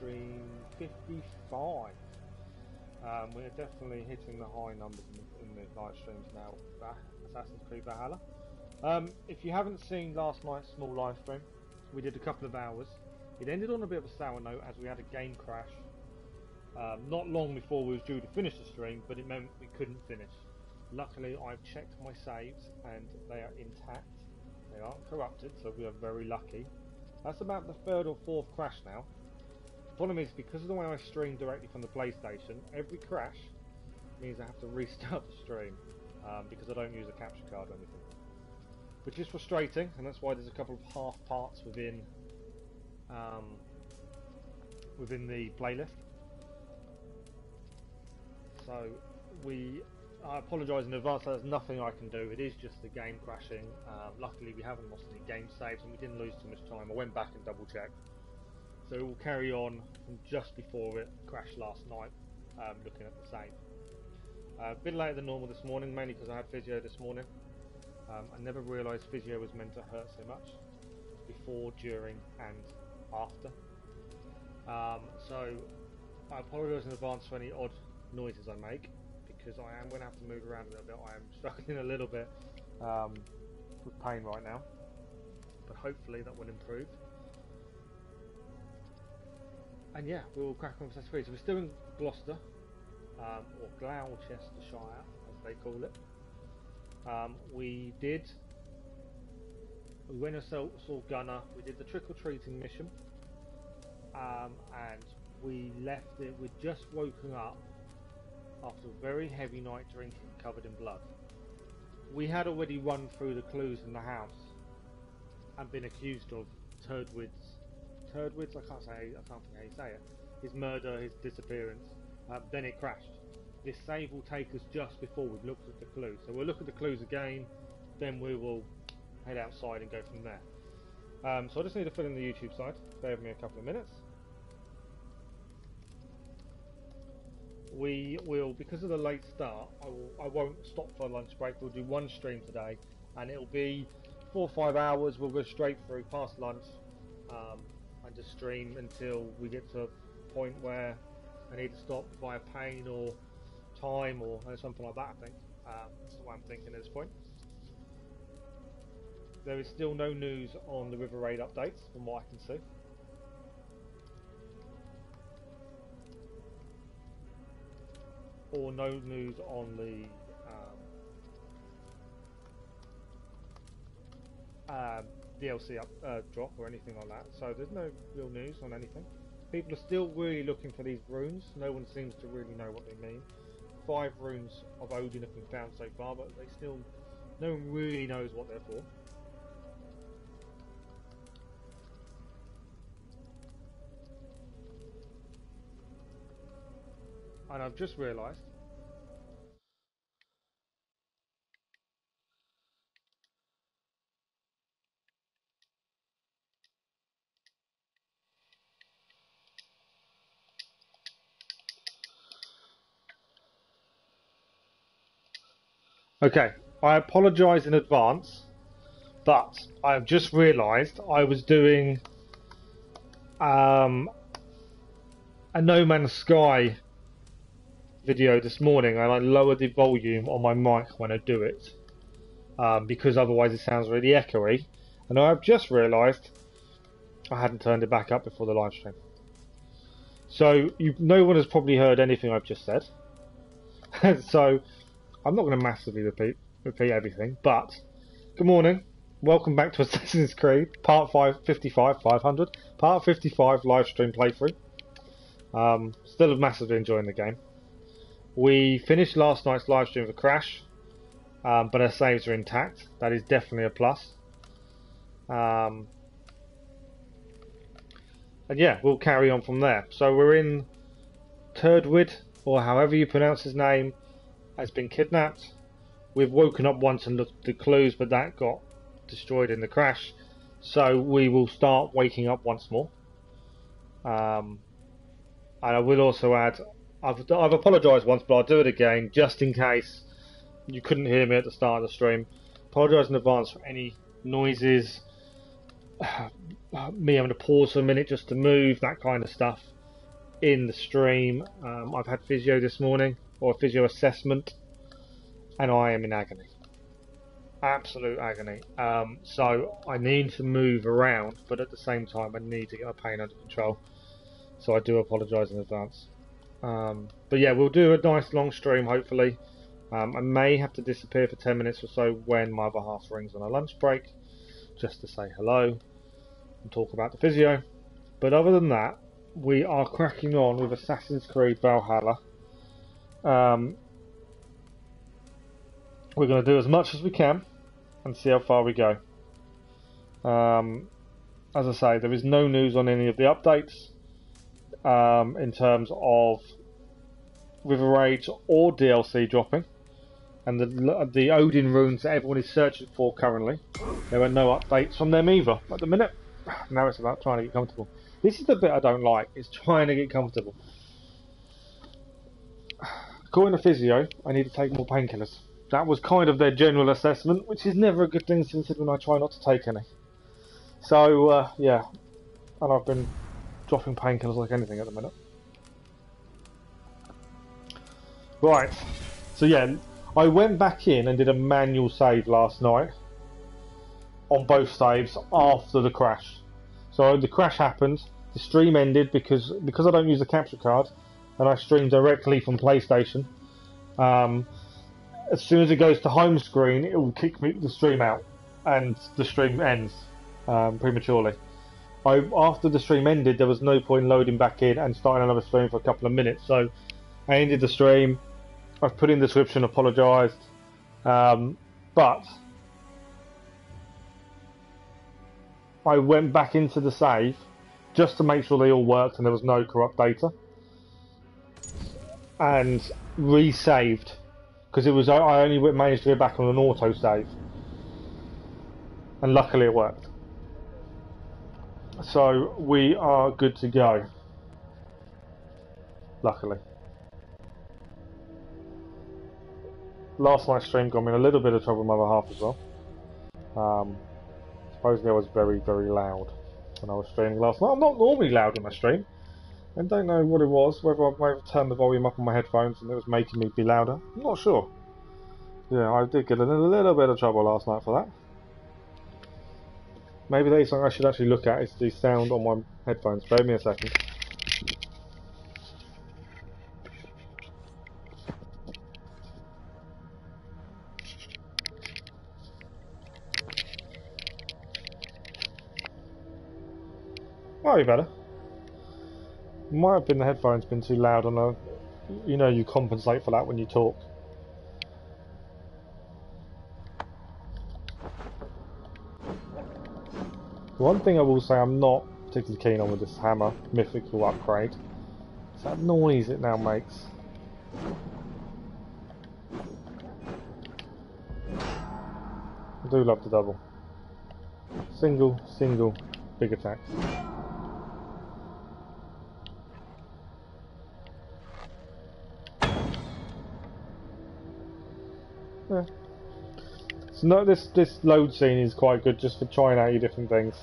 stream 55. We're definitely hitting the high numbers in the live streams now. Assassin's Creed Valhalla. If you haven't seen last night's small live stream, we did a couple of hours. It ended on a bit of a sour note as we had a game crash not long before we was due to finish the stream, but it meant we couldn't finish. Luckily, I've checked my saves and they are intact. They aren't corrupted, so we are very lucky. That's about the third or fourth crash now. The problem is, because of the way I stream directly from the PlayStation, every crash means I have to restart the stream because I don't use a capture card or anything. Which is frustrating, and that's why there's a couple of half parts within the playlist. So I apologise in advance, there's nothing I can do, it is just the game crashing. Luckily we haven't lost any game saves and we didn't lose too much time. I went back and double checked. So it will carry on from just before it crashed last night, looking at the save. A bit later than normal this morning, mainly because I had physio this morning. I never realised physio was meant to hurt so much before, during and after. So I apologise in advance for any odd noises I make, because I am going to have to move around a little bit. I am struggling a little bit with pain right now, but hopefully that will improve. And yeah, we'll crack on with Assassin's Creed. So we're still in Gloucester, or Glowchestescire as they call it. We went and saw Gunner, we did the trick-or-treating mission, and we left it. We'd just woken up after a very heavy night drinking, covered in blood. We had already run through the clues in the house and been accused of Tewdwr, I can't think how you say it, his murder, his disappearance. Then it crashed. This save will take us just before we've looked at the clues. So we'll look at the clues again, then we will head outside and go from there. So I just need to fill in the YouTube side. Bear with me a couple of minutes. We will, because of the late start, I won't stop for a lunch break. We'll do one stream today, and it'll be 4 or 5 hours. We'll go straight through past lunch and just stream until we get to a point where I need to stop via pain or time or something like that. I think that's what I'm thinking at this point. There is still no news on the River Raid updates from what I can see. Or no news on the DLC drop or anything like that. So there's no real news on anything. People are still really looking for these runes. No one seems to really know what they mean. 5 runes of Odin have been found so far, but no one really knows what they're for. And I've just realised okay, I apologise in advance, but I have just realised I was doing a No Man's Sky video this morning, and I lowered the volume on my mic when I do it because otherwise it sounds really echoey, and I've just realised I hadn't turned it back up before the live stream. So no one has probably heard anything I've just said. So I'm not going to massively repeat everything, but good morning, welcome back to Assassin's Creed Part 500, Part 55 live stream playthrough. Still massively enjoying the game. We finished last night's live stream with a crash, but our saves are intact. That is definitely a plus. And yeah, we'll carry on from there. So we're in Tewdwr, or however you pronounce his name, has been kidnapped. We've woken up once and looked at the clues, but that got destroyed in the crash. So we will start waking up once more. And I will also add, I've apologised once, but I'll do it again just in case you couldn't hear me at the start of the stream. Apologise in advance for any noises, me having to pause for a minute just to move, that kind of stuff. in the stream. I've had physio this morning, or a physio assessment, and I am in agony. Absolute agony. So I need to move around, but at the same time I need to get my pain under control. So I do apologise in advance. But yeah, we'll do a nice long stream hopefully. I may have to disappear for 10 minutes or so when my other half rings on a lunch break, just to say hello and talk about the physio. But other than that, we are cracking on with Assassin's Creed Valhalla. We're going to do as much as we can and see how far we go. As I say, there is no news on any of the updates in terms of River Rage or DLC dropping, and the Odin runes that everyone is searching for currently. There are no updates from them either at the minute. Now it's about trying to get comfortable. This is the bit I don't like, is trying to get comfortable. According to physio, I need to take more painkillers. That was kind of their general assessment, which is never a good thing considering I try not to take any. So, yeah. And I've been dropping painkillers like anything at the minute. Right. So, yeah. I went back in and did a manual save last night. On both saves after the crash. So, the crash happened. The stream ended because I don't use the capture card. And I stream directly from PlayStation. As soon as it goes to home screen, it will kick the stream out, and the stream ends prematurely. After the stream ended, there was no point loading back in and starting another stream for a couple of minutes. So I ended the stream. I've put in the description, apologised, but I went back into the save just to make sure they all worked and there was no corrupt data, and resaved. Because I only managed to go back on an auto save, and luckily it worked. So we are good to go. Luckily. Last night's stream got me in a little bit of trouble with my other half as well. Supposedly I was very, very loud when I was streaming last night. I'm not normally loud in my stream. I don't know what it was, whether I might have turned the volume up on my headphones and it was making me be louder. I'm not sure. Yeah, I did get in a little bit of trouble last night for that. Maybe that is something I should actually look at, is the sound on my headphones. Bear with me a second. Might be better. Might have been the headphones been too loud, and you know you compensate for that when you talk. One thing I will say I'm not particularly keen on with this hammer mythical upgrade is that noise it now makes. I do love the double. Single, big attacks. Yeah. So no, this load scene is quite good just for trying out your different things.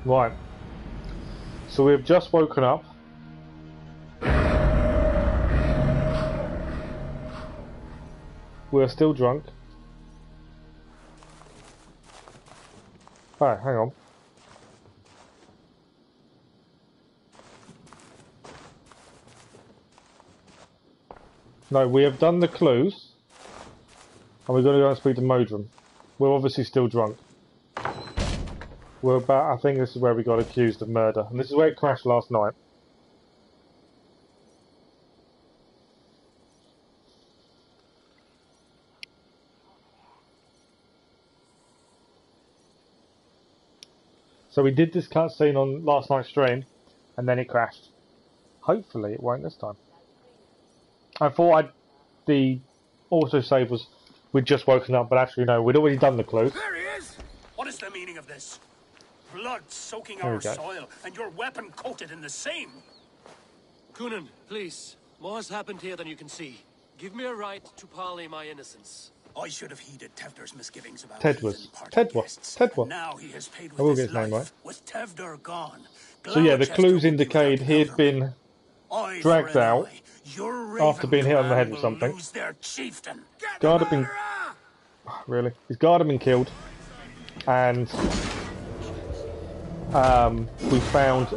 Right. So we've just woken up. We're still drunk. Alright, hang on. No, we have done the clues, and we're going to go and speak to Modron. We're obviously still drunk. We're about, I think this is where we got accused of murder, and this is where it crashed last night. So we did this cutscene on last night's stream, and then it crashed. Hopefully it won't this time. I thought the autosave was we'd just woken up, but actually no, we'd already done the clues. There he is! What is the meaning of this? Blood soaking our soil, and your weapon coated in the same. Cynon, please. More has happened here than you can see. Give me a right to parley my innocence. I should have heeded Tewdwr's misgivings about Tewdwr. Now he has paid with I will get his his name right. With Tewdwr gone. So yeah, the clues indicate he had been dragged out after being hit on the head with something. Guard had been... Really? His guard had been killed. And we found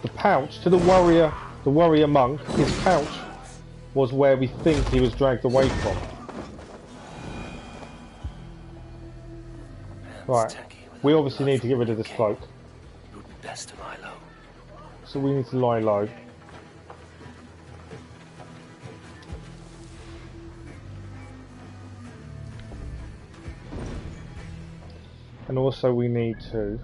the pouch to the warrior monk. His pouch was where we think he was dragged away from. Right, we obviously need to get rid of this cloak. So we need to lie low. And also we need to...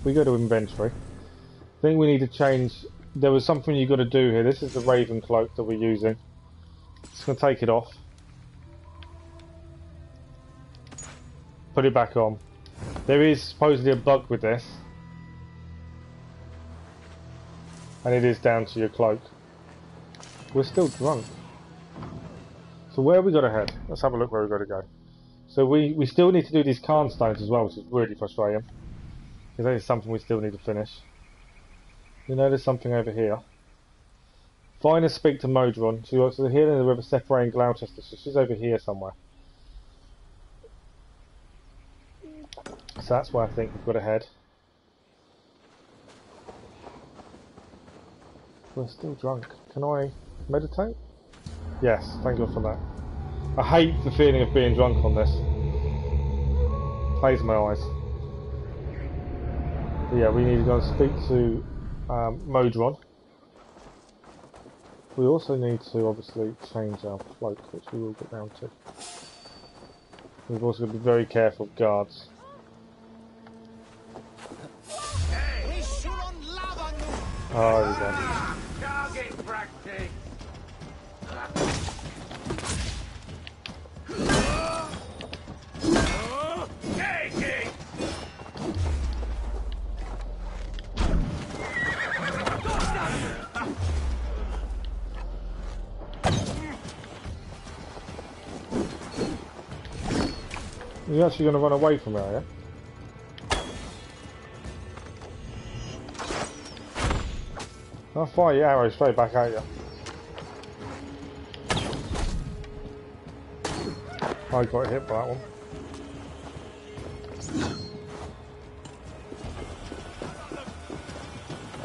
We go to inventory. I think we need to change... There was something you got to do here. This is the raven cloak that we're using. Just going to take it off. Put it back on. There is supposedly a bug with this. And it is down to your cloak. We're still drunk. So where have we got to head? Let's have a look where we've got to go. So we still need to do these Karn stones as well, which is really frustrating. Because that is something we still need to finish. You know there's something over here. Find and speak to Modron. She works here in the river separating Glowchester, so she's over here somewhere. So that's where I think we've got to head. We're still drunk. Can I meditate? Yes, thank God for that. I hate the feeling of being drunk on this. Plays my eyes. But yeah, we need to go and speak to Modron. We also need to obviously change our cloak, which we will get down to. We've also got to be very careful of guards. Oh, there we go. Target practice. You're actually going to run away from her, yeah? I'll fire your arrow straight back at you. I got hit by that one.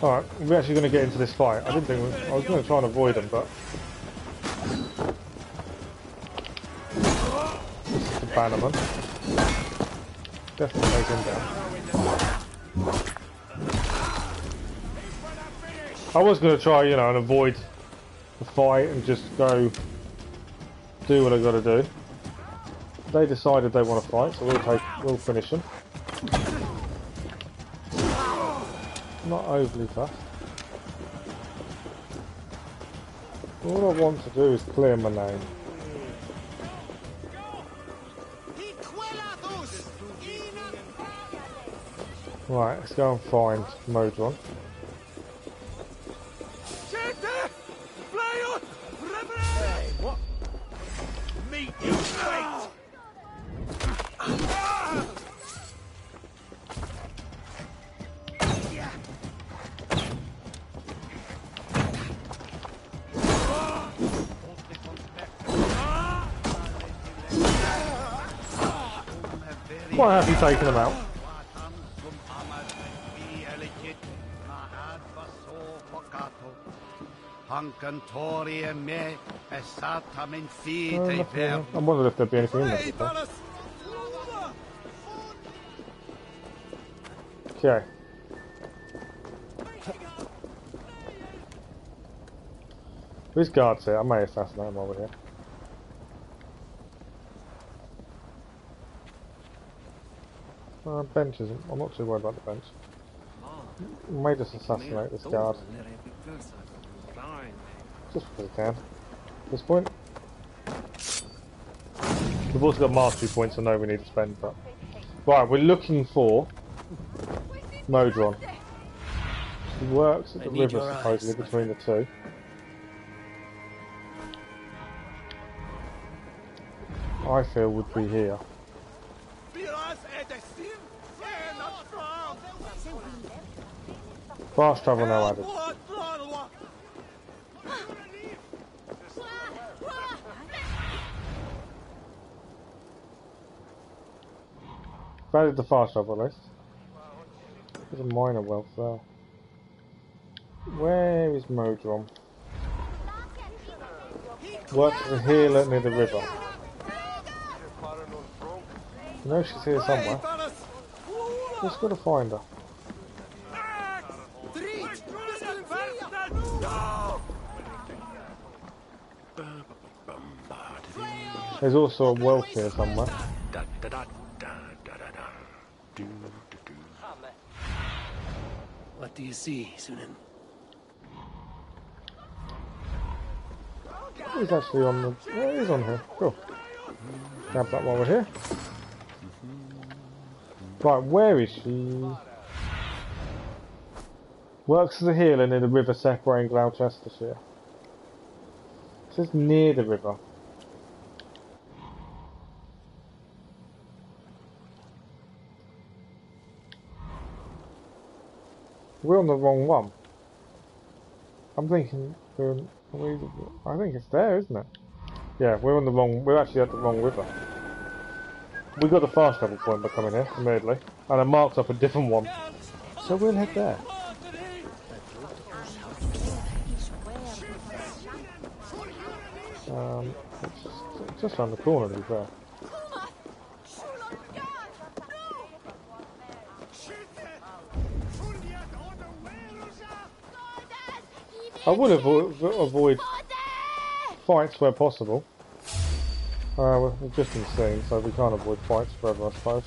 Alright, we're actually going to get into this fight. I didn't think I was going to try and avoid him, but this is the bannerman. Definitely take him down. I was going to try, you know, and avoid the fight and just go do what I got to do. They decided they want to fight, so we'll finish them. Not overly fast. All I want to do is clear my name. Right, let's go and find Modron. Meet your fate. Why have you taken them out? I'm wondering if there'd be anything in there. Okay. There's guards here. I may assassinate them over here. Bench isn't. I'm not too worried about the bench. I may just assassinate this guard. Just because I can. At this point. We've also got mastery points I know we need to spend, but... Right, we're looking for... Modron. He works at the river, supposedly, between the two. I feel would be here. Fast travel now added. Added the fast travel list. There's a minor wealth there. Where is Modron? Works as a healer near the river. I know she's here somewhere. Just gotta find her. There's also a wealth here somewhere. What do you see, Cynon? He's actually on the... Yeah, he's on here. Cool. Grab that while we're here. Right, where is she? Works as a healer near the river separating Glowchestescire. It says near the river. We're on the wrong one. I'm thinking I think it's there, isn't it? Yeah, we're on the wrong. We're actually at the wrong river. We got the fast travel point by coming here, admittedly, and I marked up a different one. So we'll head there. It's just around the corner, to be fair. I would avoid fights where possible. We've just been seen, so we can't avoid fights forever, I suppose.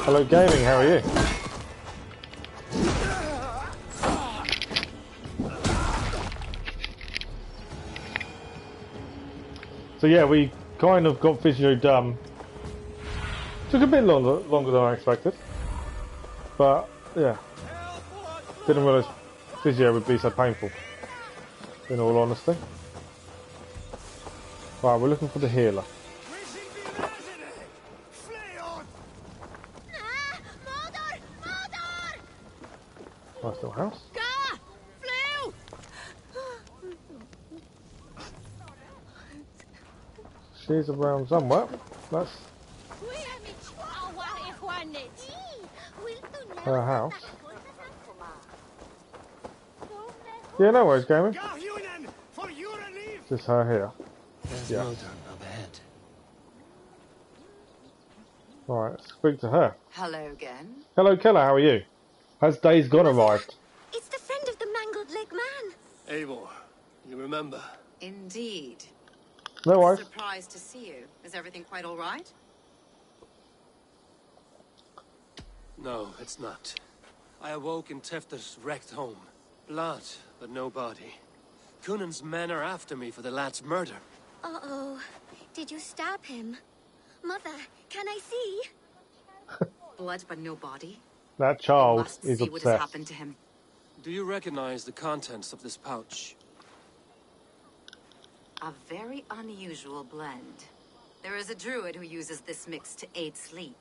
Hello gaming, how are you? So yeah, we kind of got physio done. Took a bit longer than I expected. But yeah, didn't realise physio would be so painful, in all honesty. Right, we're looking for the healer. Nice little house. She's around somewhere. That's her house. Yeah, no worries, gaming. Just her here. Yeah. Right, let's speak to her. Hello again. Hello, Keller. How are you? Has Days Gone arrived? It's the friend of the mangled leg man. Eivor, you remember? Indeed. No worries. Surprised to see you. Is everything quite all right? No, it's not. I awoke in Tewdwr's wrecked home. Blood, but no body. Cunan's men are after me for the lad's murder. Uh-oh. Did you stab him? Mother, can I see? Blood, but no body. That child Must is see what has obsessed. happened to him. Do you recognize the contents of this pouch? A very unusual blend. There is a druid who uses this mix to aid sleep.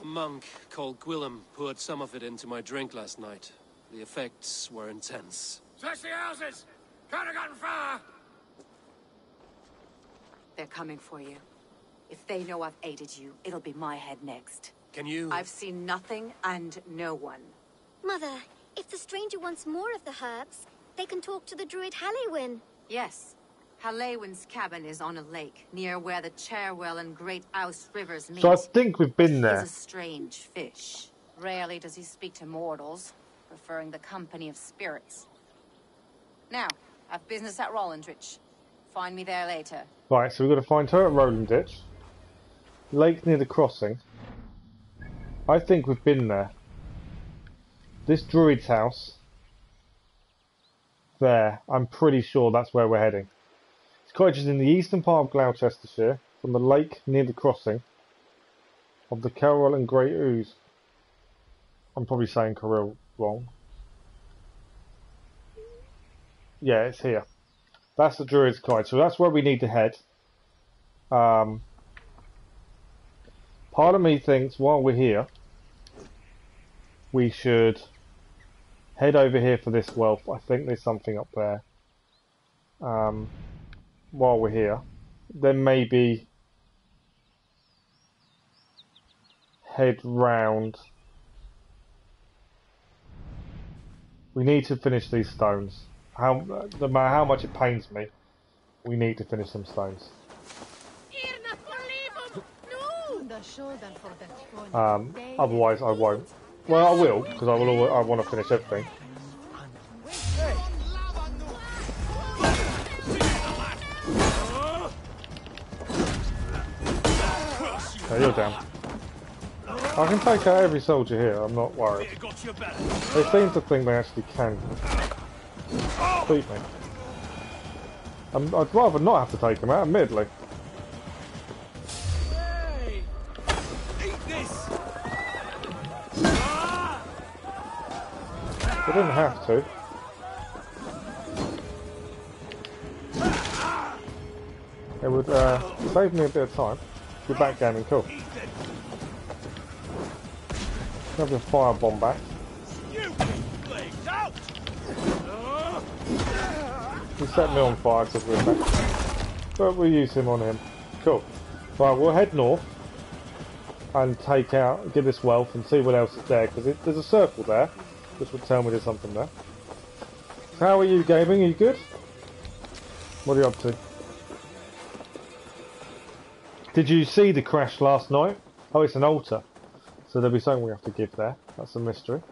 A monk called Gwilim poured some of it into my drink last night. The effects were intense. Search the houses! Could have gotten far! They're coming for you. If they know I've aided you, it'll be my head next. Can you... I've seen nothing and no one. Mother, if the stranger wants more of the herbs, they can talk to the druid Halewyn. Yes. Halewyn's cabin is on a lake, near where the Cherwell and Great Ouse rivers meet. So I think we've been there. He's a strange fish. Rarely does he speak to mortals, preferring the company of spirits. Now, I've business at Rollindrich. Find me there later. Right, so we've got to find her at Rolling Ditch. Lake near the crossing. I think we've been there. This druid's house. there. I'm pretty sure that's where we're heading. This cottage is in the eastern part of Glowchestescire, from the lake near the crossing of the Carol and Great Ooze. I'm probably saying Caril wrong. Yeah, it's here. That's the Druid's cottage, so that's where we need to head. Part of me thinks while we're here, we should head over here for this wealth. I think there's something up there. While we're here, then maybe head round. We need to finish these stones. No matter how much it pains me, we need to finish some stones. Otherwise I won't. Well, I will, because I want to finish everything. Okay, you're down. I can take out every soldier here, I'm not worried. They seem to think they actually can beat me. I'd rather not have to take them out, admittedly. I didn't have to. It would save me a bit of time. Get back down and cool. Have your firebomb back. He set me on fire because we're back. But we'll use him on him. Cool. Right, we'll head north and get this wealth and see what else is there, because there's a circle there, which would tell me there's something there. How are you gaming? Are you good? What are you up to? Did you see the crash last night? Oh, it's an altar. So there'll be something we have to give there. That's a mystery.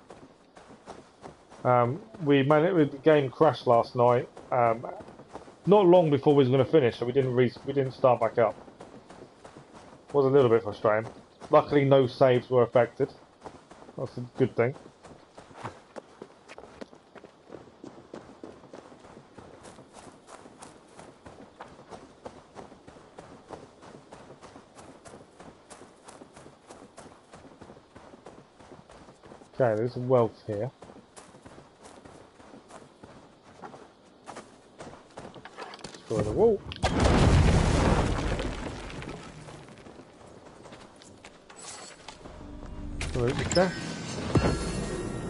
The game crashed last night. Not long before we was going to finish, so we didn't start back up. Was a little bit frustrating. Luckily, no saves were affected. That's a good thing. Okay, there's a wealth here. Destroy the wall. Absolutely cash.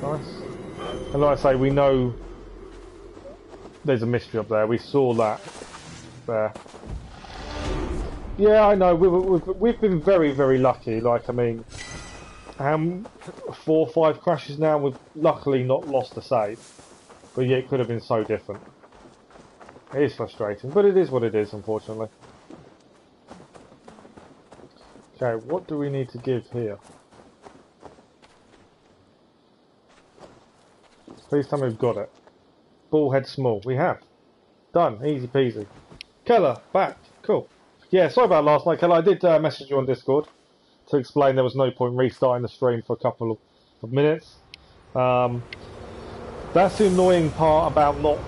Nice. And like I say, we know there's a mystery up there. We saw that there. Yeah, I know. We've been very, very lucky. Like, I mean, 4 or 5 crashes now. We've luckily not lost a save, but yeah, it could have been so different. It is frustrating, but it is what it is, unfortunately. Okay, what do we need to give here? Please tell me we've got it. Bullhead small. We have. Done. Easy peasy. Keller, back. Cool. Yeah, sorry about last night, Keller. I did message you on Discord to explain there was no point restarting the stream for a couple of minutes. That's the annoying part about not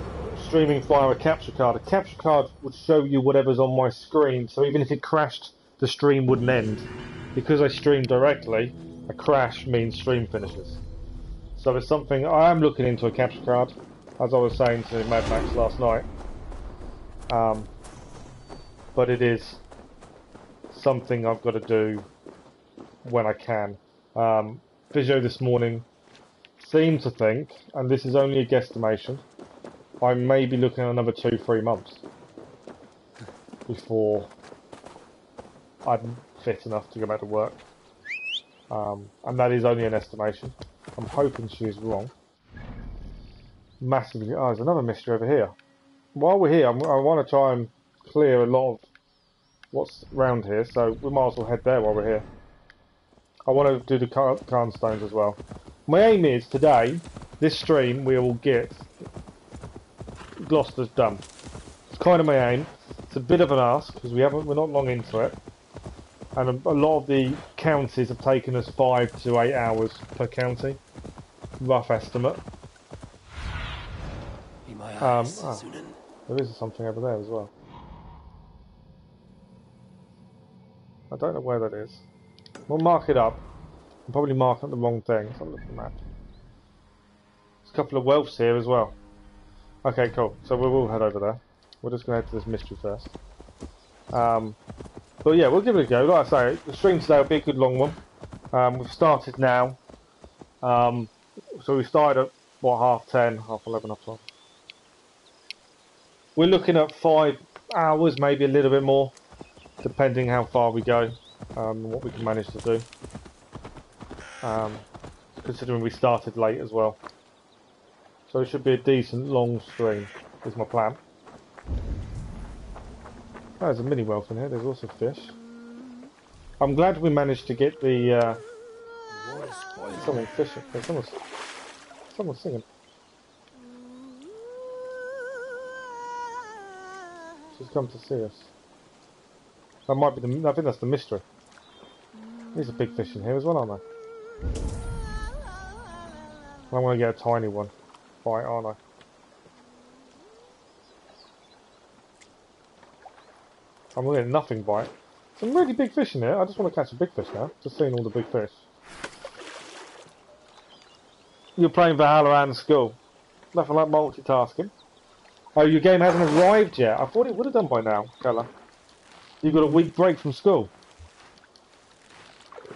streaming via a capture card. A capture card would show you whatever's on my screen, so even if it crashed, the stream wouldn't end. Because I stream directly, a crash means stream finishes. So it's something I am looking into, a capture card, as I was saying to Mad Max last night. But it is something I've got to do when I can. Physio this morning seemed to think, and this is only a guesstimation, I may be looking at another 2-3 months before I'm fit enough to go back to work. And that is only an estimation. I'm hoping she's wrong. Massively. Oh, there's another mystery over here. While we're here, I want to try and clear a lot of what's around here, so we might as well head there while we're here. I want to do the Karn stones as well. My aim is today, this stream, we will get Gloucester's done. It's kind of my aim. It's a bit of an ask because we're not long into it, and a lot of the counties have taken us 5 to 8 hours per county, rough estimate. Be my Cynon. There is something over there as well. I don't know where that is. We'll mark it up. I'm probably marking up the wrong thing. Let's have a look at the map. There's a couple of whelps here as well. Okay, cool. So we will head over there. We're just going to head to this mystery first. But yeah, we'll give it a go. Like I say, the stream today will be a good long one. We've started now. So we started at, what, 10:30, 11:30, 12:30. We're looking at 5 hours, maybe a little bit more, depending how far we go, and what we can manage to do. Considering we started late as well. So it should be a decent long stream, is my plan. Oh, there's a mini whelp in here, there's also fish. I'm glad we managed to get the... someone fishing, there's someone singing. She's come to see us. That might be the... I think that's the mystery. There's a big fish in here as well, aren't there? I'm going to get a tiny one. Bite, aren't I? I'm going to get nothing bite. Some really big fish in here. I just want to catch a big fish now. Just seeing all the big fish. You're playing Valhalla and school. Nothing like multitasking. Oh, your game hasn't arrived yet. I thought it would have done by now, Keller. You've got a week break from school.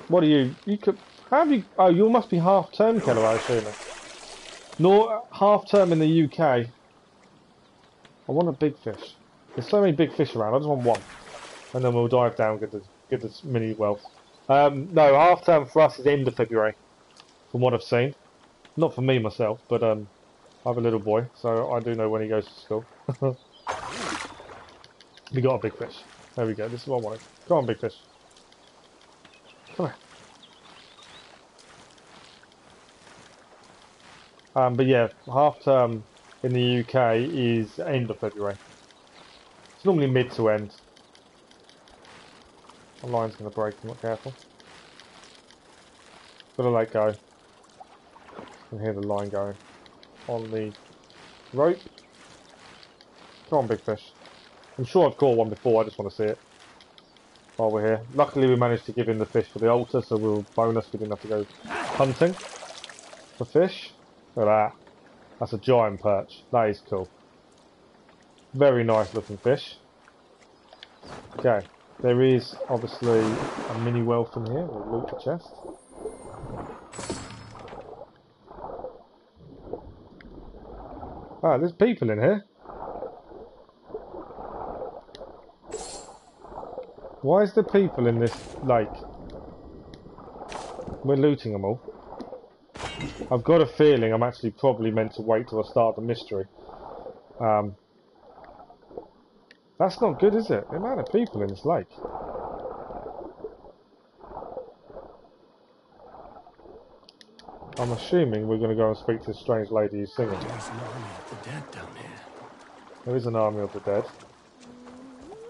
What are you? You could... How have you... Oh, you must be half-term, Keller, I assume. No, half-term in the UK. I want a big fish. There's so many big fish around. I just want one. And then we'll dive down and get this mini whelp. No, half-term for us is end of February. From what I've seen. Not for me, myself, but I have a little boy, so I do know when he goes to school. We got a big fish. There we go. This is what I wanted. Come on, big fish. Come here. But yeah, half term in the UK is end of February. It's normally mid to end. My line's going to break, I'm not careful. Gotta let go. I can hear the line going on the rope. Come on, big fish. I'm sure I've caught one before, I just want to see it while we're here. Luckily we managed to give him the fish for the altar, so we'll bonus, we didn't have to go hunting for fish. Look at that. That's a giant perch. That is cool. Very nice looking fish. Okay, there is obviously a mini whelp in here. We'll loot the chest. Ah, there's people in here. Why is there people in this lake? We're looting them all. I've got a feeling I'm actually probably meant to wait till I start the mystery. That's not good, is it? The amount of people in this lake. I'm assuming we're going to go and speak to this strange lady who's singing. There's an army of the dead down here. There is an army of the dead.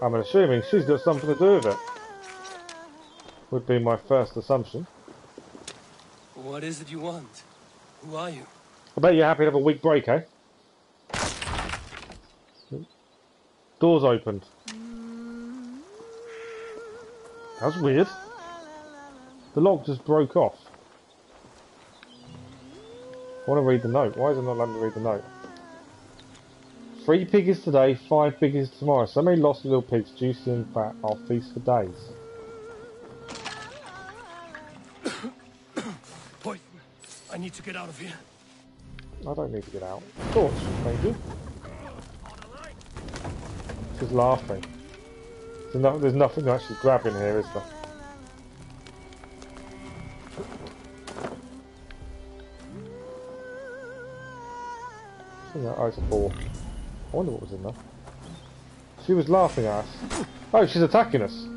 I'm assuming she's got something to do with it. Would be my first assumption. What is it you want? Who are you? I bet you're happy to have a week break, eh? Doors opened. That's weird. The lock just broke off. I want to read the note. Why is it not letting me read the note? 3 piggies today, 5 piggies tomorrow. So many lost little pigs, juicy and fat. I'll feast for days. Poison. I need to get out of here. I don't need to get out. Torch, thank you. She's laughing. There's nothing to actually grab in here, is there? Oh, it's a ball. I wonder what was in there. She was laughing at us. Oh, she's attacking us.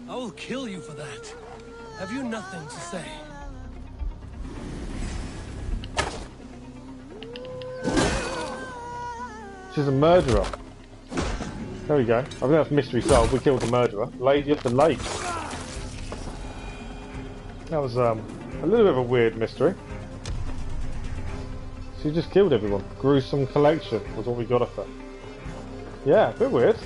I will kill you for that. Have you nothing to say? She's a murderer. There we go. I think that's mystery solved. We killed the murderer. Lady of the Lake. That was a little bit of a weird mystery. She just killed everyone. Gruesome collection was what we got off her. Yeah, a bit weird.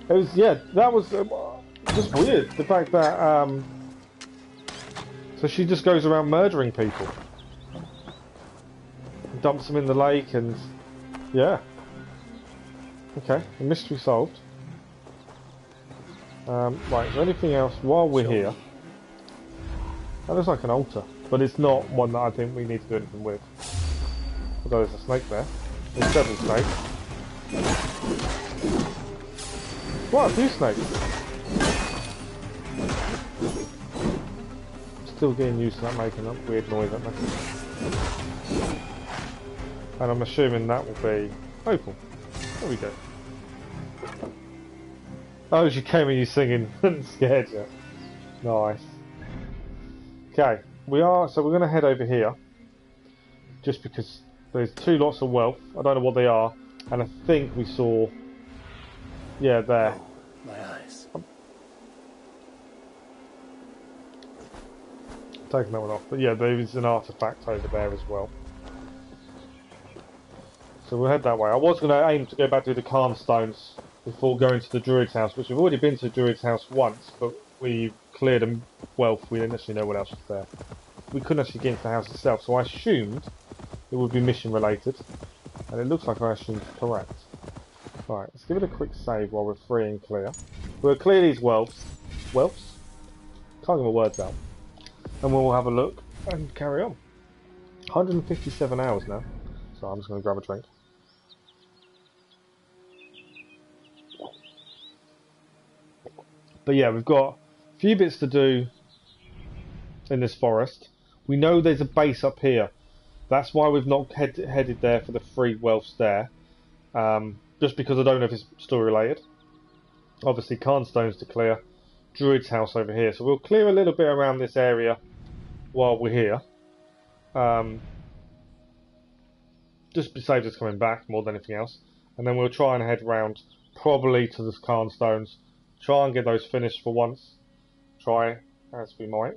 It was, yeah, that was just weird. The fact that, so she just goes around murdering people. Dumps them in the lake and, yeah. Okay, the mystery solved. Right, is there anything else while we're here? That looks like an altar, but it's not one that I think we need to do anything with. Although there's a snake there. There's several snakes. What, a few snakes? Still getting used to that making up weird noise, aren't they? And I'm assuming that will be opal. There we go. Oh, she came and you singing and scared you. Nice. Okay, we're going to head over here. Just because there's two lots of wealth. I don't know what they are. And I think we saw... Yeah, there. Oh, my eyes. Taking that one off. But yeah, there is an artefact over there as well. So we'll head that way. I was going to aim to go back to the Calm Stones before going to the Druid's house, which we've already been to the Druid's house once, but we cleared them wealth. We didn't actually know what else was there. We couldn't actually get into the house itself, so I assumed it would be mission related, and it looks like I assumed correct. Right, let's give it a quick save while we're free and clear. We'll clear these wealths. Wealths? Can't get my words out. And we'll have a look and carry on. 157 hours now, so I'm just going to grab a drink. But yeah, we've got a few bits to do in this forest. We know there's a base up here. That's why we've not headed there for the free wealths there. Just because I don't know if it's story related. Obviously, Carnstone's to clear. Druid's house over here. So we'll clear a little bit around this area while we're here. Just saves us coming back more than anything else. And then we'll try and head round probably to the Carnstones. Try and get those finished for once. Try as we might.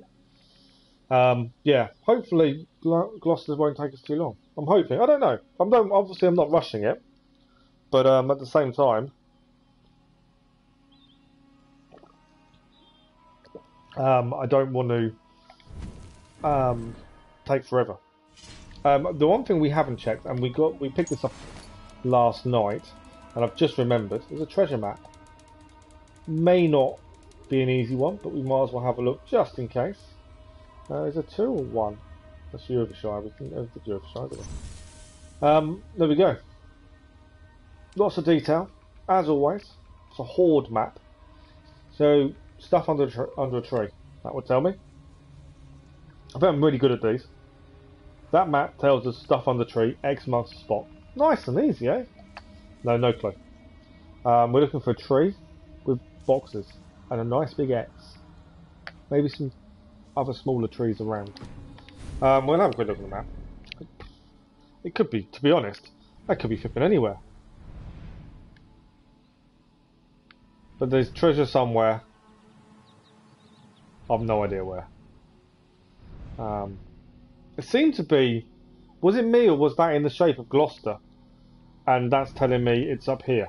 Yeah, hopefully Gloucester won't take us too long. I'm hoping. I don't know. Obviously, I'm not rushing it. But at the same time, I don't want to take forever. The one thing we haven't checked, and we picked this up last night, and I've just remembered, is a treasure map. May not be an easy one, but we might as well have a look just in case. Is it 2 or 1? That's Yorkshire. We can over the Yorkshire. There we go. Lots of detail, as always. It's a horde map. So stuff under a tree. That would tell me. I think I'm really good at these. That map tells us stuff under tree. X marks the spot. Nice and easy, eh? No clue. We're looking for a tree with boxes and a nice big X. Maybe some other smaller trees around. We'll have a quick look at the map. It could be, to be honest, that could be flipping anywhere. But there's treasure somewhere. I've no idea where. It seemed to be... Was it me or was that in the shape of Gloucester? And that's telling me it's up here.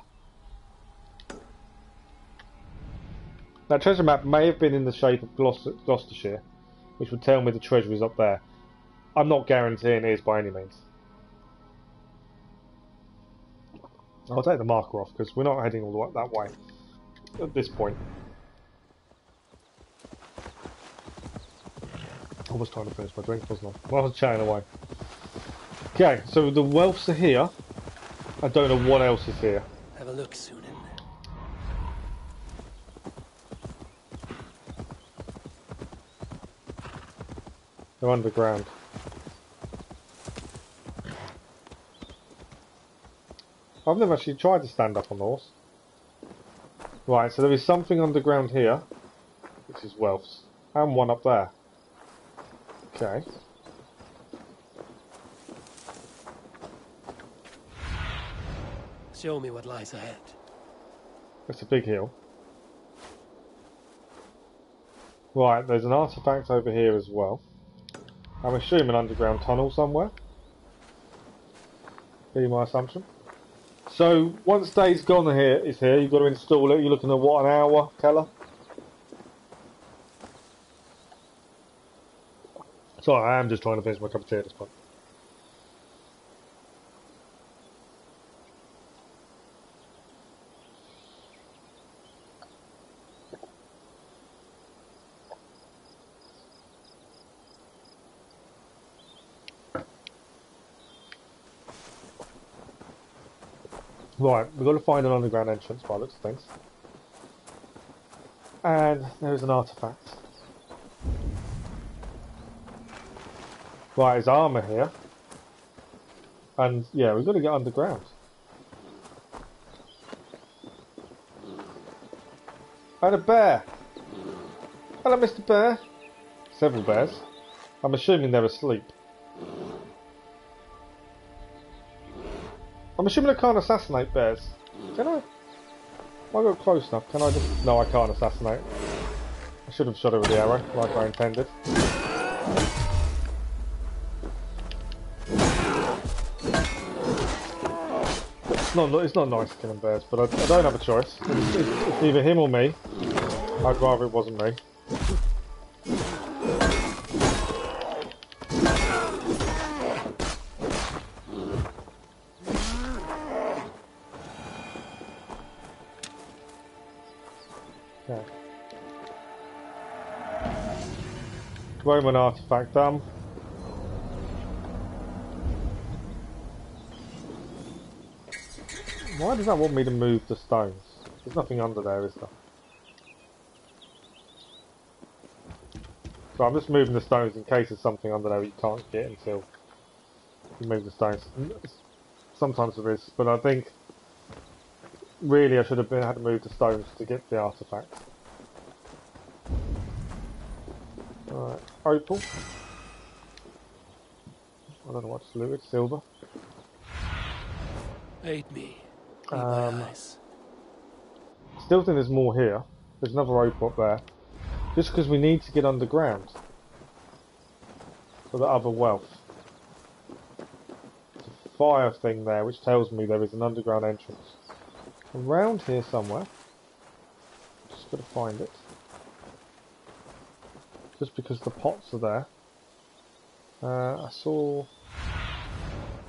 That treasure map may have been in the shape of Gloucestershire, which would tell me the treasure is up there. I'm not guaranteeing it is by any means. I'll take the marker off because we're not heading all the way that way at this point. I was trying to finish my drink, wasn't I? Well, I was chatting away. Okay, so the wealths are here. I don't know what else is here. Have a look, Cynon. They're underground. I've never actually tried to stand up on the horse. Right, so there is something underground here, which is wealths, and one up there. Okay. Show me what lies ahead. It's a big hill. Right, there's an artefact over here as well. I'm assuming an underground tunnel somewhere. Be my assumption. So once Days Gone is here, you've got to install it. You're looking at what, an hour, Keller? Sorry, I am just trying to finish my cup of tea at this point. Right, we've got to find an underground entrance by the looks of things. And there's an artefact. Right, there's armour here. And yeah, we've got to get underground. And a bear! Hello, Mr. Bear! Several bears. I'm assuming they're asleep. I'm assuming I can't assassinate bears. Can I? If I got close enough, can I just... No, I can't assassinate. I should have shot it with the arrow, like I intended. It's not nice killing bears, but I don't have a choice. It's either him or me. I'd rather it wasn't me. Okay. Roman artefact done. Why does that want me to move the stones? There's nothing under there, is there? So I'm just moving the stones in case there's something under there you can't get until you move the stones. Sometimes there is, but I think really I should have had to move the stones to get the artefact. Alright, opal. I don't know what's fluid, silver. Aid me. Still think there's more here. There's another opal up there. Just because we need to get underground for the other wealth. There's a fire thing there which tells me there is an underground entrance. Around here somewhere. Just got to find it. Just because the pots are there. I saw...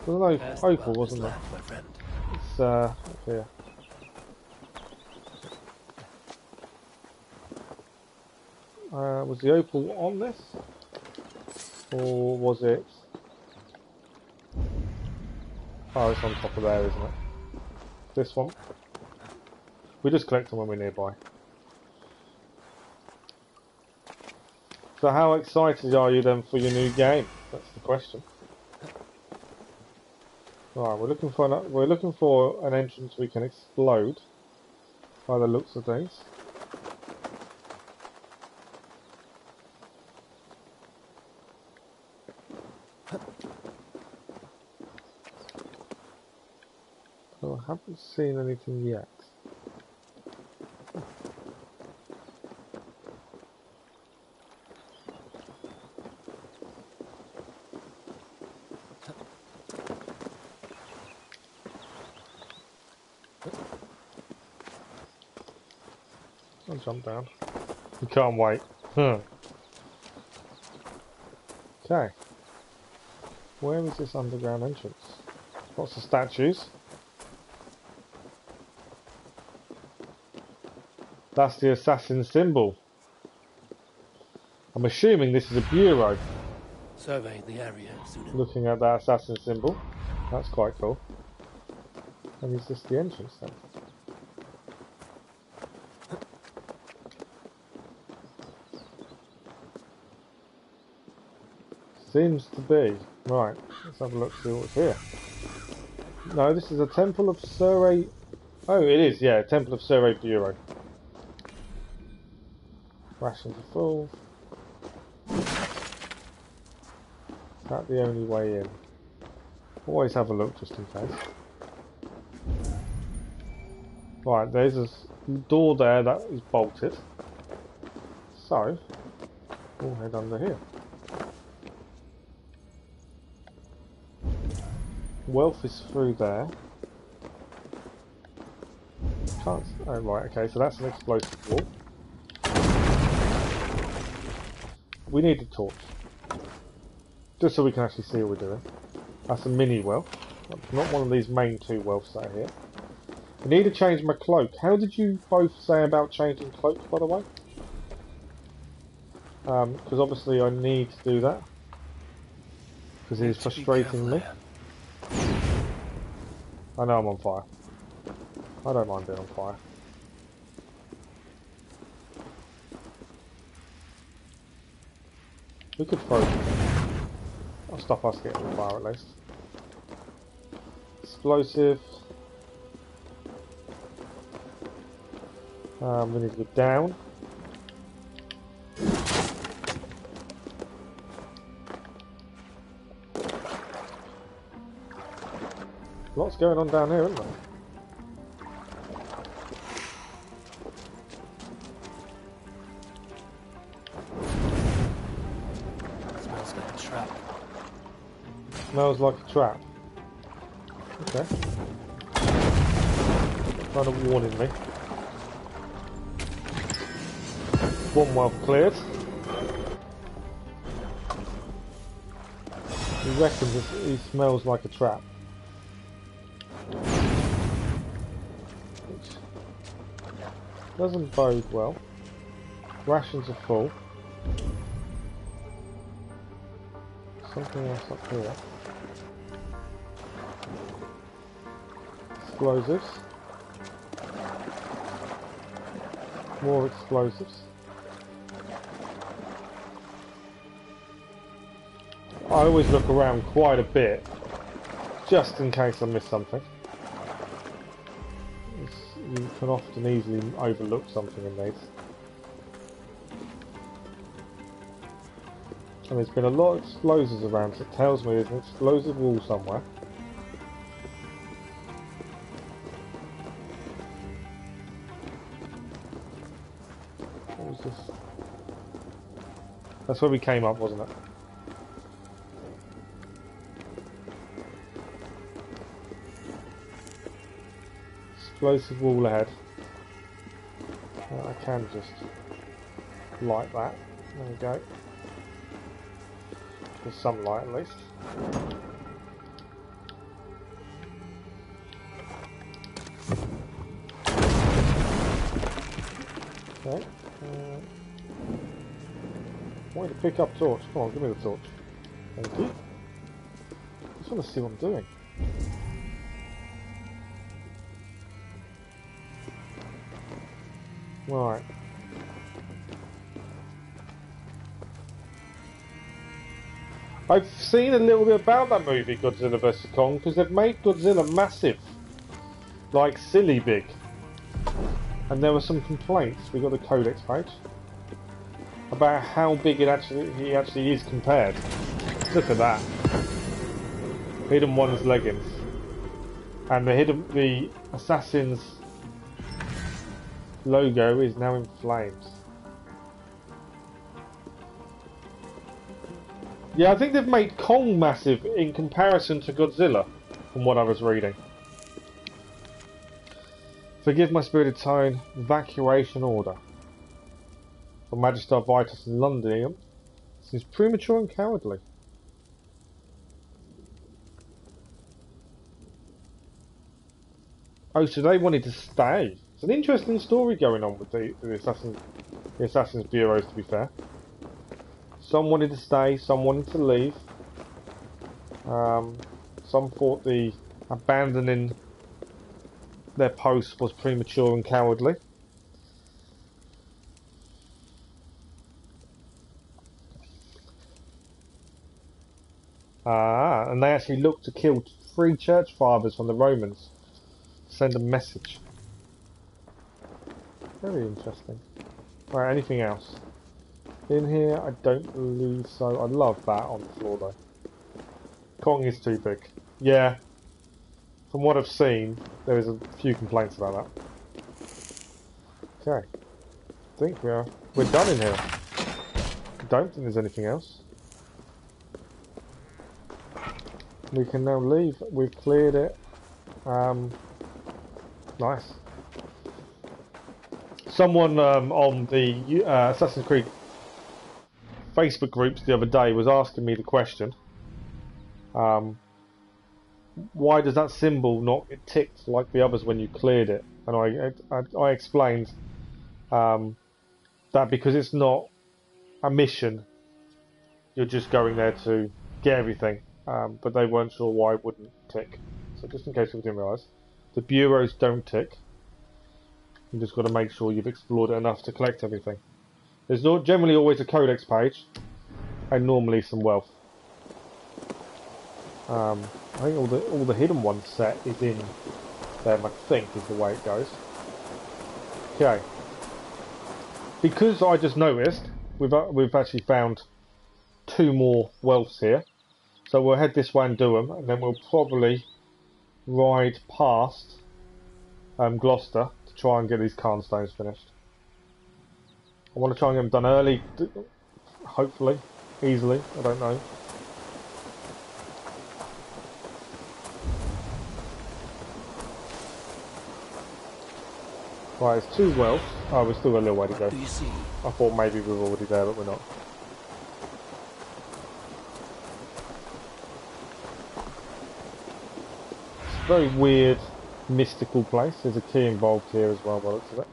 There was no opal, wasn't there? It's up here. Was the opal on this? Or was it... Oh, it's on top of there, isn't it? This one. We just collect them when we're nearby. So how excited are you then for your new game? That's the question. Right, we're looking for an entrance we can explode by the looks of things. So I haven't seen anything yet. I'll jump down. You can't wait. Okay. Where is this underground entrance? Lots of statues. That's the assassin symbol. I'm assuming this is a bureau. Survey the area soon. Looking at that assassin symbol. That's quite cool. And is this the entrance then? Seems to be. Right, let's have a look, see what's here. No, this is a Temple of Surrey. Oh, it is, yeah, Temple of Surrey Bureau. Rations are full. Is that the only way in? Always have a look just in case. Right, there's a door there that is bolted. So, We'll head under here. Wealth is through there. Can't. Oh right, okay, so that's an explosive wall. We need a torch. Just so we can actually see what we're doing. That's a mini wealth. Not one of these main two wealths that are here. I need to change my cloak. How did you both say about changing cloaks, by the way? Because obviously I need to do that. Because it is frustrating me. I know I'm on fire. I don't mind being on fire. We could throw... That'll stop us getting on fire at least. Explosive. We need to go down. Lots going on down here, isn't there? Smells like a trap. Smells like a trap. Okay. Kind of warning me. One well cleared. He reckons he smells like a trap. Which doesn't bode well. Rations are full. Something else up here. Explosives. More explosives. I always look around quite a bit, just in case I miss something. You can often easily overlook something in these. And there's been a lot of explosives around, so it tells me there's an explosive wall somewhere. What was this? That's where we came up, wasn't it? Explosive wall ahead. I can just light that. There we go. There's some light at least. Okay. I wanted to pick up torch. Come on, give me the torch. Thank you. I just want to see what I'm doing. Right. I've seen a little bit about that movie, Godzilla vs Kong, because they've made Godzilla massive. Like, silly big. And there were some complaints, we got the codex page, about how big he actually is compared. Look at that. Hidden One's leggings. And the assassin's logo is now in flames. Yeah, I think they've made Kong massive in comparison to Godzilla, from what I was reading. Forgive my spirited tone. Evacuation order. From Magister Vitus in London. Seems premature and cowardly. Oh, so they wanted to stay. It's an interesting story going on with the Assassin's Bureaus, to be fair. Some wanted to stay, some wanted to leave. Some thought the abandoning their post was premature and cowardly. And they actually looked to kill 3 church fathers from the Romans. Send a message. Very interesting. Right, anything else? In here, I don't believe so. I love that on the floor though. Kong is too big. Yeah. From what I've seen, there is a few complaints about that. Okay. I think we're done in here. don't think there's anything else. We can now leave. We've cleared it. Nice. Someone on the Assassin's Creed Facebook groups the other day was asking me the question, why does that symbol not get ticked like the others when you cleared it? And I explained that because it's not a mission, you're just going there to get everything, but they weren't sure why it wouldn't tick. So just in case you didn't realise, the bureaus don't tick. You just got to make sure you've explored it enough to collect everything. There's generally always a codex page, and normally some wealth. I think all the hidden ones set is in them. I think is the way it goes. Okay. Because I just noticed we've actually found 2 more wealths here, so we'll head this way and do them, and then we'll probably ride past Gloucester to try and get these Khan stones finished. I want to try and get them done early, hopefully, easily, I don't know. Right, it's 2 wealth. Oh, we've still got a little way to go. What do you see? I thought maybe we were already there, but we're not. It's a very weird, mystical place. There's a key involved here as well, by the looks of it.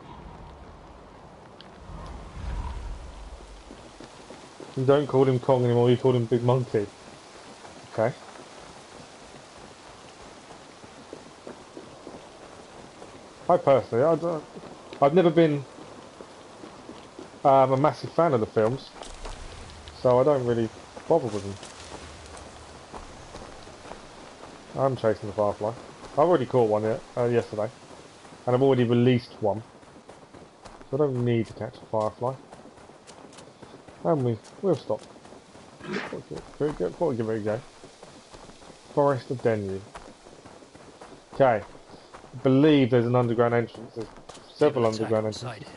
You don't call him Kong anymore, you call him Big Monkey. Okay. I personally, I've never been a massive fan of the films, so I don't really bother with them. I'm chasing the Firefly. I've already caught one yesterday, and I've already released one, so I don't need to catch a Firefly. And we'll stop. Thought we'd give it a go. Forest of Denyu. Okay. I believe there's an underground entrance. There's several underground entrances.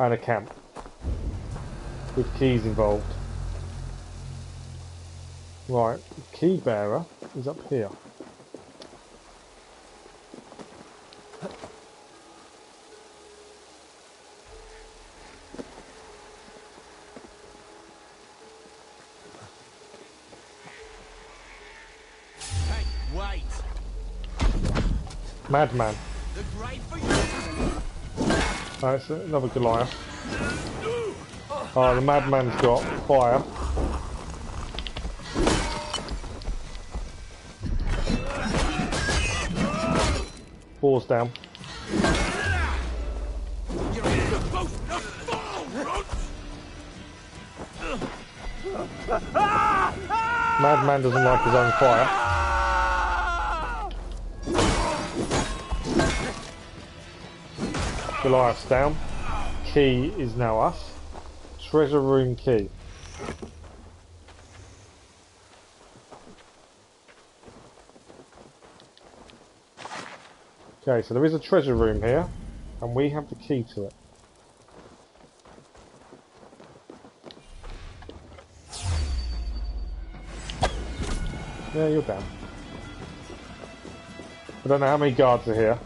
And a camp. With keys involved. Right, the key bearer is up here. Madman. That's another Goliath. Oh, the Madman's got fire. Falls down. Madman doesn't like his own fire. Goliath's down. Key is now us. Treasure room key. Okay, so there is a treasure room here, and we have the key to it. Yeah, you're down. I don't know how many guards are here.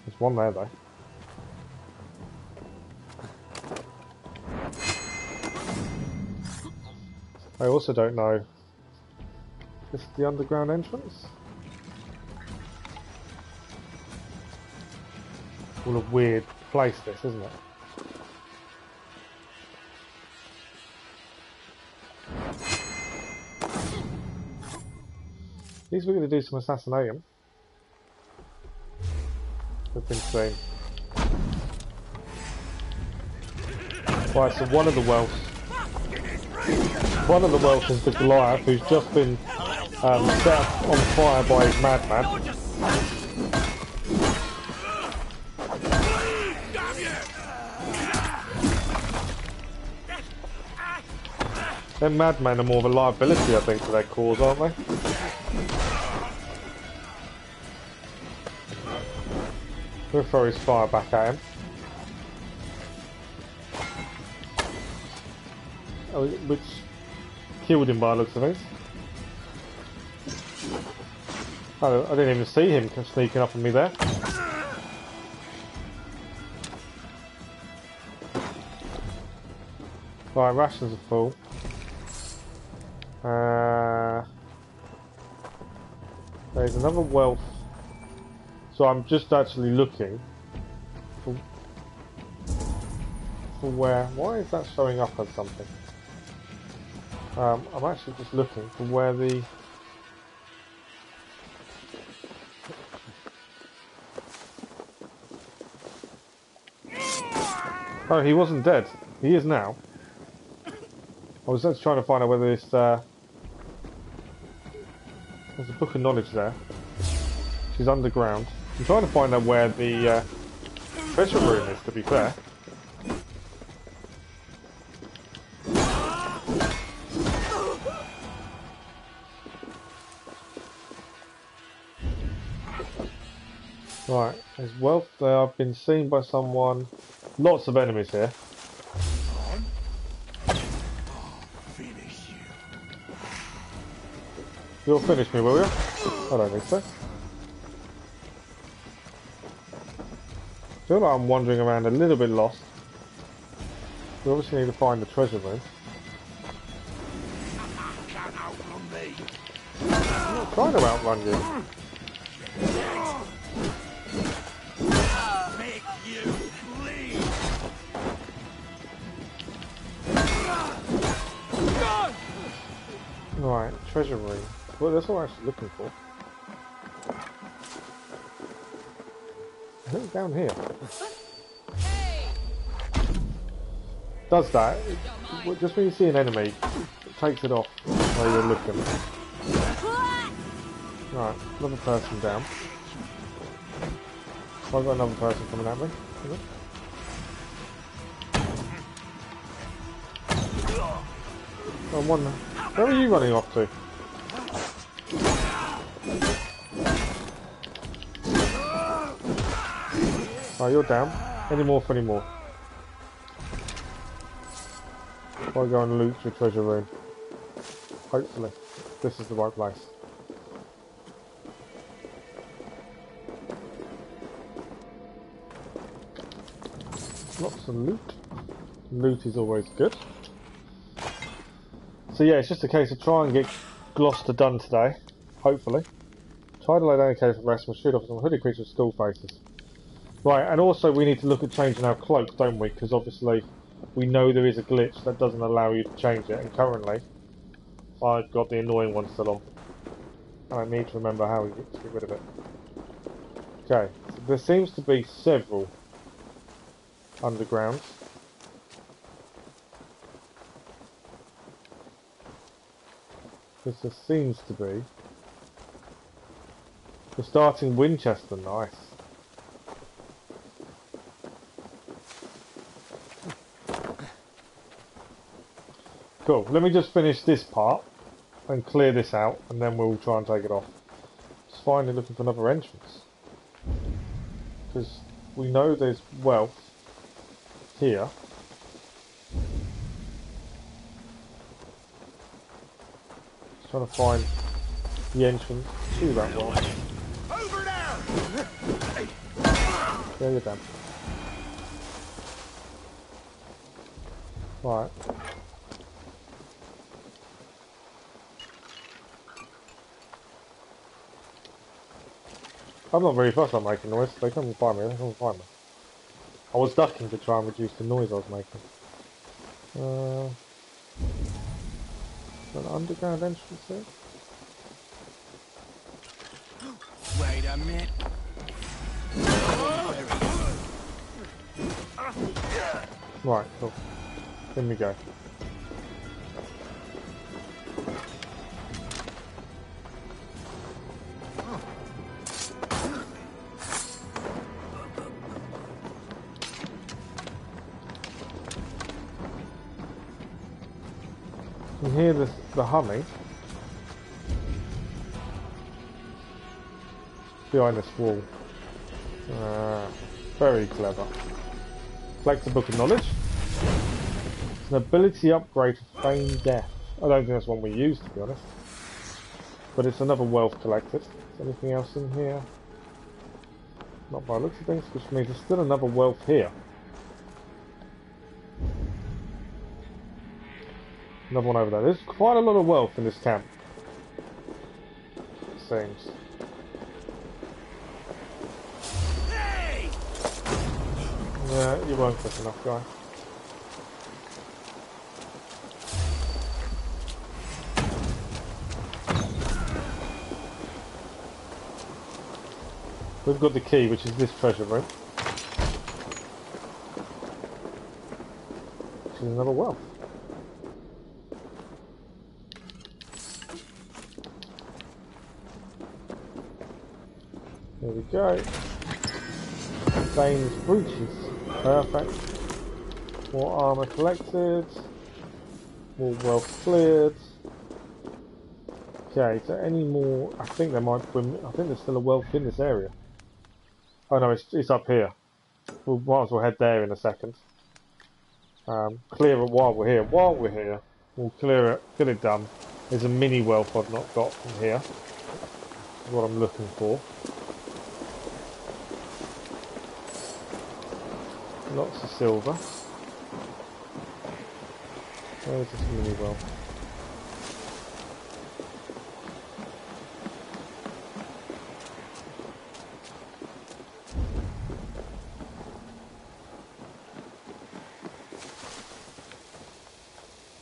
There's one there though. I also don't know. Is this the underground entrance? All a weird place this, isn't it? At least we're going to do some assassinating. We've been seen. Right, so one of the wealth is the Goliath, who's just been set on fire by his madman. Them madmen are more of a liability, I think, to their cause, aren't they? We'll throw his fire back at him. which killed him by the looks of it. Oh, I didn't even see him sneaking up on me there. Right, rations are full. There's another wealth. So I'm just actually looking for where. Why is that showing up as something? I'm actually just looking for where the. Oh, he wasn't dead. He is now. I was just trying to find out whether this. There's a book of knowledge there. She's underground. I'm trying to find out where the treasure room is, to be fair. Right, there's wealth there. I've been seen by someone. Lots of enemies here. You'll finish me, will you? I don't think so. I feel like I'm wandering around a little bit lost. We obviously need to find the treasure room. I'm not trying to outrun you. Right, treasure room. Well, that's what I'm actually looking for. I think it's down here. Does that? Just when you see an enemy, it takes it off where you're looking. Right, another person down. I've got another person coming at me. Where are you running off to? Oh, you're down. Any more for any more. I'll go and loot your treasure room. Hopefully, this is the right place. Lots of loot. Loot is always good. So yeah, it's just a case of trying and get Gloucester done today. Hopefully. Try to lay down a case of rest and shoot off some hooded creatures with skull faces. Right, and also we need to look at changing our cloak, don't we? Because obviously we know there is a glitch that doesn't allow you to change it, and currently I've got the annoying one still on. And I need to remember how we get rid of it. Okay, so there seems to be several undergrounds. Because there seems to be. We're starting Winchester, nice. Cool, let me just finish this part and clear this out, and then we'll try and take it off. Just finally looking for another entrance. Because we know there's wealth here. Just trying to find the entrance to that wealth. Over there! Yeah, you're down. Right. I'm not very fussed on making noise. They come and find me. They come and find me. I was ducking to try and reduce the noise I was making. An underground entrance there? Wait a minute. Right, cool. In we go. You hear the humming behind this wall. Very clever. Collect a book of knowledge. It's an ability upgrade for Feigned Death. I don't think that's one we use, to be honest. But it's another wealth collected. Is there anything else in here? Not by the looks of things, which means there's still another wealth here. Another one over there. There's quite a lot of wealth in this camp. It seems. Hey! Yeah, you weren't quick enough, guy. We've got the key, which is this treasure room. Which is another wealth. There we go. Dane's breeches. Perfect. More armour collected. More wealth cleared. Okay, is there any more? I think there might be. I think there's still a wealth in this area. Oh no, it's up here. We might as well head there in a second. Clear it while we're here. While we're here, we'll clear it, get it done. There's a mini wealth I've not got from here. That's what I'm looking for. Lots of silver. Where's this mini wealth?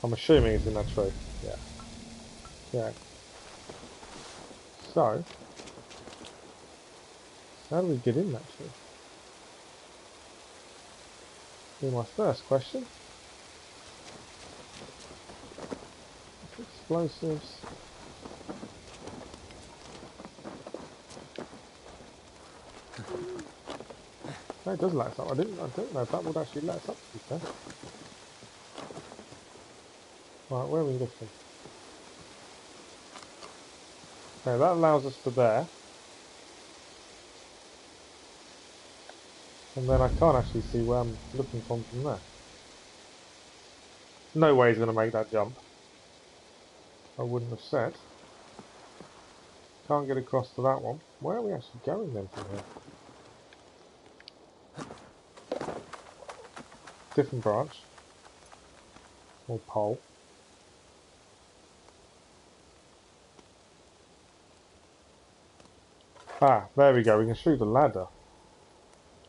I'm assuming it's in that tree. Yeah. Yeah. So, how do we get in that tree? Be my first question. Explosives. No, it does light us up. I don't know if that would actually light us up, to be fair. Right, where are we looking? Okay, that allows us to there. And then I can't actually see where I'm looking from there. No way he's going to make that jump. I wouldn't have said. Can't get across to that one. Where are we actually going then from here? Different branch. Or pole. Ah, there we go. We can shoot the ladder.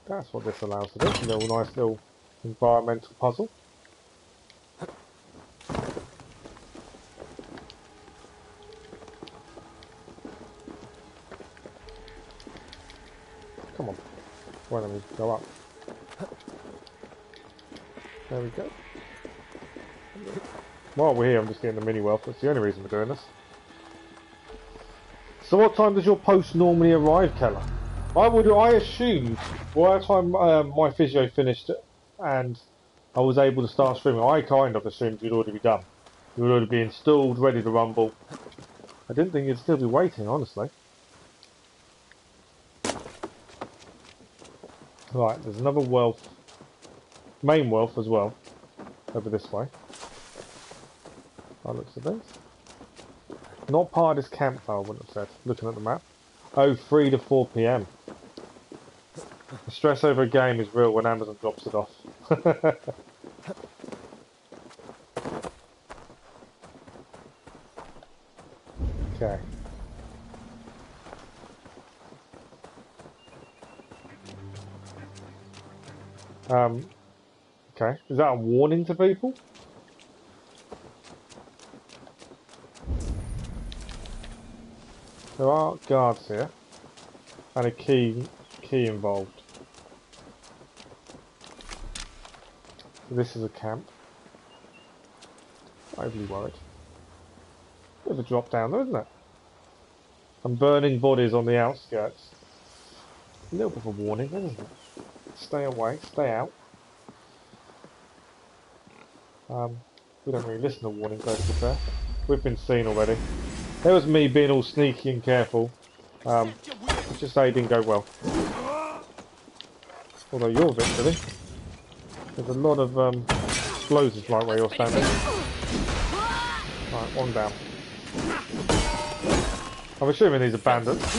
That's what this allows to do. A little nice little environmental puzzle. Come on. Why don't we go up? There we go. While we're here, I'm just getting the mini wealth. That's the only reason we're doing this. So what time does your post normally arrive, Keller? I assumed by the time my physio finished and I was able to start streaming, I kind of assumed you'd already be done. You would already be installed, ready to rumble. I didn't think you'd still be waiting, honestly. Right, there's another wealth, main wealth as well, over this way. By the looks of this. Not part of this campfire, I wouldn't have said, looking at the map. Oh, 3 to 4 PM. The stress over a game is real when Amazon drops it off. Okay. Okay. Is that a warning to people? There are guards here, and a key involved. So this is a camp. Not overly worried. Bit of a drop down though, isn't it? And burning bodies on the outskirts. A little bit of a warning, isn't it? Stay away, stay out. We don't really listen to warnings though, to be fair. We've been seen already. That was me being all sneaky and careful. Let's just say it didn't go well. Although you're a bit silly. There's a lot of explosives like where you're standing. Right, one down. I'm assuming these are bandits.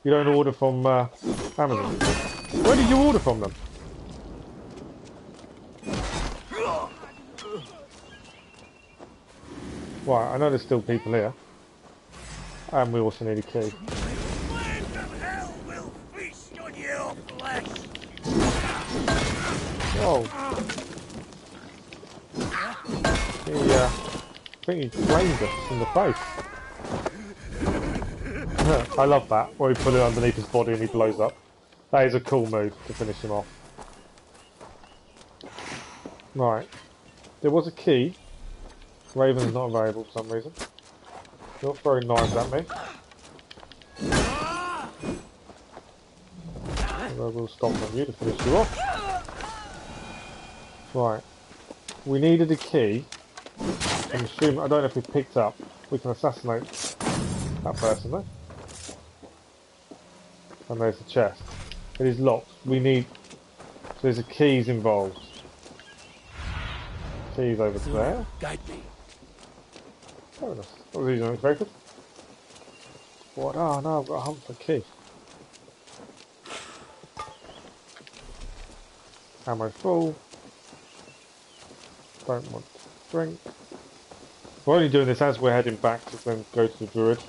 You don't order from Amazon. Where did you order from them? Right, I know there's still people here. And we also need a key. Flames of hell will feast on your flesh. Oh. I think he flamed us in the face. I love that, where he put it underneath his body and he blows up. That is a cool move to finish him off. Right. There was a key. Raven's not available for some reason. You're not throwing knives at me. We'll stop on you to finish you off. Right. We needed a key. I'm assuming, I don't know if we picked up. We can assassinate that person there. And there's the chest. It is locked. We need... So there's a keys involved. Keys over there. Guide me. Fair enough. That was easy and unexpected. What? Oh no, I've got to hunt for a key. Ammo full. Don't want to drink. We're only doing this as we're heading back to then go to the druid.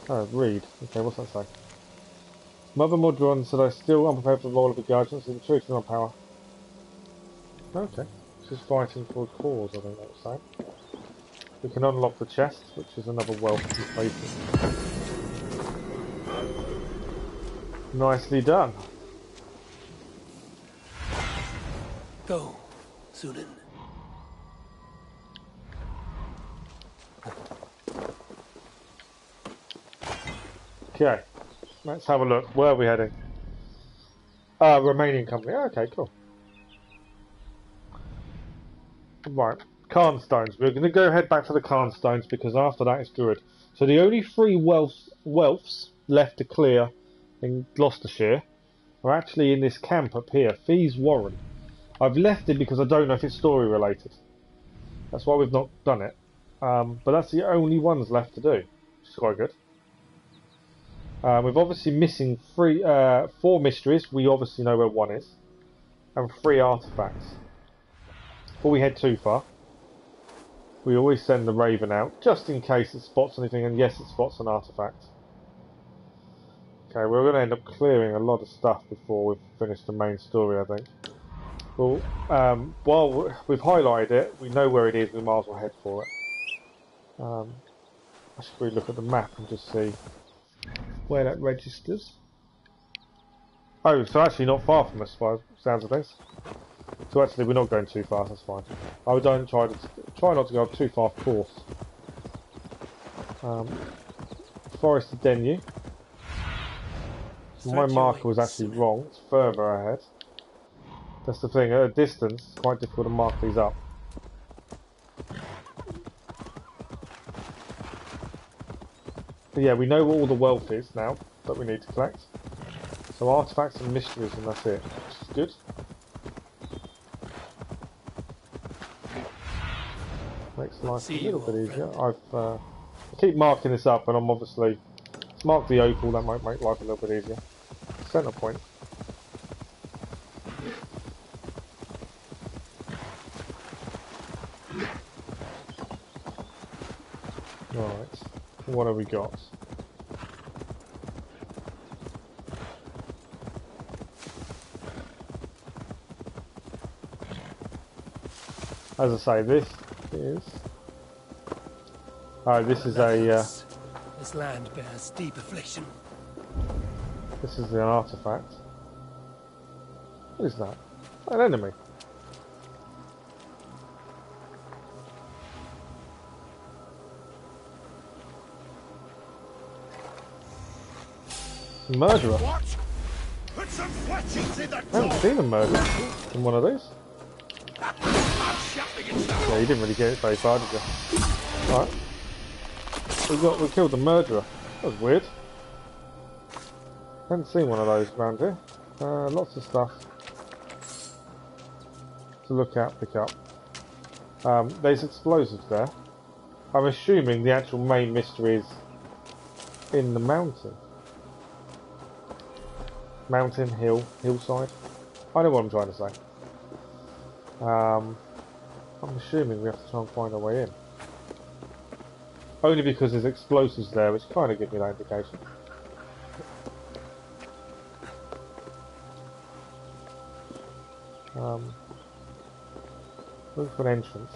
Oh, read. Okay, what's that say? Mother Modron said I still unprepared for the role of a guardian, so the truth is not power. Okay. She's fighting for a cause, I think that was saying. We can unlock the chest, which is another wealthy places. Nicely done. Go, Cynon. Okay, let's have a look. Where are we heading? Romanian company. Okay, cool. Right, Cairnstones. We're going to go head back to the Cairnstones because after that it's Druid. So the only three wealths left to clear in Gloucestershire are actually in this camp up here, Thieves Warren. I've left it because I don't know if it's story related. That's why we've not done it. But that's the only ones left to do, which is quite good. We've obviously missing 4 mysteries. We obviously know where one is. And 3 artefacts. Before we head too far, we always send the Raven out, just in case it spots anything, and yes, it spots an artefact. Okay, we're going to end up clearing a lot of stuff before we've finished the main story, I think. Well, while we've highlighted it, we know where it is, we might as well head for it. I should really look at the map and just see where that registers. Oh, so actually not far from us, by the sounds of things. So actually we're not going too fast, that's fine. I don't try not to go too far, of course. Forest of Denyu. So my marker was actually wrong, it's further ahead. That's the thing, at a distance it's quite difficult to mark these up. But yeah, we know what all the wealth is now that we need to collect. So artifacts and mysteries, and that's it, which is good. Makes life a little bit easier. I keep marking this up, and I'm obviously let's mark the opal. That might make life a little bit easier. Centre point. Right. What have we got? As I say, this is. Oh, this is a. This land bears deep affliction. This is an artefact. What is that? An enemy. A murderer. What? Put some fletchings in the I haven't seen a murderer in one of these. Yeah, you didn't really get it very far, did you? Alright. We killed the murderer. That was weird. Haven't seen one of those around here. Lots of stuff to look at, pick up. There's explosives there. I'm assuming the actual main mystery is in the mountain. Mountain, hill, hillside. I know what I'm trying to say. I'm assuming we have to try and find our way in. Only because there's explosives there, which kind of give me that indication. Look for an entrance.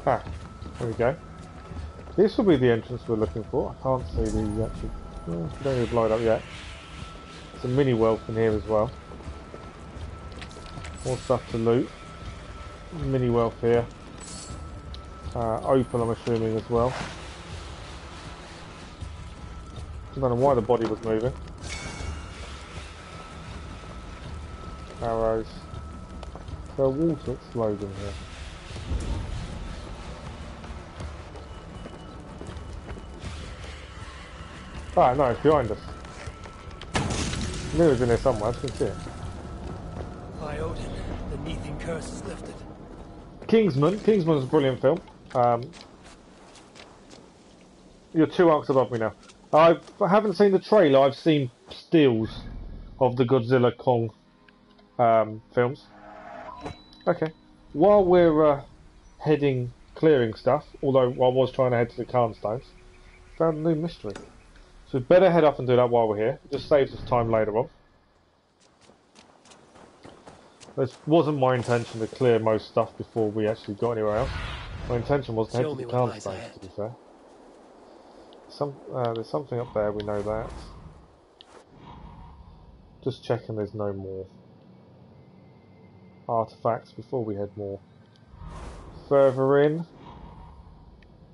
Ah, there we go. This will be the entrance we're looking for. I can't see the actual... we don't need to blow it up yet. There's a mini wealth in here as well. More stuff to loot. Mini wealth here. Opal, I'm assuming, as well. I don't know why the body was moving. Arrows. So water exploding here. Ah, no, it's behind us. I knew it was in there somewhere, I just couldn't see it. By Odin, the Neething curse is lifted. Kingsman's a brilliant film. You're 2 arcs above me now. I haven't seen the trailer, I've seen stills of the Godzilla Kong films. Okay. While we're clearing stuff, although I was trying to head to the Carnstones, found a new mystery. So we'd better head off and do that while we're here. It just saves us time later on. This wasn't my intention to clear most stuff before we actually got anywhere else. My intention was to head to the Carnstones, to be fair. There's something up there, we know that. Just checking there's no more artifacts before we head more further in.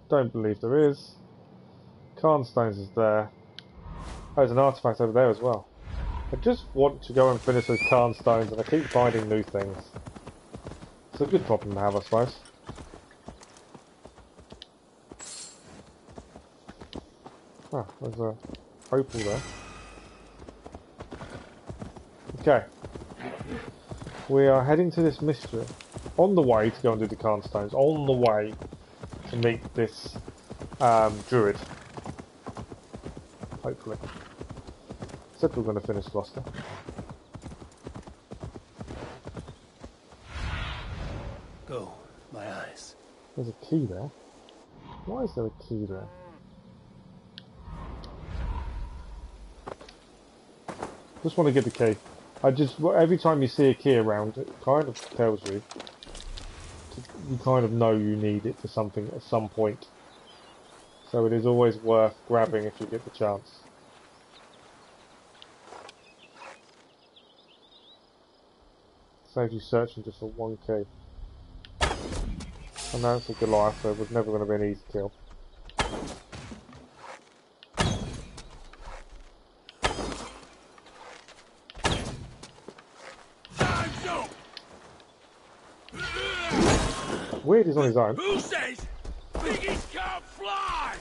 Don't believe there is. Carnstones is there. Oh, there's an artefact over there as well. I just want to go and finish those Carnstones and I keep finding new things. It's a good problem to have, I suppose. Ah, there's a opal there. Okay. We are heading to this mystery. On the way to go and do the Carnstones. On the way to meet this druid. Hopefully. Except we're going to finish Gloucester. Go, my eyes. There's a key there. Why is there a key there? Just want to get the key. Every time you see a key around, it kind of tells you. You kind of know you need it for something at some point. So it is always worth grabbing if you get the chance. Saves you searching just for one key. I know it's a Goliath, so it was never going to be an easy kill. Weird he's on his own. Who says piggies can't fly?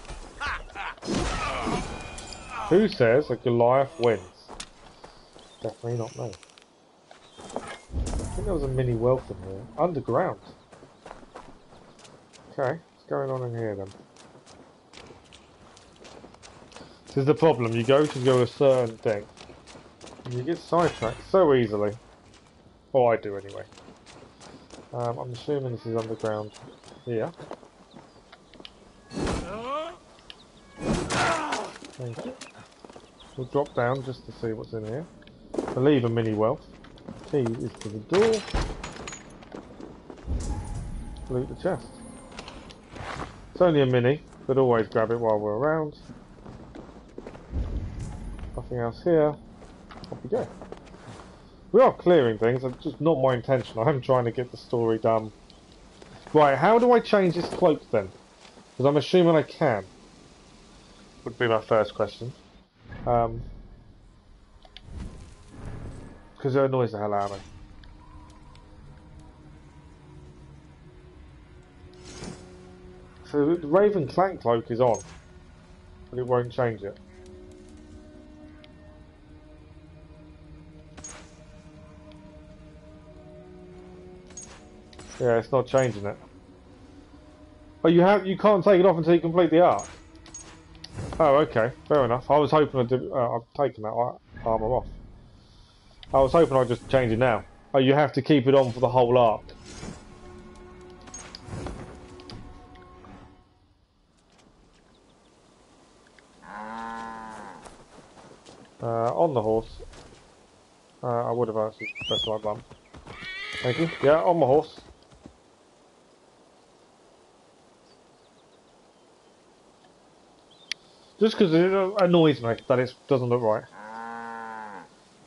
Who says a Goliath wins? Definitely not me. I think there was a mini wealth in here. Underground. Okay, what's going on in here then? This is the problem, you go to do a certain thing and you get sidetracked so easily. Or I do anyway. I'm assuming this is underground here. Thank you. We'll drop down just to see what's in here. I leave a mini wealth. Key is to the door. Loot the chest. It's only a mini, but always grab it while we're around. Nothing else here. Off we go. We are clearing things, it's just not my intention. I'm trying to get the story done. Right, how do I change this cloak then? Because I'm assuming I can. Would be my first question. Because it annoys the hell out of me. So the Raven Clank cloak is on, but it won't change it. Yeah, it's not changing it. Oh, you can't take it off until you complete the arc. Oh, okay, fair enough. I was hoping I've taken that armor off. I was hoping I'd just change it now. Oh, you have to keep it on for the whole arc. On the horse. I would have actually pressed the right button. Thank you. Yeah, on my horse. Just because it annoys me that it doesn't look right.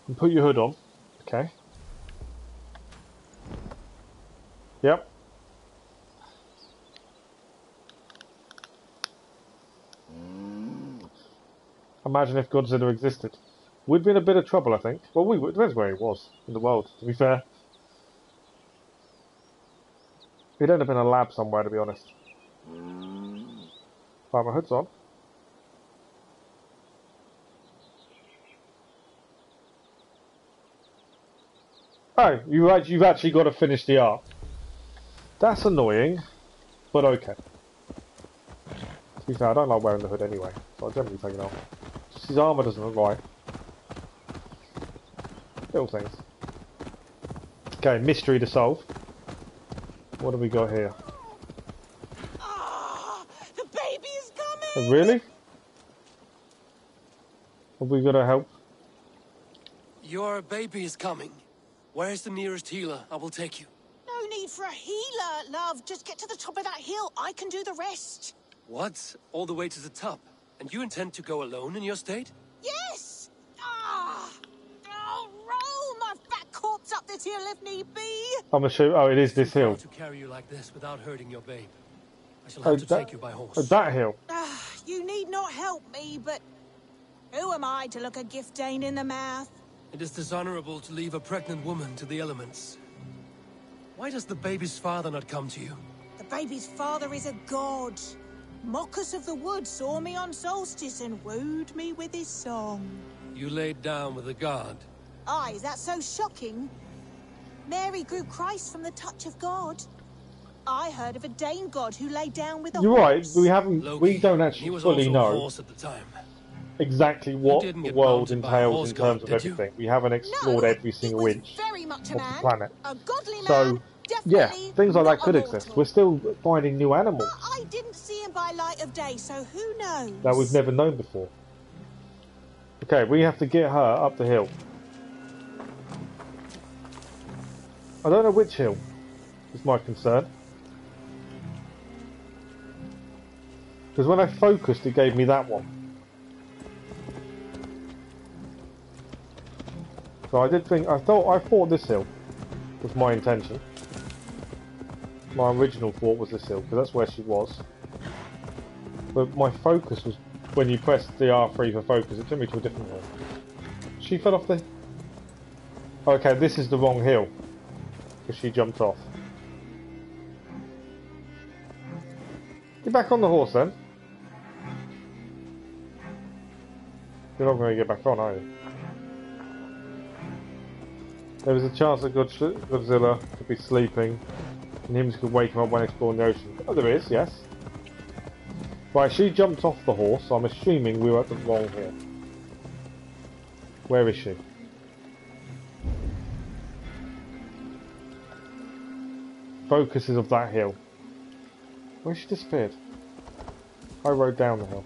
And put your hood on. Okay. Yep. Imagine if Godzilla existed. We'd be in a bit of trouble, I think. Well, it depends where he was in the world, to be fair. He'd end up in a lab somewhere, to be honest. Right, my hood's on. Oh, you've actually got to finish the arc. That's annoying, but okay. To be fair, I don't like wearing the hood anyway, so I'll generally take it off. Just his armour doesn't look right. Little things. Okay, mystery to solve. What do we got here? Ah, the baby is coming! Oh, really? Have we got to help? Your baby is coming. Where's the nearest healer? I will take you. No need for a healer, love. Just get to the top of that hill. I can do the rest. What? All the way to the top? And you intend to go alone in your state? Yes! Ah! I'll roll my fat corpse up this hill if need be. I'm assuming. Oh, it is this hill. To carry you like this without hurting your babe. I shall have to take you by horse. Oh, that hill. You need not help me, but who am I to look a gift Dane in the mouth? It is dishonorable to leave a pregnant woman to the elements. Why does the baby's father not come to you? The baby's father is a god. Mockers of the wood saw me on solstice and wooed me with his song. You laid down with a god. Aye, is that so shocking? Mary grew Christ from the touch of God. I heard of a Dane god who lay down with a You're right. horse. We haven't. Loki, We don't he actually was fully also a know horse at the time. exactly what didn't the get world mounted by a entails horse in god, terms of did you? everything. We haven't explored No, every single he was inch very much a of the man, planet. a godly man, So, yeah, definitely things like that not could a exist. mortal. We're still finding new animals But I didn't see him by light of day, so who knows? that we've never known before. Okay, we have to get her up the hill. I don't know which hill is my concern. Because when I focused, it gave me that one. So I did think, I thought this hill was my intention. My original thought was this hill, because that's where she was. But my focus was, when you pressed the R3 for focus, it took me to a different hill. She fell off the... Okay, this is the wrong hill. Because she jumped off. Get back on the horse then. You're not going to get back on, are you? There was a chance that Godzilla could be sleeping and humans could wake him up when exploring the ocean. Oh, there is, yes. Right, she jumped off the horse, so I'm assuming we were at the wrong hill. Where is she? Focus is of that hill. Where she disappeared? I rode down the hill.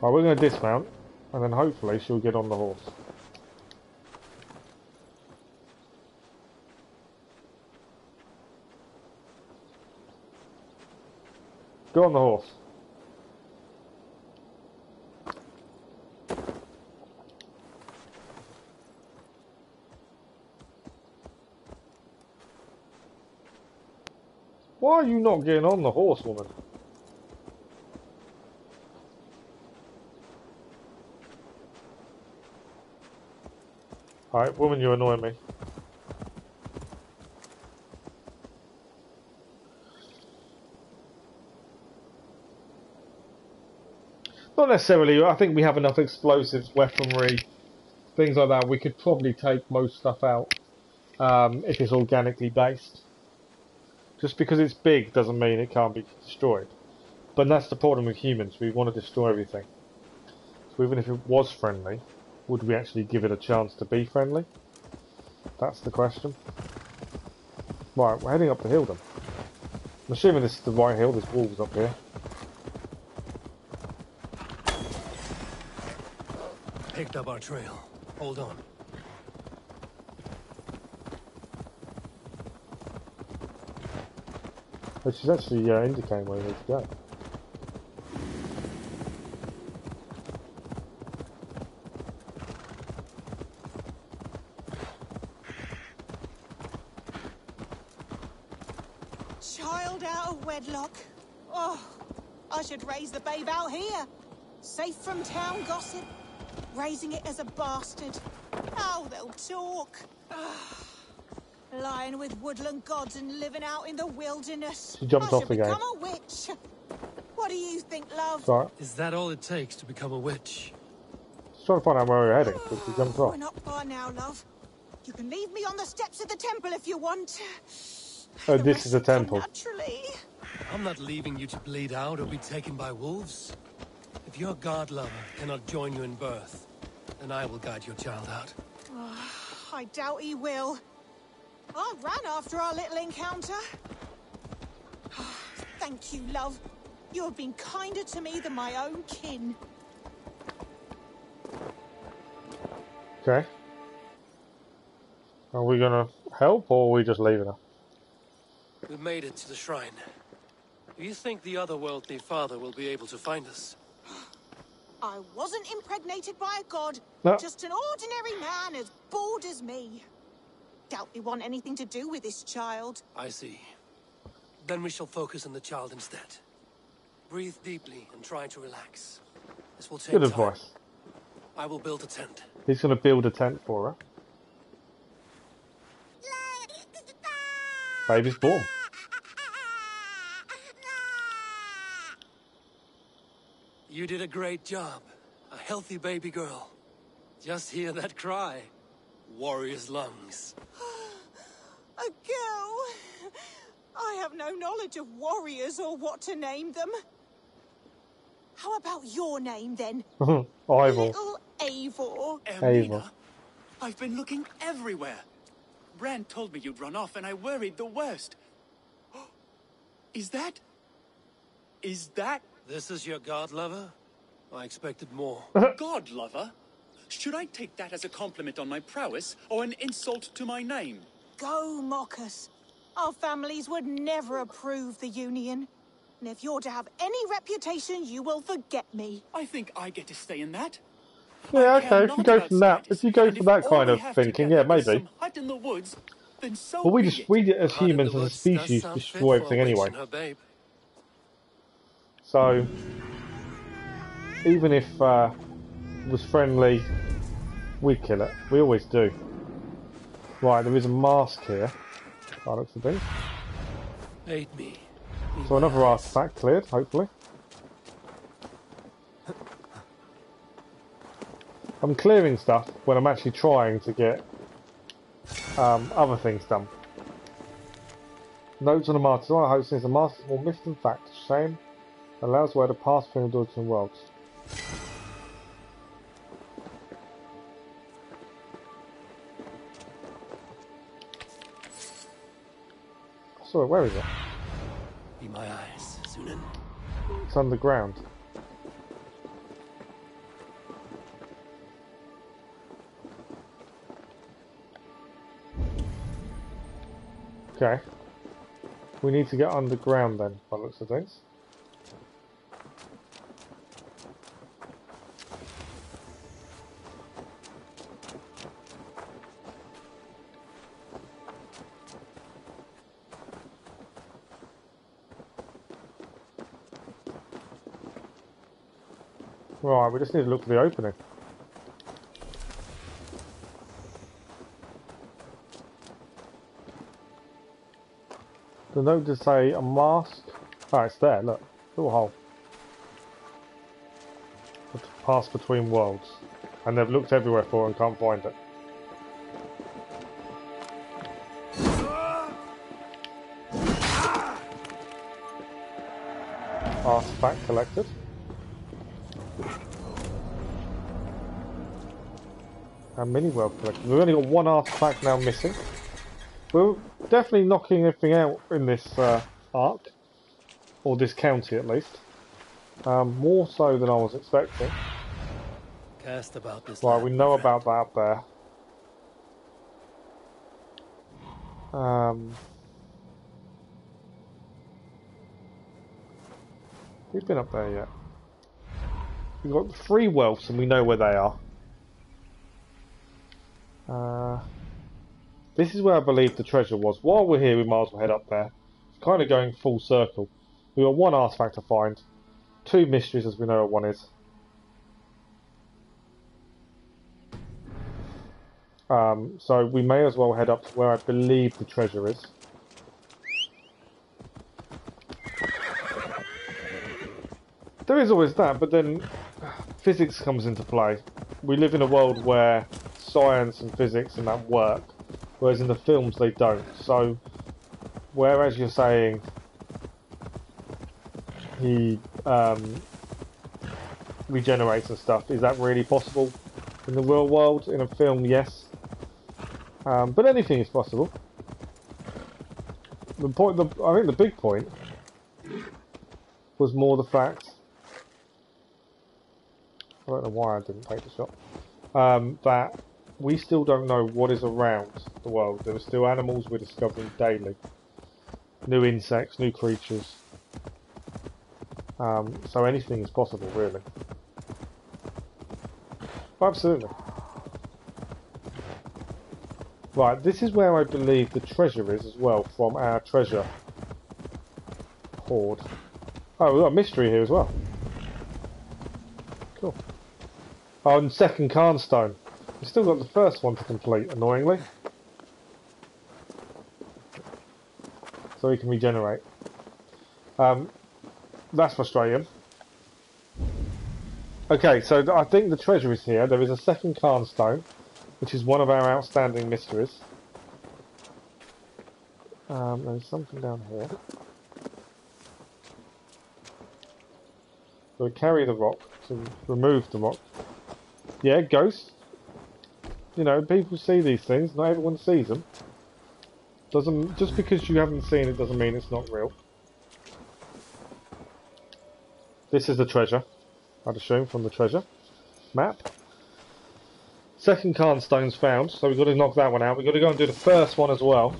Right, we're going to dismount, and then hopefully she'll get on the horse. Go on the horse. Why are you not getting on the horse, woman? Alright, woman, you're annoying me. Not necessarily. I think we have enough explosives, weaponry, things like that. We could probably take most stuff out if it's organically based. Just because it's big doesn't mean it can't be destroyed. But that's the problem with humans. We want to destroy everything. So even if it was friendly, would we actually give it a chance to be friendly? That's the question. Right, we're heading up the hill then. I'm assuming this is the right hill. There's wolves up here. Picked up our trail. Hold on. Oh, she's actually indicating where we need to go. Child out of wedlock. Oh, I should raise the babe out here. Safe from town gossip. Raising it as a bastard. How they'll talk. Lying with woodland gods and living out in the wilderness. She jumped off again. I should become a witch. What do you think, love? Right. Is that all it takes to become a witch? Just trying to find out where we're heading, because she jumped off. We're not far now, love. You can leave me on the steps of the temple if you want. Oh, The this is a rest will come temple. naturally. I'm not leaving you to bleed out or be taken by wolves. If your god lover cannot join you in birth, then I will guide your child out. I doubt he will. I ran after our little encounter. Thank you, love. You have been kinder to me than my own kin. Okay. Are we gonna help, or are we just leaving her? We've made it to the shrine. Do you think the otherworldly father will be able to find us? I wasn't impregnated by a god. No. Just an ordinary man as bored as me. Doubt we want anything to do with this child. I see. Then we shall focus on the child instead. Breathe deeply and try to relax. This will take Good time. advice. I will build a tent. He's gonna build a tent for her. Baby's born. You did a great job. A healthy baby girl. Just hear that cry. Warrior's lungs. A girl. I have no knowledge of warriors or what to name them. How about your name then? Ivor. Little Eivor. Eivor. I've been looking everywhere. Brand told me you'd run off and I worried the worst. Is that... This is your god lover? I expected more. God lover? Should I take that as a compliment on my prowess or an insult to my name? Go mock us. Our families would never approve the union. And if you're to have any reputation, you will forget me. I think I get to stay in that. Yeah, I care okay. If you not go about from that, status, if you go and for if that all kind we of have thinking, together yeah, is maybe. some hut in the woods, then so But we be just, it. we as Hut in humans, the as a woods does species, sound destroy fit for a everything witch anyway. and her babe. So, even if it was friendly, we'd kill it. We always do. Right, there is a mask here. That looks a bit. Aid me. So another artefact cleared, hopefully. I'm clearing stuff when I'm actually trying to get other things done. Notes on the martyrs. I hope since the mask is more myth than fact. Shame allows way to pass between the doors and worlds. Sorry, where is it? Be my eyes, Cynon. It's underground. Okay. We need to get underground then, by the looks of things. Right, we just need to look for the opening. The note does say a mask. Oh, it's there, look. Little hole. pass between worlds. And they've looked everywhere for it and can't find it. Artefact collected. And mini world collected. We've only got one artefact now missing. We're definitely knocking everything out in this arc. Or this county at least. More so than I was expecting. Cast about this Right, land, we know my friend. about that up there. We've been up there yet. We've got 3 wealths and we know where they are. This is where I believe the treasure was. While we're here, we might as well head up there. It's kind of going full circle. We've got 1 artifact to find, 2 mysteries as we know what one is. So we may as well head up to where I believe the treasure is. There is always that, but then physics comes into play. We live in a world where science and physics and that work, whereas in the films they don't. So, whereas you're saying he regenerates and stuff, is that really possible in the real world? In a film, yes. But anything is possible. I think the big point was more the fact, I don't know why I didn't take the shot, that we still don't know what is around the world. There are still animals we're discovering daily. New insects, new creatures. So anything is possible, really. Absolutely. Right, this is where I believe the treasure is as well, from our treasure hoard. Oh, we've got a mystery here as well. Cool. Oh, and second Carnstone. We've still got the first one to complete, annoyingly. So we can regenerate. That's frustrating. Okay, so I think the treasure is here. There is a second Carnstone, which is one of our outstanding mysteries. There's something down here. So we carry the rock to remove the rock. Yeah, ghosts. You know, people see these things. Not everyone sees them. Just because you haven't seen it doesn't mean it's not real. This is the treasure, I'd assume, from the treasure map. Second Carnstone's found, so we've got to knock that one out. We've got to go and do the first one as well.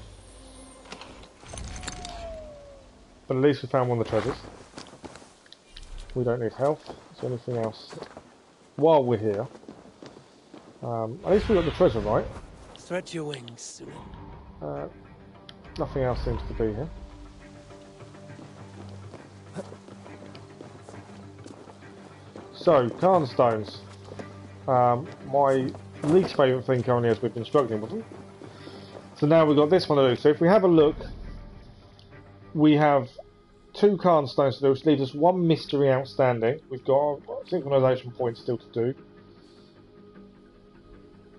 But at least we found one of the treasures. We don't need health. Is there anything else? While we're here, at least we got the treasure right. Stretch your wings, Cynon. Nothing else seems to be here. So, Carnstones. My least favourite thing currently is we've been struggling with them. So now we've got this one to do. So if we have a look, we have 2 Carnstones to do, which leaves us 1 mystery outstanding. We've got synchronisation points still to do.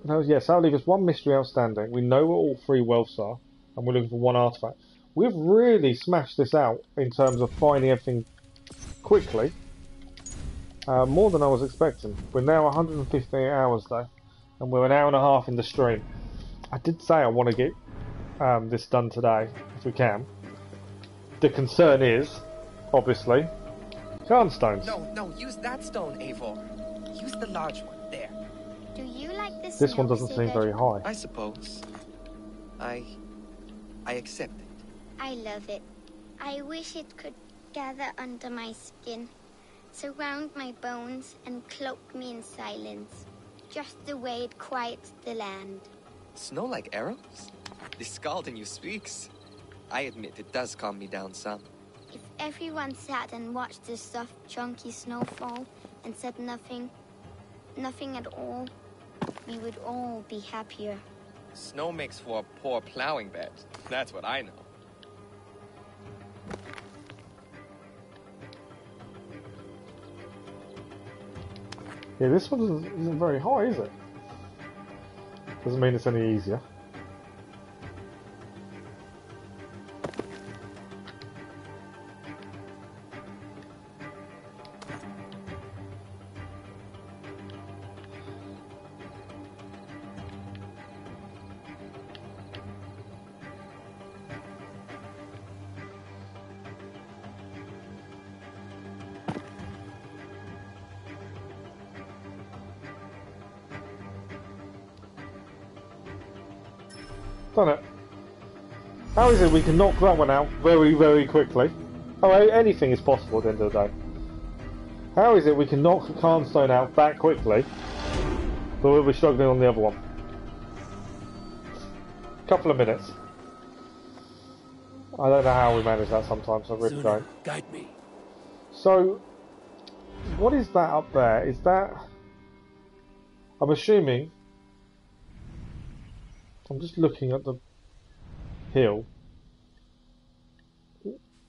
No, yes, that'll leave us 1 mystery outstanding. We know where all 3 wealths are, and we're looking for 1 artefact. We've really smashed this out in terms of finding everything quickly. More than I was expecting. We're now 115 hours though, and we're an hour and a half in the stream. I did say I want to get this done today, if we can. The concern is, obviously, Carnstones. No, use that stone, Eivor. Use the large one, there. Do you like this? This one doesn't seem very high. I suppose. I accept it. I love it. I wish it could gather under my skin, surround my bones, and cloak me in silence, just the way it quiets the land. Snow like arrows? The Skald in you speaks. I admit it does calm me down some. If everyone sat and watched the soft, chunky snowfall and said nothing at all, we would all be happier. Snow makes for a poor plowing bed. That's what I know. Yeah, this one isn't very high, is it? Doesn't mean it's any easier. Done it. How is it we can knock that one out very, very quickly? Oh, anything is possible at the end of the day. How is it we can knock the Carnstone out that quickly, but we'll be struggling on the other one? Couple of minutes. I don't know how we manage that sometimes, I really don't. Guide me. So, what is that up there? Is that... I'm assuming... I'm just looking at the hill.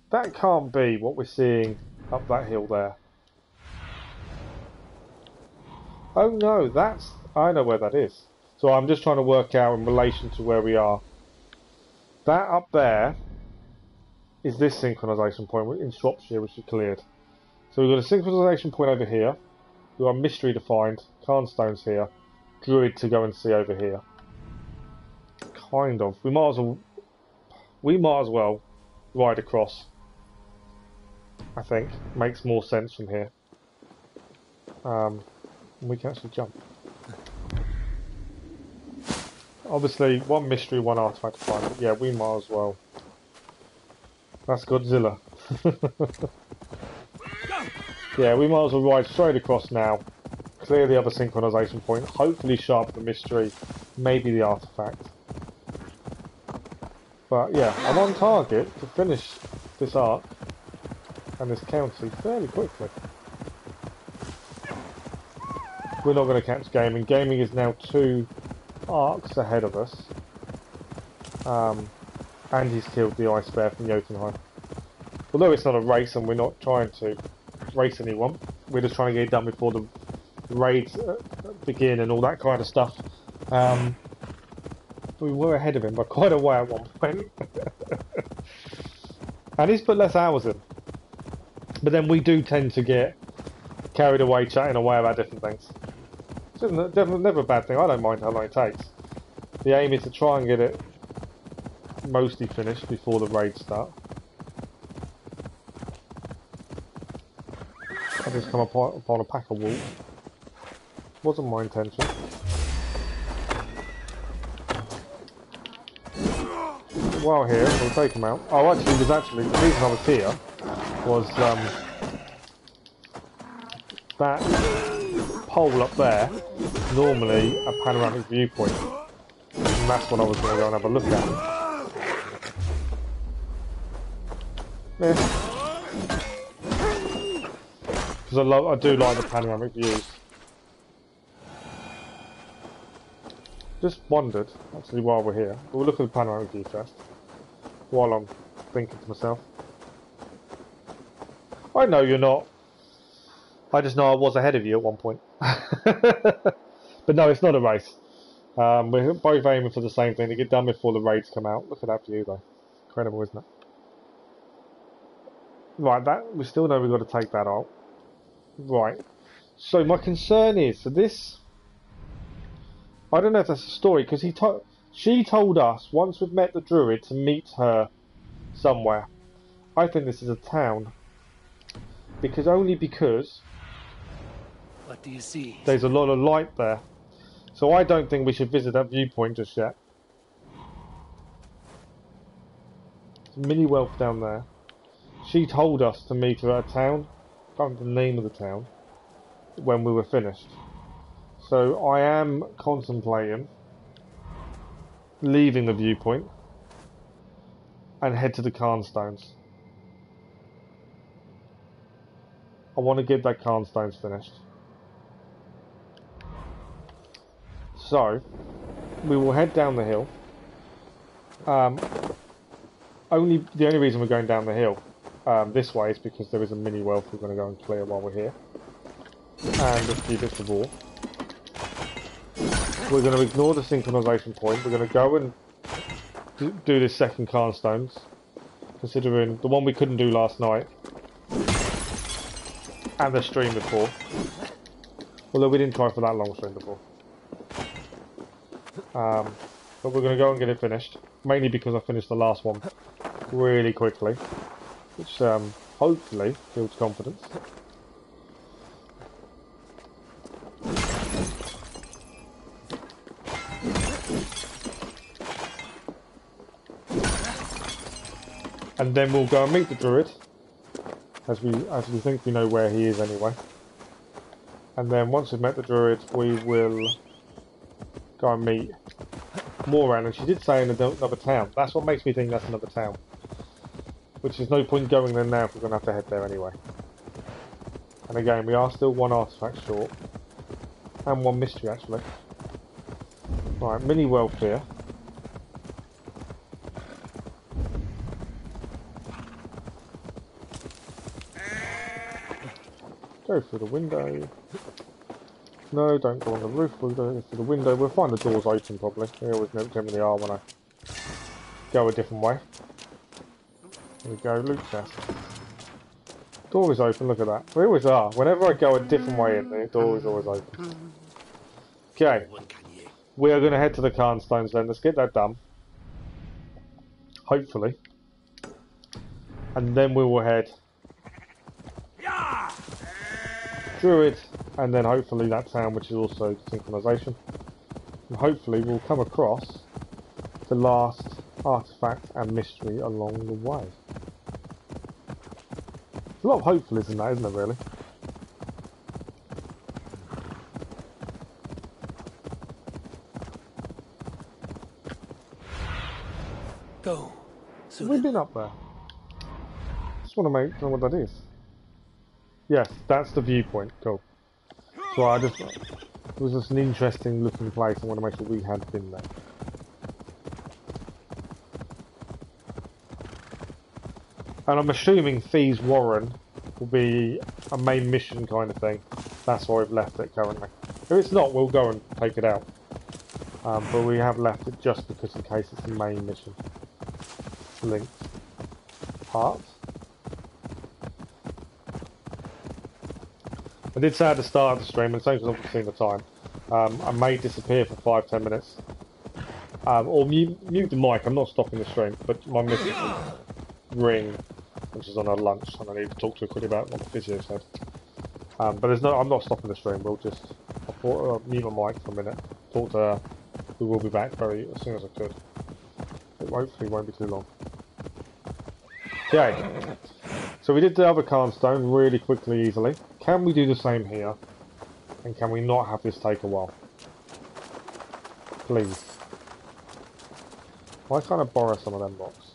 That can't be what we're seeing up that hill there. Oh no, that's... I know where that is. So I'm just trying to work out in relation to where we are. That up there is this synchronisation point in Shropshire, which we cleared. So we've got a synchronisation point over here. We've got a mystery to find. Carnstone's here. Druid to go and see over here. Kind of. We might as well ride across. I think makes more sense from here. We can actually jump. Obviously, one mystery, one artifact to find. But yeah, we might as well. That's Godzilla. Yeah, we might as well ride straight across now. Clear the other synchronisation point. Hopefully sharpen the mystery. Maybe the artifact. But yeah, I'm on target to finish this arc and this county fairly quickly. We're not going to catch Gaming. Gaming is now 2 arcs ahead of us. And he's killed the Ice Bear from Jotunheim. Although it's not a race and we're not trying to race anyone, we're just trying to get it done before the raids begin and all that kind of stuff. We were ahead of him by quite a way at one point. And he's put less hours in. But then we do tend to get carried away chatting away about different things. It's never a bad thing. I don't mind how long it takes. The aim is to try and get it mostly finished before the raids start. I just come upon a pack of wolves. Wasn't my intention. While here, we'll take him out. Oh, actually, the reason I was here was that pole up there, normally a panoramic viewpoint, and that's what I was going to go and have a look at. Because I do like the panoramic views. Just wondered, actually, while we're here. We'll look at the panoramic view first. While I'm thinking to myself. I know you're not. I just know I was ahead of you at one point. But no, it's not a race. We're both aiming for the same thing, to get done before the raids come out. Look at that view though. Incredible, isn't it? Right, that we still know we've got to take that out. Right. So my concern is, so this... I don't know if that's a story, because she told us, once we've met the druid, to meet her somewhere. I think this is a town. Only because... What do you see? There's a lot of light there. So I don't think we should visit that viewpoint just yet. There's a mini wealth down there. She told us to meet her at a town. I can't remember the name of the town. When we were finished. So I am contemplating leaving the viewpoint and head to the Carnstones. I want to get that Carnstones finished. So we will head down the hill. The only reason we're going down the hill this way is because there is a mini wealth we're going to go and clear while we're here. and a few bits of ore. We're going to ignore the synchronisation point. We're going to go and do this second Carnstones, considering the one we couldn't do last night and the stream before. Although we didn't try for that long stream before. But we're going to go and get it finished, mainly because I finished the last one really quickly, which hopefully builds confidence. And then we'll go and meet the druid, as we think we know where he is anyway. And then once we've met the druid, we will go and meet Modron. And she did say in another town. That's what makes me think that's another town. Which is no point going there now if we're going to have to head there anyway. And again, we are still one artefact short. And one mystery actually. Right, mini world clear. Go through the window. No, don't go on the roof. We'll go through the window. We'll find the doors open probably. They always generally are when I go a different way. There we go, loot chest. Door is open, look at that. They always are. Whenever I go a different way in, the door is always open. Okay. We are going to head to the Carnstones then. Let's get that done. Hopefully. And then we will head Druid, and then hopefully that town which is also synchronisation. And hopefully we'll come across the last artefact and mystery along the way. There's a lot of hopefuls in that, isn't there, really? Go. Have we been up there? Just want to know what that is. Yes, that's the viewpoint. Cool. So it was just an interesting looking place. I want to make sure we had been there. And I'm assuming Thieves Warren will be a main mission kind of thing. That's why we've left it currently. If it's not, we'll go and take it out. But we have left it just because in case it's the main mission. Linked part. I did say at the start of the stream, and it's only because I've seen the time, I may disappear for 5-10 minutes. Or mute the mic, I'm not stopping the stream, but my missus ring, which is on her lunch, and I need to talk to her quickly about what the physio said. But I'm not stopping the stream, I'll mute my mic for a minute, talk to her, we will be back as soon as I could. It hopefully won't be too long. Okay, so we did the other Carnstone really quickly, easily. Can we do the same here? And can we not have this take a while? Please. Why can't I borrow some of them blocks?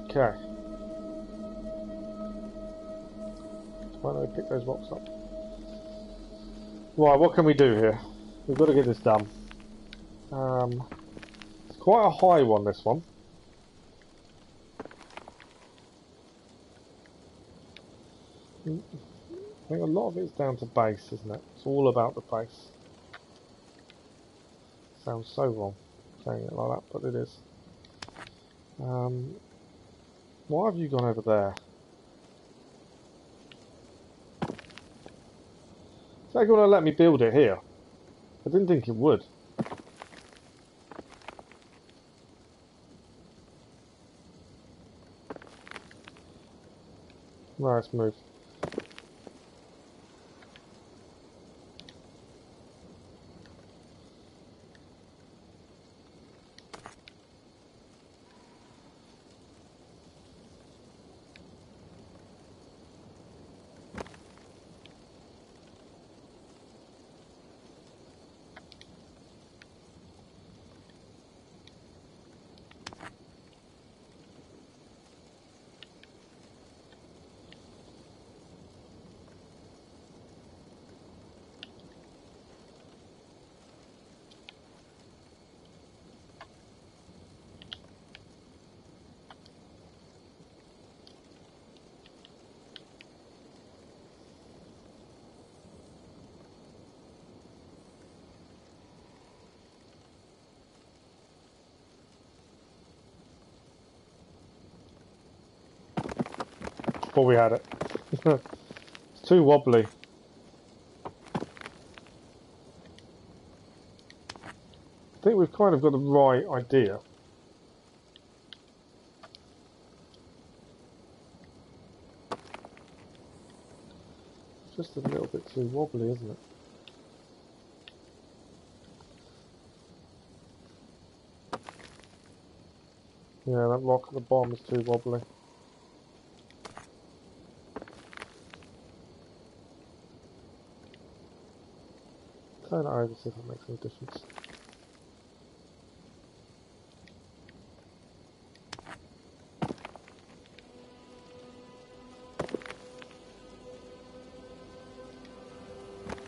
Okay. Why don't I pick those blocks up? Right, what can we do here? We've got to get this done. It's quite a high one, this one. I think a lot of it's down to base, isn't it? It's all about the base. Sounds so wrong saying it like that, but it is. Why have you gone over there? Is that going to let me build it here? I didn't think it would. No, let's move. thought we had it. It's too wobbly. I think we've kind of got the right idea. Just a little bit too wobbly, isn't it? Yeah, that rock at the bottom is too wobbly. Turn it over, see if it makes any difference.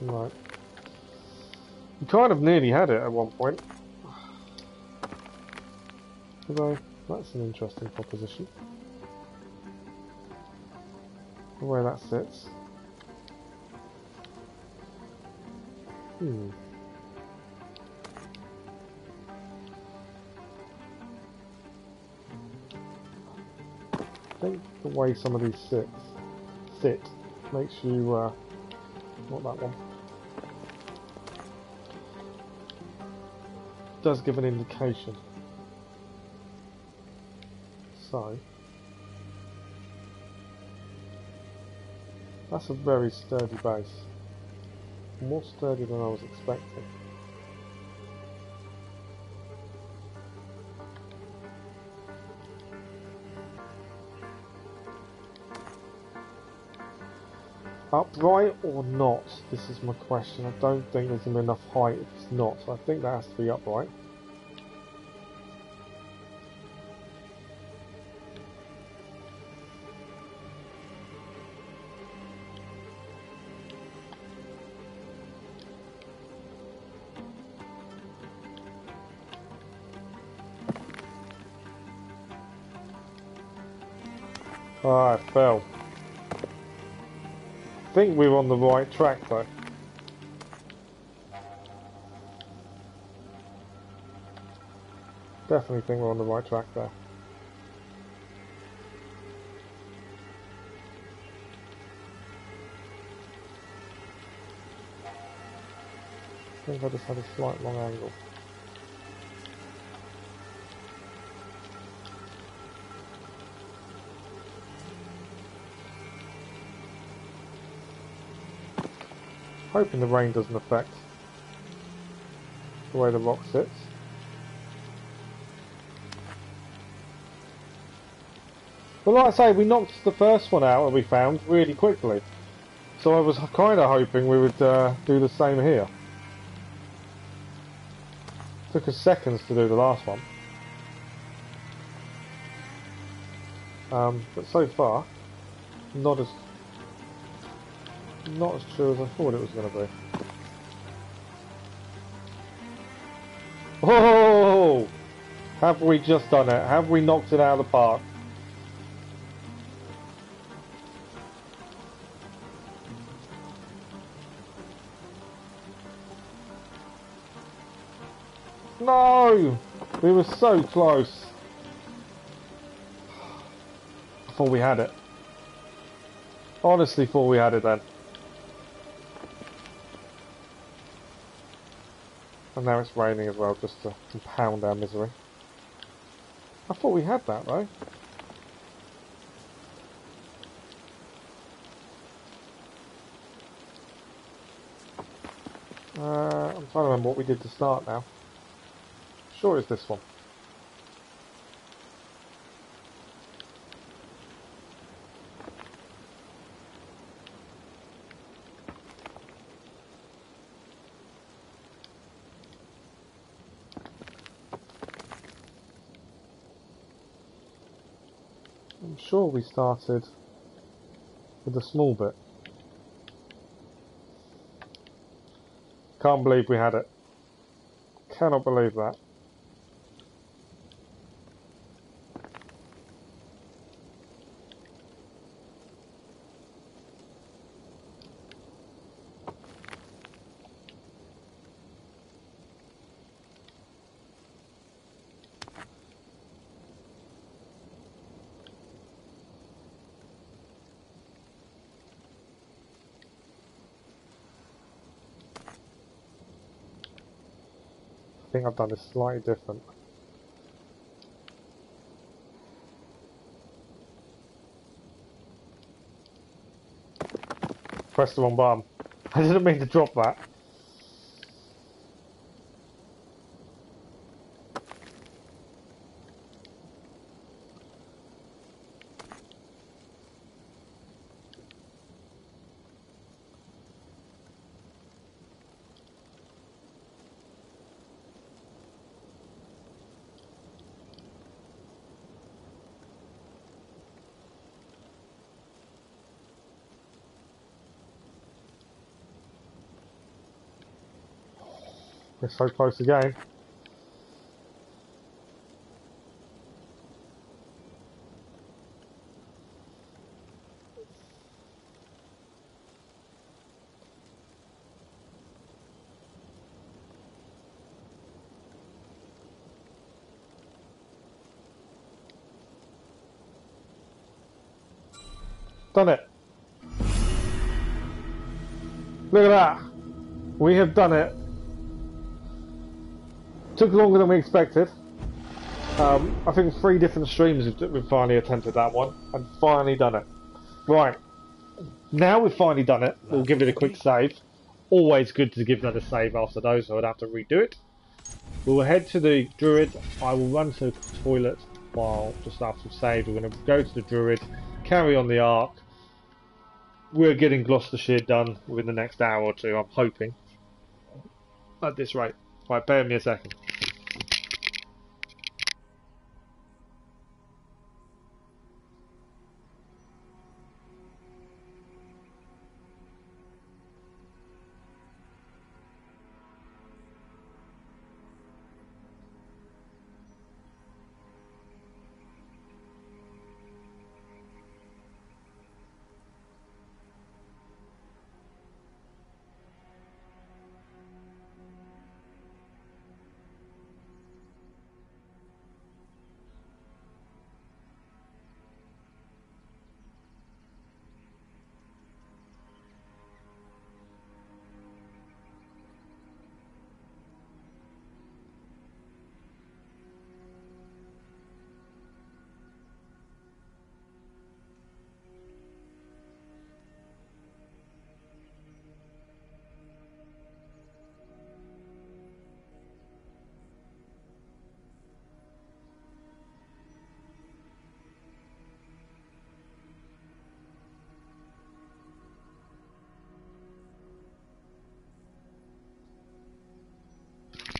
Right. We kind of nearly had it at one point. Although, that's an interesting proposition. The way that sits. I think the way some of these sit makes you, not that one. Does give an indication. So, that's a very sturdy base. More sturdy than I was expecting. Upright or not? This is my question. I don't think there's going to be enough height if it's not, so I think that has to be upright. Ah, I fell. I think we were on the right track though. Definitely think we're on the right track there. I think I just had a slight wrong angle. Hoping the rain doesn't affect the way the rock sits. But like I say, we knocked the first one out that we found really quickly. So I was kind of hoping we would do the same here. Took us seconds to do the last one. But so far, not as true as I thought it was going to be. Oh! Have we just done it? Have we knocked it out of the park? No! We were so close. I thought we had it. Honestly thought we had it then. And now it's raining as well, just to compound our misery. I thought we had that though. I'm trying to remember what we did to start now. Sure it's this one. I'm sure we started with a small bit. Can't believe we had it. Cannot believe that. think I've done this slightly different. Press the wrong button. I didn't mean to drop that. We're so close again. Done it. Look at that. We have done it. Took longer than we expected. I think 3 different streams we've finally attempted that one and finally done it. Right, now we've finally done it, we'll give it a quick save. Always good to give that a save after those, so I'd have to redo it. We'll head to the druid. I will run to the toilet while just after save. We're going to go to the druid, carry on the arc. We're getting Gloucestershire done within the next hour or two, I'm hoping. At this rate. Right, bear with me a second.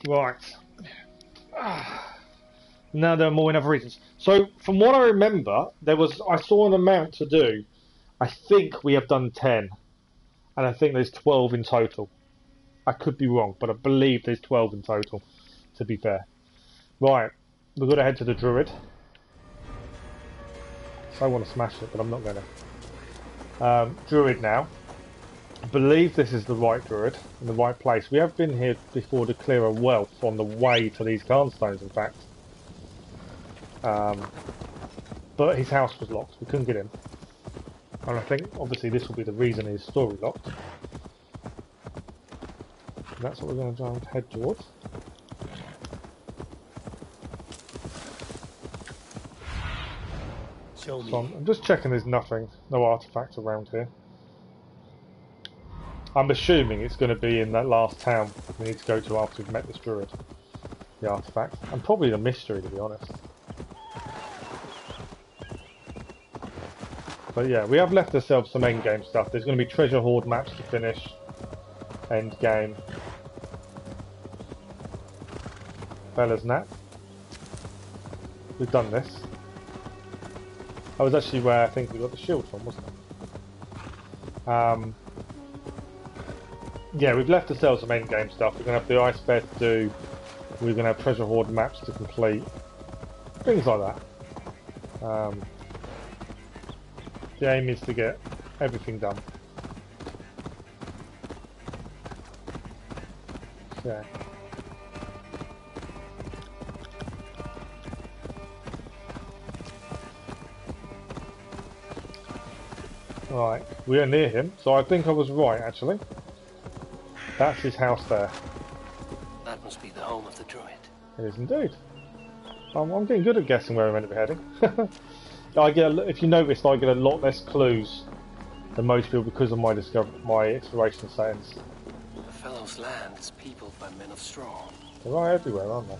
Right. Now there are more enough reasons. So, from what I remember, I saw an amount to do. I think we have done 10. And I think there's 12 in total. I could be wrong, but I believe there's 12 in total, to be fair. Right. We're going to head to the druid. So I want to smash it, but I'm not going to. Druid now. I believe this is the right druid, in the right place. We have been here before to clear a wealth on the way to these Carnstones, in fact. But his house was locked, we couldn't get in. And I think, obviously, this will be the reason his story locked. And that's what we're going to try and head towards. Show me. So I'm just checking there's nothing, no artifacts around here. I'm assuming it's going to be in that last town we need to go to after we've met this druid. The artefact. And probably the mystery, to be honest. But yeah, we have left ourselves some endgame stuff. There's going to be treasure hoard maps to finish. Endgame. Bella's Nap. We've done this. That was actually where I think we got the shield from, wasn't it? Yeah, we've left ourselves some endgame stuff. We're going to have the ice fair to do. We're going to have treasure hoard maps to complete. Things like that. The aim is to get everything done. Yeah. Right, we are near him, so I think I was right actually. That's his house there. That must must be the home of the druid. It is indeed. I'm getting good at guessing where I'm going to be heading. If you noticed, I get a lot less clues than most people because of my exploration settings. The fellow's land is peopled by men of straw. They're right everywhere, aren't they?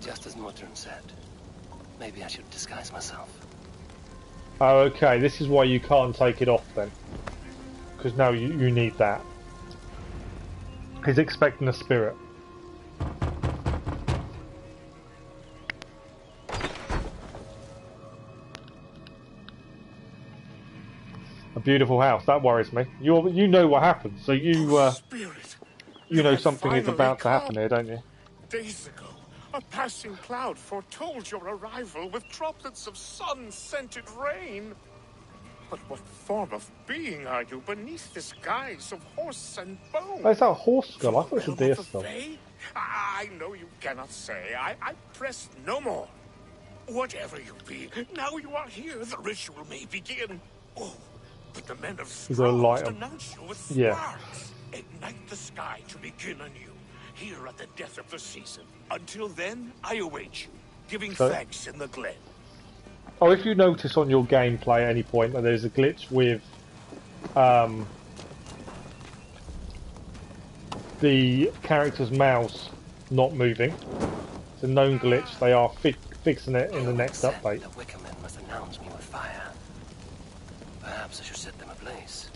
Just as Modron said. Maybe I should disguise myself. Oh, okay. This is why you can't take it off then. Because now you need that. He's expecting a spirit. A beautiful house. That worries me. You know what happened, so you know something is about to happen here, don't you? Days ago, a passing cloud foretold your arrival with droplets of sun-scented rain. But what form of being are you beneath this guise of horse and bone? Oh, is that a horse skull? I thought it was a deer skull. I know you cannot say. I press no more. Whatever you be, now you are here, the ritual may begin. Oh, but the men of straw must announce you with sparks. Ignite the sky to begin anew, here at the death of the season. Until then, I await you, giving thanks in the glen. Oh, if you notice on your gameplay at any point that there's a glitch with the character's mouse not moving, it's a known glitch. They are fixing it in the next update. The Wickerman must announce me with fire. Perhaps I should set them ablaze.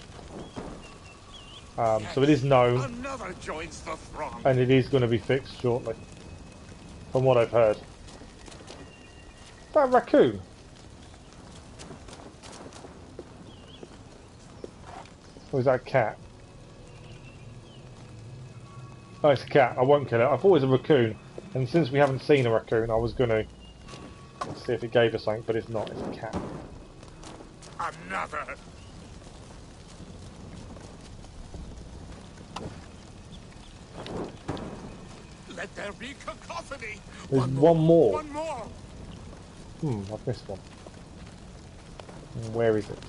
So it is known, Another joins the throng. and it is going to be fixed shortly, from what I've heard. That raccoon. Or is that a cat? Oh, it's a cat. I won't kill it. I thought it was a raccoon. And since we haven't seen a raccoon, I was going to see if it gave us something, but it's not. It's a cat. Another. Let there be cacophony. There's one more. One more. I've missed one. Where is it?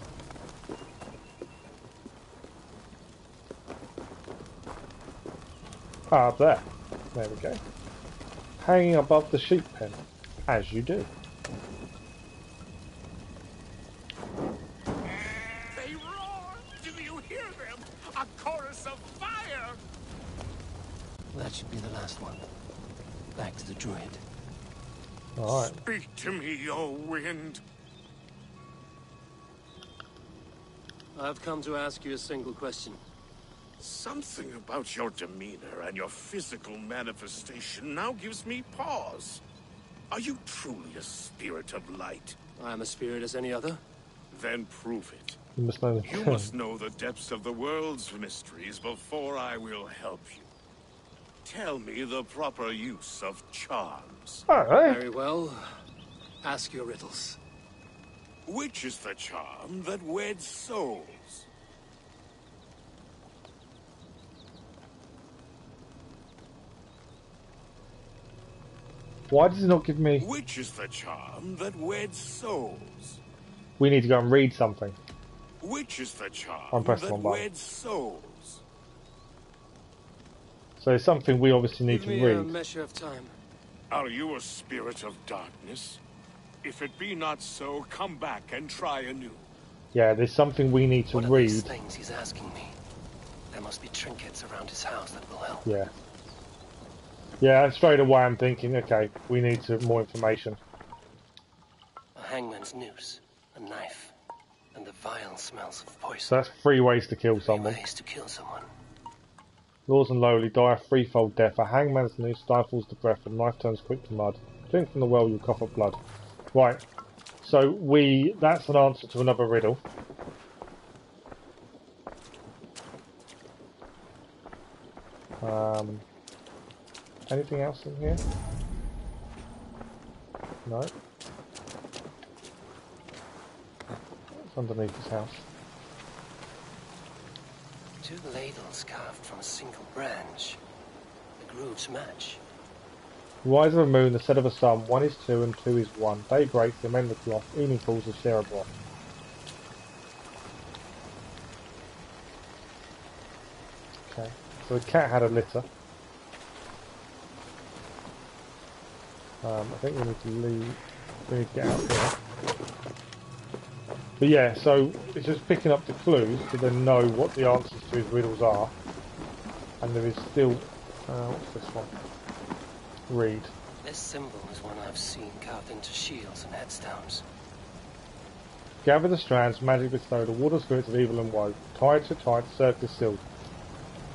Ah, up there. There we go. Hanging above the sheep pen, as you do. They roar. Do you hear them? A chorus of fire. That should be the last one. Back to the druid. Alright. Speak to me, O wind. I've come to ask you a single question. Something about your demeanor and your physical manifestation now gives me pause. Are you truly a spirit of light? I am a spirit as any other. Then prove it. You must know You must know the depths of the world's mysteries before I will help you. Tell me the proper use of charms. Alright. Very well. Ask your riddles. Which is the charm that weds souls? Why does it not give me... Which is the charm that weds souls? We need to go and read something. Which is the charm I'm pressing that one button. weds souls? So it's something we obviously need Give to me a read. measure of time. Are you a spirit of darkness? If it be not so, come back and try anew. Yeah, there's something we need to What are read. these things he's asking me? There must be trinkets around his house that will help. Yeah. Yeah, straight away I'm thinking, okay, we need more information. A hangman's noose, a knife, and the vile smells of poison. So that's 3 ways to kill someone. 3 ways to kill someone. Laws and lowly die a threefold death. A hangman's noose stifles the breath, and knife turns quick to mud. Drink from the well, you'll cough up blood. Right. So that's an answer to another riddle. Anything else in here? No. It's underneath his house. 2 ladles carved from a single branch. The grooves match. Rise of a moon, the set of a sun. 1 is 2 and 2 is 1. Day breaks, the amend the cloth. Evening falls, the share of broth. Okay, so the cat had a litter. I think we need to leave. We need to get out here. But yeah, so it's just picking up the clues to then know what the answers to his riddles are. And there is still... what's this one? Read. This symbol is one I've seen carved into shields and headstones. Gather the strands, magic bestowed, the water spirits of evil and woe. Tied to tight, circle sealed.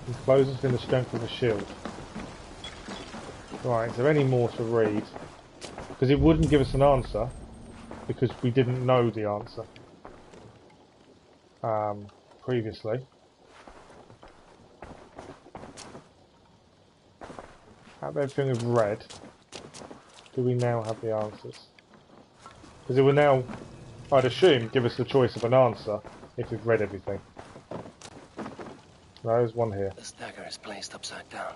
Enclose us in the strength of the shield. Right, is there any more to read? Because it wouldn't give us an answer, because we didn't know the answer previously. Out of everything we've read, do we now have the answers? Because it will now, I'd assume, give us the choice of an answer if we've read everything. There's one here. This dagger is placed upside down.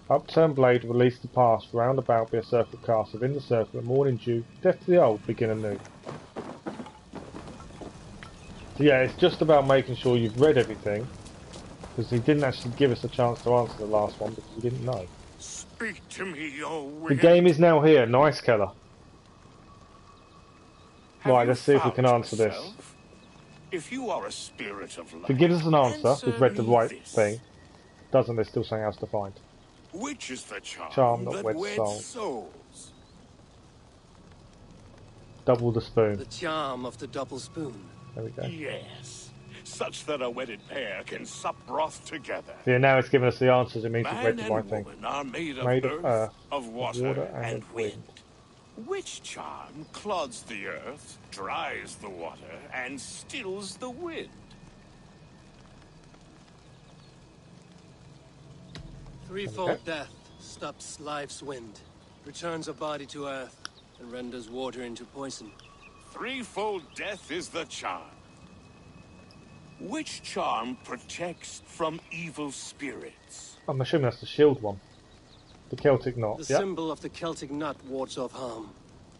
Upturned blade, release the past, round about be a circle cast, within the circle, morning dew, death to the old, begin anew. So yeah, it's just about making sure you've read everything, because he didn't actually give us a chance to answer the last one because we didn't know. Speak to me, O The game is now here. Nice, Keller. Right, let's see if we can answer this. If you are a spirit of light, If it gives us an answer, we've read the right thing. Doesn't, there's still something else to find. Which is the Charm that weds souls? Double the spoon. The charm of the double spoon. There we go. Yes. Such that a wedded pair can sup broth together. So yeah, now it's given us the answers. It means we've Man read the and right thing. woman are made of earth, of water, and of wind. Which charm clods the earth, dries the water, and stills the wind? Threefold death stops life's wind, returns a body to earth, and renders water into poison. Threefold death is the charm. Which charm protects from evil spirits? I'm assuming that's the shield one. The Celtic knot. The symbol of the Celtic knot wards off harm.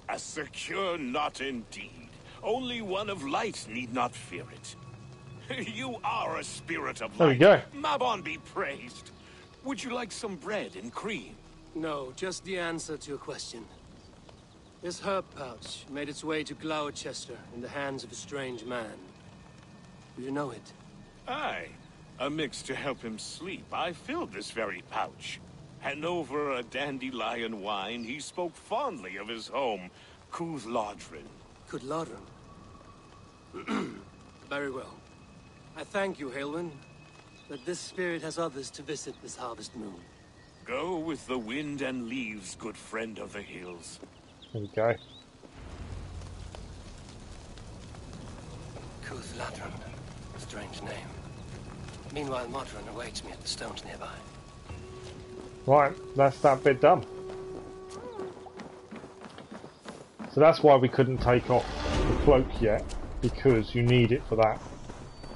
A secure knot indeed. Only one of light need not fear it. You are a spirit of light. There we go. Mabon be praised. Would you like some bread and cream? No, just the answer to your question. This herb pouch made its way to Glowchester in the hands of a strange man. Do you know it? Aye. A mix to help him sleep. I filled this very pouch. And over a dandelion wine, he spoke fondly of his home, Cahoots. Cahoots. Very well. I thank you, Halwyn, that this spirit has others to visit this harvest moon. Go with the wind and leaves, good friend of the hills. There we go. Cahoots. Strange name. Meanwhile, Modron awaits me at the stones nearby. Right, that's that bit done. So that's why we couldn't take off the cloak yet, because you need it for that,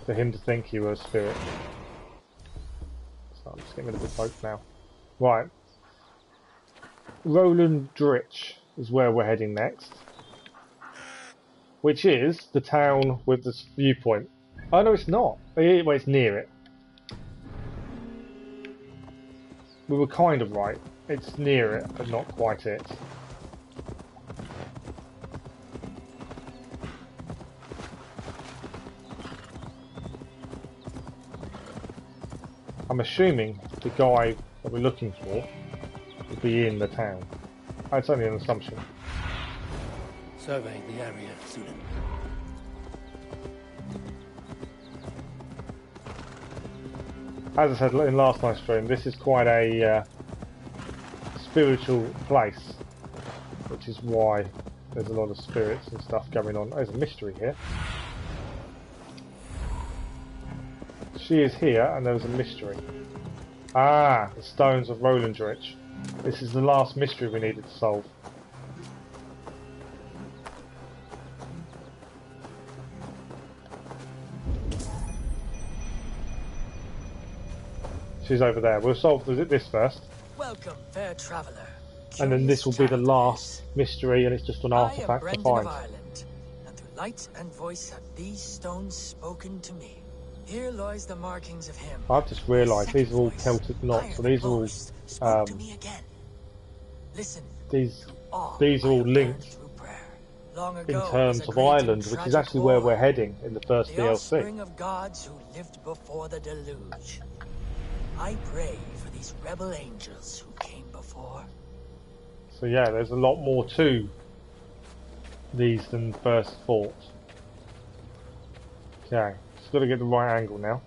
for him to think you were a spirit. So I'm just getting rid of the cloak now. Right. Roland Dritch is where we're heading next, which is the town with this viewpoint. Oh no, it's not. Well, it's near it. We were kind of right. It's near it, but not quite it. I'm assuming the guy that we're looking for will be in the town. Oh, it's only an assumption. Survey the area, Cynon. As I said in last night's stream, this is quite a spiritual place, which is why there's a lot of spirits and stuff going on. There's a mystery here. She is here, and there was a mystery. Ah, the stones of Rolandrich. This is the last mystery we needed to solve. She's over there. We'll solve this first. Welcome, fair traveller. And then this will be the last mystery, and it's just an I am artefact to Brendan find. of Ireland, and through light and voice have these stones spoken to me. Here lies the markings of him. I've just realised these are all Celtic knots, so these are all to me again. Listen, these are all linked in terms of Ireland, which is actually where we're heading in the first the DLC. offspring of gods who lived before the deluge. I pray for these rebel angels who came before. So yeah, there's a lot more to these than first thought. Okay, just got to get the right angle now.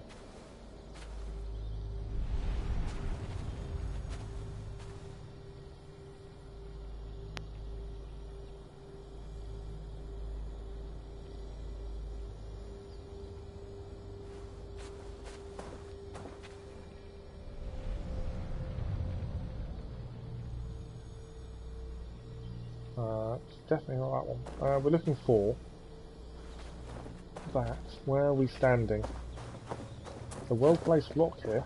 Definitely not that one. We're looking for that. Where are we standing? It's a well-placed rock here.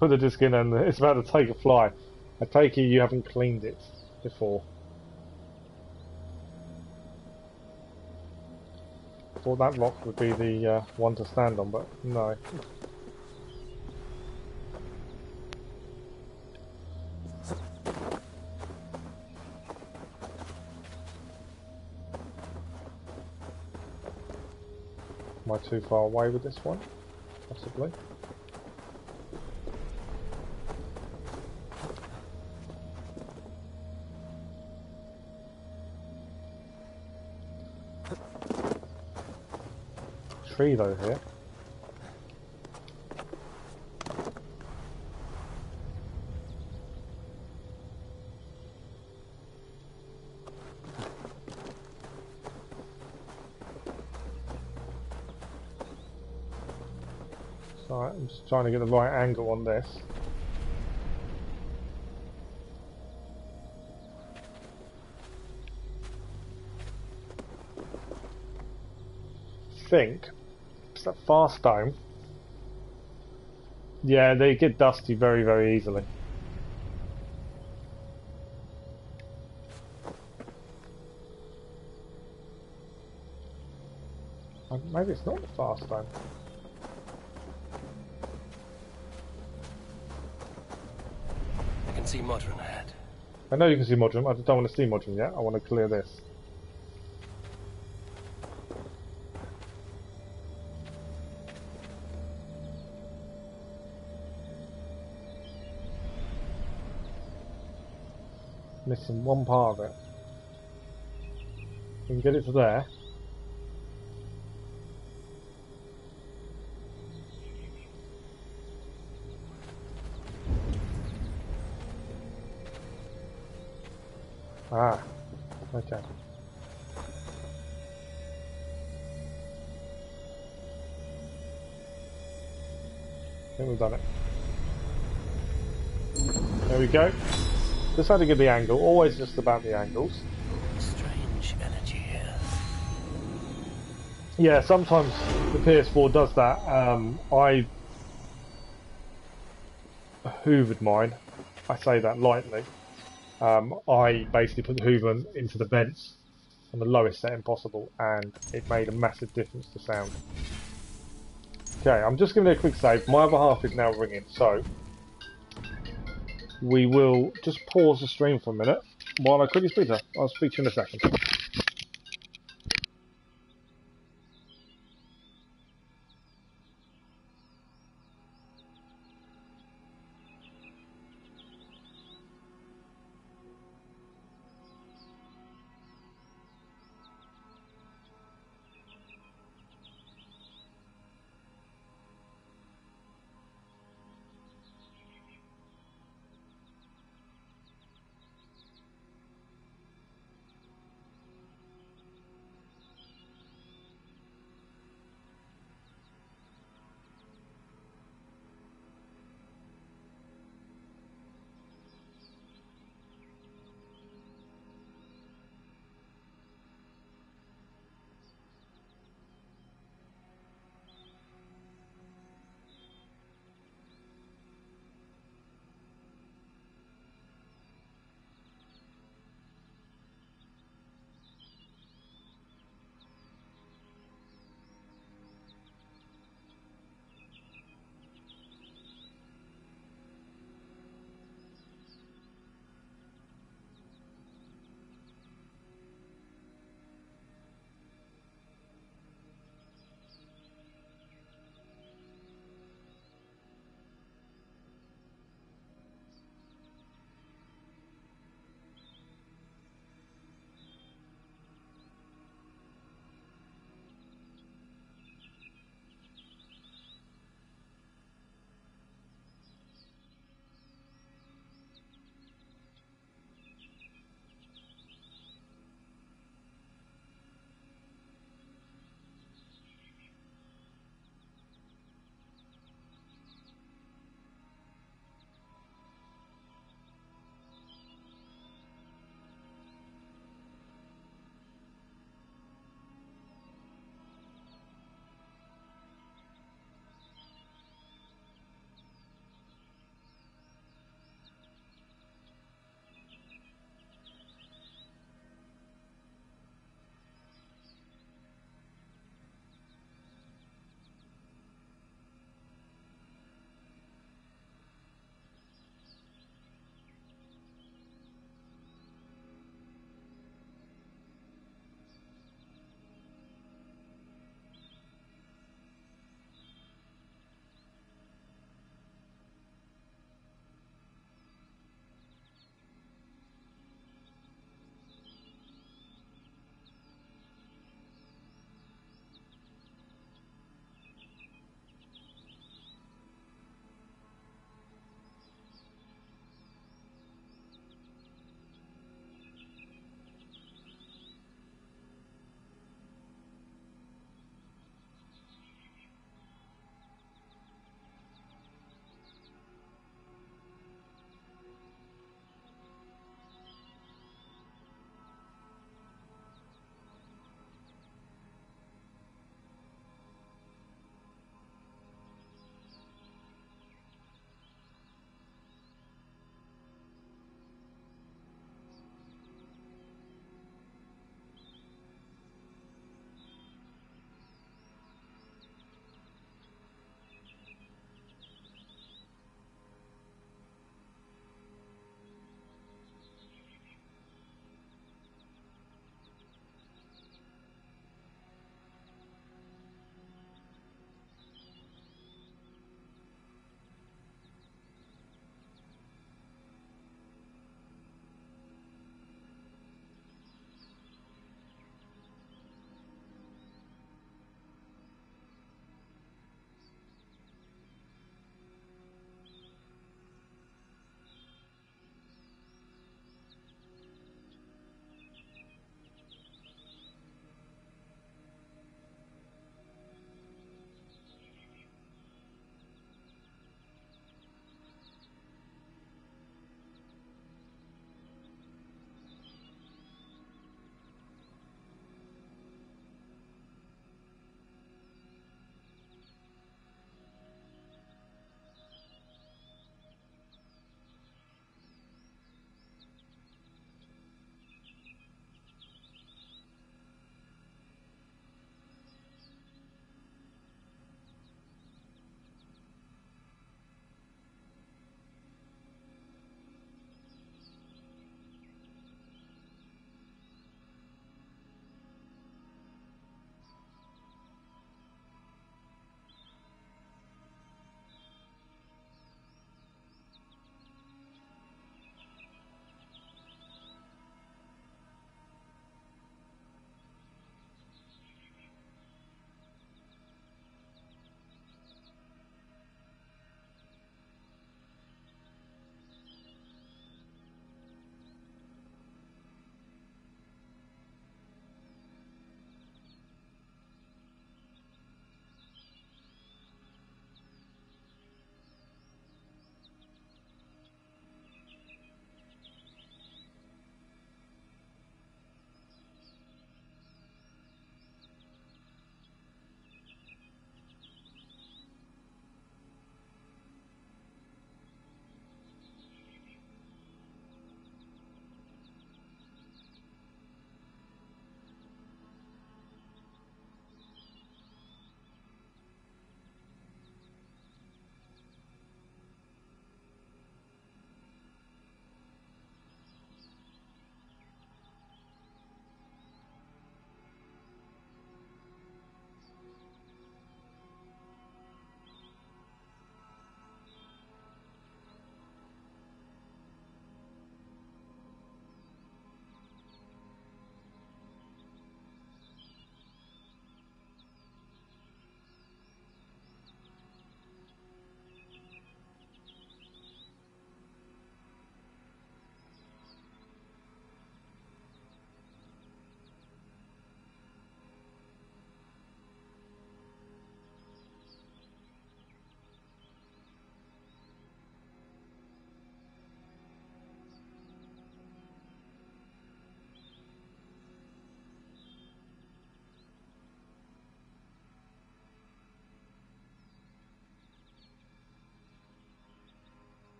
Put the disc in and it's about to take a fly. I take it you haven't cleaned it before. Thought that rock would be the one to stand on, but no. Am I too far away with this one? Possibly. Tree though here. So I'm just trying to get the right angle on this. Think it's that fast stone. Yeah, they get dusty very, very easily. Maybe it's not the fast stone. I can see Modron ahead. I know you can see Modron. I just don't want to see Modron yet. I want to clear this. Missing one part of it. We can get it to there. Ah, okay. I think we've done it. There we go. Just how to get the angle, always just about the angles. Strange energy here. Yeah, sometimes the PS4 does that. I hoovered mine. I say that lightly. I basically put the hoover into the vents on the lowest setting possible, and it made a massive difference to sound. Okay, I'm just going to do a quick save. My other half is now ringing, so we will just pause the stream for a minute while I quickly speak to her. I'll speak to you in a second.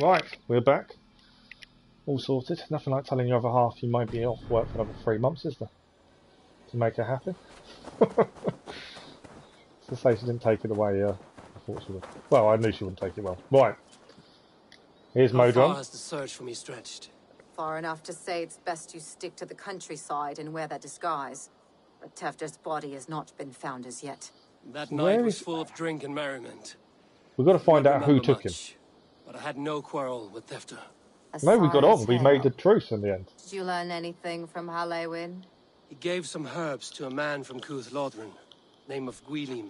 Right, we're back. All sorted. Nothing like telling your other half you might be off work for another 3 months, is there? To make her happy. To say she didn't take it away, I thought she would. Well, I knew she wouldn't take it well. Right. Here's How far Modron. has the search for me stretched? Far enough to say it's best you stick to the countryside and wear that disguise. But Tewdwr's body has not been found as yet. That Where night was is- full of drink and merriment. We've got to find Don't out who remember took him. much, but I had no quarrel with Tewdwr. As No, we far got as on. We hell. made a truce in the end. Did you learn anything from Halewin? He gave some herbs to a man from Modron, name of Gwilim.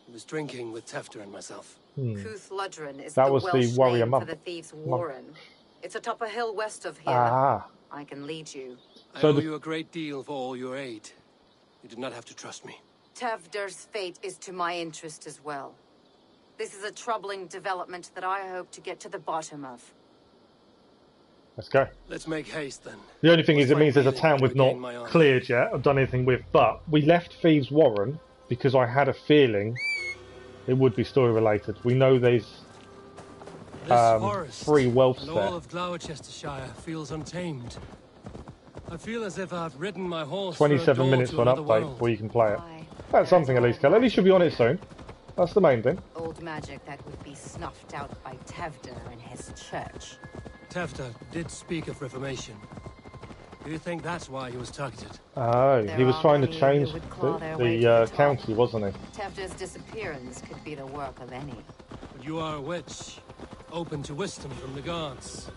He was drinking with Tewdwr and myself. Tewdwr is That the was the Welsh warrior name monk. for the Thieves Warren. It's atop a hill west of here. Ah. I can lead you. I So owe the- you a great deal for all your aid. You did not have to trust me. Tewdwr's fate is to my interest as well. This is a troubling development that I hope to get to the bottom of. Let's go. Let's make haste then. The only thing is, it Find means there's a Gwilim town to we've regain my not honor. cleared yet, or done anything with, but we left Thieves Warren because I had a feeling it would be story related. We know there's This forest 3 whelps and there. all of Glowchestescire feels untamed. I feel as if I've ridden my horse 27 through a door minutes to for an another update world. before you can play it. Why, That's something at least, Kel. At least you'll be on it soon. That's the main thing. old magic that would be snuffed out by Tewdwr and his church. Tewdwr did speak of reformation. Do you think that's why he was targeted? Oh, he There was are trying to many change who would claw their way to the the top. county, wasn't he? Tewdwr's disappearance could be the work of any. But you are a witch, open to wisdom from the gods.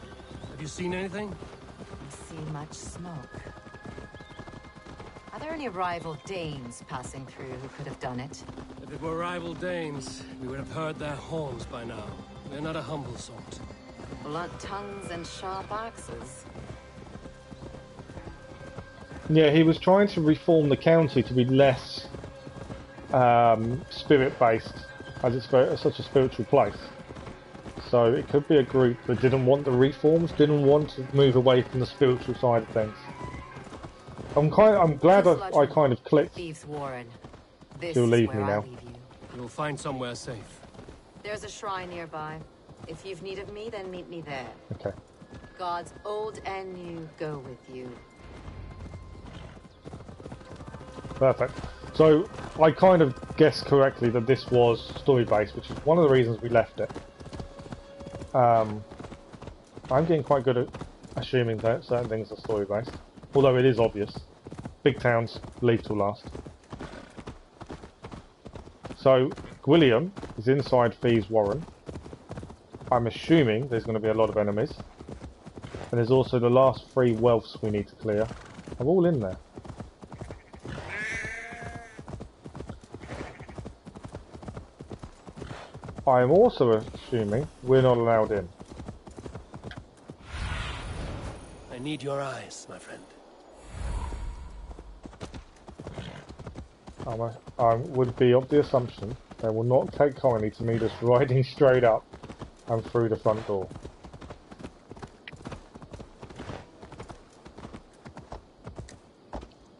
Have you seen anything? You see much smoke. Are there any rival Danes passing through who could have done it? If it were rival Danes, we would have heard their horns by now. We're not a humble sort. Blunt tongues and sharp axes. Yeah, he was trying to reform the county to be less spirit-based, as it's such a spiritual place. So it could be a group that didn't want the reforms, didn't want to move away from the spiritual side of things. I'm glad I kind of clicked. Thieves Warren. This She'll is leave where me I now. leave you. You'll find somewhere safe. There's a shrine nearby. If you've need of me, then meet me there. Okay. Gods old and new go with you. Perfect. So I kind of guessed correctly that this was story-based, which is one of the reasons we left it. I'm getting quite good at assuming that certain things are story-based, although it is obvious. Big towns leave till last. So Gwilim is inside Thieves Warren. I'm assuming there's going to be a lot of enemies, and there's also the last 3 whelps we need to clear. They're all in there. I'm also assuming we're not allowed in. I need your eyes, my friend. I would be of the assumption they will not take kindly to me just riding straight up and through the front door.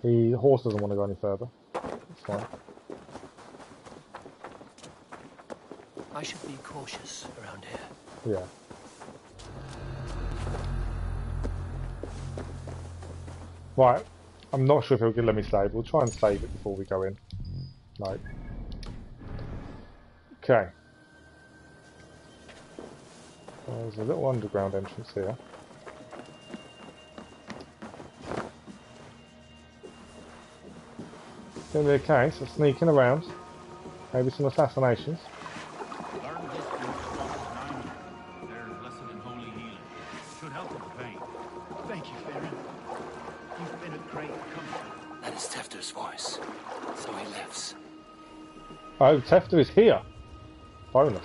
The horse doesn't want to go any further. That's fine. I should be cautious around here. Yeah. Right. I'm not sure if he'll let me save. We'll try and save it before we go in. No. Okay. There's a little underground entrance here. Gonna be a case of sneaking around. Maybe some assassinations. Learn this from Strong's mind. There's lesson in holy healing. Should help with the pain. Thank you, Baron. You've been a great comfort. That is Tewdwr's voice. So he lives. Oh, Tewdwr is here. Bonus.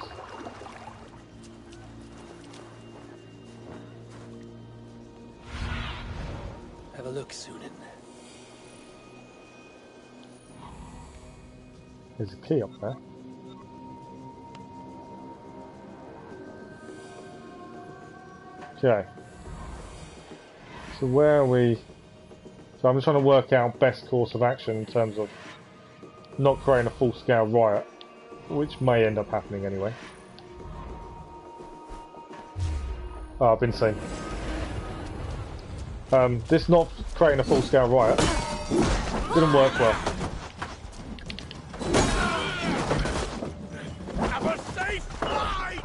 Have a look, Cynon. There's a key up there. Okay. So where are we? So I'm just trying to work out best course of action in terms of not creating a full-scale riot, which may end up happening anyway. Oh, I've been seen. This not creating a full-scale riot didn't work well. Have a safe flight!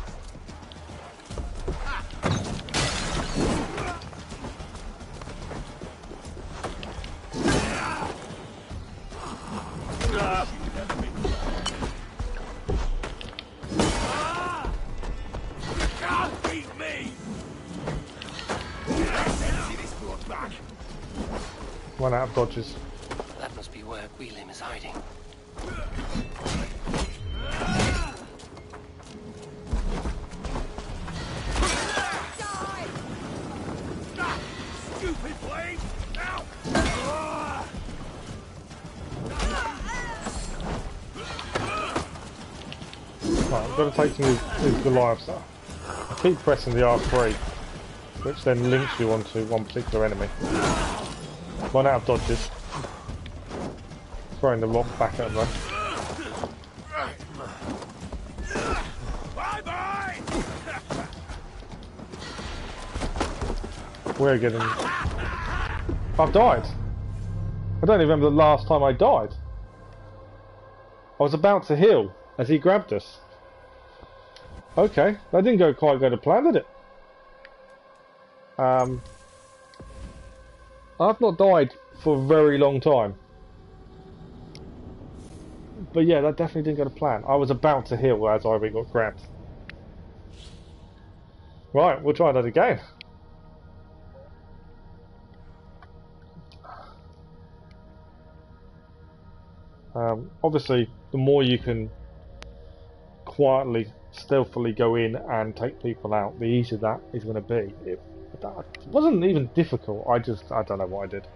Can't beat me! See this blood back. Run out of dodges. That must be where Gwilim is hiding. Stupid blade! Now! Right, I'm going to take some of these Goliaths out. I keep pressing the R3, which then links you onto one particular enemy. Run out of dodges. Throwing the rock back at them. Bye-bye! We're getting... I've died! I don't even remember the last time I died. I was about to heal as he grabbed us. Okay, that didn't quite go to plan, did it? I've not died for a very long time. But yeah, that definitely didn't go to plan. I was about to heal as Ivy got grabbed. Right, we'll try that again. Obviously, the more you can quietly, stealthily go in and take people out, the easier that is going to be. It wasn't even difficult, I don't know what I did.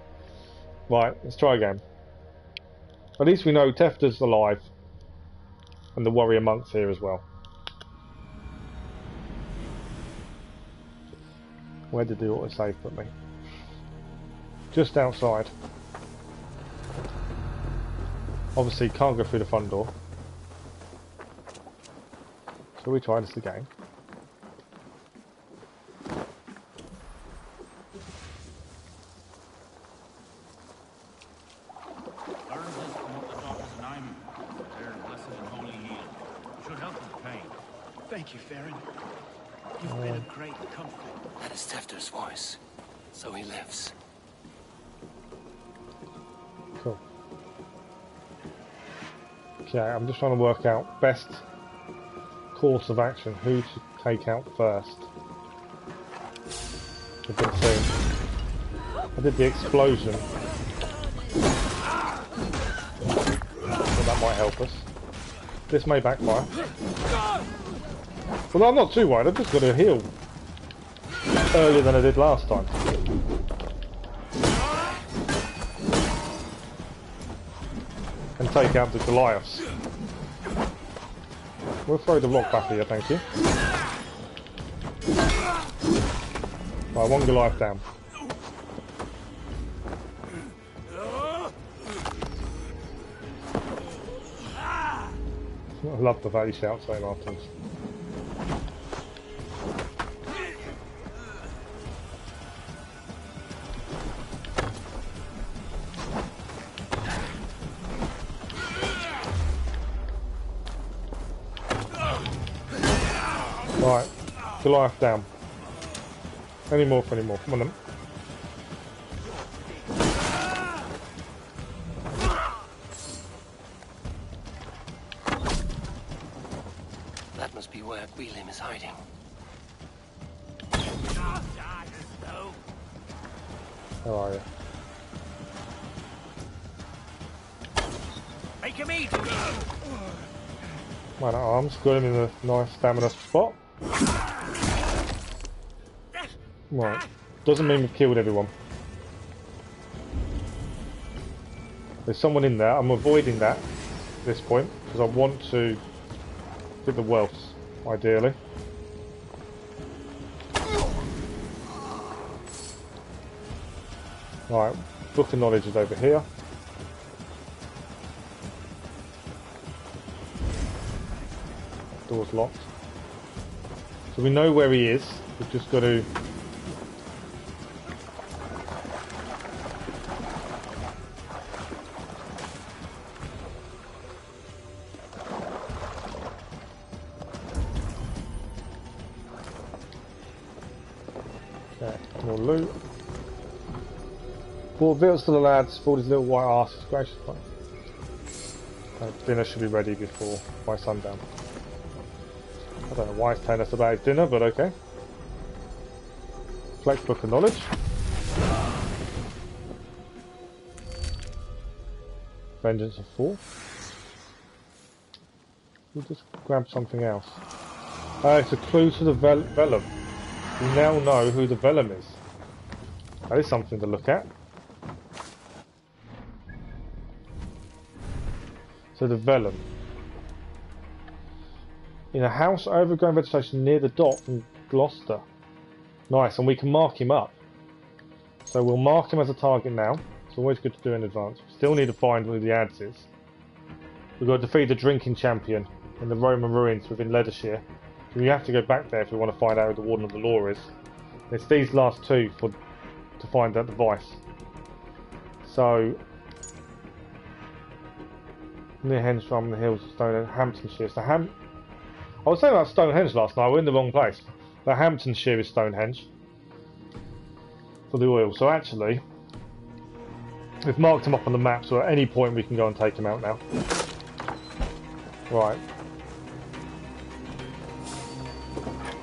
Right, let's try again. At least we know Tewdwr's alive, and the warrior monk's here as well. Where did the autosave put me? Just outside. Obviously can't go through the front door. So we try this again. Learn this from what the doctors and I knew. They're blessed and holy healing. Should help with the pain. Thank you, Farron. You've been a great comfort. That is Tewdwr's voice. So he lives. Cool. Okay, I'm just trying to work out best course of action, who to take out first. I've been seeing. I did the explosion. So that might help us. This may backfire. Well, I'm not too worried, I've just got to heal earlier than I did last time. And take out the Goliaths. We'll throw the rock back here, thank you. Right, one Goliath down. I love the fact he shouts so afterwards. Right, Goliath down. Any more for any more, come on then. That must be where Gwilim is hiding. How are you? Make him eat! Man at arms, got him in a nice stamina spot. Right, doesn't mean we've killed everyone. There's someone in there, I'm avoiding that at this point, because I want to get the wealth, ideally. Right, Book of Knowledge is over here. Door's locked. So we know where he is. We've just got to... Okay, more loot. Bought victuals for the lads, for these little white asses. Gracious fun. Dinner should be ready by sundown. I don't know why he's telling us about his dinner, but okay. Flex Book of Knowledge. Vengeance of 4. We'll just grab something else. It's a clue to the Vellum. We now know who the Vellum is. That is something to look at. So the Vellum. In a house overgrown vegetation near the dock in Gloucester. Nice, and we can mark him up. So we'll mark him as a target now. It's always good to do in advance. We still need to find who the ads is. We've got to defeat the drinking champion in the Roman ruins within Leicestershire. So we have to go back there if we want to find out who the Warden of the Law is. It's these last two to find that device. So near Henge from the hills of Stonehenge, Hamptonshire. So I was saying about Stonehenge last night. We're in the wrong place. But Hamptonshire is Stonehenge for the oil. So actually, we've marked him up on the map. So at any point we can go and take him out now. Right.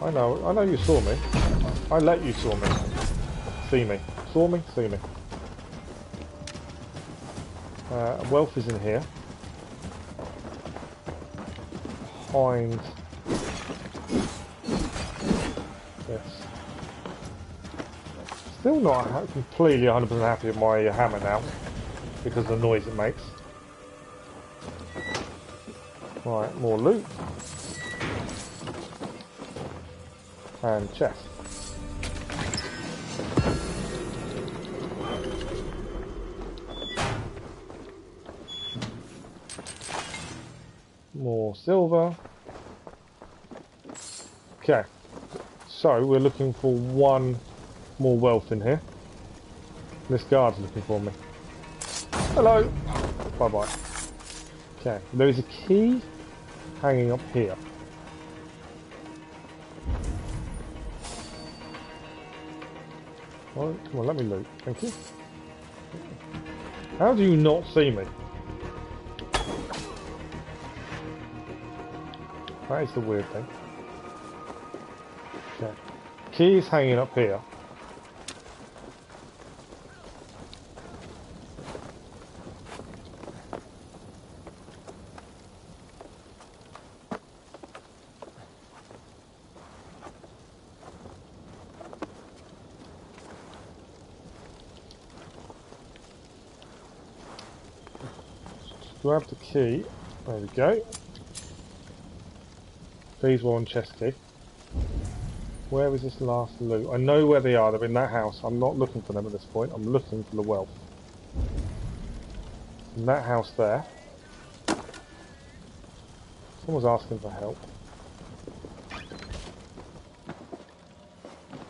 I know you saw me. I let you saw me. See me. Saw me, see me. Wealth is in here. Behind this. Still not completely 100% happy with my hammer now because of the noise it makes. Right, more loot. And chest. More silver. Okay. So we're looking for one more wealth in here. This guard's looking for me. Hello! Bye bye. Okay. There is a key hanging up here. Well, come on, let me loot. Thank you. How do you not see me? That is the weird thing. Okay. Key is hanging up here. Grab the key. There we go. Thieves Warren chest key. Where is this last loot? I know where they are. They're in that house. I'm not looking for them at this point. I'm looking for the wealth. In that house there. Someone's asking for help.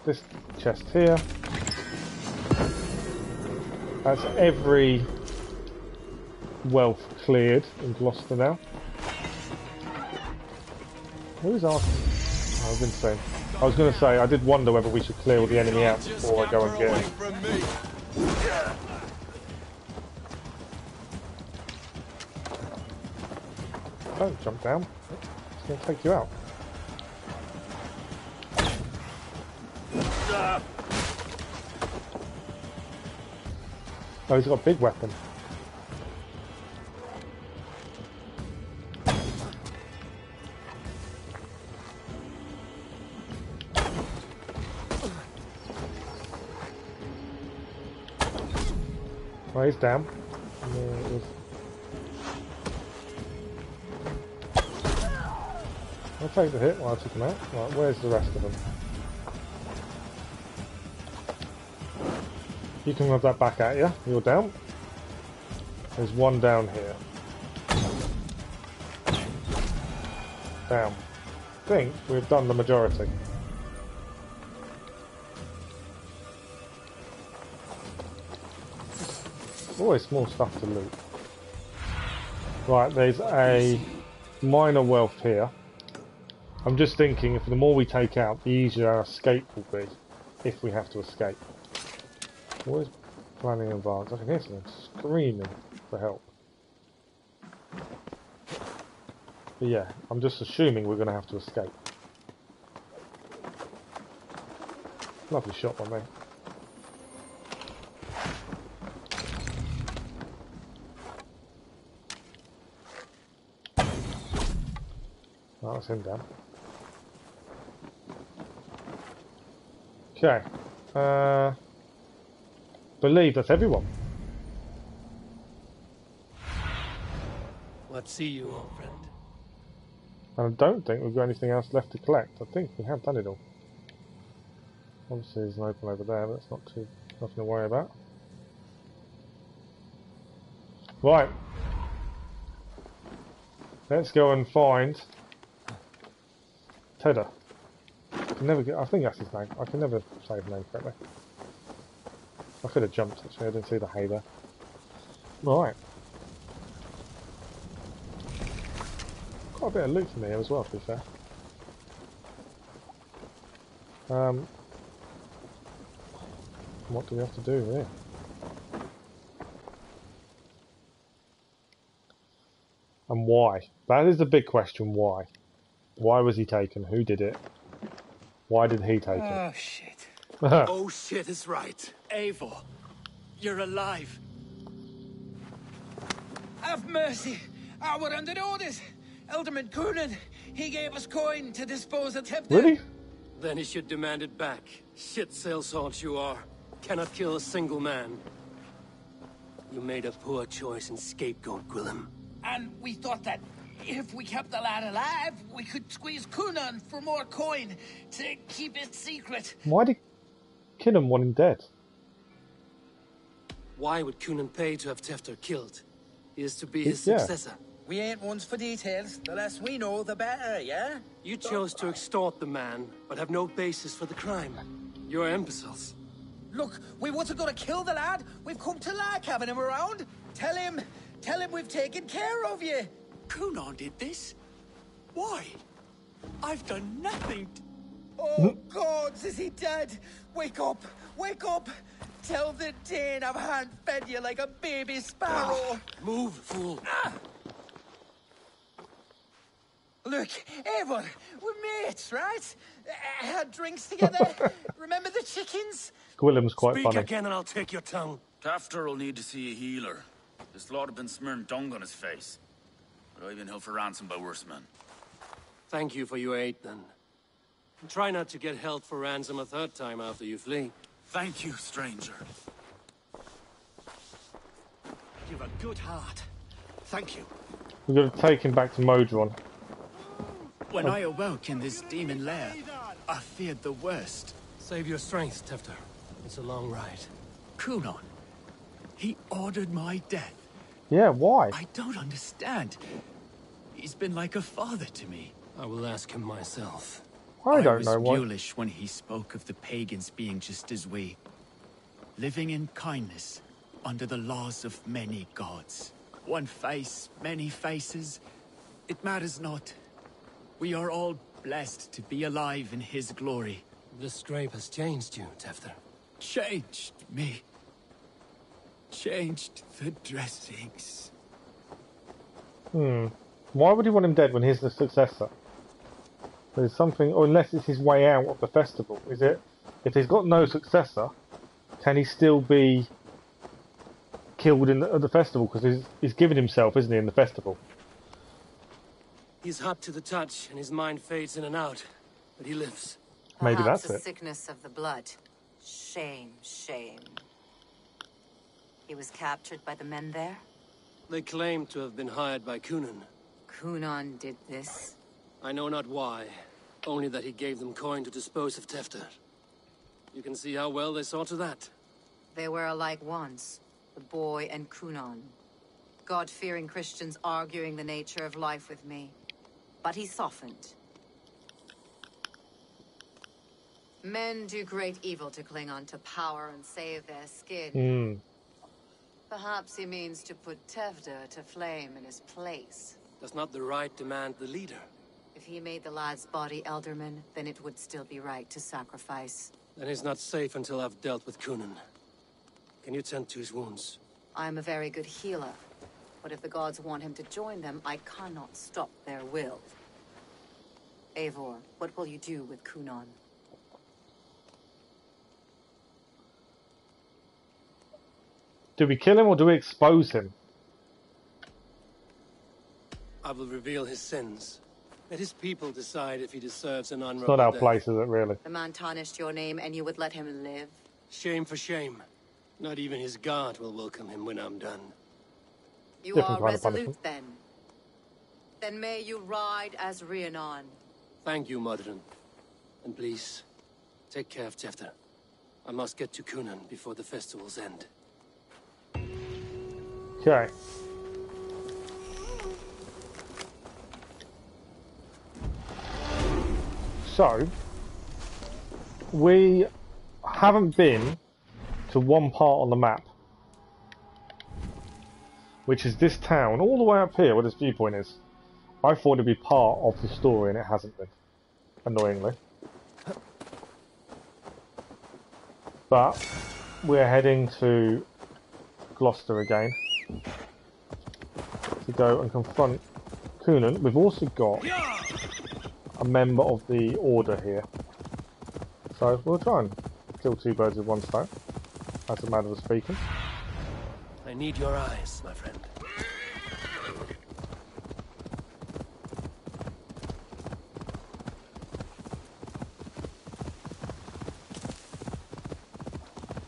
This chest here. That's every wealth cleared in Gloucester now. Who's asking? Oh, I've been saying. I was going to say, I did wonder whether we should clear all the enemy out before I go and get him. Don't jump down. It's going to take you out. Oh, he's got a big weapon. Oh, he's down. I'll take the hit while I took him out. Right, where's the rest of them? You can have that back at you. You're down. There's one down here. Down. I think we've done the majority. Always small stuff to loot. Right, there's a minor wealth here. I'm just thinking if the more we take out, the easier our escape will be, if we have to escape. Always planning in advance. I can hear someone screaming for help. But yeah, I'm just assuming we're going to have to escape. Lovely shot by me. Oh, that's him down. Okay. Believe that's everyone. What see you, old friend? And I don't think we've got anything else left to collect. I think we have done it all. Obviously there's an open over there, but that's nothing to worry about. Right. Let's go and find Tewdwr. I think that's his name. I can never say his name correctly. I could have jumped actually, I didn't see the hay there. Right. Quite a bit of loot from here as well, to be fair. What do we have to do here? And why? That is the big question, why? Why was he taken? Who did it? Why did he take it? Oh, shit. Oh, shit is right. Eivor, you're alive. Have mercy. We're under orders. Alderman Cynon, he gave us coin to dispose of Tewdwr. Really? Then he should demand it back. Shit sail salt you are. Cannot kill a single man. You made a poor choice in scapegoat, Gwilim. And we thought that if we kept the lad alive, we could squeeze Cynon for more coin to keep it secret. Why did Cynon want him dead? Why would Cynon pay to have Tewdwr killed? He is to be his successor. We ain't ones for details. The less we know, the better, yeah? You chose to extort the man, but have no basis for the crime. You're imbeciles. Look, we wasn't gonna kill the lad. We've come to like having him around. Tell him we've taken care of you. Cynon did this? Why? I've done nothing. Oh, gods, is he dead? Wake up! Wake up! Tell the Dane I've hand-fed you like a baby sparrow. Move, fool. Look, Eivor, we're mates, right? Had drinks together. Remember the chickens? Gwilim's quite Speak funny. again and I'll take your tongue. Tewdwr will need to see a healer. This lord have been smearing dung on his face. But I've been held for ransom by worse men. Thank you for your aid, then. And try not to get held for ransom a third time after you flee. Thank you, stranger. You've a good heart. Thank you. We've got to take him back to Modron. When I awoke in this demon lair, I feared the worst. Save your strength, Tewdwr. It's a long ride. Cynon, he ordered my death. Yeah, why? I don't understand. He's been like a father to me. I will ask him myself. I don't know why. I was mulish when he spoke of the pagans being just as we. Living in kindness, under the laws of many gods. One face, many faces. It matters not. We are all blessed to be alive in his glory. This scrape has changed you, Tewdwr. Changed me. Changed the dressings. Why would he want him dead when he's the successor? There's something, or unless it's his way out of the festival. Is it, if he's got no successor, can he still be killed in the festival? Because he's given himself, isn't he, in the festival? He's hot to the touch, and his mind fades in and out. But he lives. Maybe Perhaps that's a it. sickness of the blood. Shame, shame. He was captured by the men there? They claim to have been hired by Cynon. Cynon did this? I know not why, only that he gave them coin to dispose of Tewdwr. You can see how well they saw to that. They were alike once, the boy and Cynon. God-fearing Christians arguing the nature of life with me. But he softened. Men do great evil to cling on to power and save their skin. Perhaps he means to put Tewdwr to flame in his place. Does not the right demand the leader? If he made the lad's body Elderman, then it would still be right to sacrifice. Then he's not safe until I've dealt with Cynon. Can you tend to his wounds? I am a very good healer, but if the gods want him to join them, I cannot stop their will. Eivor, what will you do with Cynon? Do we kill him or do we expose him? I will reveal his sins. Let his people decide if he deserves an honorable It's not our death. place, is it, really? The man tarnished your name and you would let him live? Shame for shame. Not even his guard will welcome him when I'm done. You Different are kind of resolute then. Then may you ride as Rhiannon. Thank you, Modron. And please, take care of Tewdwr. I must get to Cynon before the festival's end. Okay. So, we haven't been to one part on the map, which is this town, all the way up here where this viewpoint is. I thought it'd be part of the story and it hasn't been, annoyingly. But, we're heading to Gloucester again to go and confront Cynon. We've also got a member of the Order here, so we'll try and kill two birds with one stone, as a matter of speaking. I need your eyes, my friend.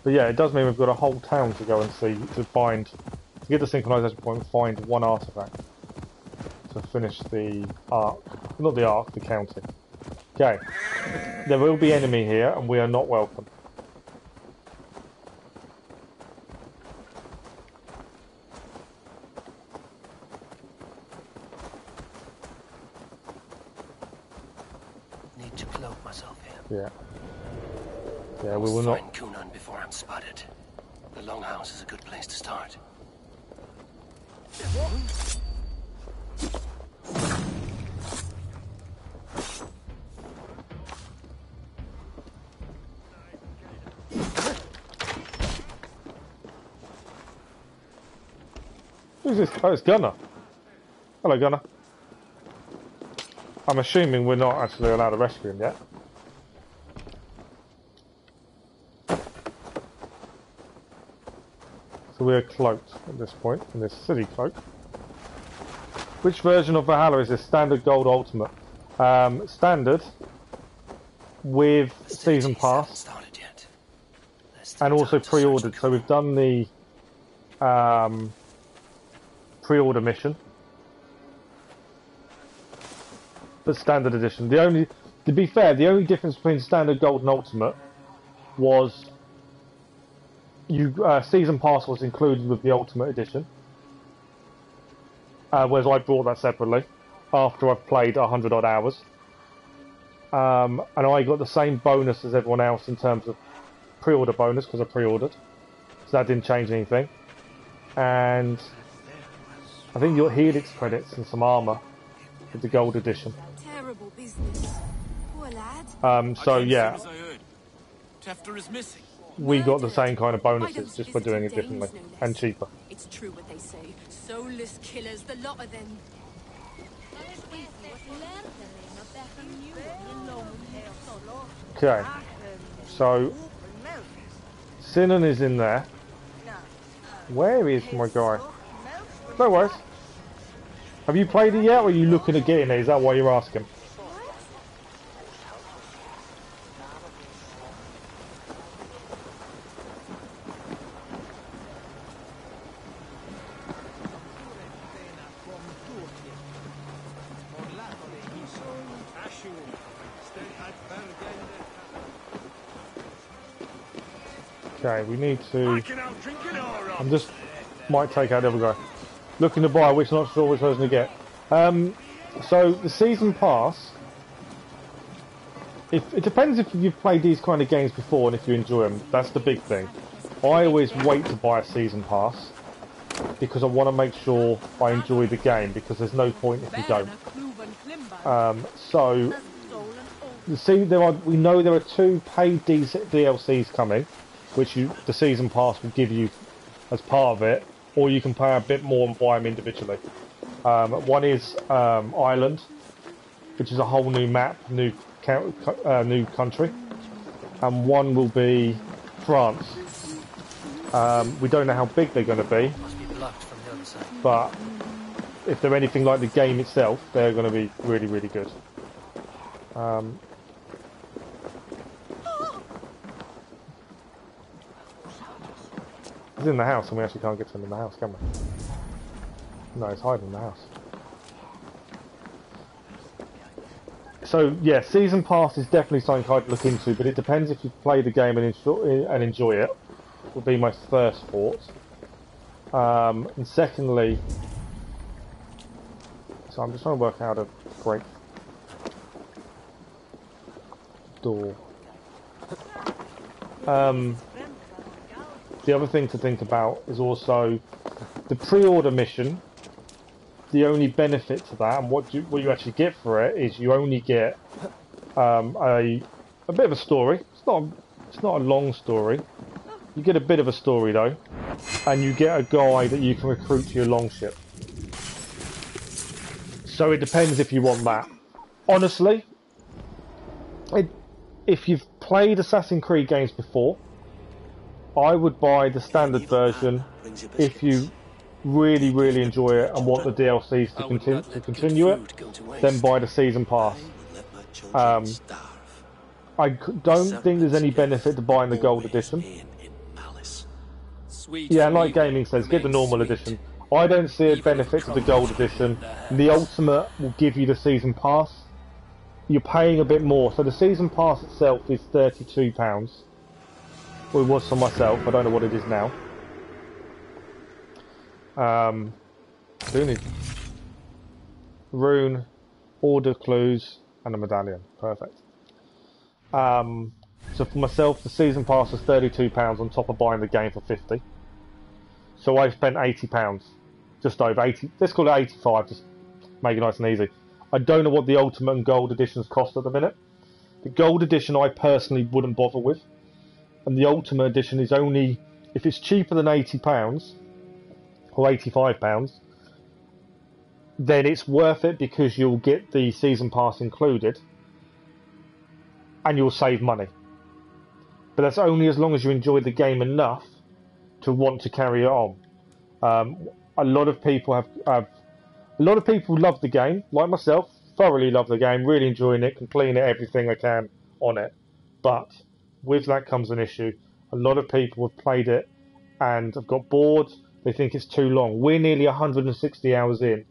But yeah, it does mean we've got a whole town to go and see, to get the synchronisation point and find one artefact to finish the arc. Not the arc, the county. Okay. There will be enemy here and we are not welcome. Need to cloak myself here. Yeah. Yeah, we will not. Find Cynon before I'm spotted. The Longhouse is a good place to start. Who's this? Oh, it's Gunnar. Hello, Gunnar. I'm assuming we're not actually allowed to rescue him yet. So we're cloaked at this point, in this city cloak. Which version of Valhalla is this? Standard, Gold, Ultimate? Standard, with Season Pass, and also pre-ordered. So we've done the pre-order mission, but Standard Edition. To be fair, the only difference between Standard, Gold, and Ultimate was Season Pass was included with the Ultimate Edition, whereas I bought that separately after I've played 100 odd hours, and I got the same bonus as everyone else in terms of pre-order bonus because I pre-ordered, so that didn't change anything. And I think you got Helix credits and some armor with the Gold Edition. Terrible business. Poor lad. So yeah, Tewdwr is missing. we got the same kind of bonuses, just by doing it differently and cheaper. It's true what they say. Soulless killers, the lot of them. Okay, so Cynon is in there. Where is my guy? No worries. Have you played it yet, or are you looking at getting it? Is that why you're asking? Okay, we need to. I'm just might take out the other guy. Looking to buy, which not sure which person to get. So the season pass. It depends if you've played these kind of games before and if you enjoy them. That's the big thing. I always wait to buy a season pass because I want to make sure I enjoy the game, because there's no point if you don't. So we know there are 2 paid DLCs coming, which the season pass will give you as part of it, or you can pay a bit more and buy them individually. One is Ireland, which is a whole new map, new country, and one will be France. We don't know how big they're going to be, but if they're anything like the game itself, they're going to be really, really good. He's in the house, and we actually can't get to him in the house, can we? No, he's hiding in the house. So yeah, season pass is definitely something I'd look into, but it depends if you play the game and enjoy it. Would be my first thought. And secondly, so I'm just trying to work out a great door. The other thing to think about is also the pre-order mission. The only benefit to that, and what you actually get for it, is you only get a bit of a story. It's not a long story. You get a bit of a story though, and you get a guy that you can recruit to your longship. So it depends if you want that. Honestly, if you've played Assassin's Creed games before, I would buy the standard version. If you really, really enjoy it and want the DLCs to continue it, then buy the season pass. I don't think there's any benefit to buying the gold edition. Yeah, like Gaming says, get the normal edition. I don't see a benefit to the gold edition. The ultimate will give you the season pass. You're paying a bit more, so the season pass itself is £32. Well, it was for myself. I don't know what it is now. Do need rune, order clues, and a medallion. Perfect. So for myself, the season pass was £32 on top of buying the game for £50. So I've spent £80, just over 80. Let's call it 85, just make it nice and easy. I don't know what the ultimate and gold editions cost at the minute. The gold edition I personally wouldn't bother with, and the ultimate edition is only, if it's cheaper than £80 or £85, then it's worth it because you'll get the season pass included and you'll save money. But that's only as long as you enjoy the game enough to want to carry it on. A lot of people love the game, like myself, thoroughly love the game, really enjoying it, completing everything I can on it. But with that comes an issue. A lot of people have played it and have got bored. They think it's too long. We're nearly 160 hours in,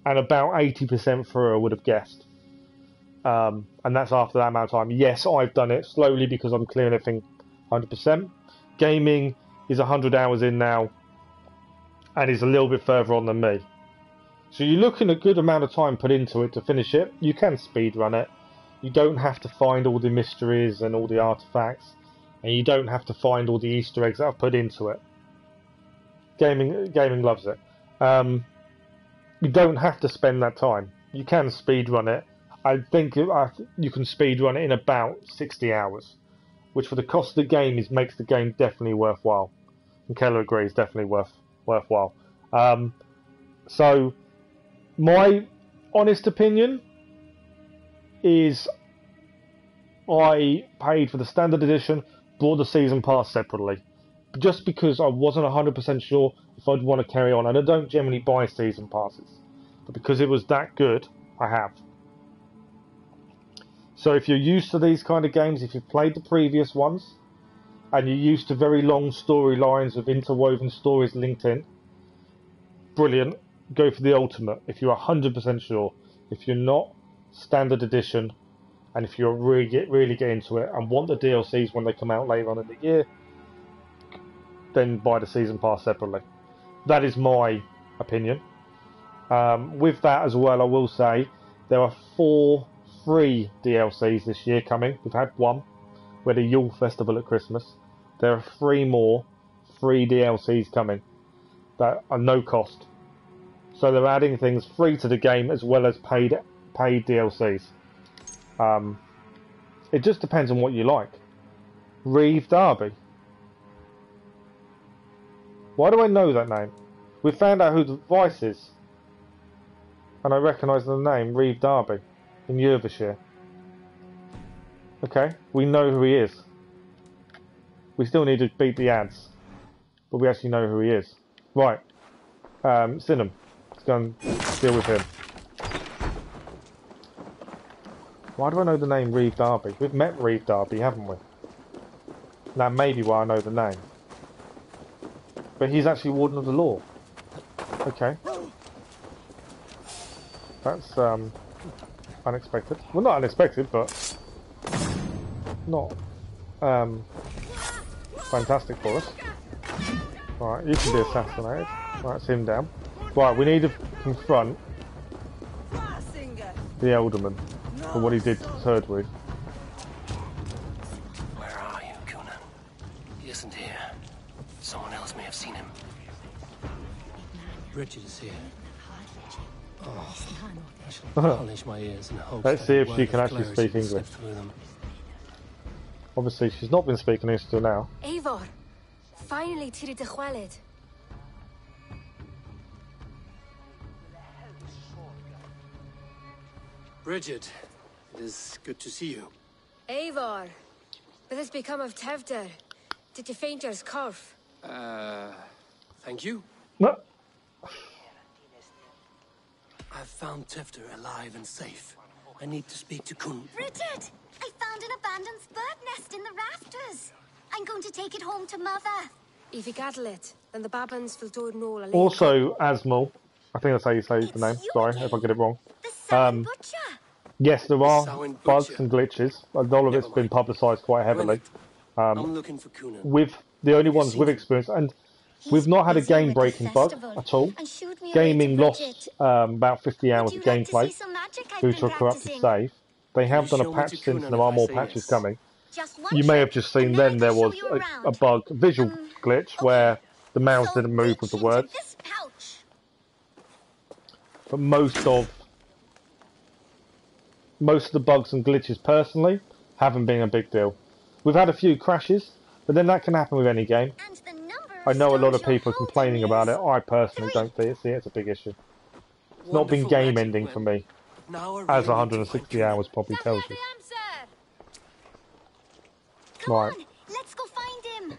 and about 80% through, I would have guessed. And that's after that amount of time. Yes, I've done it slowly because I'm clearing everything 100%. Gaming is 100 hours in now, and is a little bit further on than me. So you're looking at a good amount of time put into it to finish it. You can speedrun it. You don't have to find all the mysteries and all the artifacts, and you don't have to find all the Easter eggs that I've put into it. Gaming loves it. You don't have to spend that time. You can speedrun it. I think you can speedrun it in about 60 hours, which for the cost of the game makes the game definitely worthwhile. And Keller agrees, definitely worthwhile. So my honest opinion is I paid for the standard edition, bought the season pass separately, just because I wasn't 100% sure if I'd want to carry on. And I don't generally buy season passes, but because it was that good, I have. So if you're used to these kind of games, if you've played the previous ones, and you're used to very long storylines with interwoven stories linked in, brilliant, go for the ultimate if you're 100% sure. If you're not, standard edition, and if you're really get into it and want the DLCs when they come out later on in the year, then buy the season pass separately. That is my opinion. With that as well, I will say there are 4 free DLCs this year coming. We've had one, we had a Yule Festival at Christmas. There are 3 more free DLCs coming. that are no cost. So they're adding things free to the game as well as paid DLCs. It just depends on what you like. Reeve Darby. Why do I know that name? We found out who the Vice is. And I recognise the name, Reeve Darby, in Yerveshire. Okay, we know who he is. We still need to beat the ads. But we actually know who he is. Right. Cynon. Let's go and deal with him. Why do I know the name Reeve Darby? We've met Reeve Darby, haven't we? That may be why I know the name. But he's actually Warden of the Law. Okay. That's unexpected. Well, not unexpected, but not fantastic for us. Alright, you can be assassinated. Right, that's him down. Right, we need to confront the Elderman for what he did to Tewdwr. Where are you, Cynon? He isn't here. Someone else may have seen him. Bridget is here. Oh, I shall polish my ears and hope. Let's see if she can actually speak English. Obviously, she's not been speaking English till now. Eivor, finally Tiri de Chwaled. Bridget, it is good to see you. Eivor, what has become of Tewdwr? Did you faint your scarf? Thank you. No. I've found Tewdwr alive and safe. I need to speak to Cynon. Bridget! I found an abandoned bird nest in the rafters. I'm going to take it home to Mother. If you gather it, then the Babans will do it all. Also, Asmal. I think that's how you say the name. Sorry if I get it wrong. Yes, there are bugs and glitches. A lot of it's been publicised quite heavily. I'm looking for Cynon. With the only ones with experience, and we've not had a game-breaking bug at all. Gaming lost about 50 hours of gameplay due to a corrupted save. They have done a patch since, and there are more patches coming. You may have just seen then there was a bug, a visual glitch, where the mouse didn't move with the words. But most of the bugs and glitches, personally, haven't been a big deal. We've had a few crashes, but then that can happen with any game. I know a lot of people are complaining about it. I personally don't see it's a big issue. It's not been game-ending for me, as 160 hours probably tells you. Right. Let's go find him.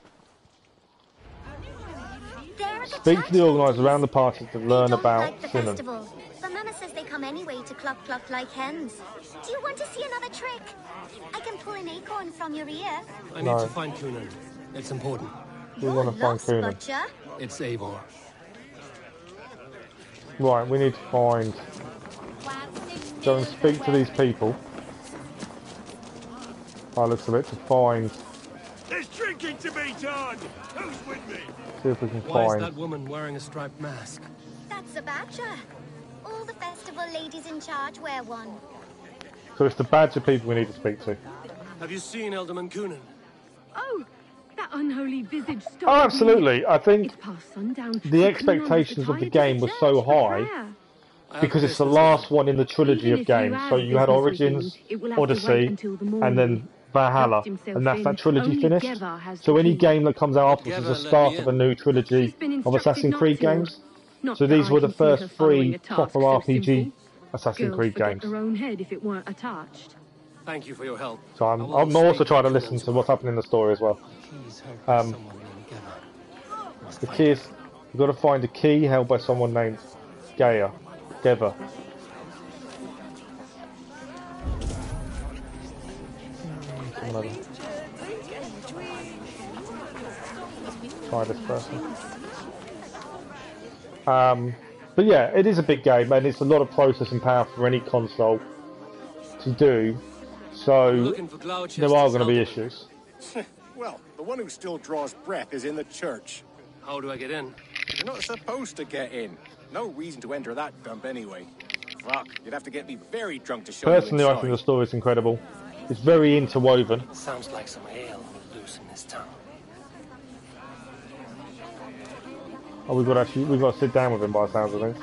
Speak to the organisers around the party to learn about Cynon. But Mama says they come anyway to cluck cluck like hens. Do you want to see another trick? I can pull an acorn from your ear. I need to find Cynon. It's important. We want to find Cynon. It's Eivor. Right, we need to find... Go and speak to these people. By the looks of it, to find... There's drinking to be done! Who's with me? See if we can Why find... is that woman wearing a striped mask? That's a badger. All the festival ladies in charge wear one. So it's the badger people we need to speak to. Have you seen Elderman Cynon? Oh, that unholy visage stopped. Oh, absolutely. I think the expectations of the game were so high because it's the last one in the trilogy of games. So you had Origins, Odyssey, and then Valhalla, and that's that trilogy finished. So any game that comes out afterwards is the start of a new trilogy of Assassin's Creed games. So these were the first 3 proper RPG Assassin's Creed games. Thank you for your help. So I'm also trying to listen to what's happening in the story as well. The key is, we've got to find a key held by someone named Geva. Try this person. But yeah, it is a big game, and it's a lot of processing power for any console to do. So there are going to be issues. Well, the one who still draws breath is in the church. How do I get in? You're not supposed to get in. No reason to enter that dump anyway. Fuck, you'd have to get me very drunk to show Personally, you I think the story is incredible. It's very interwoven. Sounds like some ale loose in this town. Oh, we've got to sit down with him by the sounds of things.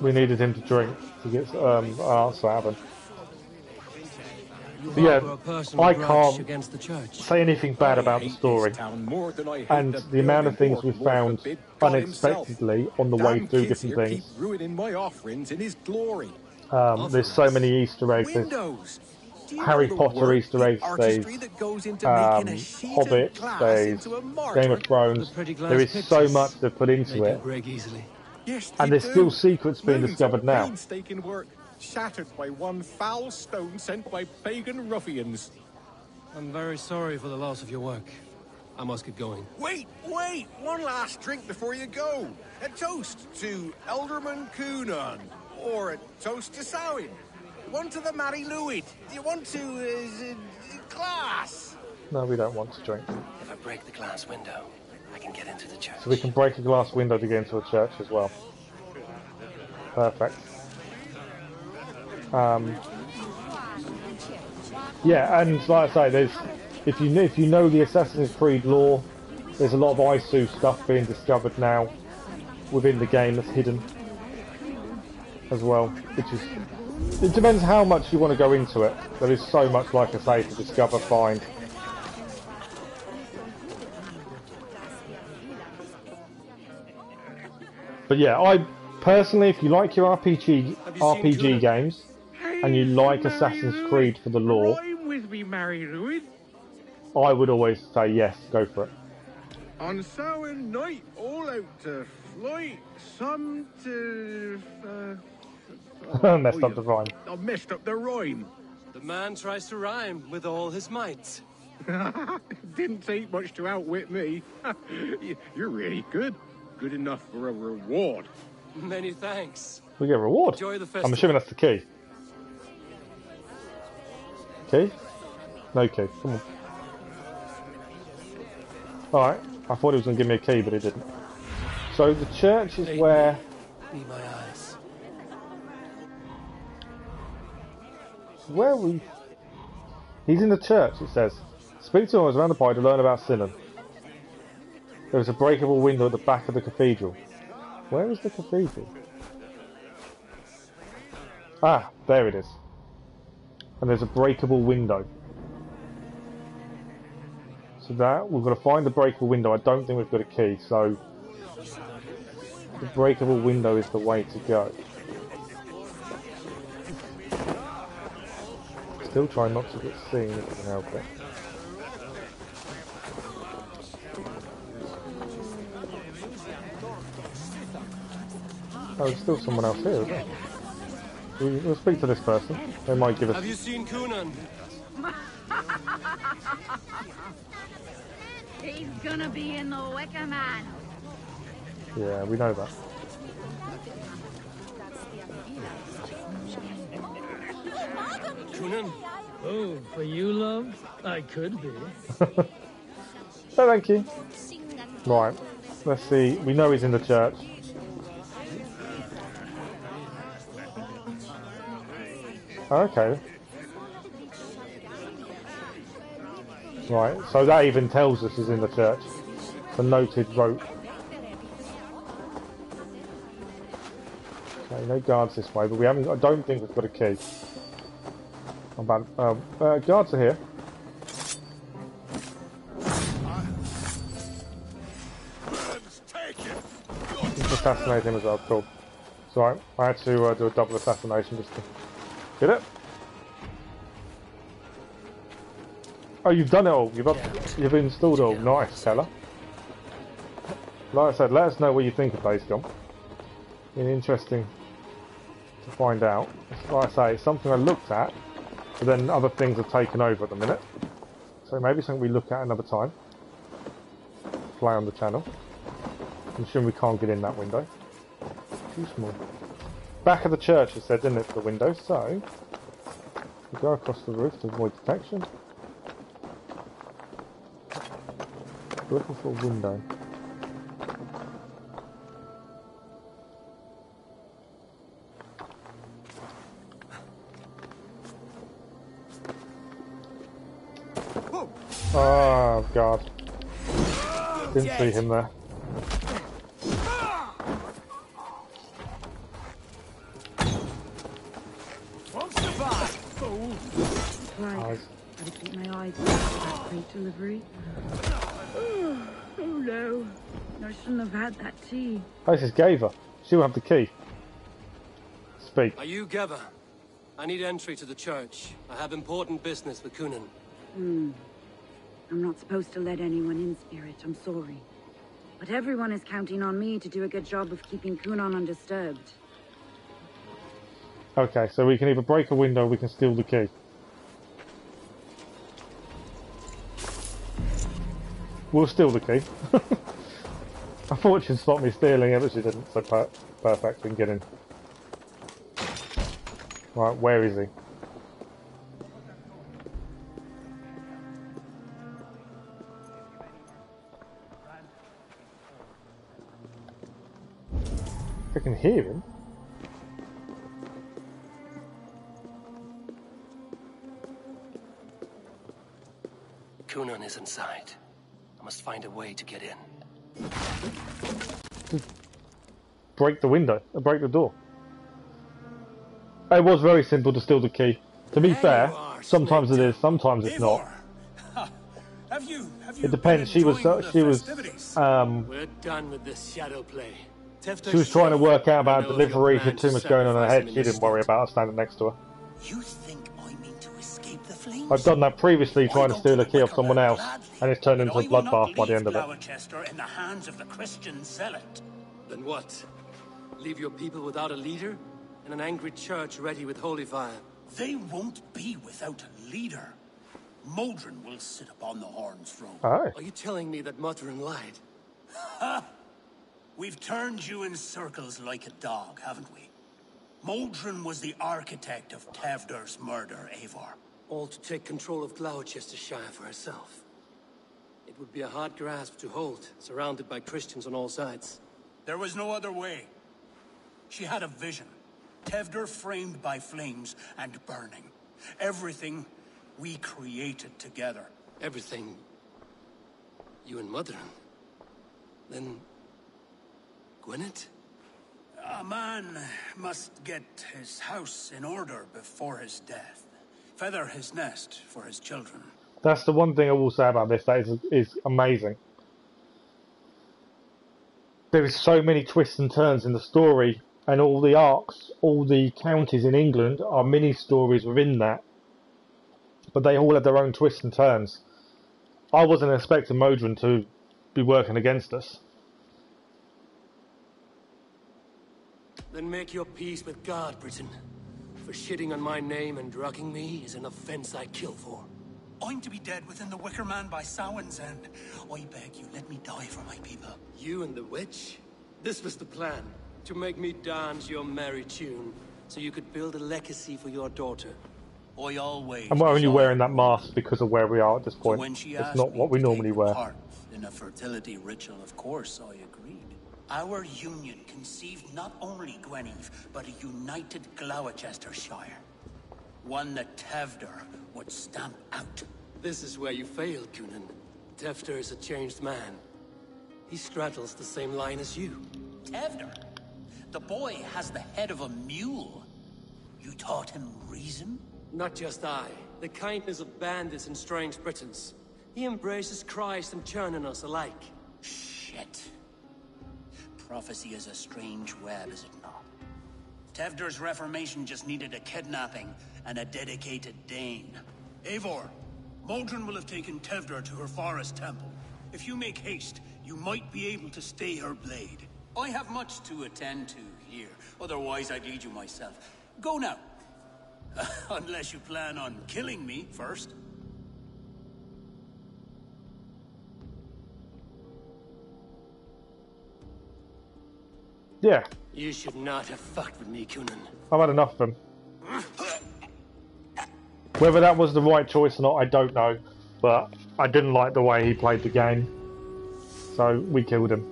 We needed him to drink to get an answer out of him. But yeah, I can't say anything bad about the story. And the amount of things we found unexpectedly on the way through different things. There's so many Easter eggs. There's Harry Potter Easter eggs, there's Hobbit, there's Game of Thrones. There is so much they've put into it. And there's still secrets being discovered now. Painstaking work, shattered by one foul stone sent by pagan ruffians. I'm very sorry for the loss of your work. I must get going. Wait! One last drink before you go. A toast to Elderman Cynon. Or a toast to Samhain. One to the Mary Lwyd. Do you want to, glass? No, we don't want to drink. If I break the glass window, I can get into the church. So we can break a glass window to get into a church as well. Perfect. Yeah, and like I say, there's if you know the Assassin's Creed lore, there's a lot of ISU stuff being discovered now within the game that's hidden as well, which is, it depends how much you want to go into it. There is so much, like I say, to discover, find. But yeah, I personally, if you like your RPG games and you like Assassin's Creed for the lore, I would always say yes, go for it. On Samhain night, all out to flight, some to... messed up the rhyme. I messed up the rhyme. The man tries to rhyme with all his might. Didn't take much to outwit me. You're really good. Good enough for a reward. Many thanks. We get a reward? Enjoy the festival. I'm assuming that's the key. Key? No key. Come on. Alright. I thought he was going to give me a key, but he didn't. So the church is where... Be my eyes. Where we... He's in the church, it says. Speak to him around the pie to learn about Cynon. There is a breakable window at the back of the cathedral. Where is the cathedral? Ah, there it is. And there's a breakable window. So that, we've got to find the breakable window. I don't think we've got a key, so... The breakable window is the way to go. Still trying not to get seen if we can help it. Oh, there's still someone else here, isn't there? We'll speak to this person. They might give us... Have you seen Cynon? He's gonna be in the Wickerman. Yeah, we know that. Cynon? Oh, for you, love? I could be. Oh, thank you. Right, let's see. We know he's in the church. Okay. Right, so that even tells us he's in the church. The noted rope. Okay, no guards this way, but we haven't. I don't think we've got a key. Guards are here. Just assassinate him as well. Cool. It's alright. I had to do a double assassination just to get it. Oh, you've done it all. You've installed it all. Nice, fella. Like I said, let us know what you think of Days Gone. It's interesting to find out. Like I say, it's something I looked at, but then other things have taken over at the minute. So maybe something we look at another time. Play on the channel. I'm assuming we can't get in that window. Too small. Back of the church, it said, didn't it, for the window? So we go across the roof to avoid detection. Looking for a window. Oh god. Didn't see him there. Won't survive, fool. Right. Gotta keep my eyes on that crate delivery. Oh no. I shouldn't have had that tea. Oh, this is Gava. She will have the key. Speak. Are you Gava? I need entry to the church. I have important business with Cynon. I'm not supposed to let anyone in, Spirit. I'm sorry. But everyone is counting on me to do a good job of keeping Cynon undisturbed. Okay, so we can either break a window or we can steal the key. We'll steal the key. I thought she'd stop me stealing it, but she didn't, so perfect, we can get in. Right, where is he? I can hear him. Cynon is inside. I must find a way to get in. Break the window, break the door. It was very simple to steal the key. To be fair, sometimes it is, sometimes it's not. It depends. She was. We're done with this shadow play. She was trying to work out about delivery. She had too much going on in her head. She didn't worry about us standing next to her. You think I mean to escape the flames? I've done that previously, trying to steal a key off someone else, and it's turned into a bloodbath by the end of it. Glowchester in the hands of the Christian zealot. Then what? Leave your people without a leader? And an angry church ready with holy fire? They won't be without a leader. Modron will sit upon the Horn's throne. Oh. Are you telling me that Modron lied? Ha! We've turned you in circles like a dog, haven't we? Modron was the architect of Tewdwr's murder, Eivor. All to take control of Glowchestescire for herself. It would be a hard grasp to hold, surrounded by Christians on all sides. There was no other way. She had a vision. Tewdwr framed by flames and burning. Everything we created together. Everything? You and Modron? Then... Gwyneth? A man must get his house in order before his death. Feather his nest for his children. That's the one thing I will say about this that is amazing. There is so many twists and turns in the story, and all the arcs, all the counties in England are mini-stories within that. But they all have their own twists and turns. I wasn't expecting Modron to be working against us. Then make your peace with God, Britain. For shitting on my name and drugging me is an offense I kill for. I'm to be dead within the Wickerman by Samhain's end. I beg you, let me die for my people. You and the witch? This was the plan. To make me dance your merry tune, so you could build a legacy for your daughter. I always... I'm only wearing that mask because of where we are at this point. It's not what we normally wear. In a fertility ritual, of course, I agreed. Our union conceived not only Gwilim, but a united Glowchestescire. One that Tewdwr would stamp out. This is where you failed, Cynon. Tewdwr is a changed man. He straddles the same line as you. Tewdwr? The boy has the head of a mule. You taught him reason? Not just I. The kindness of bandits and strange Britons. He embraces Christ and churning us alike. Shit. Prophecy is a strange web, is it not? Tewdwr's reformation just needed a kidnapping and a dedicated Dane. Eivor, Modron will have taken Tewdwr to her forest temple. If you make haste, you might be able to stay her blade. I have much to attend to here, otherwise I'd lead you myself. Go now. Unless you plan on killing me first. Yeah. You should not have fucked with me, Cynon. I've had enough of him. Whether that was the right choice or not, I don't know. But I didn't like the way he played the game. So we killed him.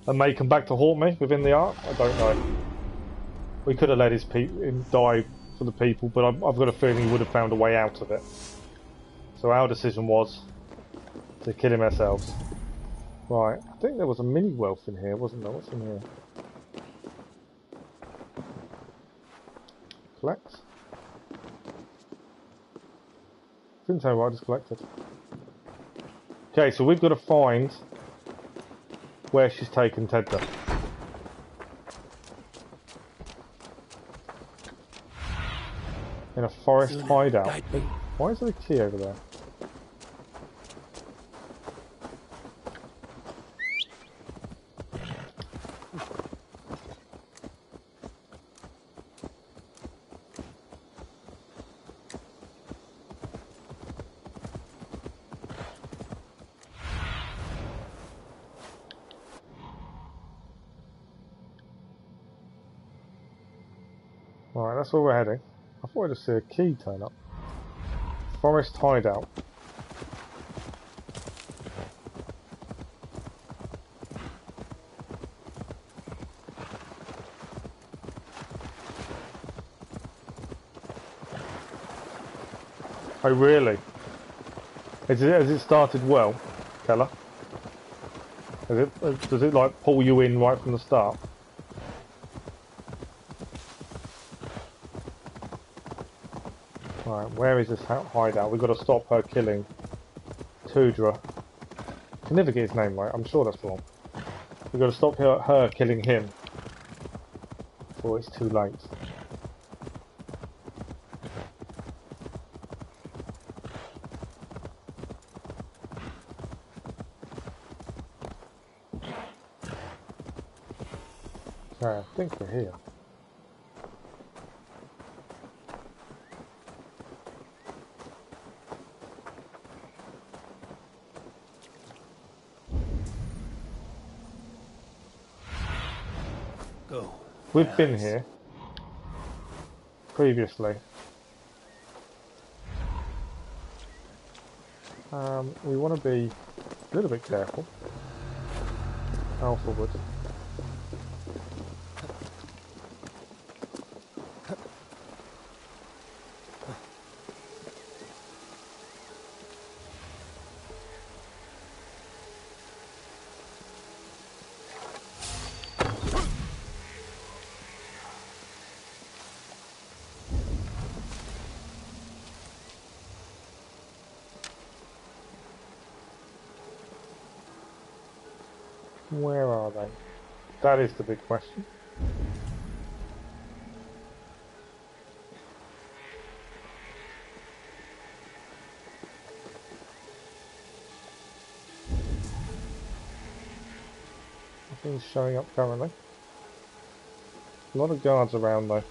And may come back to haunt me within the arc? I don't know. We could have let him die for the people, but I've got a feeling he would have found a way out of it. So our decision was to kill him ourselves. Right, I think there was a mini wealth in here, wasn't there? What's in here? Collect. Couldn't tell you what I just collected. Okay, so we've got to find where she's taken Tewdwr. In a forest hideout. Why is there a key over there? Right, that's where we're heading. I thought I'd just see a key turn up. Forest hideout. Oh really? Has it started well, Keller? Does it like pull you in right from the start? Right, where is this hideout? We've got to stop her killing Tewdwr. I can never get his name right, I'm sure that's wrong. We've got to stop her killing him before it's too late. Okay, I think we're here. We've been here previously. We want to be a little bit careful. Alpha wood. Where are they? That is the big question. Nothing's showing up currently. A lot of guards around though.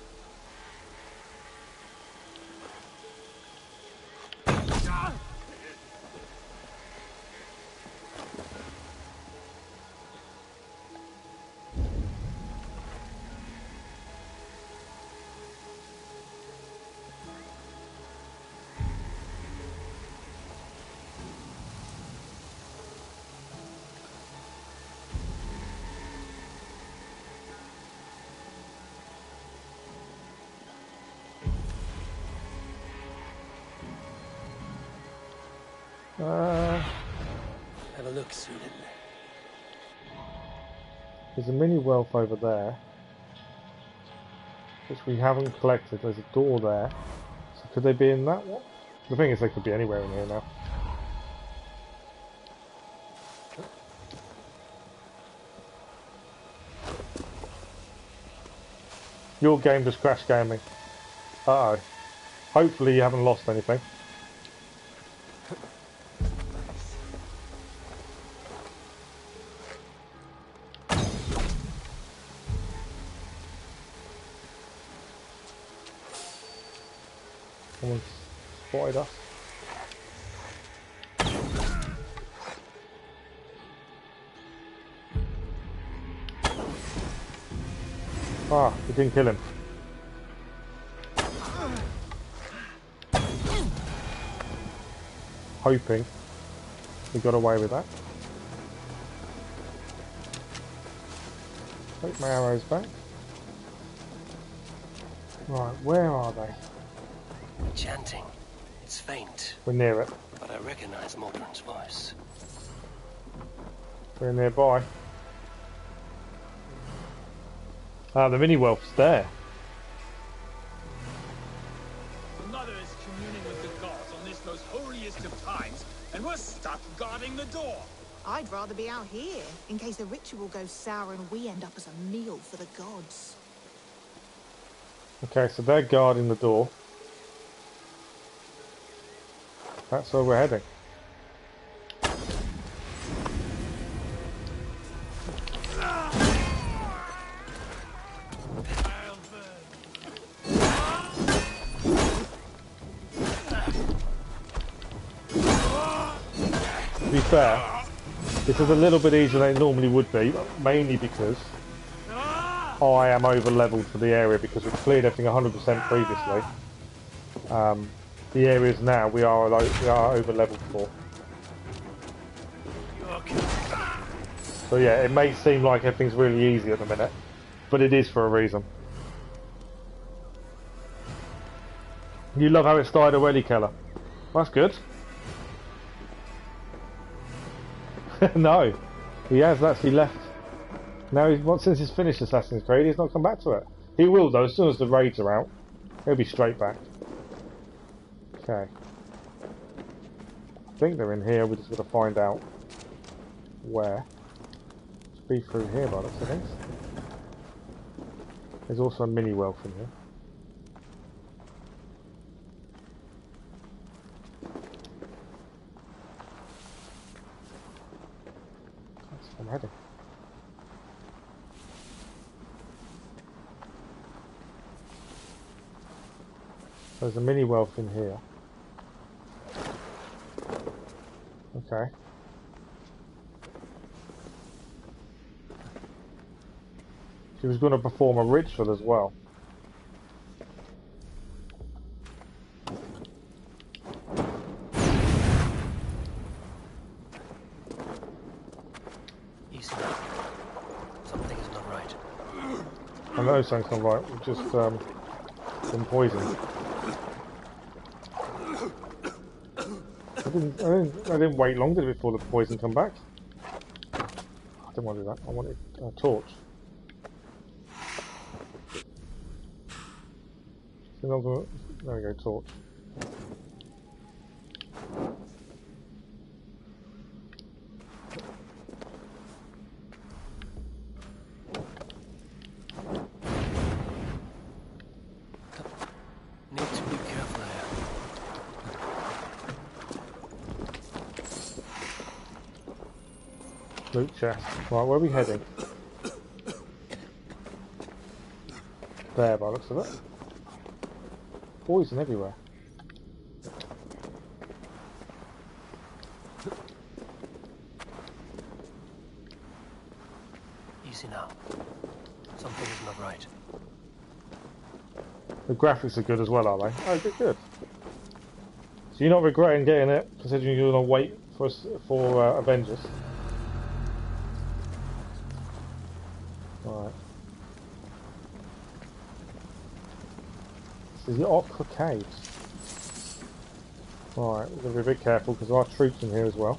Have a look, Cynon. There's a mini wealth over there, which we haven't collected. There's a door there. So could they be in that one? The thing is, they could be anywhere in here now. Your game just crash gaming. Uh-oh. Hopefully you haven't lost anything. Someone's spotted us. Ah, we didn't kill him. Hoping we got away with that. Take my arrows back. Right, where are they? Chanting. It's faint. We're near it. but I recognize Modron's voice. We're nearby. Ah, the mini-whelp's there. Mother is communing with the gods on this most holiest of times, and we're stuck guarding the door. I'd rather be out here, in case the ritual goes sour and we end up as a meal for the gods. Okay, so they're guarding the door. That's where we're heading. To be fair, this is a little bit easier than it normally would be, mainly because I am over leveled for the area because we've cleared everything 100% previously. The areas now we are over leveled for. So yeah, it may seem like everything's really easy at the minute, but it is for a reason. You love how it started already, Keller. That's good. No, he has actually left. Now, since he's finished Assassin's Creed, he's not come back to it. He will, though, as soon as the raids are out. He'll be straight back. Okay. I think they're in here, we're just going to find out where. It's be through here by the looks of things. There's also a mini-whelp in here. That's where I'm heading. There's a mini-whelp in here. Okay. She was going to perform a ritual as well. Easy. Something is not right. I know something's not right. We've just been poisoned. I didn't wait long, did it, before the poison come back? I didn't want to do that. I wanted a torch. There we go, torch. Need to be careful here. Loot chest. Right, where are we heading? There, by the looks of it. Poison everywhere. Easy now. Something is not right. The graphics are good as well, are they? Oh, good. So you're not regretting getting it, considering you're going to wait for Avengers? Right. This is the Opera Caves. Right, we're going to be a bit careful because there are troops in here as well.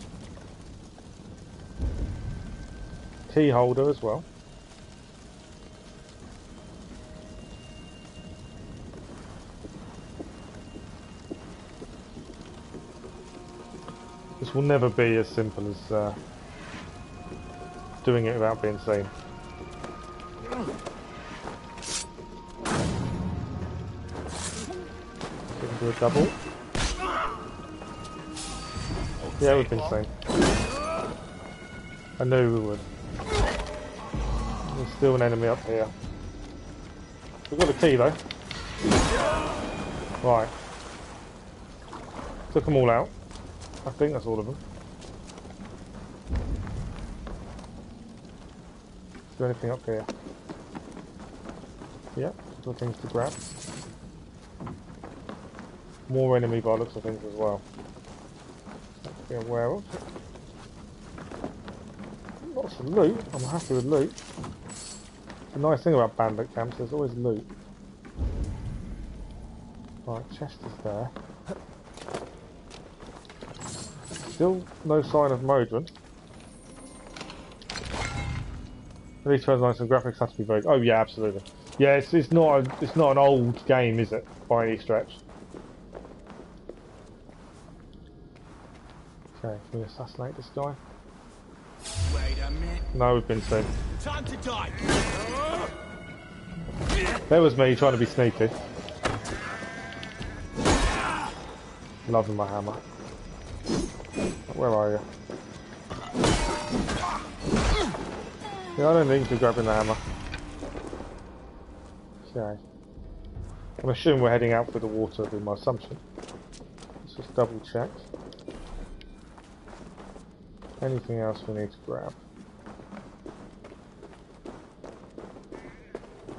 Key holder as well. This will never be as simple as doing it without being seen. Do a double. Yeah, we've been seen. I knew we would. There's still an enemy up here. We've got a key though. Right. Took them all out. I think that's all of them. Is there anything up here? Yeah, a couple of things to grab. More enemy by looks of things as well. Something to be aware of. Lots of loot. I'm happy with loot. The nice thing about bandit camps, there's always loot. Right, chest is there. Still no sign of Modron. These translations and graphics have to be very. Oh yeah, absolutely. Yeah, it's not an old game, is it? By any stretch. Okay, can we assassinate this guy? Wait a minute. No, we've been seen. Time to die. There was me trying to be sneaky. Loving my hammer. Where are you? Yeah, I don't think we're grabbing the hammer. Okay. I'm assuming we're heading out for the water, would be my assumption. Let's just double check. Anything else we need to grab?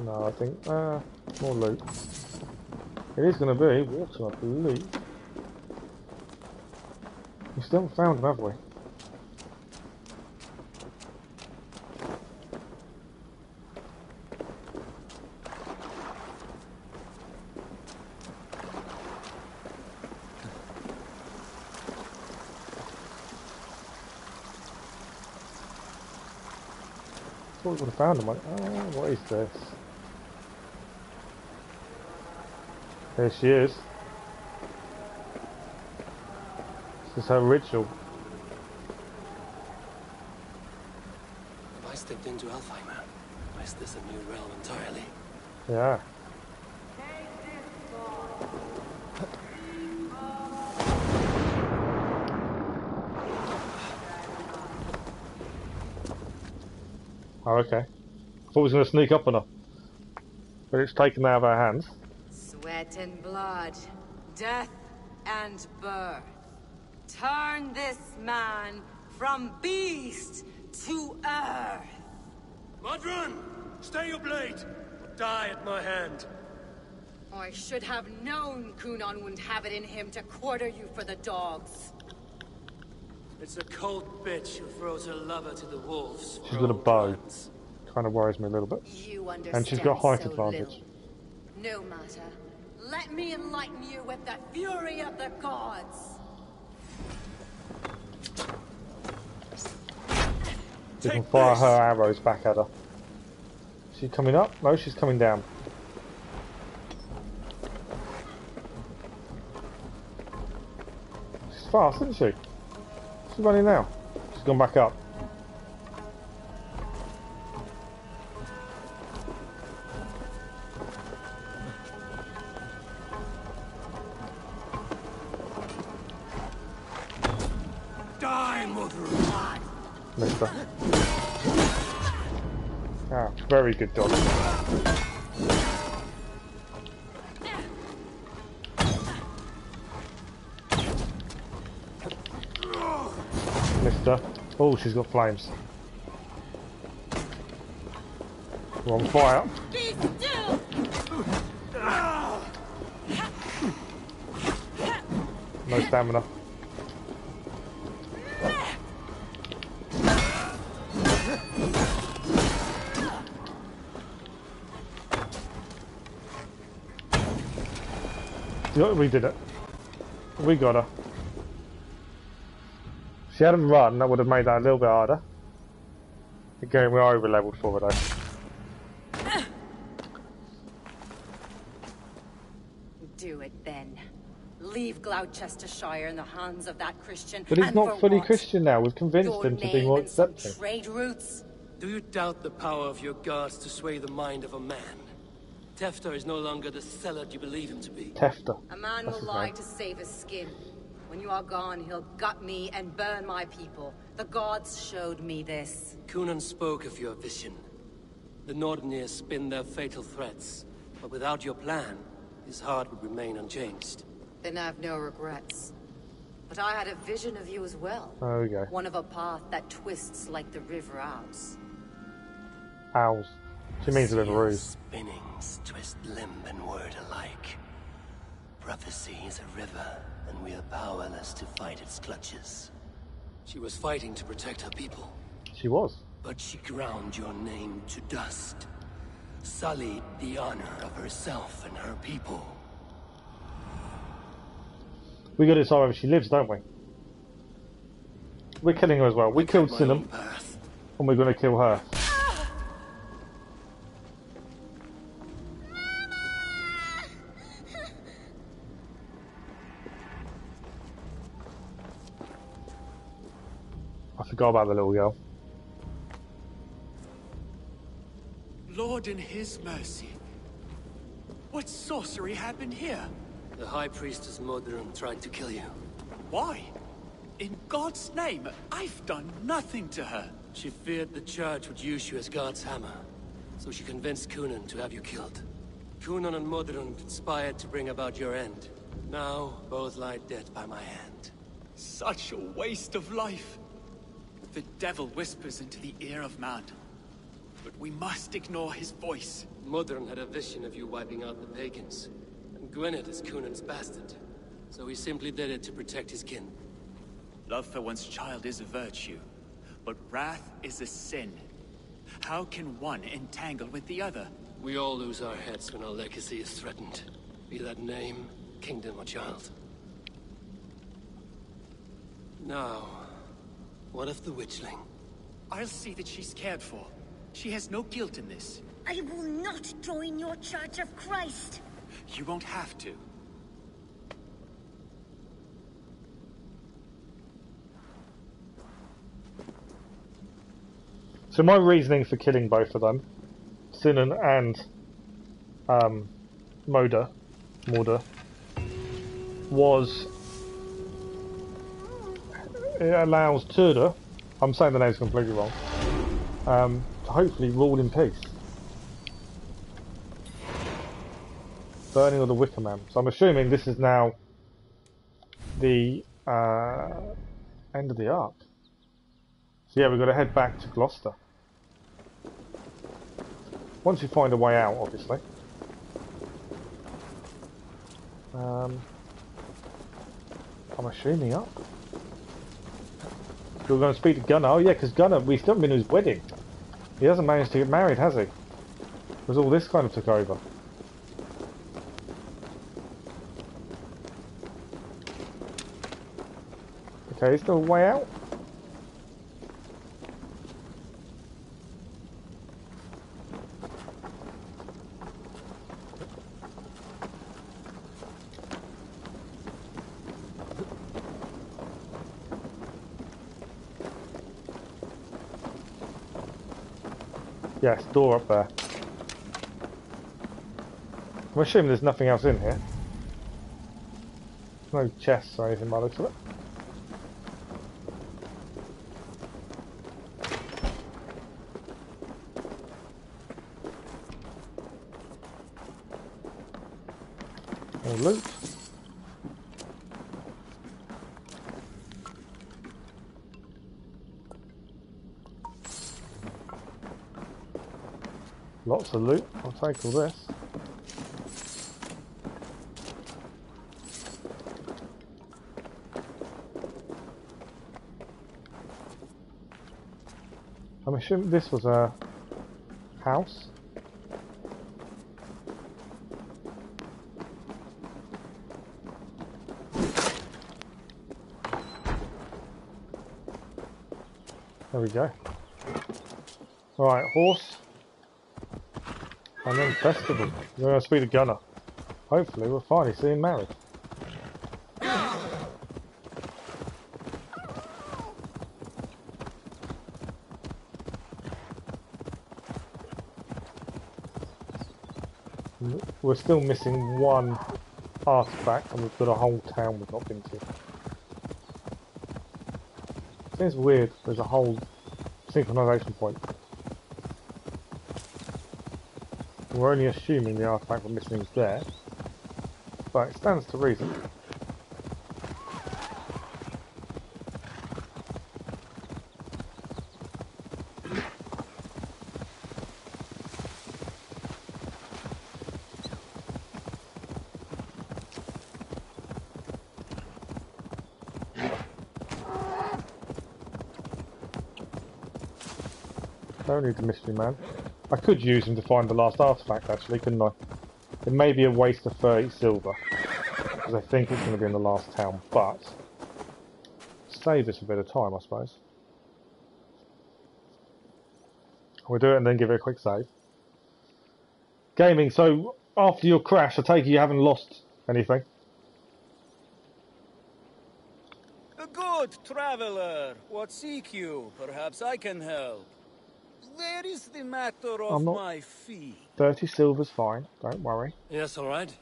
No, I think, more loot. It is going to be water, I believe. We still haven't found them, have we? I thought we would have found them. Like, oh, what is this? There she is. This is her ritual. I stepped into Alfheim. Is this a new realm entirely? Yeah. Oh, okay. I thought we was going to sneak up on her. But it's taken out of our hands. Sweat and blood, death and birth. Turn this man from beast to earth. Modron! Stay your blade! Die at my hand. I should have known Cynon wouldn't have it in him to quarter you for the dogs. It's a cold bitch who throws her lover to the wolves. She's got a bow. Kind of worries me a little bit. And she's got height advantage. No matter. Let me enlighten you with the fury of the gods. You can fire her arrows back at her. Is she coming up? No, she's coming down. She's fast, isn't she? She's running now. She's gone back up. Die, Modron! Missed her. Ah, very good dodge. Missed her. Oh, she's got flames. We're on fire. Be still! No stamina. We did it. We got her. If she hadn't run, that would have made that a little bit harder. Again, we're over leveled for her though. Do it then. Leave Glowchestescire in the hands of that Christian. But he's and not for fully what? Christian now. We've convinced Your him to be name more and some accepting. trade routes? Do you doubt the power of your gods to sway the mind of a man? Tewdwr is no longer the zealot you believe him to be. Tewdwr. A man That's will his lie name. to save his skin. When you are gone, he'll gut me and burn my people. The gods showed me this. Cynon spoke of your vision. The Nordenir spin their fatal threats, but without your plan, his heart would remain unchanged. Then I've no regrets. But I had a vision of you as well. There we go. One of a path that twists like the river Owls. Owls. She means a little ruse. Spinnings twist limb and word alike. Prophecy is a river, and we are powerless to fight its clutches. She was fighting to protect her people. She was. But she ground your name to dust. Sullied the honor of herself and her people. We got to decide whether she lives, don't we? We're killing her as well. We killed Cynon, and we're going to kill her. I forgot about the little girl. Lord in his mercy. What sorcery happened here? The High Priestess Modron tried to kill you. Why? In God's name, I've done nothing to her. She feared the Church would use you as God's hammer, so she convinced Cynon to have you killed. Cynon and Modron conspired to bring about your end. Now, both lie dead by my hand. Such a waste of life. The devil whispers into the ear of man, but we must ignore his voice. Modron had a vision of you wiping out the pagans, and Gwynedd is Cynon's bastard, so he simply did it to protect his kin. Love for one's child is a virtue, but wrath is a sin. How can one entangle with the other? We all lose our heads when our legacy is threatened, be that name, kingdom, or child. Now, what of the witchling? I'll see that she's cared for. She has no guilt in this. I will not join your Church of Christ. You won't have to. So my reasoning for killing both of them, Cynon and Morda, was it allows Tewdwr, I'm saying the name's completely wrong, to hopefully rule in peace. Burning of the Wickerman. So I'm assuming this is now the end of the arc. So yeah, we've got to head back to Gloucester. Once we find a way out, obviously. I'm assuming up. We're going to speak to Gunnar. Oh yeah, because Gunnar, we still haven't been to his wedding. He hasn't managed to get married, has he? Because all this kind of took over. Okay, is there a way out? Yes, door up there. I'm assuming there's nothing else in here. No chests or anything by the looks of it. No loot. Lots of loot. I'll take all this. I'm assuming this was a house. There we go. Right, horse. And then festival. We're going to speak to Gunnar. Hopefully we'll finally see him married. We're still missing one artefact and we've got a whole town we've not been to. Seems weird, there's a whole synchronisation point. We're only assuming the artifact we're missing is there, but it stands to reason. Don't need the mystery man. I could use him to find the last artefact actually, couldn't I? It may be a waste of 30 silver, because I think it's going to be in the last town, but save us a bit of time, I suppose. We'll do it and then give it a quick save. Gaming, so after your crash, I take it you haven't lost anything? A good traveler. What seek you? Perhaps I can help. Where is the matter of my fee? 30 silver's fine, don't worry. Yes, all right.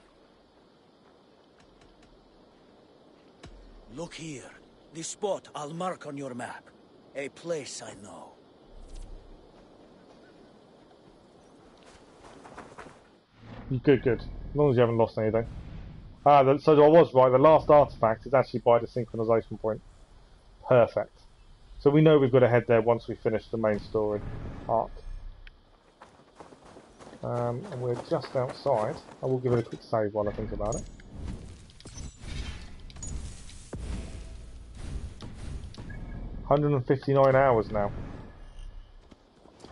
Look here. The spot I'll mark on your map. A place I know. Good, good. As long as you haven't lost anything. So I was right, the last artefact is actually by the synchronisation point. Perfect. So we know we've got to head there once we finish the main story arc. And we're just outside. I will give it a quick save while I think about it. $159 hours now.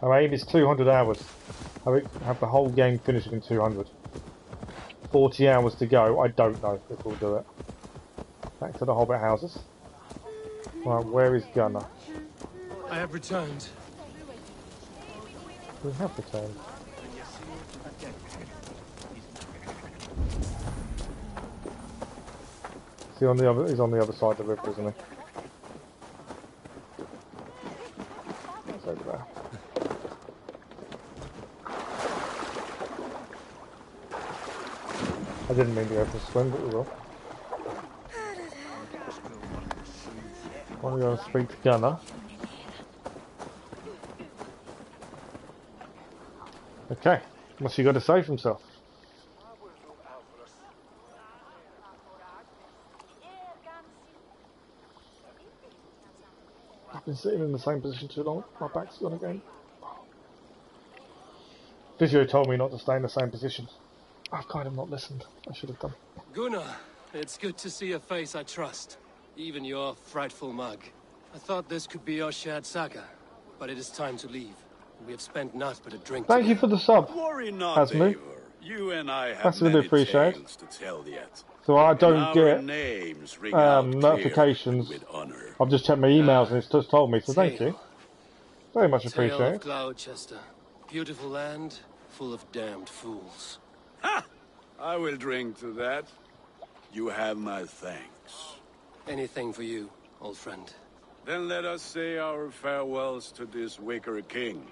Our aim is 200 hours. Have the whole game finished in 200. 40 hours to go. I don't know if we'll do it. Back to the hobbit houses. Right, where is Gunnar? I have returned. We have returned. He's on the other side of the river, isn't he? It's over there. I didn't mean to go for a swim, but we will. I want to go and speak to Gunnar. Okay, what's he got to say for himself? I've been sitting in the same position too long, my back's gone again. Physio told me not to stay in the same position. I've kind of not listened. I should have done. Gunnar, it's good to see a face I trust. Even your frightful mug. I thought this could be our shared saga, but it is time to leave. We have spent naught but a drink. Thank you for the sub, Worry not, Asmu. Eivor. You and I have That's really many appreciated. tales to tell yet. So I don't Our get names ring out notifications. with honor. I've just checked my emails and it's just told me, so thank you. Very much Tale appreciated. of Glowchester. Beautiful land, full of damned fools. Ha! I will drink to that. You have my thanks. Anything for you, old friend. Then let us say our farewells to this Wicker King,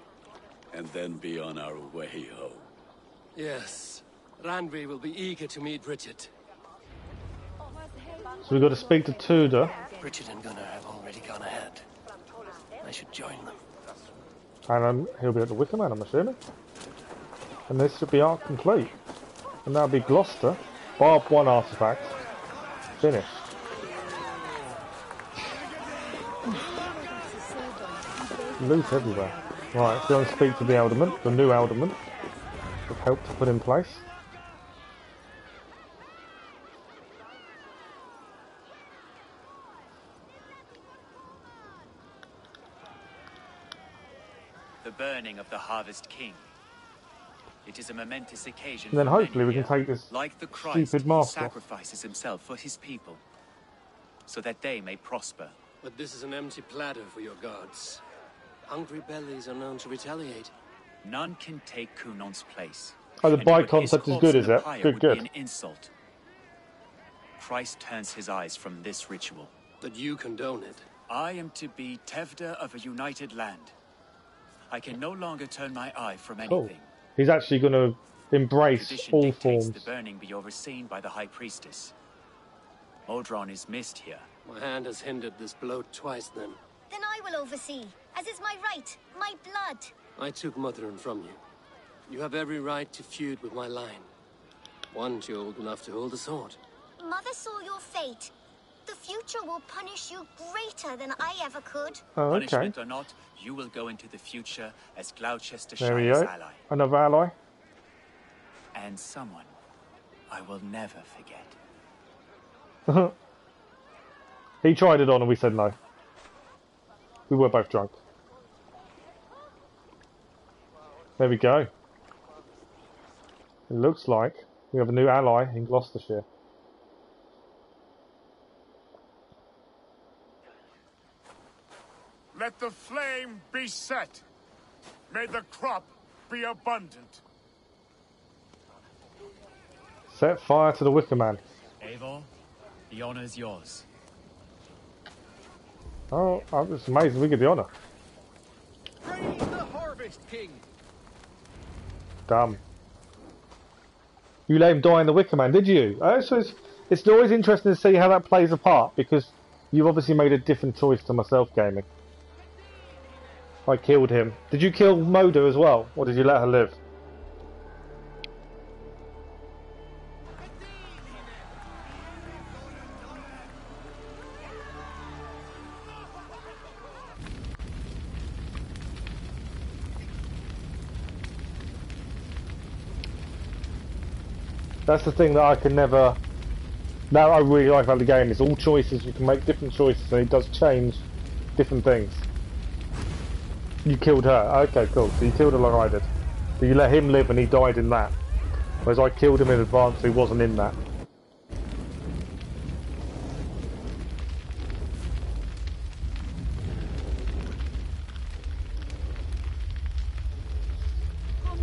and then be on our way home. Yes, Randvi will be eager to meet Richard. So we've got to speak to Tewdwr. Richard and Gunnar have already gone ahead. I should join them. And he'll be at the Wickerman, I'm assuming. And this should be arc complete. And that'll be Gloucester. Barb 1 artefact. Finished. Loot everywhere. Right, let's go and speak to the alderman, the new alderman. We've helped to put in place. The burning of the Harvest King. It is a momentous occasion. And then for hopefully many we can here. take this like the Christ, stupid he mask off. sacrifices himself for his people, so that they may prosper. But this is an empty platter for your gods. Hungry bellies are known to retaliate. None can take Cunon's place. Oh, the And buy to put his concept is corpse good, in is the it? pyre Good, would good. be an insult. Christ turns his eyes from this ritual. But you condone it. I am to be Tewdwr of a united land. I can no longer turn my eye from Cool. anything. He's actually going to embrace Tradition all dictates forms. the burning be overseen by the High Priestess. Modron is missed here. My hand has hindered this blow twice then. Then I will oversee, as is my right, my blood. I took Modron from you. You have every right to feud with my line. Once you're old enough to hold a sword. Mother saw your fate. The future will punish you greater than I ever could. Oh, okay. Punishment or not, you will go into the future as There we Glowchestescire's go. ally. Another ally. And someone I will never forget. He tried it on and we said no. We were both drunk. There we go. It looks like we have a new ally in Gloucestershire. Let the flame be set. May the crop be abundant. Set fire to the Wickerman. Eivor, the honor's yours. Oh, it's amazing we get the honor. Praise the Harvest King. Dumb. You let him die in the Wickerman, did you? So it's always interesting to see how that plays a part, because you've obviously made a different choice to myself gaming. I killed him. Did you kill Moda as well, or did you let her live? That's the thing that I can never... Now I really like about the game is all choices, you can make different choices and it does change different things. You killed her, okay cool, so you killed her like I did. But you let him live and he died in that. Whereas I killed him in advance, so he wasn't in that.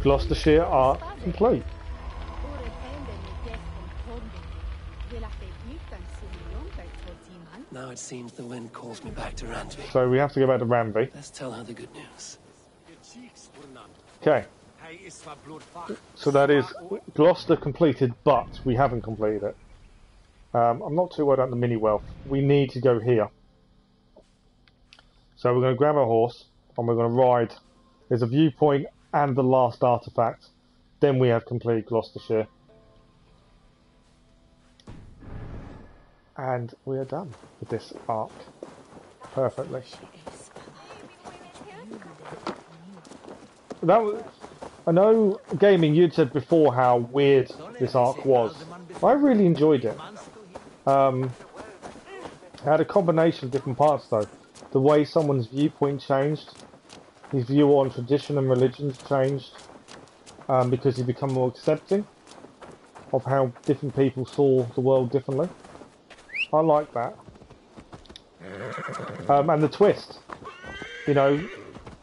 Gloucestershire Arc complete. Now it seems the wind calls me back to Randvi. So we have to go back to Randvi. Let's tell her the good news. Okay. So that is Gloucester completed, but we haven't completed it. I'm not too worried about the mini wealth. We need to go here. So we're going to grab our horse and we're going to ride. There's a viewpoint and the last artefact. Then we have completed Gloucestershire. And we are done with this arc perfectly. That was, I know gaming you'd said before how weird this arc was. I really enjoyed it. It had a combination of different parts though. The way someone's viewpoint changed, his view on tradition and religions changed, because he became more accepting of how different people saw the world differently. I like that. And the twist. You know,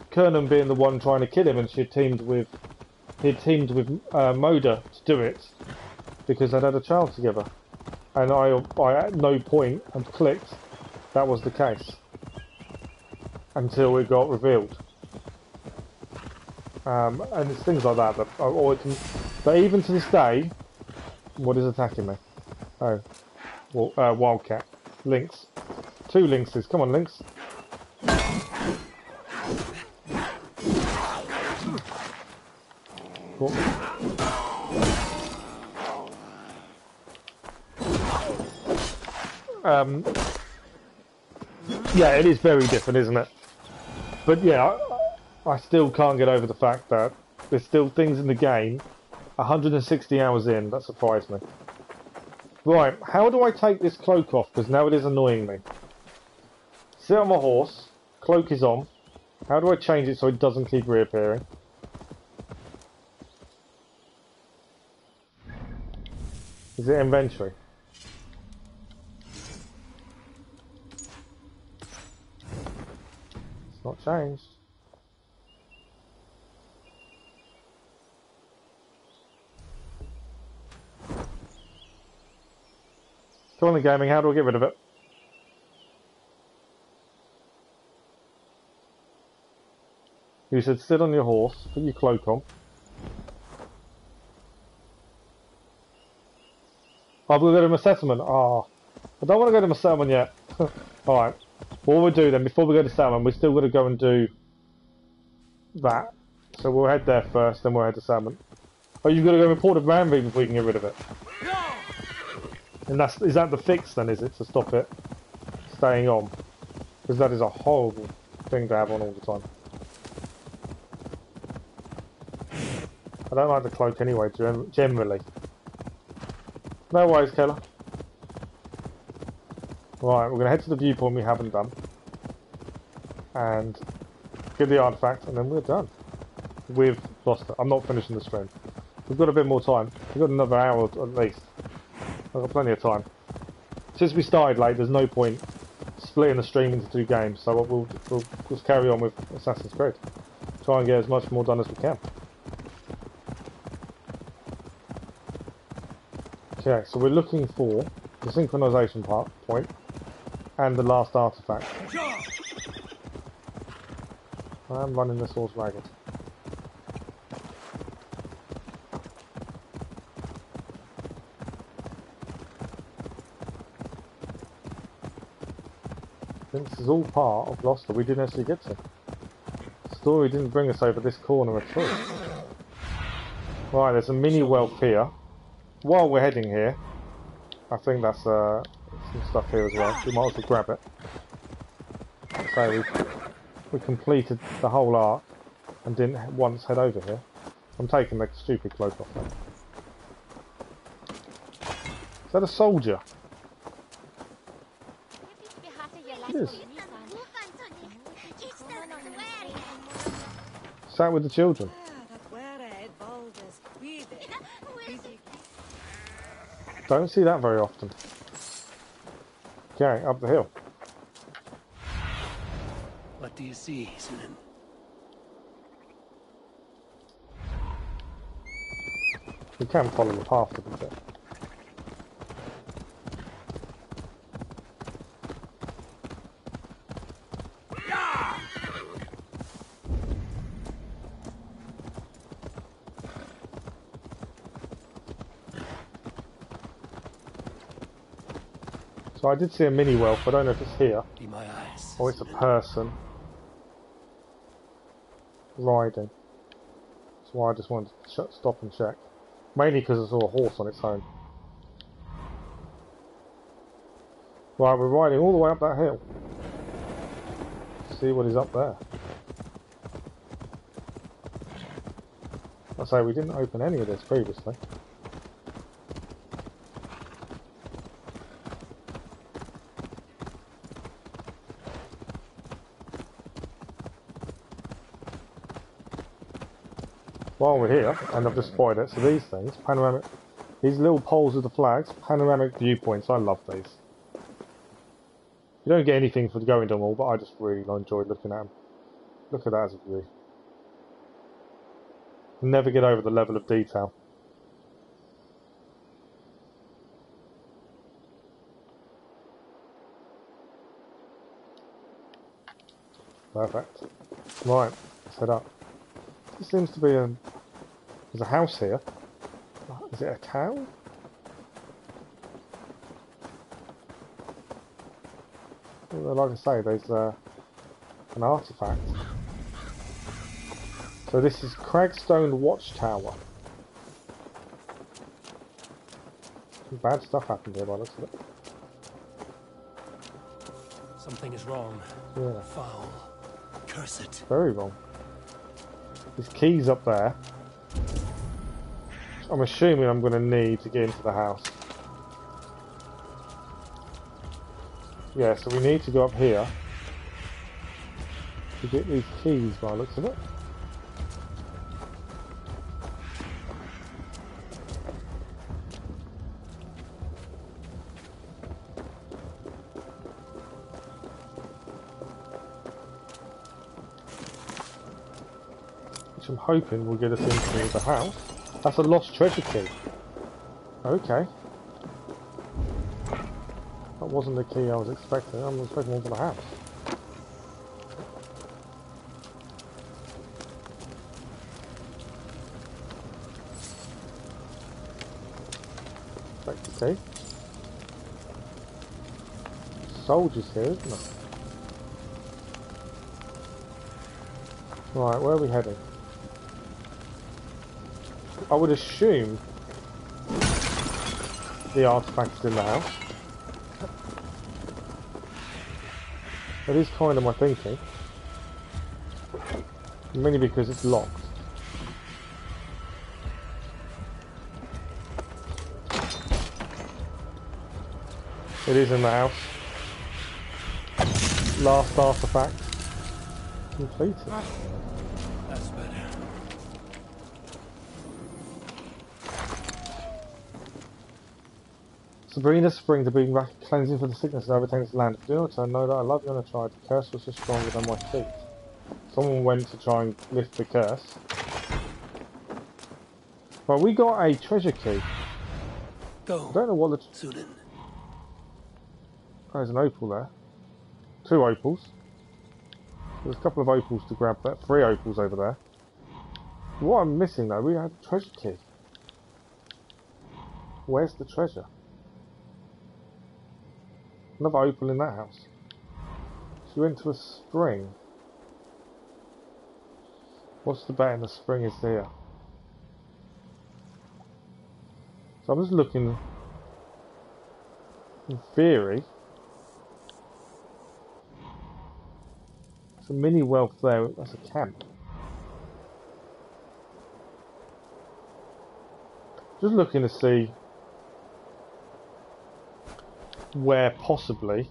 Cynon being the one trying to kill him, and he'd teamed with Moda to do it because they'd had a child together. And I at no point had clicked that was the case until it got revealed. And it's things like that but even to this day, what is attacking me? Oh. Well, Wildcat. Lynx. 2 lynxes. Come on, Lynx. Cool. Yeah, it is very different, isn't it? But yeah, I still can't get over the fact that there's still things in the game 160 hours in that surprise me. Right, how do I take this cloak off? Because now it is annoying me. Sit on my horse, cloak is on. How do I change it so it doesn't keep reappearing? Is it inventory? It's not changed. Come on, the gaming, how do I get rid of it? You said sit on your horse, put your cloak on. Oh, we'll go to my settlement. Ah, I don't want to go to my settlement yet. Alright, what we'll do then, before we go to settlement, we're still going to go and do that. So we'll head there first, then we'll head to settlement. Oh, you've got to go report to Randvi before you can get rid of it. And is that the fix then, is it, to stop it staying on? Because that is a horrible thing to have on all the time. I don't like the cloak anyway, generally. No worries, Keller. Right, we're going to head to the viewpoint we haven't done. And get the artifact, and then we're done. With Gloucester. I'm not finishing the stream. We've got a bit more time. We've got another hour at least. I've got plenty of time. Since we started late, there's no point splitting the stream into 2 games, so we'll just carry on with Assassin's Creed. Try and get as much more done as we can. Okay, so we're looking for the synchronisation point and the last artefact. I'm running this horse ragged. This is all part of Gloucester we didn't actually get to. The story didn't bring us over this corner at all. Right, there's a mini wealth here. While we're heading here, I think that's some stuff here as well. We might also grab it. So we completed the whole arc and didn't once head over here. I'm taking the stupid cloak off there. Is that a soldier? It is. Sat with the children. Don't see that very often. Okay, up the hill. What do you see, Cynon? We can follow the path a bit. So I did see a mini wealth, I don't know if it's here, or it's a person riding. That's why I just wanted to stop and check. Mainly because I saw a horse on its own. Right, we're riding all the way up that hill. See what is up there. I say we didn't open any of this previously. While we're here, and I've just spotted it, so these things, panoramic, these little poles with the flags, panoramic viewpoints, I love these. You don't get anything for going to them all, but I just really enjoyed looking at them. Look at that as a view. Never get over the level of detail. Perfect. Right, let's head up. There seems to be there's a house here. Is it a town? Well, like I say, there's an artefact. So this is Cragstone Watchtower. Some bad stuff happened here by the looks of it. Something is wrong. Yeah. Foul. Curse it. Very wrong. There's keys up there. I'm assuming I'm going to need to get into the house. Yeah, so we need to go up here to get these keys by the looks of it. Which I'm hoping will get us into the house. That's a lost treasure key. Okay. That wasn't the key I was expecting. I'm expecting one for the house. Expect the key. Soldiers here, isn't it? Right, where are we heading? I would assume the artifact is in the house. That is kind of my thinking. Mainly because it's locked. It is in the house. Last artifact completed. That's better. So Sabrina's spring to bring back cleansing for the sickness that overtakes the land. Do not know that I love you and I tried. The curse was just stronger than my feet. Someone went to try and lift the curse. Right, we got a treasure key. Go. I don't know what the... Sudan. Oh, there's an opal there. 2 opals. There's a couple of opals to grab there. 3 opals over there. What I'm missing though, we had a treasure key. Where's the treasure? Another opal in that house. She went to a spring. What's the bet in the spring is here? So I'm just looking. In theory, there's a mini wealth there. That's a camp. Just looking to see where possibly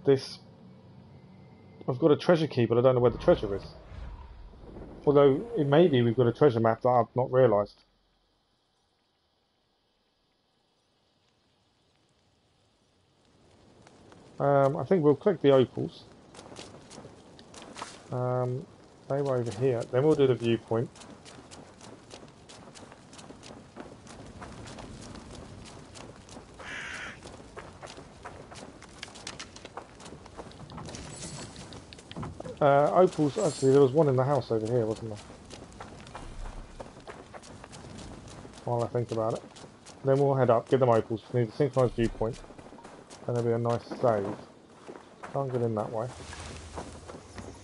this... I've got a treasure key, but I don't know where the treasure is. Although, it may be we've got a treasure map that I've not realised. I think we'll click the opals. They were over here. Then we'll do the viewpoint. Opals, actually there was one in the house over here, wasn't there? While I think about it. Then we'll head up, get them opals, we need a synchronised viewpoint. And there'll be a nice save. Can't get in that way.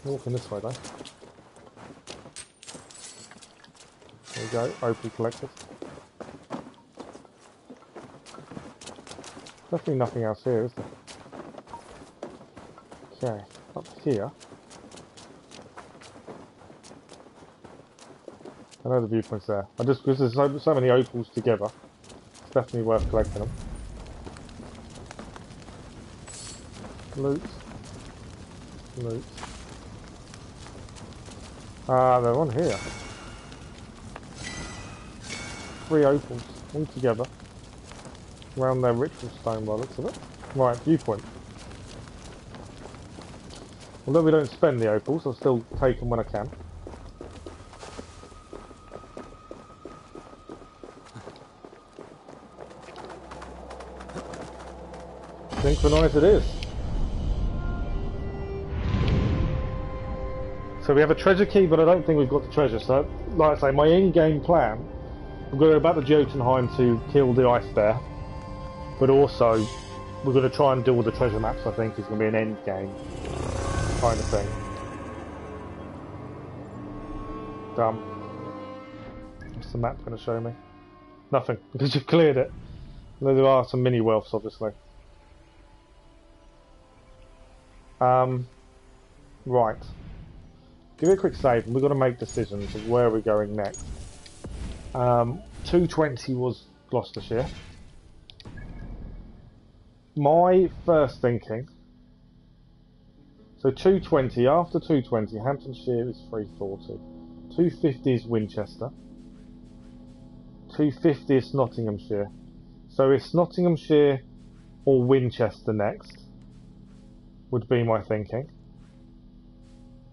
Walking this way though. There we go, opal collected. Definitely nothing else here, is there? Okay, up here. I know the viewpoint's there. I just, because there's so many opals together, it's definitely worth collecting them. Loot. Loot. Ah, they're on here. 3 opals, all together. Around their ritual stone by the looks of it. Right, viewpoint. Although we don't spend the opals, I'll still take them when I can. Synchronise it is. So we have a treasure key, but I don't think we've got the treasure. So, like I say, my in-game plan, we're going to go back to Jotunheim to kill the ice bear, but also we're going to try and do all the treasure maps. I think is going to be an end-game kind of thing. Dumb. What's the map going to show me? Nothing, because you've cleared it. There are some mini wealths, obviously. Right. Give it a quick save, and we've got to make decisions of where we're going next. 220 was Gloucestershire. My first thinking... So 220, after 220, Hamptonshire is 340. 250 is Winchester. 250 is Nottinghamshire. So it's Nottinghamshire or Winchester next, would be my thinking.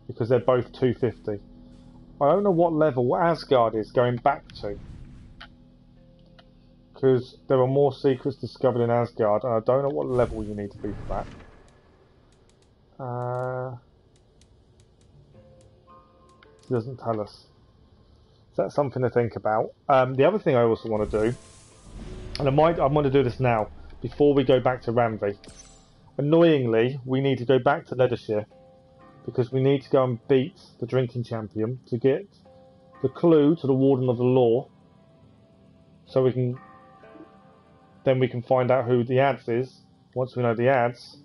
Because they're both 250. I don't know what level Asgard is going back to. Because there are more secrets discovered in Asgard, and I don't know what level you need to be for that. It doesn't tell us. So that's something to think about. The other thing I also want to do, and I want to do this now, before we go back to Ramsey. Annoyingly, we need to go back to Leicestershire, because we need to go and beat the drinking champion to get the clue to the Warden of the Law, so we can find out who the ads is. Once we know the ads,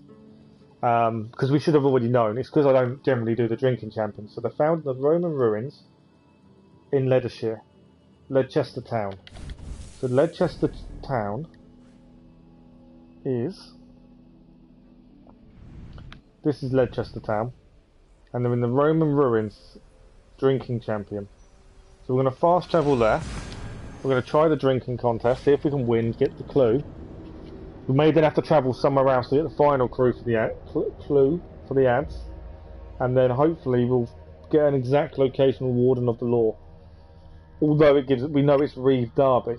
because we should have already known. It's because I don't generally do the drinking champion. So they're found in the Roman ruins in Leicestershire, Leicester town. So Leicester town is... This is Leicester town. And they're in the Roman ruins, drinking champion. So we're going to fast travel there. We're going to try the drinking contest, see if we can win, get the clue. We may then have to travel somewhere else to get the final clue for the clue for the ads, and then hopefully we'll get an exact location of Warden of the Law. Although we know it's Reeve Darby,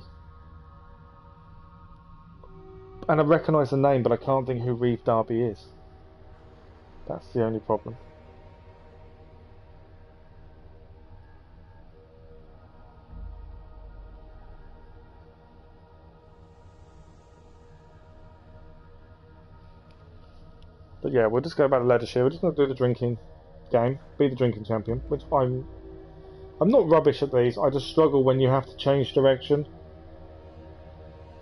and I recognise the name, but I can't think who Reeve Darby is. That's the only problem. But yeah, we'll just go back to Leadership. We're just going to do the drinking game, be the drinking champion, which I'm not rubbish at these. I just struggle when you have to change direction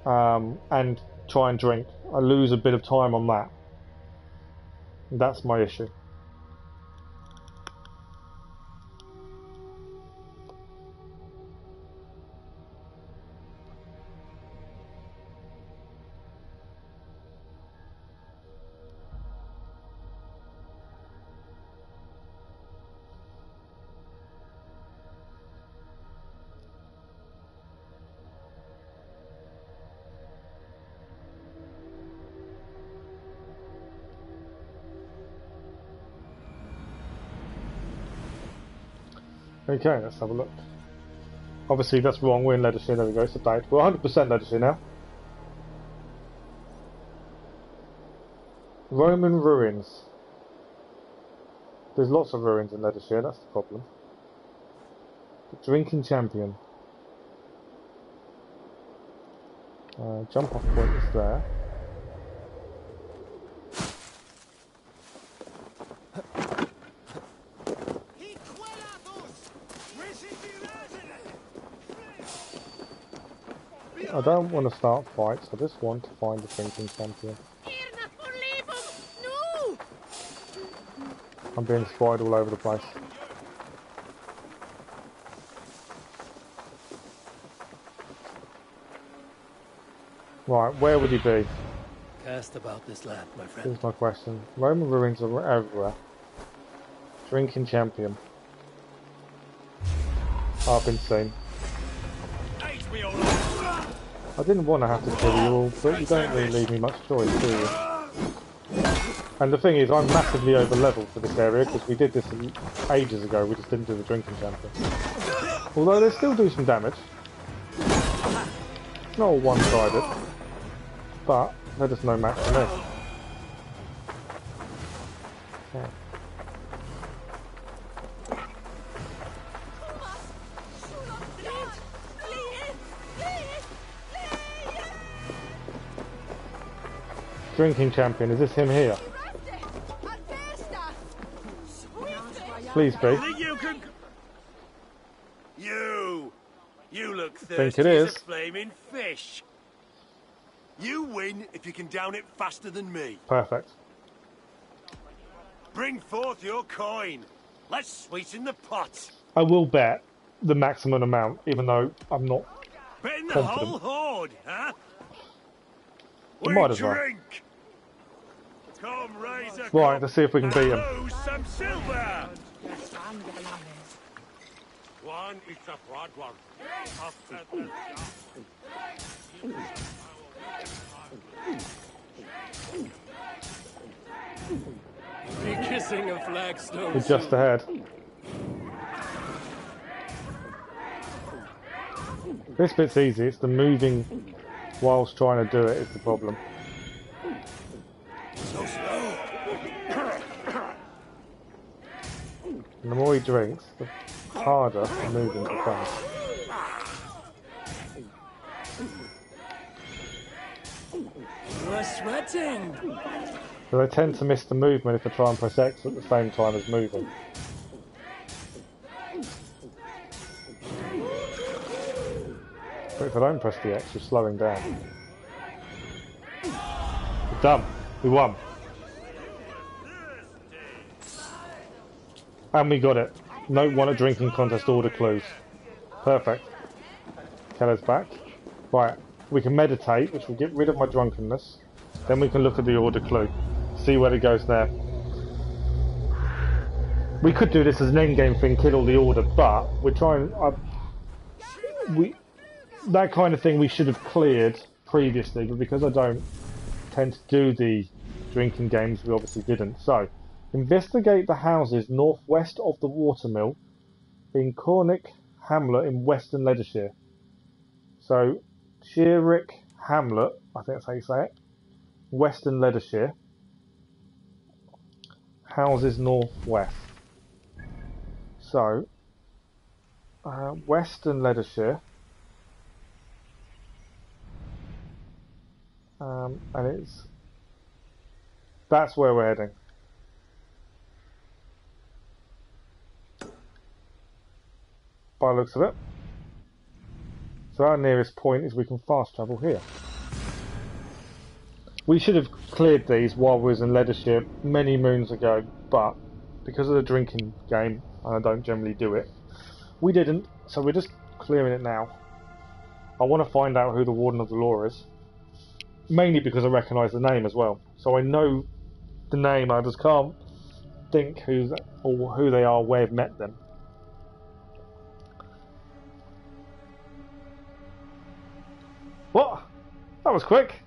and try and drink. I lose a bit of time on that. That's my issue. Okay, let's have a look. Obviously that's wrong, we're in Leadership, there we go, it's update. We're 100% Leadership now. Roman ruins. There's lots of ruins in Leadership, that's the problem. The drinking champion. Jump off point is there. I don't want to start fights, I just want to find the drinking champion. I'm being spotted all over the place. Right, where would he be? Cast about this land, my friend. Here's my question. Roman ruins are everywhere. Drinking champion. I've been seen. I didn't want to have to kill you all, but you don't really leave me much choice, do you? And the thing is, I'm massively over leveled for this area, because we did this ages ago, we just didn't do the drinking champion. Although they still do some damage. It's not all one-sided, but they're just no match for me. Okay. Drinking champion, is this him here? Please be. You look thirsty think it is. as a flaming fish. You win if you can down it faster than me. Perfect. Bring forth your coin. Let's sweeten the pot. I will bet the maximum amount, even though I'm not Bet in the confident. whole horde, huh? We might as well. Drink. Come, raise a Right, cup let's see if we can beat him. and lose some silver. One is a broad one. Be kissing a flagstone. We're just ahead. This bit's easy, it's the moving whilst trying to do it is the problem. So slow. And the more he drinks, the harder the moving becomes. We're sweating. So they tend to miss the movement if they try and press X at the same time as moving. But if I don't press the X, you're slowing down. We're done. We won. And we got it. Note 1 at drinking contest order clues. Perfect. Keller's back. Right, we can meditate, which will get rid of my drunkenness. Then we can look at the order clue. See where it goes there. We could do this as an endgame thing, kill all the order, but we're trying... that kind of thing we should have cleared previously, but because I don't intend to do the drinking games, we obviously didn't. So, investigate the houses northwest of the watermill in Cornick Hamlet in Western Leicestershire. So, Sheerick Hamlet, I think that's how you say it, Western Leicestershire, houses northwest. So, Western Leicestershire, and that's where we're heading. By the looks of it. So our nearest point is we can fast travel here. We should have cleared these while we was in Leicestershire many moons ago, but because of the drinking game, and I don't generally do it, we didn't, so we're just clearing it now. I want to find out who the Warden of the Law is, mainly because I recognise the name as well. So I know the name, I just can't think who they are, where I've met them. What? That was quick.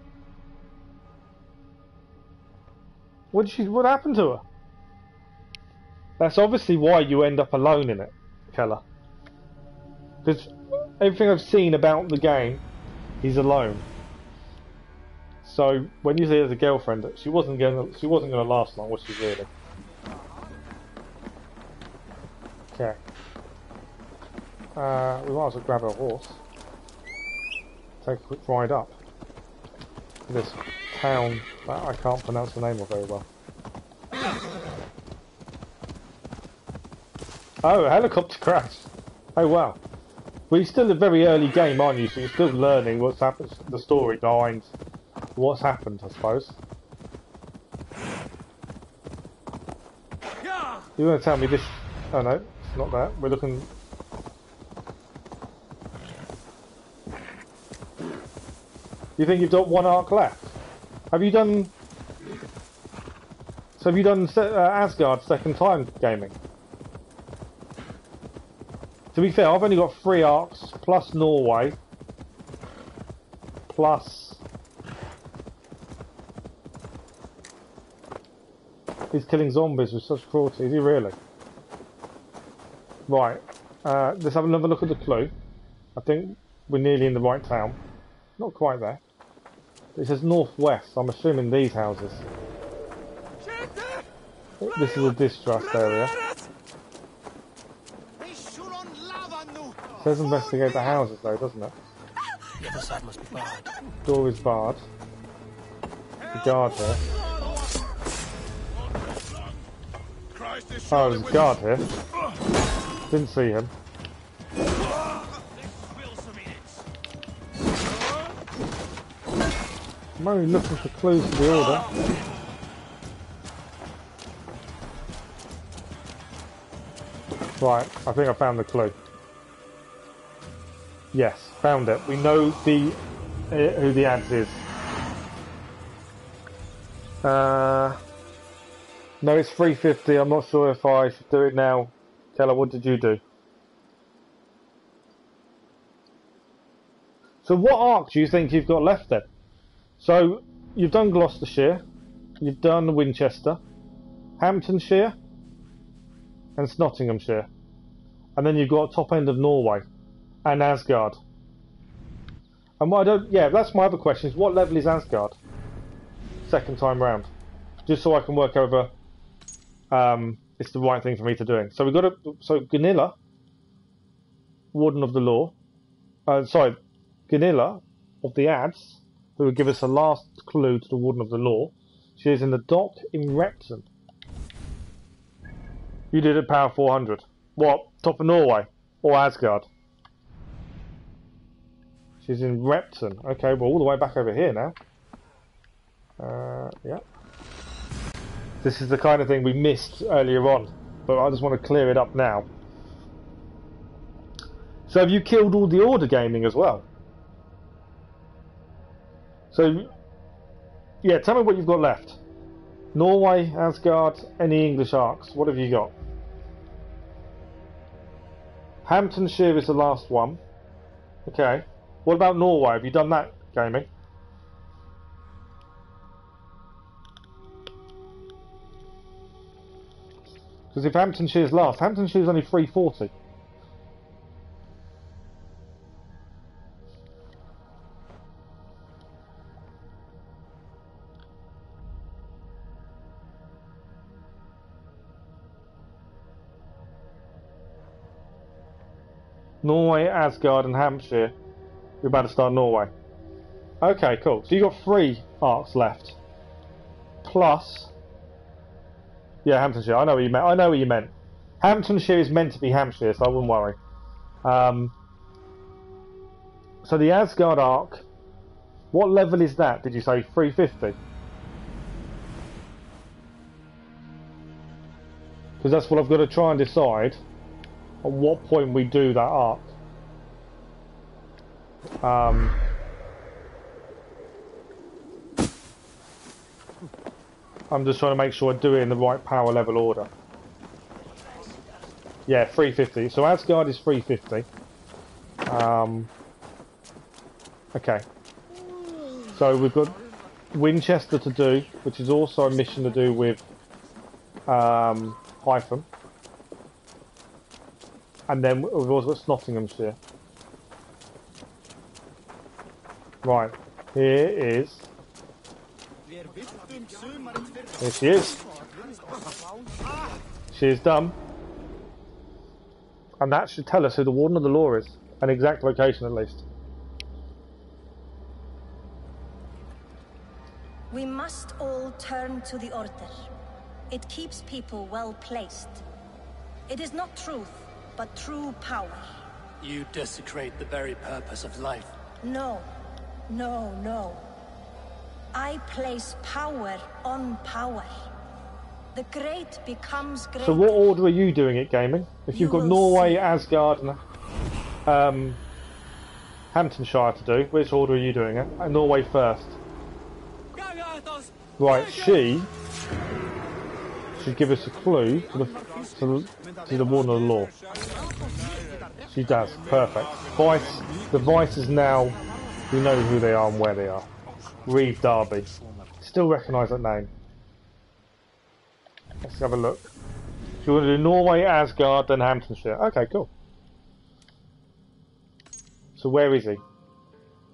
What happened to her? That's obviously why you end up alone in it, Keller. Because everything I've seen about the game, he's alone. So when you say there's a girlfriend, she wasn't gonna last long, was she really? Okay. We might as well grab our horse. Take a quick ride up to this town that I can't pronounce the name of very well. Oh, a helicopter crash! Oh wow. Well, you're still a very early game, aren't you? So you're still learning what's happened, the story behind what's happened, I suppose. You're going to tell me this... Oh no, it's not that. We're looking... You think you've got one arc left? Have you done... So have you done Asgard second time gaming? To be fair, I've only got 3 arcs, plus Norway, plus... He's killing zombies with such cruelty, is he really? Right, let's have another look at the clue. I think we're nearly in the right town. Not quite there. It says northwest, so I'm assuming these houses. This is a distrust area. It says investigate the houses though, doesn't it? The other side must be barred. Door is barred. The guard here. Oh, there's a guard here. Didn't see him. I'm only looking for clues to the order. Right, I think I found the clue. Yes, found it. We know who the ads is. No, it's 350. I'm not sure if I should do it now. Keller, what did you do? So what arc do you think you've got left then? So, you've done Gloucestershire, you've done Winchester, Hamptonshire, and Nottinghamshire. And then you've got top end of Norway, and Asgard. And what that's my other question, is what level is Asgard? Second time round. Just so I can work over, it's the right thing for me to do. So we've got Gunilla, Warden of the Law, Gunilla of the Ads, who will give us a last clue to the Warden of the Law. She is in the dock in Repton. You did it power 400. What? Top of Norway? Or Asgard? She's in Repton. Okay, we're all the way back over here now. Yeah. This is the kind of thing we missed earlier on, but I just want to clear it up now. So have you killed all the Order gaming as well? So, yeah, tell me what you've got left. Norway, Asgard, any English arcs, what have you got? Hamptonshire is the last one. Okay. What about Norway? Have you done that gaming? Because if Hamptonshire's last, Hamptonshire's only 340. Norway, Asgard and Hampshire. We're about to start Norway. Okay, cool. So you got 3 arcs left. Plus... Yeah, Hamptonshire. I know what you meant. I know what you meant. Hamptonshire is meant to be Hampshire, so I wouldn't worry. So the Asgard arc... What level is that, did you say? 350? Because that's what I've got to try and decide. At what point we do that arc. I'm just trying to make sure I do it in the right power level order. Yeah, 350. So Asgard is 350. Okay. So we've got Winchester to do, which is also a mission to do with Hyphen. And then we've also got Nottinghamshire. Right, here is... Here she is. She is done. And that should tell us who the Warden of the Law is. An exact location at least. We must all turn to the Order. It keeps people well placed. It is not truth, but true power. You desecrate the very purpose of life. No. No, no. I place power on power. The great becomes great. So what order are you doing it, gaming? If you've got Norway, Asgard and Hamptonshire to do, which order are you doing it? Norway first. Right, she should give us a clue to the Warden of the Law. She does. Perfect. Vice. The Vice is now... We know who they are and where they are. Reeve Darby. Still recognise that name. Let's have a look. So you want to do Norway, Asgard, then Hamptonshire. Okay, cool. So where is he?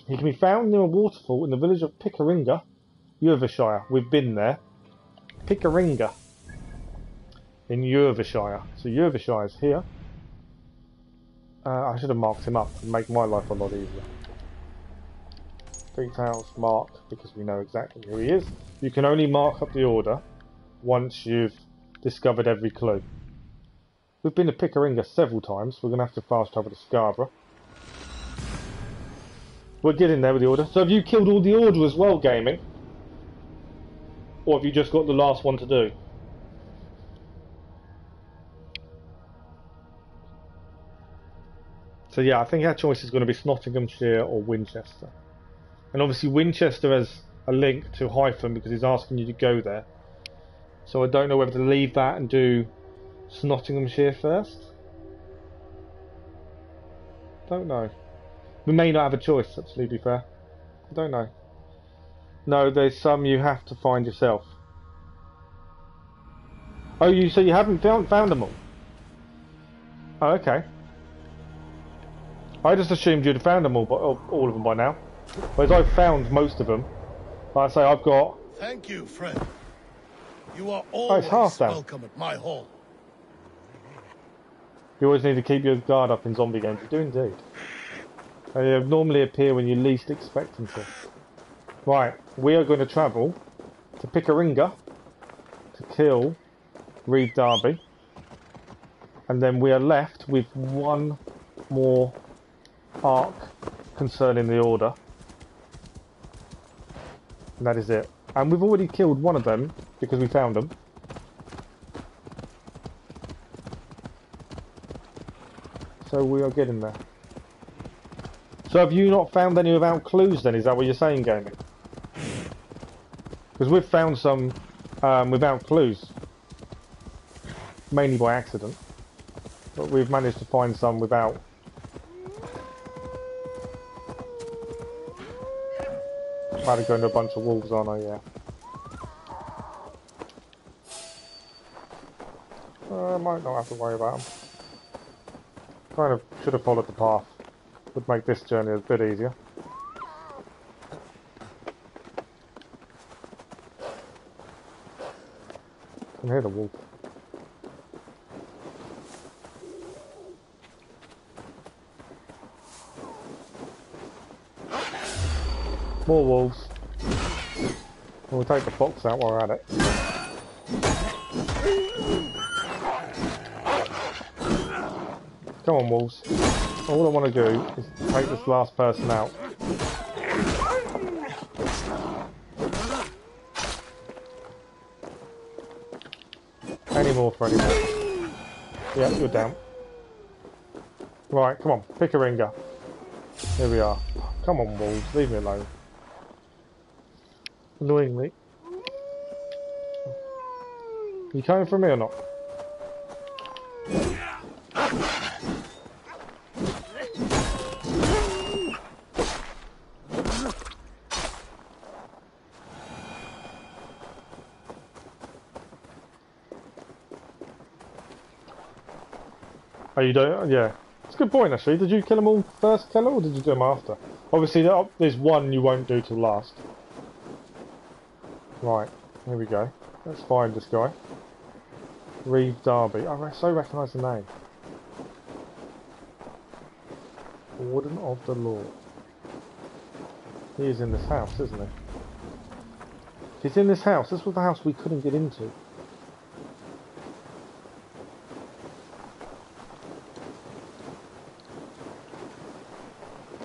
He can be found near a waterfall in the village of Pickeringa, Yorkshire. We've been there. Pickeringa. In Yorkshire. So Yorkshire is here. I should have marked him up and make my life a lot easier. Details marked because we know exactly who he is. You can only mark up the order once you've discovered every clue. We've been to Pickeringa several times. We're going to have to fast travel to Scarborough. We'll get in there with the order. So have you killed all the order as well, gaming? Or have you just got the last one to do? So yeah, I think our choice is going to be Nottinghamshire or Winchester. And obviously Winchester has a link to Hyphen because he's asking you to go there. So I don't know whether to leave that and do Nottinghamshire first. Don't know. We may not have a choice, actually, to be fair. I don't know. No, there's some you have to find yourself. Oh, so you haven't found them all? Oh, okay. I just assumed you'd have found them all of them by now. Whereas I've found most of them. Like I say, I've got... Thank you, friend. You are always welcome at my hall. You always need to keep your guard up in zombie games. You do indeed. They normally appear when you least expect them to. Right, we are going to travel to Pickeringa to kill Reeve Darby. And then we are left with one more arc concerning the order. And that is it. And we've already killed one of them because we found them. So we are getting there. So have you not found any without clues then? Is that what you're saying, gaming? Because we've found some without clues. Mainly by accident. But we've managed to find some without. I'm about to go into a bunch of wolves, aren't I? Yeah. might not have to worry about them. Kind of should have followed the path. Would make this journey a bit easier. I can hear the wolf. More wolves. We'll take the fox out while we're at it. Come on, wolves. All I want to do is take this last person out. Any more for any more. Yeah, you're down. Right, come on, pick a ringer. Here we are. Come on, wolves, leave me alone. Annoyingly. You coming for me or not? Oh, you don't? Yeah. It's a good point, actually. Did you kill them all first, Keller, or did you do them after? Obviously, there's one you won't do till last. Right. Here we go. Let's find this guy. Reeve Darby. I so recognise the name. Warden of the Law. He is in this house, isn't he? He's in this house. This was the house we couldn't get into.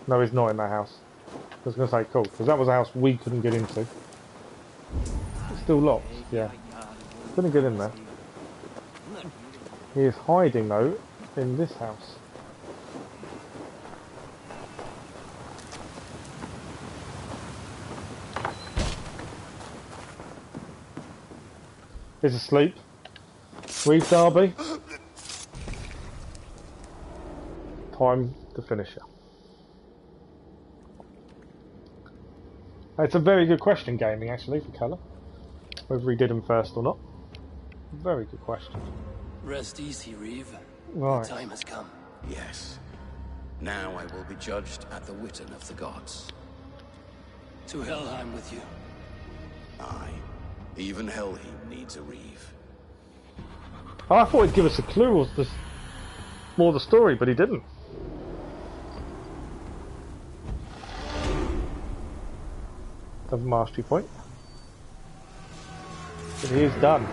No, he's not in that house. I was going to say, cool, because that was a house we couldn't get into. It's still locked, yeah. Couldn't get in there. He is hiding, though, in this house. He's asleep. Reeve Darby. Time to finish it. It's a very good question, gaming, actually, for Keller. Whether he did him first or not. Very good question. Rest easy, Reeve. Right. The time has come. Yes. Now I will be judged at the Witten of the gods. To Helheim with you. Aye. Even Helheim needs a Reeve. Oh, I thought he'd give us a clue or the, more of the story, but he didn't. Of mastery point. But he is done.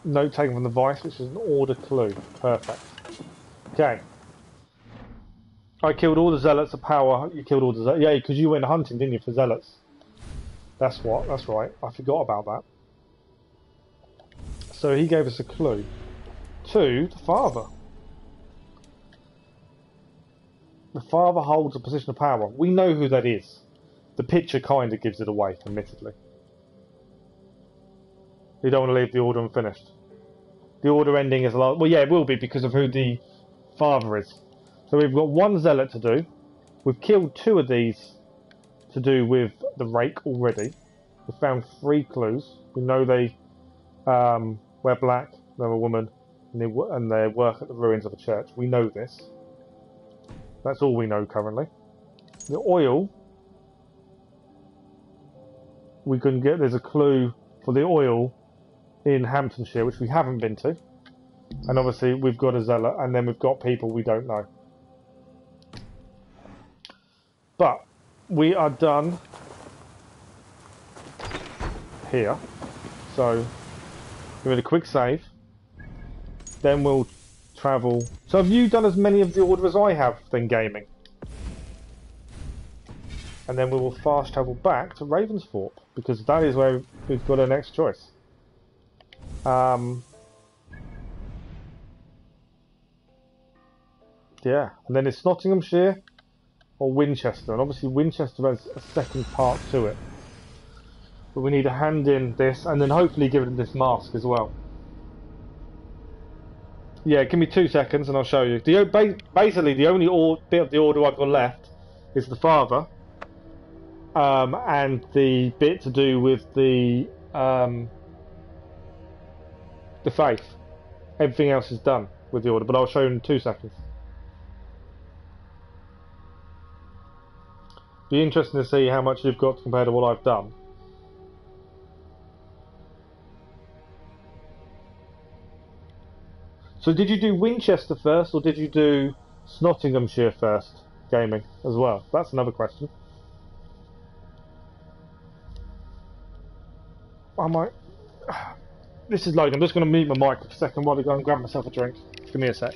Note taken from the Vice, which is an order clue. Perfect. Okay. I killed all the zealots of power. You killed all the zealots. Yeah, because you went hunting, didn't you, for zealots? That's what. That's right. I forgot about that. So he gave us a clue to the father. The father holds a position of power. We know who that is. The picture kind of gives it away, admittedly. You don't want to leave the order unfinished. The order ending is a lot. Well, yeah, it will be because of who the father is. So we've got one zealot to do. We've killed 2 of these to do with the rake already. We've found 3 clues. We know they wear black, they're a woman, and they work at the ruins of a church. We know this. That's all we know currently. The oil, we can get, there's a clue for the oil in Hamptonshire, which we haven't been to. And obviously we've got a zealot, and then we've got people we don't know. But we are done here. So give it a quick save. Then we'll travel. So have you done as many of the order as I have then, gaming? And then we will fast travel back to Ravensthorpe, because that is where we've got our next choice. Yeah, and then it's Nottinghamshire or Winchester, and obviously Winchester has a second part to it. But we need to hand in this, and then hopefully give it this mask as well. Yeah, give me 2 seconds and I'll show you. Basically, the only bit of the order I've got left is the father. and the bit to do with the faith. Everything else is done with the order, but I'll show you in 2 seconds. Be interesting to see how much you've got compared to what I've done. So did you do Winchester first, or did you do Nottinghamshire first, gaming, as well? That's another question. I might... This is Logan. I'm just going to mute my mic for a second while I go and grab myself a drink. Give me a sec.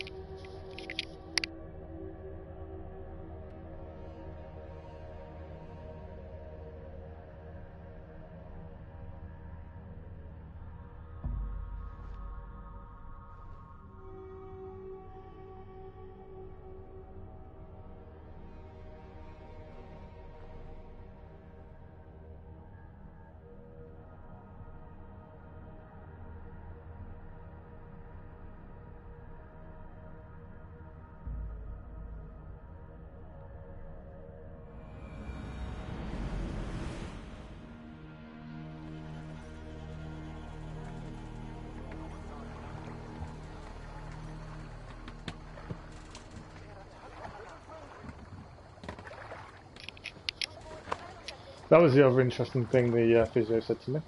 That was the other interesting thing the physio said to me.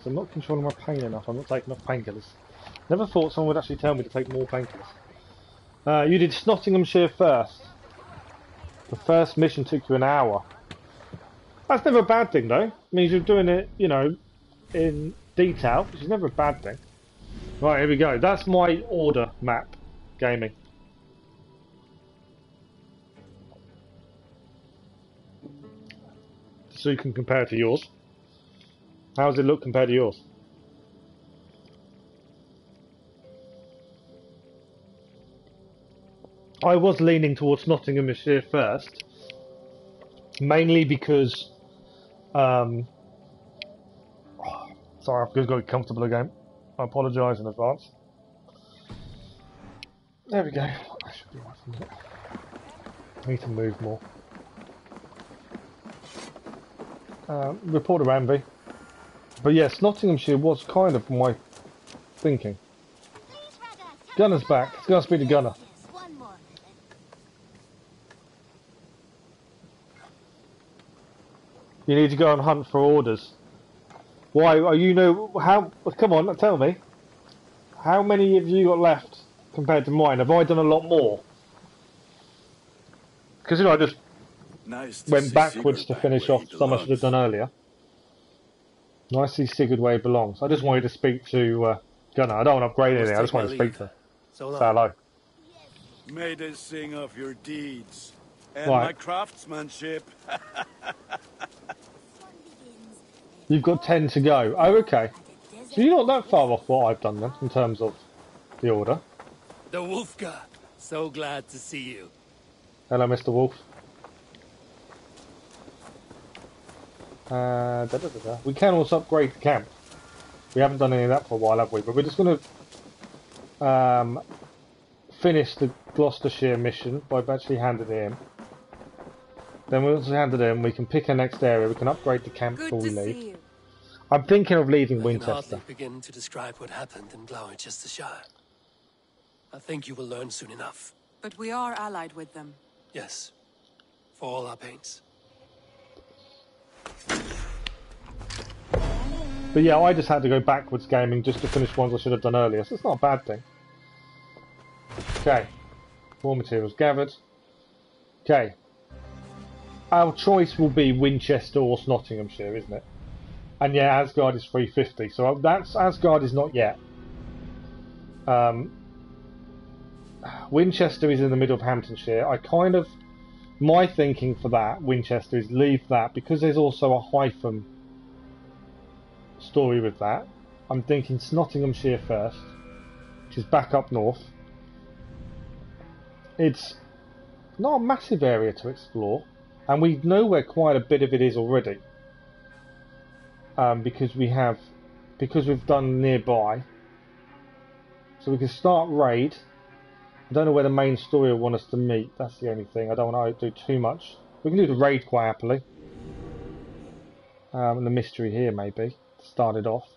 So I'm not controlling my pain enough, I'm not taking enough painkillers. Never thought someone would actually tell me to take more painkillers. You did Nottinghamshire first. The first mission took you an hour. That's never a bad thing though. It means you're doing it, you know, in detail, which is never a bad thing. Right, here we go. That's my order map, gaming. So you can compare it to yours. How does it look compared to yours? I was leaning towards Nottinghamshire first, mainly because sorry, I've just got to get comfortable again. I apologise in advance. There we go. I should be right from it. I need to move more. Report to Amby. But yes, Nottinghamshire was kind of my thinking. Gunner's back. Let's go and speak to Gunner. You need to go and hunt for orders. Why? Are you know how? Come on, tell me. How many have you got left compared to mine? Have I done a lot more? Because you know I just went backwards to finish off some I should have done earlier. I see Sigurd where he belongs. I just wanted to speak to Gunnar. I don't want to upgrade anything. I just want to speak to him. Say hello. May they sing of your deeds and Right. my craftsmanship. You've got 10 to go. Oh, okay. So you're not that far off what I've done then, in terms of the order. The Wolfgar. So glad to see you. Hello, Mr. Wolf. We can also upgrade the camp. We haven't done any of that for a while, have we? But we're just going to finish the Gloucestershire mission by actually handing it in. Then once we hand it in, we can pick our next area. We can upgrade the camp before we leave. I'm thinking of leaving Winchester. I can hardly begin to describe what happened in Glowchestescire. I think you will learn soon enough. But we are allied with them. Yes, for all our pains. But yeah, I just had to go backwards gaming just to finish ones I should have done earlier, so it's not a bad thing. Okay, more materials gathered. Okay, our choice will be Winchester or Nottinghamshire, isn't it? And yeah, Asgard is 350, so that's Asgard is not yet. Winchester is in the middle of Hamptonshire. I kind of, my thinking for that Winchester is leave that because there's also a hyphen story with that. I'm thinking Nottinghamshire first, which is back up north. It's not a massive area to explore, and we know where quite a bit of it is already. Because we've done nearby, so we can start raid. I don't know where the main story will want us to meet. That's the only thing. I don't want to do too much. We can do the raid quite happily. And the mystery here, maybe, started off.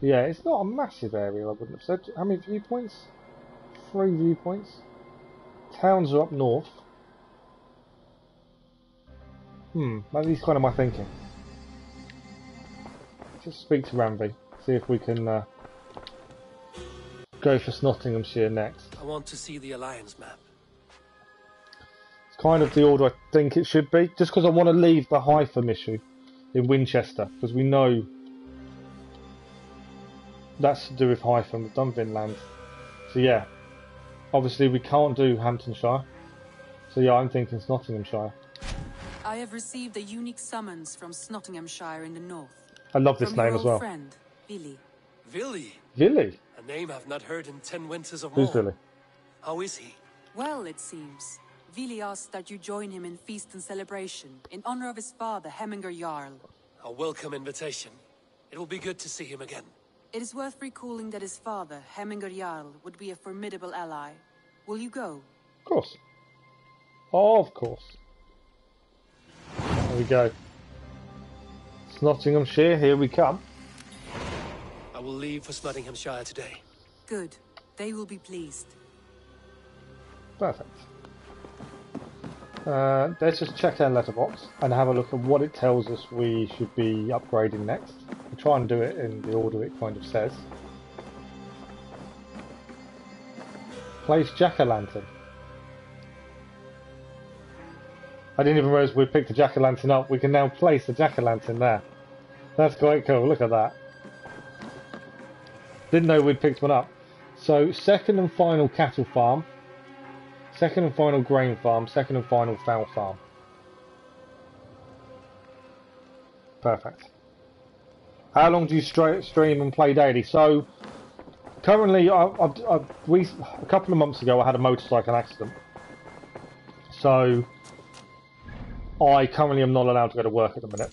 But yeah, it's not a massive area, I wouldn't have said. How many viewpoints? 3 viewpoints. Towns are up north. That is kind of my thinking. Just speak to Ranvi, see if we can go for Nottinghamshire next. I want to see the Alliance map. It's kind of the order I think it should be, just because I want to leave the Hytham issue in Winchester, because we know that's to do with Hytham, the Dunvin land. So yeah, obviously we can't do Hamptonshire, so yeah, I'm thinking it's Nottinghamshire. I have received a unique summons from Nottinghamshire in the north. I love this name as well. Friend, Vili. Vili? Vili? A name I've not heard in 10 winters or more. Who's Vili? How is he? Well, it seems. Vili asked that you join him in feast and celebration in honor of his father, Hemminger Jarl. A welcome invitation. It will be good to see him again. It is worth recalling that his father, Hemminger Jarl, would be a formidable ally. Will you go? Of course. Of course. There we go. It's Nottinghamshire, here we come. I will leave for Nottinghamshire today. Good. They will be pleased. Perfect. Let's just check our letterbox and have a look at what it tells us we should be upgrading next. We'll try and do it in the order it kind of says. Place Jack-o'-lantern. I didn't even realise we picked the Jack-o'-lantern up. We can now place the Jack-o'-lantern there. That's quite cool, look at that. Didn't know we'd picked one up. So, second and final cattle farm. Second and final grain farm. Second and final fowl farm. Perfect. How long do you stream and play daily? So, currently, a couple of months ago I had a motorcycle accident. So, I currently am not allowed to go to work at the minute.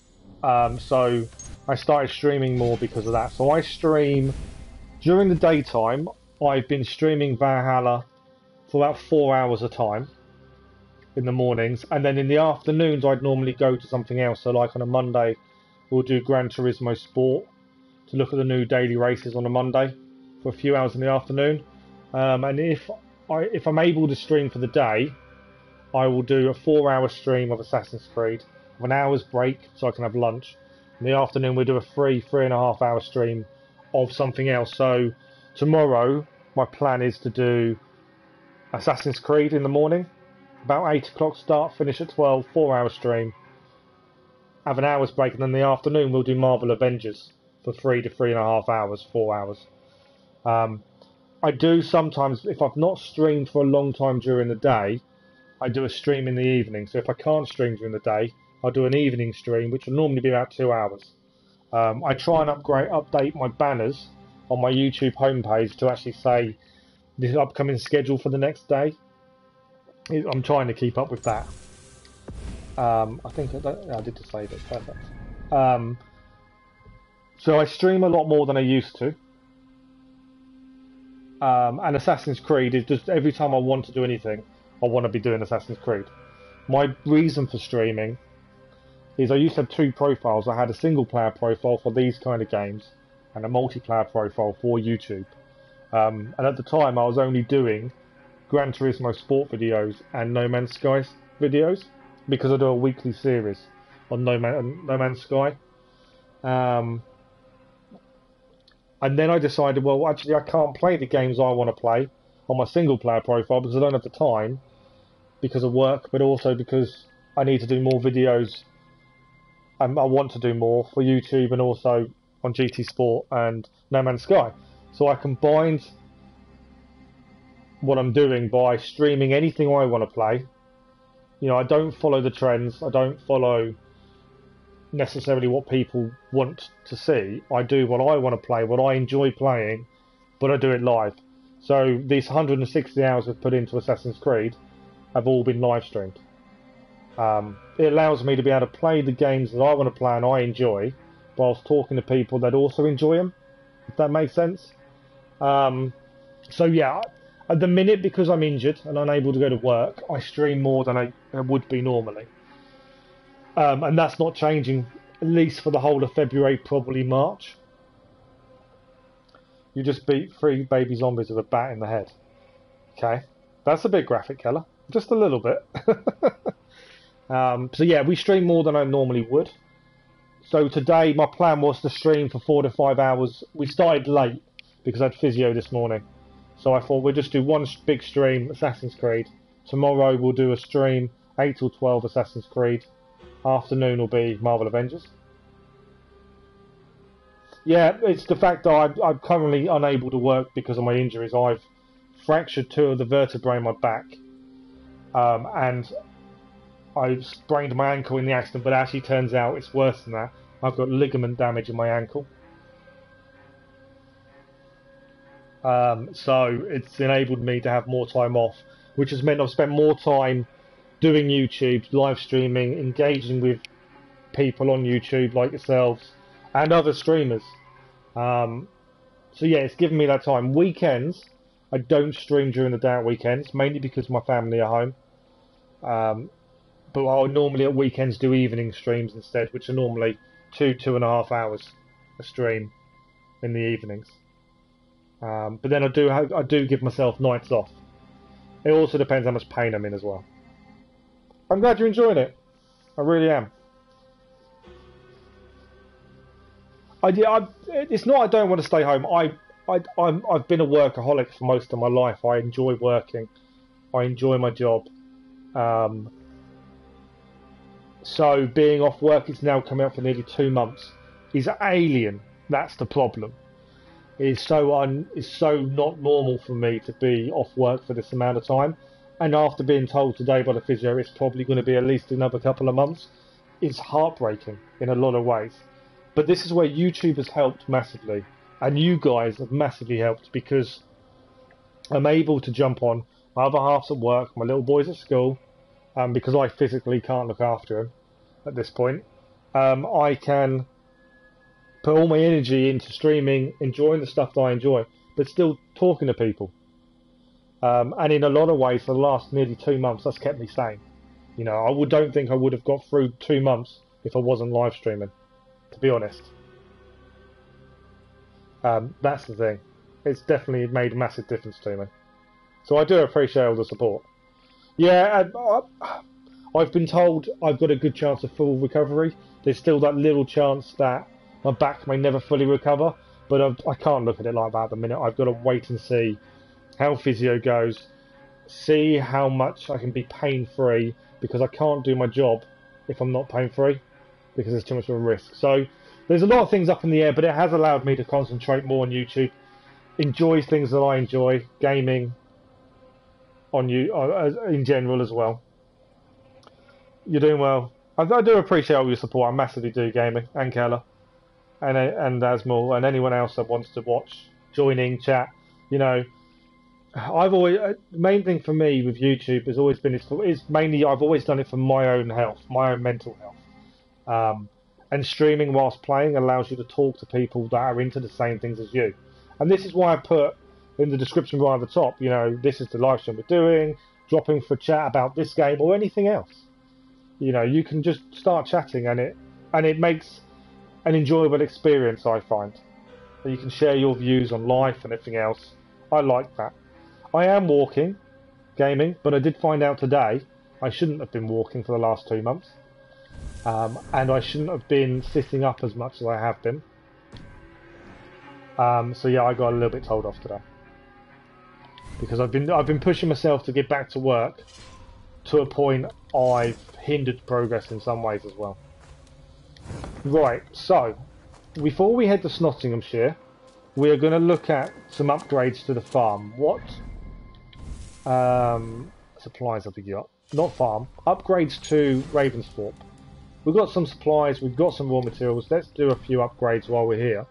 So I started streaming more because of that. So I stream during the daytime. I've been streaming Valhalla for about 4 hours a time in the mornings, and then in the afternoons I'd normally go to something else. So like on a Monday we'll do Gran Turismo Sport to look at the new daily races on a Monday for a few hours in the afternoon. And if I'm able to stream for the day, I will do a 4-hour stream of Assassin's Creed, with an hour's break so I can have lunch. In the afternoon we'll do a 3.5 hour stream of something else. So tomorrow my plan is to do Assassin's Creed in the morning, about 8 o'clock start, finish at 12, 4-hour stream, have an hour's break, and then in the afternoon we'll do Marvel Avengers for 3 to 3.5 hours, 4 hours. I do sometimes, if I've not streamed for a long time during the day, I do a stream in the evening. So if I can't stream during the day, I'll do an evening stream, which will normally be about 2 hours. I try and update my banners on my YouTube homepage to actually say the upcoming schedule for the next day. I'm trying to keep up with that. I think I did just save it. Perfect. So I stream a lot more than I used to. And Assassin's Creed is just every time I want to do anything, I want to be doing Assassin's Creed. My reason for streaming is I used to have 2 profiles. I had a single player profile for these kind of games and a multiplayer profile for YouTube. And at the time I was only doing Gran Turismo Sport videos and No Man's Sky videos, because I do a weekly series on No Man's Sky. And then I decided, well, actually I can't play the games I want to play on my single player profile because I don't have the time, because of work, but also because I need to do more videos. I want to do more for YouTube and also on GT Sport and No Man's Sky. So I combined what I'm doing by streaming anything I want to play. You know, I don't follow the trends. I don't follow necessarily what people want to see. I do what I want to play, what I enjoy playing, but I do it live. So these 160 hours I've put into Assassin's Creed have all been live streamed. It allows me to be able to play the games that I want to play and I enjoy, whilst talking to people that also enjoy them, if that makes sense. So yeah, at the minute, because I'm injured and unable to go to work, I stream more than I would be normally. And that's not changing at least for the whole of February, probably March. You just beat 3 baby zombies with a bat in the head. Okay, that's a bit graphic, Keller. Just a little bit. So yeah, we stream more than I normally would. So today my plan was to stream for 4 to 5 hours. We started late because I had physio this morning. So I thought we'll just do one big stream, Assassin's Creed. Tomorrow we'll do a stream, 8 till 12 Assassin's Creed. Afternoon will be Marvel Avengers. Yeah, it's the fact that I'm currently unable to work because of my injuries. I've fractured 2 of the vertebrae in my back. And I sprained my ankle in the accident, but it actually turns out it's worse than that. I've got ligament damage in my ankle. So it's enabled me to have more time off, which has meant I've spent more time doing YouTube, live streaming, engaging with people on YouTube like yourselves and other streamers. So yeah, it's given me that time. Weekends, I don't stream during the day at weekends, mainly because my family are home. But I'll normally at weekends do evening streams instead, which are normally 2.5 hours a stream in the evenings. But then I do give myself nights off. It also depends how much pain I'm in as well. I'm glad you're enjoying it. I really am. It's not I don't want to stay home. I've been a workaholic for most of my life. I enjoy working. I enjoy my job. So being off work, it's now coming up for nearly 2 months, is alien. That's the problem. It's so not normal for me to be off work for this amount of time. And after being told today by the physio it's probably going to be at least another couple of months, it's heartbreaking in a lot of ways. But this is where YouTube has helped massively, and you guys have massively helped, because I'm able to jump on. My other half's at work, my little boy's at school, because I physically can't look after him at this point. I can put all my energy into streaming, enjoying the stuff that I enjoy, but still talking to people. And in a lot of ways, for the last nearly 2 months, that's kept me sane. You know, I don't think I would have got through 2 months if I wasn't live streaming, to be honest. That's the thing. It's definitely made a massive difference to me. So I do appreciate all the support. Yeah, I've been told I've got a good chance of full recovery. There's still that little chance that my back may never fully recover, but I can't look at it like that at the minute. I've got to wait and see how physio goes, see how much I can be pain-free, because I can't do my job if I'm not pain-free, because there's too much of a risk. So there's a lot of things up in the air, but it has allowed me to concentrate more on YouTube, enjoy things that I enjoy, gaming on you in general as well. You're doing well. I do appreciate all your support. I massively do, Gaming and Keller and Asmal and anyone else that wants to watch, joining, chat. You know, the main thing for me with YouTube has always been is mainly I've always done it for my own health, my own mental health. And streaming whilst playing allows you to talk to people that are into the same things as you. And this is why I put in the description right at the top, you know, this is the live stream we're doing, dropping for chat about this game or anything else. You know, you can just start chatting and it makes an enjoyable experience, I find. You can share your views on life and everything else. I like that. I am walking, gaming, but I did find out today I shouldn't have been walking for the last 2 months. And I shouldn't have been sitting up as much as I have been. So yeah, I got a little bit told off today. Because I've been pushing myself to get back to work to a point I've hindered progress in some ways as well. Right, so before we head to Nottinghamshire, we are going to look at some upgrades to the farm. What supplies have we got? Not farm, upgrades to Ravensthorpe. We've got some supplies, we've got some raw materials. Let's do a few upgrades while we're here,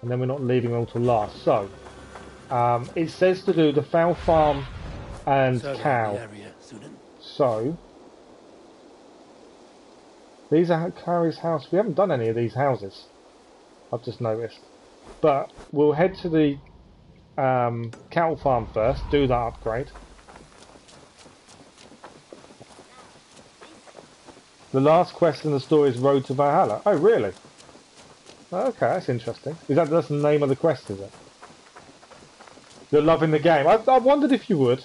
and then we're not leaving them till last. So it says to do the fowl farm and cow. So these are Carrie's house. We haven't done any of these houses, I've just noticed. But we'll head to the cattle farm first, do that upgrade. The last quest in the story is Road to Valhalla. Oh, really? Okay, that's interesting. That's the name of the quest, is it? You're loving the game. I wondered if you would.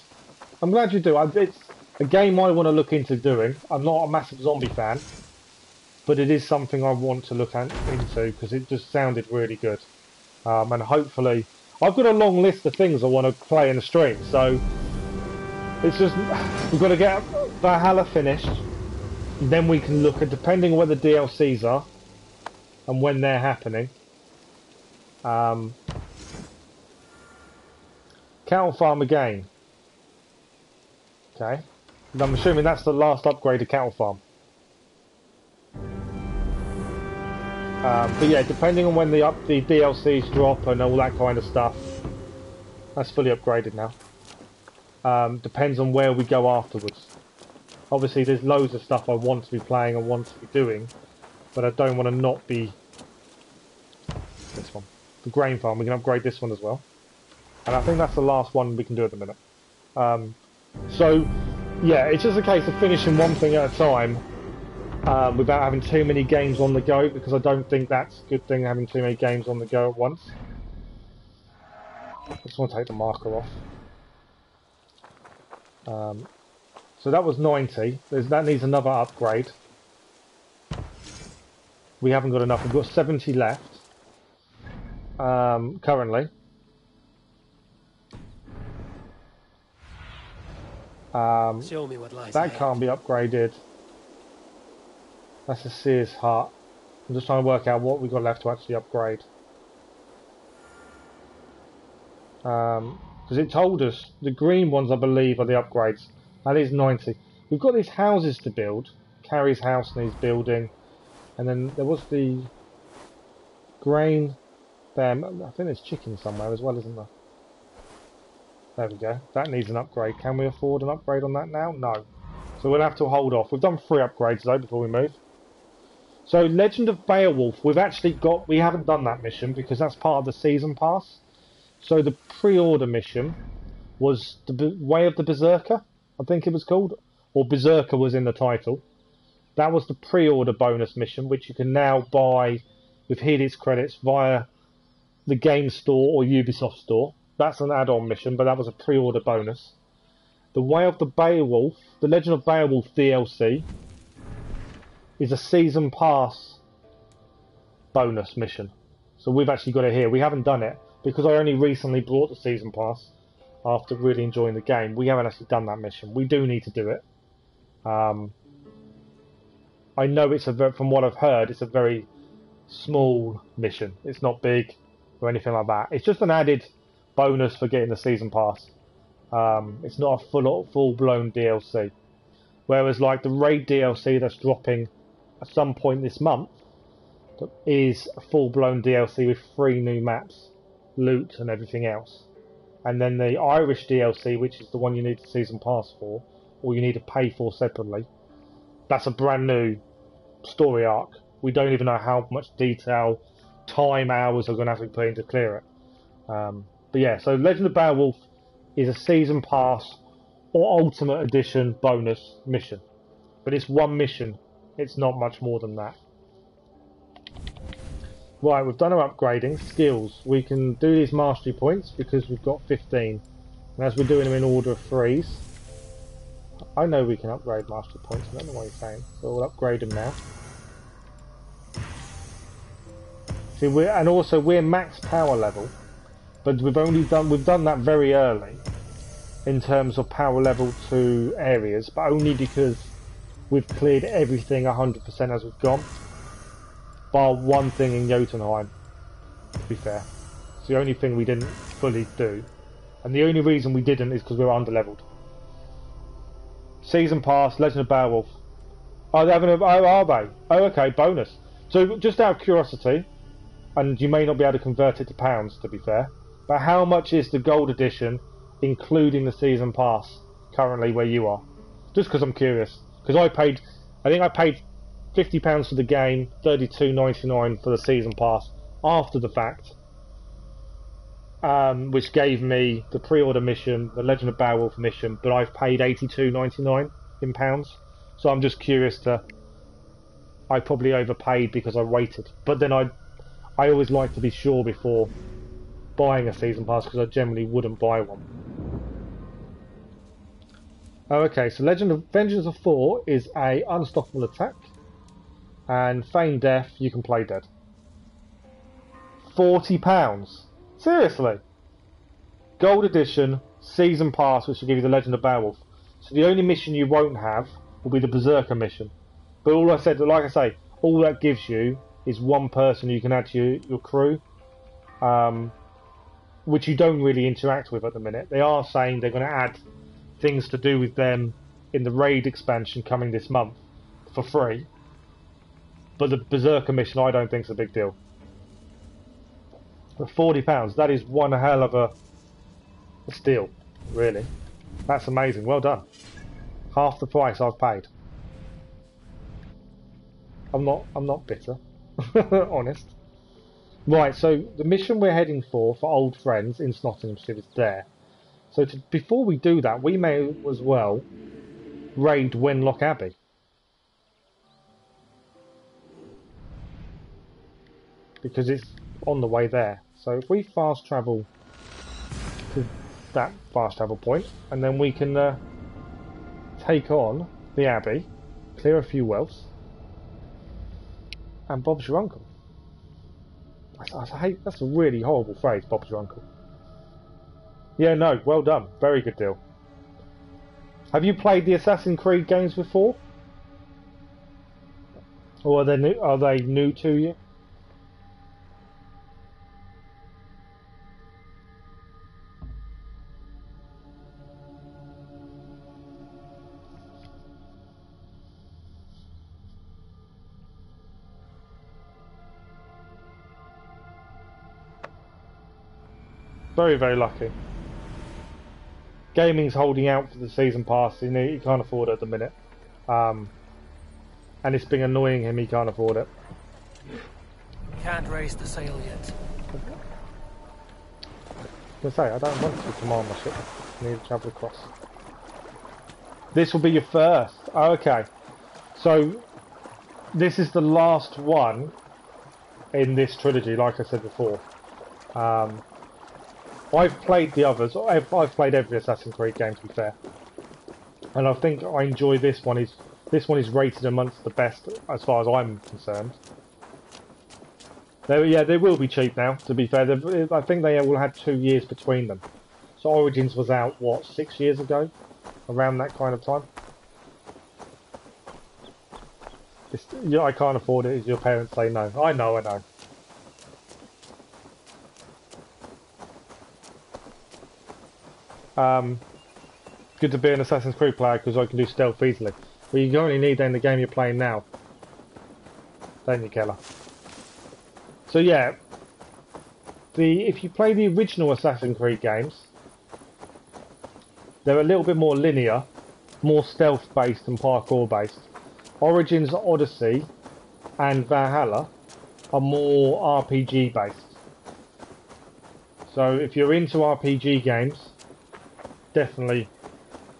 I'm glad you do. It's a game I want to look into doing. I'm not a massive zombie fan, but it is something I want to look into because it just sounded really good. And hopefully, I've got a long list of things I want to play in the stream. So it's just we've got to get Valhalla finished. Then we can look at, depending on where the DLCs are and when they're happening. Cattle farm again. Okay. And I'm assuming that's the last upgraded cattle farm. But yeah, depending on when the DLCs drop and all that kind of stuff, that's fully upgraded now. Depends on where we go afterwards. Obviously, there's loads of stuff I want to be playing and want to be doing, but I don't want to not be. This one, the grain farm. We can upgrade this one as well, and I think that's the last one we can do at the minute. So, yeah, it's just a case of finishing one thing at a time. Without having too many games on the go, because I don't think that's a good thing, having too many games on the go at once. I just want to take the marker off. So that was 90. That needs another upgrade. We haven't got enough. We've got 70 left. Currently. Show me what lies that ahead. can't be upgraded. That's a Seer's Heart. I'm just trying to work out what we've got left to actually upgrade. Because it told us the green ones, I believe, are the upgrades. That is 90. We've got these houses to build. Carrie's house needs building. And then there was the grain. There, I think there's chicken somewhere as well, isn't there? There we go. That needs an upgrade. Can we afford an upgrade on that now? No. So we'll have to hold off. We've done 3 upgrades though before we move. So Legend of Beowulf, we haven't done that mission because that's part of the season pass. So the pre-order mission was the Way of the Berserker, I think it was called, or Berserker was in the title. That was the pre-order bonus mission, which you can now buy with Helix credits via the game store or Ubisoft store. That's an add-on mission, but that was a pre-order bonus. The Way of the Beowulf, the Legend of Beowulf DLC, is a season pass bonus mission. So we've actually got it here. We haven't done it because I only recently bought the season pass after really enjoying the game. We haven't actually done that mission. We do need to do it. I know it's from what I've heard, it's a very small mission. It's not big or anything like that. It's just an added bonus for getting the season pass. It's not a full-blown DLC. Whereas like the raid DLC that's dropping at some point this month is a full-blown DLC with 3 new maps, loot and everything else. And then the Irish DLC, which is the one you need the season pass for, or you need to pay for separately, that's a brand new story arc. We don't even know how much detail, time, hours are going to have to be put in to clear it. But yeah, so Legend of Beowulf is a season pass or ultimate edition bonus mission. But it's one mission. It's not much more than that. Right, we've done our upgrading. Skills. We can do these mastery points because we've got 15. And as we're doing them in order of 3s, I know we can upgrade mastery points. I don't know what you're saying. So we'll upgrade them now. See, we're max power level, but we've done that very early in terms of power level to areas, but only because we've cleared everything 100% as we've gone, bar one thing in Jotunheim, to be fair. It's the only thing we didn't fully do, and the only reason we didn't is because we were underleveled. Season pass, Legend of Beowulf. Oh, are they? Oh, okay, bonus. So just out of curiosity, and you may not be able to convert it to pounds, to be fair, but how much is the gold edition, including the season pass, currently where you are? Just because I'm curious. Because I think I paid £50 for the game, $32.99 for the season pass after the fact, which gave me the pre-order mission, the Legend of Beowulf mission, but I've paid $82.99 in pounds. So I'm just curious to I probably overpaid because I waited. But then I always like to be sure before buying a season pass because I generally wouldn't buy one. Oh, okay, so Legend of Vengeance of 4 is a unstoppable attack, and Feign Death you can play dead. £40. Seriously? Gold edition season pass, which will give you the Legend of Beowulf. So the only mission you won't have will be the Berserker mission. But all I said, like I say, all that gives you is one person you can add to your crew, which you don't really interact with at the minute. They are saying they're going to add things to do with them in the raid expansion coming this month for free. But the Berserker mission I don't think is a big deal. But £40, that is one hell of a steal, really. That's amazing, well done. Half the price I've paid. I'm not bitter, honest. Right, so the mission we're heading for old friends in Nottinghamshire is there. So before we do that, we may as well raid Wenlock Abbey. Because it's on the way there. So if we fast travel to that fast travel point, and then we can take on the Abbey, clear a few wealths, and Bob's your uncle. I hate, that's a really horrible phrase, Bob's your uncle. Yeah, no, well done. Very good deal. Have you played the Assassin's Creed games before? Or are they new to you? Very, very lucky. Gaming's holding out for the season pass. He can't afford it at the minute. And it's been annoying him, he can't afford it. Can't raise the sail yet. I say, I don't want to command my ship. I need to travel across. This will be your first. Oh, okay. So, this is the last one in this trilogy, like I said before. I've played the others. I've played every Assassin's Creed game, to be fair, and I think I enjoy this one. This one is rated amongst the best as far as I'm concerned. They will be cheap now. To be fair, I think they all had 2 years between them. So Origins was out what, 6 years ago, around that kind of time. I can't afford it. As your parents say no. I know. Good to be an Assassin's Creed player because I can do stealth easily. Well, you only need that in the game you're playing now, don't you, Keller? So yeah, if you play the original Assassin's Creed games, they're a little bit more linear, more stealth based and parkour based. Origins, Odyssey, and Valhalla are more RPG based. So if you're into RPG games, definitely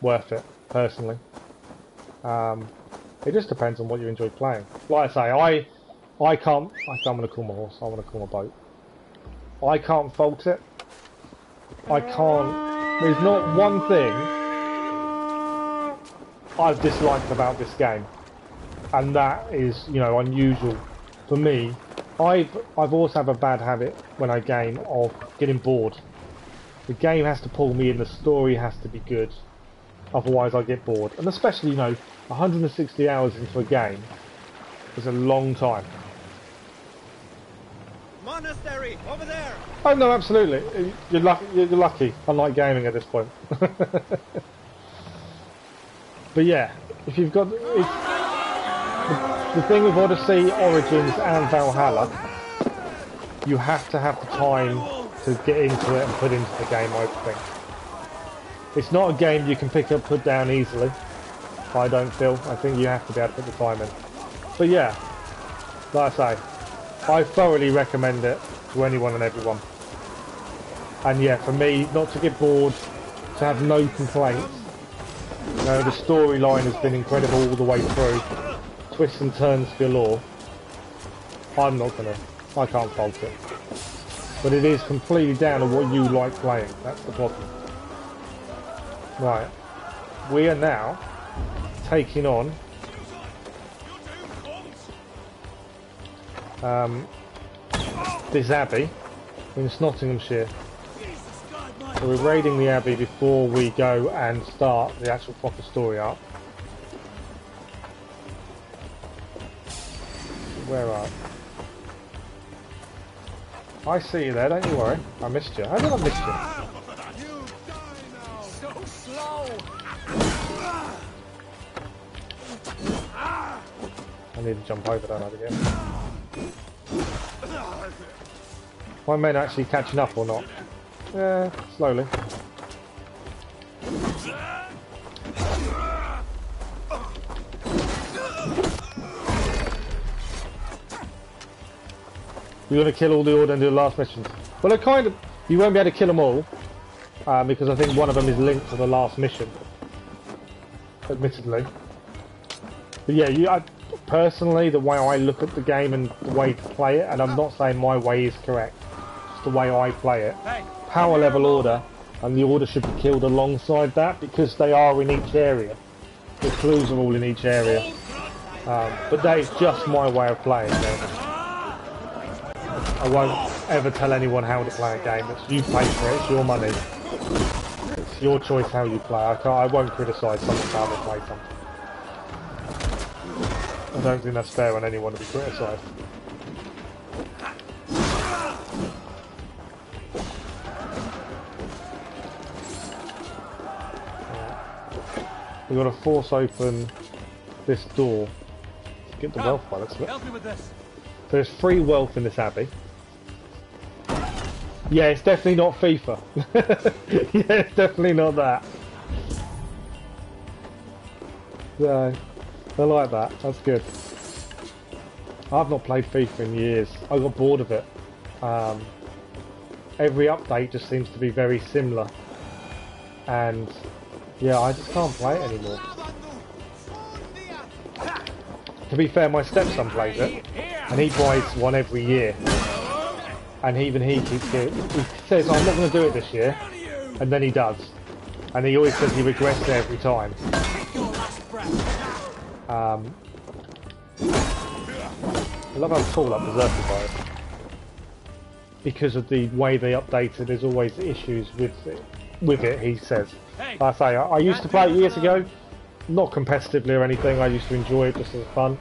worth it, personally. It just depends on what you enjoy playing. Like I say, I don't want to call my horse, I want to call my boat. I can't fault it. There's not one thing I've disliked about this game. And that is, unusual for me. I've also have a bad habit when I game of getting bored. The game has to pull me in, the story has to be good, otherwise I get bored. And especially, 160 hours into a game is a long time. Monastery, over there! Oh no, absolutely. You're lucky. I like gaming at this point. But yeah, if you've got... The thing with Odyssey, Origins and Valhalla, you have to have the time to get into it and put into the game, I think. It's not a game you can pick up, put down easily, I don't feel. I think you have to be able to put the time in. But yeah, like I say, I thoroughly recommend it to anyone and everyone. And yeah, for me, not to get bored, to have no complaints. The storyline has been incredible all the way through. twists and turns galore. I'm not gonna. I can't fault it. But it is completely down to what you like playing. That's the problem. Right. We are now taking on this abbey in Nottinghamshire. So we're raiding the abbey before we go and start the actual proper story arc. Where are you? I see you there, don't you worry. I missed you. How did I miss you? So slow. I need to jump over that again. My men actually catching up or not? Yeah, slowly. You're going to kill all the Order and do the last missions. Well, you won't be able to kill them all, because I think one of them is linked to the last mission. Admittedly. But yeah, personally, the way I look at the game and the way to play it, and I'm not saying my way is correct, just the way I play it. Power level Order, and the Order should be killed alongside that, because they are in each area. The clues are all in each area. But that is just my way of playing it. I won't ever tell anyone how to play a game. It's you pay for it, it's your money. It's your choice how you play. I won't criticise someone how they play something. I don't think that's fair on anyone to be criticised. We've got to force open this door to get the wealth by looks of it. Help me with this. There's free wealth in this abbey. Yeah, it's definitely not FIFA. Yeah, it's definitely not that. So, I like that. That's good. I've not played FIFA in years. I got bored of it. Every update just seems to be very similar. And yeah, I just can't play it anymore. To be fair, my stepson plays it, and he buys one every year. And even he keeps it. He says, I'm not going to do it this year, and then he does. And he always says he regrets it every time. I love how tall that Berserker is. Because of the way they update it, there's always issues with it, he says. Like I say, I used to play it years ago, not competitively or anything, I used to enjoy it just as fun.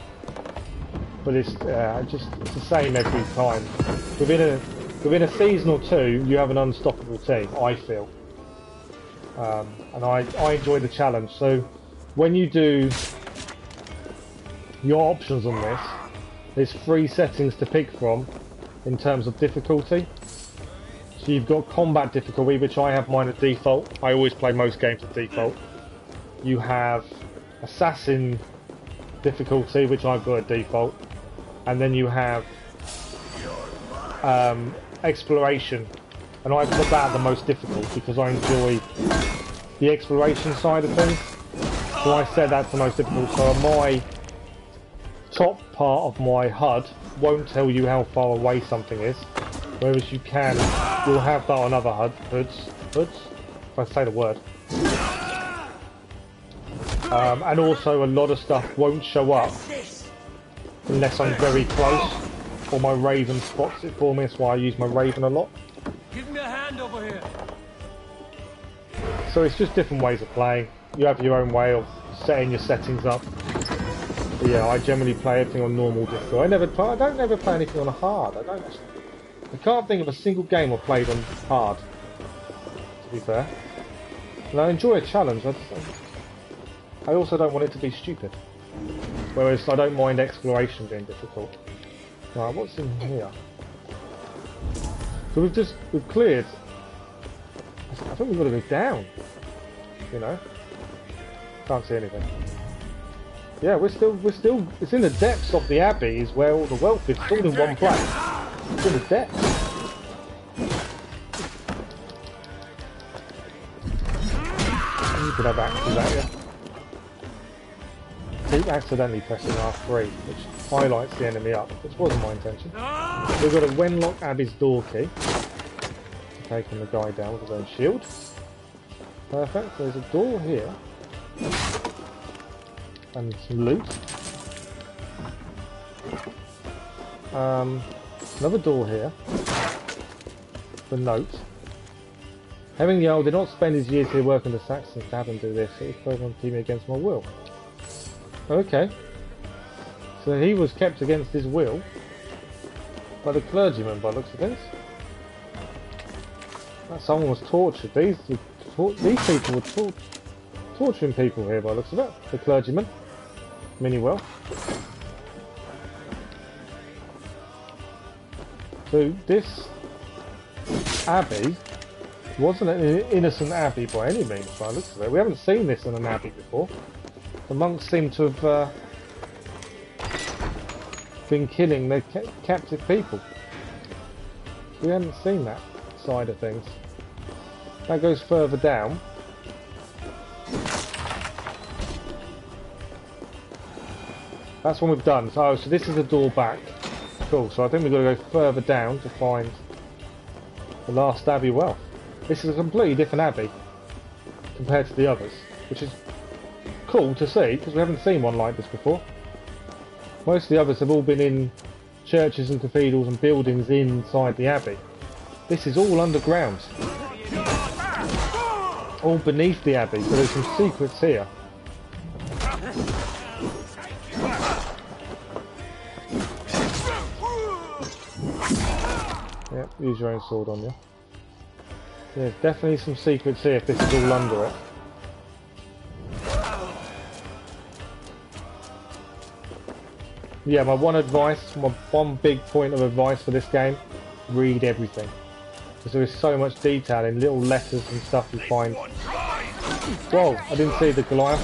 But it's the same every time. Within a season or two, you have an unstoppable team, I feel. And I enjoy the challenge. So when you do your options on this, there's 3 settings to pick from in terms of difficulty. So you've got combat difficulty, which I have mine at default. I always play most games at default. You have assassin difficulty, which I've got at default. And then you have exploration, and I've put that at the most difficult because I enjoy the exploration side of things. So I said that's the most difficult. So my top part of my HUD won't tell you how far away something is, whereas you'll have that on other hoods, if I say the word. And also a lot of stuff won't show up unless I'm very close, or my Raven spots it for me. That's why I use my Raven a lot. Give me a hand over here. So it's just different ways of playing. You have your own way of setting your settings up. But yeah, I generally play everything on normal difficulty. I don't ever play anything on a hard. I can't think of a single game I've played on hard, to be fair. And I enjoy a challenge. I also don't want it to be stupid. Whereas I don't mind exploration being difficult. Right, what's in here? So we've cleared. I think we've got to go down. You know, can't see anything. Yeah, we're still. It's in the depths of the abbey, is where all the wealth is. It's all in one place. It's in the depths. You could have access to that, yeah. keep accidentally pressing R3, which highlights the enemy up, which wasn't my intention. We've got a Wenlock Abbey's door key. Taking the guy down with his own shield. Perfect. There's a door here. And some loot. Another door here. The note. Hemming the Old did not spend his years here working the Saxons to have him do this. It was programmed to keep me against my will. Okay. So he was kept against his will by the clergyman, by the looks of things. Someone was tortured. These people were torturing people here, by the looks of it. The clergyman. Mini-well. So this abbey wasn't an innocent abbey by any means, by the looks of it. We haven't seen this in an abbey before. The monks seem to have been killing their captive people. We haven't seen that side of things. That goes further down. That's what we've done. So this is the door back. Cool. So I think we've got to go further down to find the last abbey wealth. This is a completely different abbey compared to the others, which is cool to see because we haven't seen one like this before. Most of the others have all been in churches and cathedrals and buildings inside the abbey. This is all underground. All beneath the abbey, so there's some secrets here. Yep, use your own sword on you. There's definitely some secrets here if this is all under it. Yeah, my one big point of advice for this game, read everything. Because there is so much detail in little letters and stuff you find. Whoa, I didn't see the Goliath.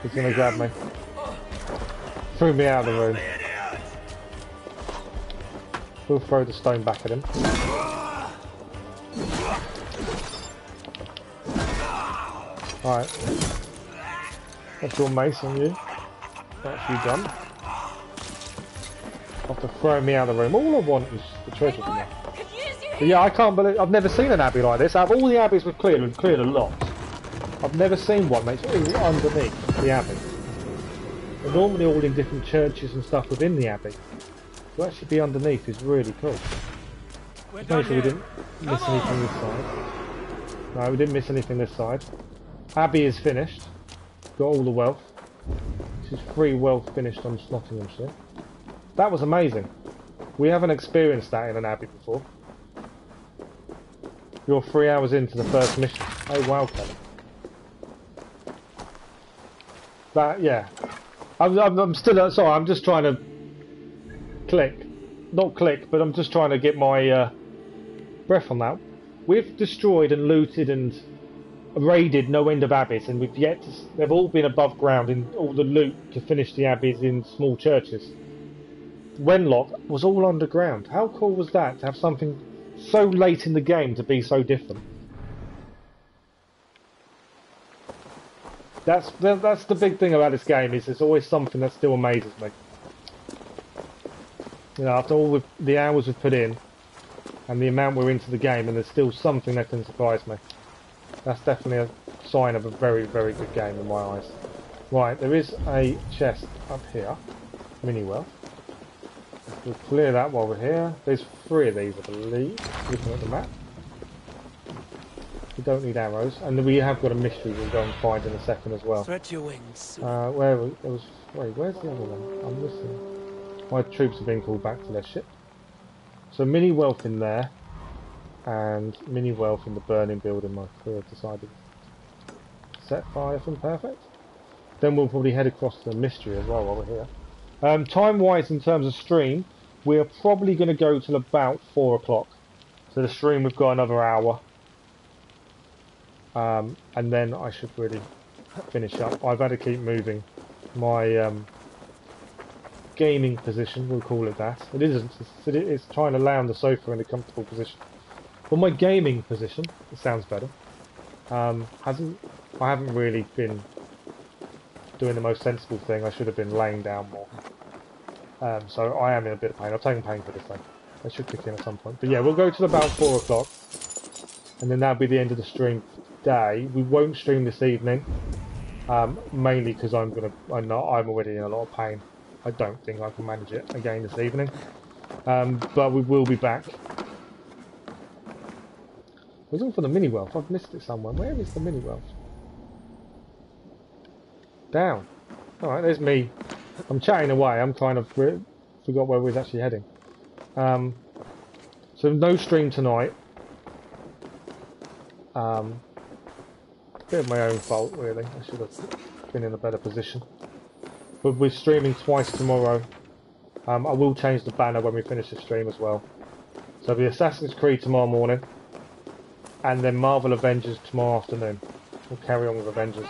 He's gonna grab me. Threw me out of the room. We'll throw the stone back at him. Alright. That's your mace on you. That's you done. After throwing me out of the room. All I want is the treasure from there. But yeah, I can't believe I've never seen an abbey like this. Out of all the abbeys we've cleared a lot. I've never seen one that's all underneath the abbey. They're normally all in different churches and stuff within the abbey. To actually be underneath is really cool. Just make sure we didn't miss anything this side. No, we didn't miss anything this side. Abbey is finished. Got all the wealth. This is free wealth finished on Nottinghamshire. That was amazing. We haven't experienced that in an abbey before. You're 3 hours into the first mission. Oh wow, Kelly. That, yeah. I'm still, sorry, I'm just trying to not click, but I'm just trying to get my breath on that. We've destroyed and looted and raided no end of abbeys, and they've all been above ground in all the loot to finish the abbeys in small churches. Wenlock was all underground. How cool was that to have something so late in the game to be so different? That's the big thing about this game, is there's always something that still amazes me. You know, after all the hours we've put in and the amount we're into the game, and there's still something that can surprise me. That's definitely a sign of a very, very good game in my eyes. Right, there is a chest up here. Mini-well. We'll clear that while we're here. There's 3 of these, I believe, looking at the map. We don't need arrows, and we have got a mystery we'll go and find in a second as well. Stretch your wings. Where's the other one? I'm missing. My troops are being called back to their ship. So mini wealth in there, and mini wealth in the burning building. My crew have decided to set fire from. Perfect. Then we'll probably head across to the mystery as well while we're here. Time-wise, in terms of stream, we're probably going to go till about 4 o'clock. So the stream, we've got another hour. And then I should really finish up. I've had to keep moving my gaming position, we'll call it that. It isn't. It's trying to lay on the sofa in a comfortable position. For my gaming position, it sounds better. I haven't really been doing the most sensible thing. I should have been laying down more. So I am in a bit of pain. I've taken pain for this thing. I should kick in at some point. But yeah, we'll go till about 4 o'clock. And then that'll be the end of the stream today. We won't stream this evening. Mainly because I'm already in a lot of pain. I don't think I can manage it again this evening. But we will be back. I was looking for the mini wealth. I've missed it somewhere. Where is the mini wealth? Down. Alright, there's me. I'm chatting away. I'm kind of forgot where we was actually heading. So no stream tonight. Bit of my own fault, really. I should have been in a better position. But we're streaming twice tomorrow. I will change the banner when we finish the stream as well. So it'll be Assassin's Creed tomorrow morning. And then Marvel Avengers tomorrow afternoon. We'll carry on with Avengers.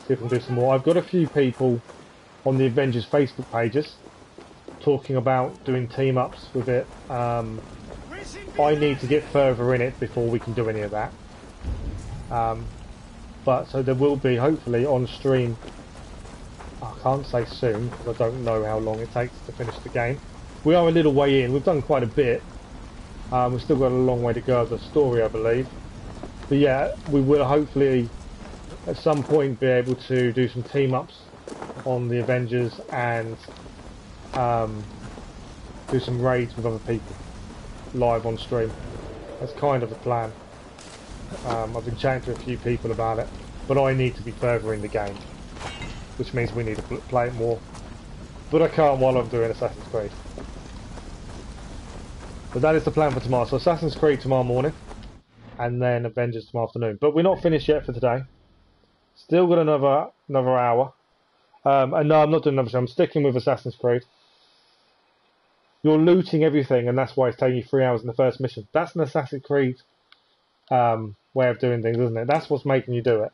See if we can do some more. I've got a few people on the Avengers Facebook pages talking about doing team-ups with it. I need to get further in it before we can do any of that. But so there will be, hopefully, on stream. I can't say soon because I don't know how long it takes to finish the game. We are a little way in. We've done quite a bit. We've still got a long way to go of the story, I believe. But yeah, we will hopefully at some point be able to do some team-ups on the Avengers and do some raids with other people live on stream. That's kind of the plan. I've been chatting to a few people about it, but I need to be further in the game, which means we need to play it more. But I can't while I'm doing Assassin's Creed. But that is the plan for tomorrow. So Assassin's Creed tomorrow morning, and then Avengers tomorrow afternoon. But we're not finished yet for today. Still got another hour. And no, I'm not doing another show. I'm sticking with Assassin's Creed. You're looting everything, and that's why it's taking you 3 hours in the first mission. That's an Assassin's Creed way of doing things, isn't it? That's what's making you do it.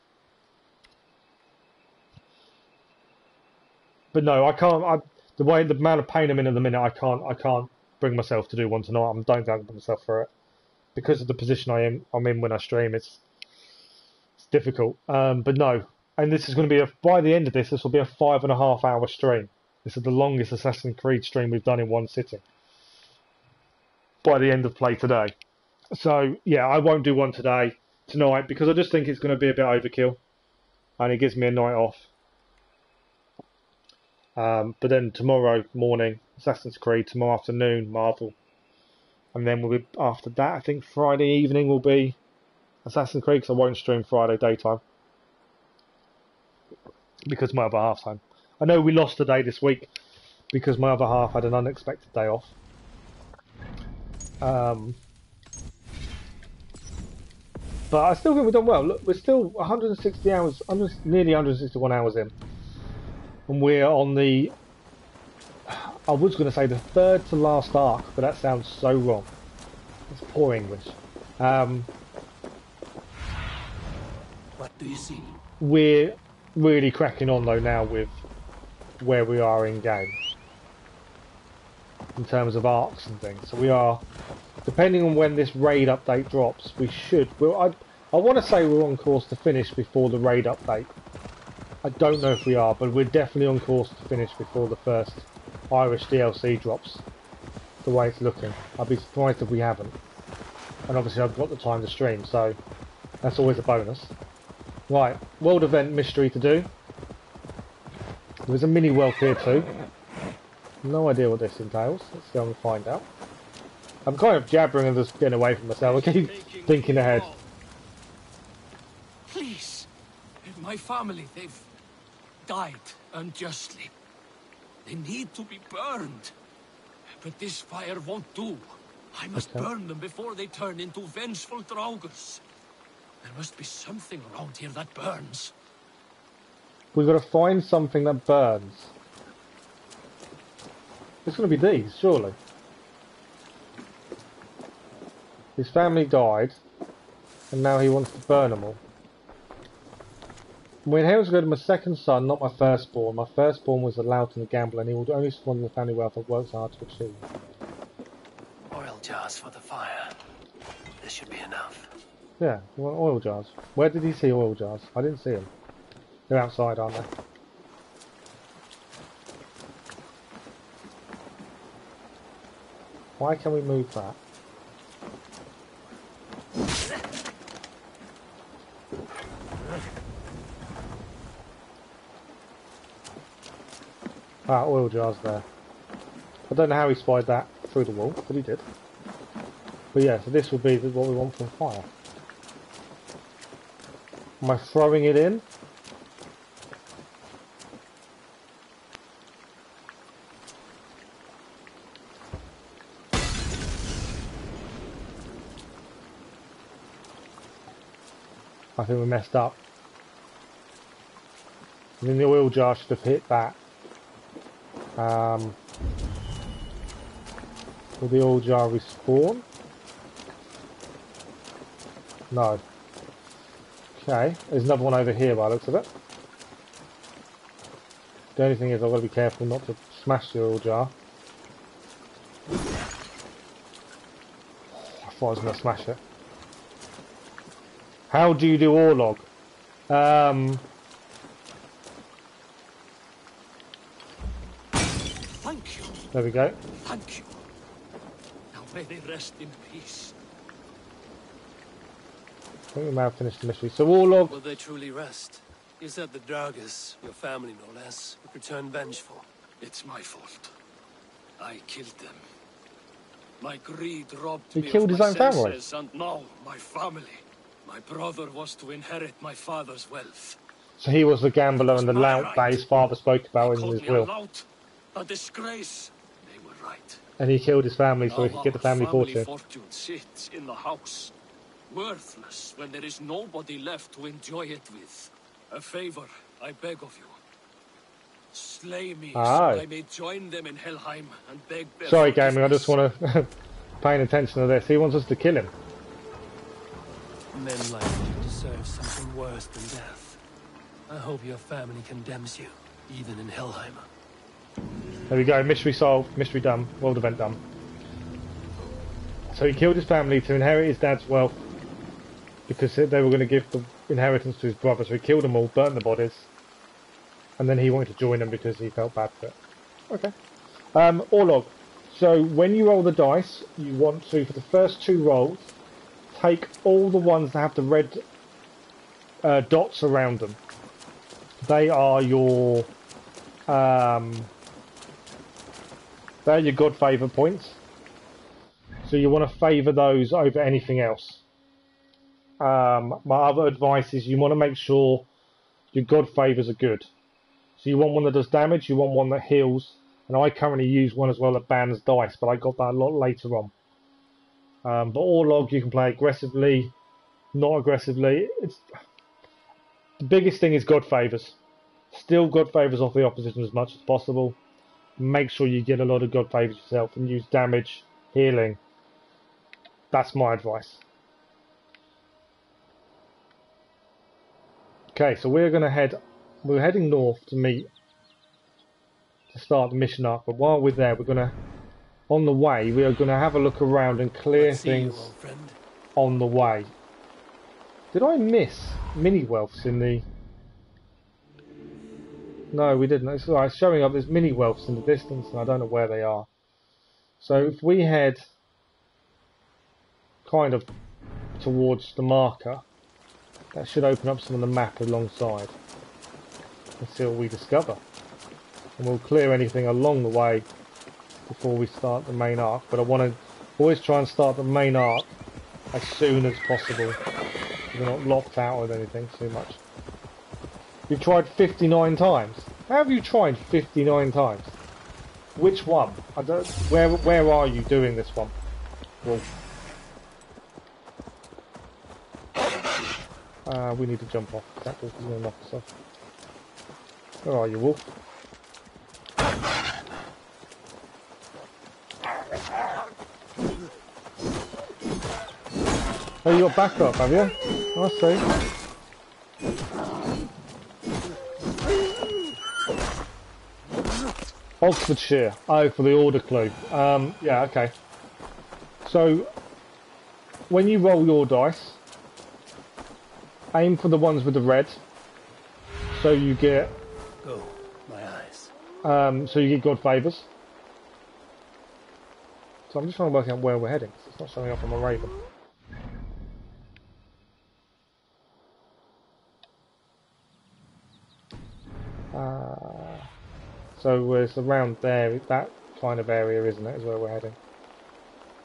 But no, I can't. The amount of pain I'm in at the minute, I can't bring myself to do one tonight. I don't think I can put myself through it because of the position I'm in when I stream. It's difficult. But no, and this is going to be by the end of this will be a 5.5 hour stream. This is the longest Assassin's Creed stream we've done in one sitting. By the end of play today. So yeah, I won't do one tonight because I just think it's going to be a bit overkill, and it gives me a night off. But then tomorrow morning, Assassin's Creed, tomorrow afternoon, Marvel. And then we'll be, after that, I think Friday evening will be Assassin's Creed, because I won't stream Friday daytime. Because my other half's home. I know we lost a day this week, because my other half had an unexpected day off. But I still think we've done well. Look, we're still 160 hours, nearly 161 hours in. And we're on the, I was going to say the third to last arc, but that sounds so wrong. It's poor English. What do you see? We're really cracking on though now with where we are in game. In terms of arcs and things. So we are, depending on when this raid update drops, we should, I want to say we're on course to finish before the raid update. I don't know if we are, but we're definitely on course to finish before the first Irish DLC drops. The way it's looking. I'd be surprised if we haven't. And obviously I've got the time to stream, so that's always a bonus. Right, world event mystery to do. There's a mini wealth here too. No idea what this entails. Let's go and find out. I'm kind of jabbering and just getting away from myself. I keep thinking ahead. Please, my family, they've died unjustly. They need to be burned. But this fire won't do. I must burn them before they turn into vengeful draugrs. There must be something around here that burns. We've got to find something that burns. It's going to be these, surely. His family died, and now he wants to burn them all. When I was good, my second son, not my firstborn. My firstborn was a lout and a gambler, and he would only squander the family wealth that works hard to achieve. Oil jars for the fire. This should be enough. Yeah, you want oil jars. Where did he see oil jars? I didn't see them. They're outside, aren't they? Why can we move that? Ah, oil jars there. I don't know how he spied that through the wall, but he did. But yeah, so this will be what we want from fire. Am I throwing it in? I think we messed up. I mean, the oil jar should have hit that. Will the oil jar respawn? No. Okay, there's another one over here by the looks of it. The only thing is I've got to be careful not to smash the oil jar. I thought I was going to smash it. How do you do Orlog? Thank you. There we go. Thank you. Now may they rest in peace. I think we may have finished the mystery. So Orlog... Will they truly rest? You said the Dragas, your family no less, would return vengeful. It's my fault. I killed them. My greed robbed He me killed of his my own family. senses, and now my family. My brother was to inherit my father's wealth. So he was the gambler and the lout that his father spoke about in his will. A disgrace. They were right. And he killed his family so he could get the family fortune. Fortune sits in the house, worthless when there is nobody left to enjoy it with. A favor, I beg of you. Slay me so I may join them in Helheim and beg their Sorry, Gaming, I just want to paying attention to this. He wants us to kill him. Men like you deserve something worse than death. I hope your family condemns you, even in Helheim. There we go, mystery solved, mystery done, world event done. So he killed his family to inherit his dad's wealth because they were going to give the inheritance to his brother, so he killed them all, burnt the bodies, and then he wanted to join them because he felt bad for it. Okay. Orlog. So when you roll the dice, you want to, for the first 2 rolls, take all the ones that have the red dots around them. They are your they're your God favour points. So you want to favour those over anything else. My other advice is you want to make sure your God favours are good. So you want one that does damage, you want one that heals, and I currently use one as well that bans dice, but I got that a lot later on. But Orlog you can play aggressively, not aggressively. The biggest thing is God favours. Still God favours off the opposition as much as possible. Make sure you get a lot of God favours yourself and use damage, healing. That's my advice. Okay, so we're heading north to start the mission arc, but while we're there on the way we are going to have a look around and clear things on the way. Did I miss mini-wealths in the... No, we didn't. It's showing up, there's mini-wealths in the distance and I don't know where they are. So if we head kind of towards the marker, that should open up some of the map alongside. Let's see what we discover. And we'll clear anything along the way before we start the main arc. But I want to always try and start the main arc as soon as possible. We're not locked out with anything too much. You've tried 59 times. How have you tried 59 times? Which one? I don't. Where are you doing this one? Wolf. We need to jump off. That wolf is going to knock us off. Where are you, wolf? Oh, you got backup, have you? I see. Oxfordshire. Oh, for the order clue. Yeah, okay. So, when you roll your dice, aim for the ones with the red, so you get. Go, my eyes. So you get God favours. So I'm just trying to work out where we're heading. It's not showing up on my raven. So it's around there, that kind of area, isn't it, is where we're heading.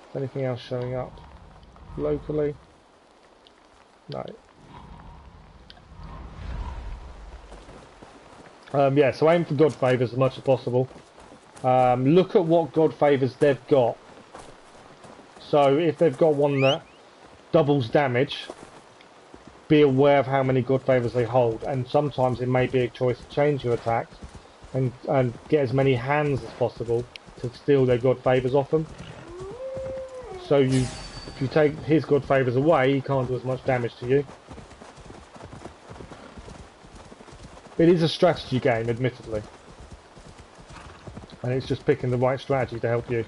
Is anything else showing up locally? No. Yeah, so aim for God favours as much as possible. Look at what God favours they've got. So if they've got one that doubles damage, be aware of how many God favours they hold, and sometimes it may be a choice to change your attacks and get as many hands as possible to steal their God favours off them. So if you take his God favours away, he can't do as much damage to you. It is a strategy game, admittedly. And it's just picking the right strategy to help you.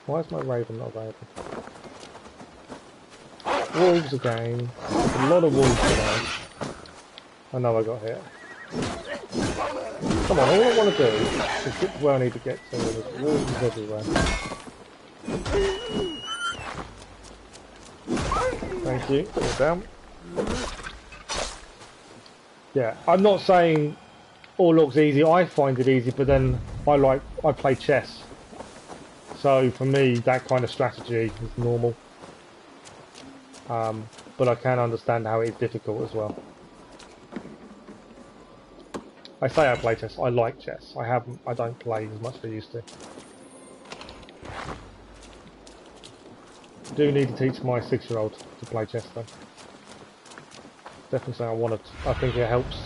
Why is my raven not available? Wolves again. A lot of wolves today. I know I got hit. Come on, all I want to do is get to where I need to get to. There's wolves everywhere. Thank you. Go down. Yeah, I'm not saying all looks easy. I find it easy, but then I play chess. So for me, that kind of strategy is normal. But I can understand how it's difficult as well. I say I play chess. I like chess. I don't play as much as I used to. Do need to teach my 6-year-old to play chess though. Definitely something I want to. I think it helps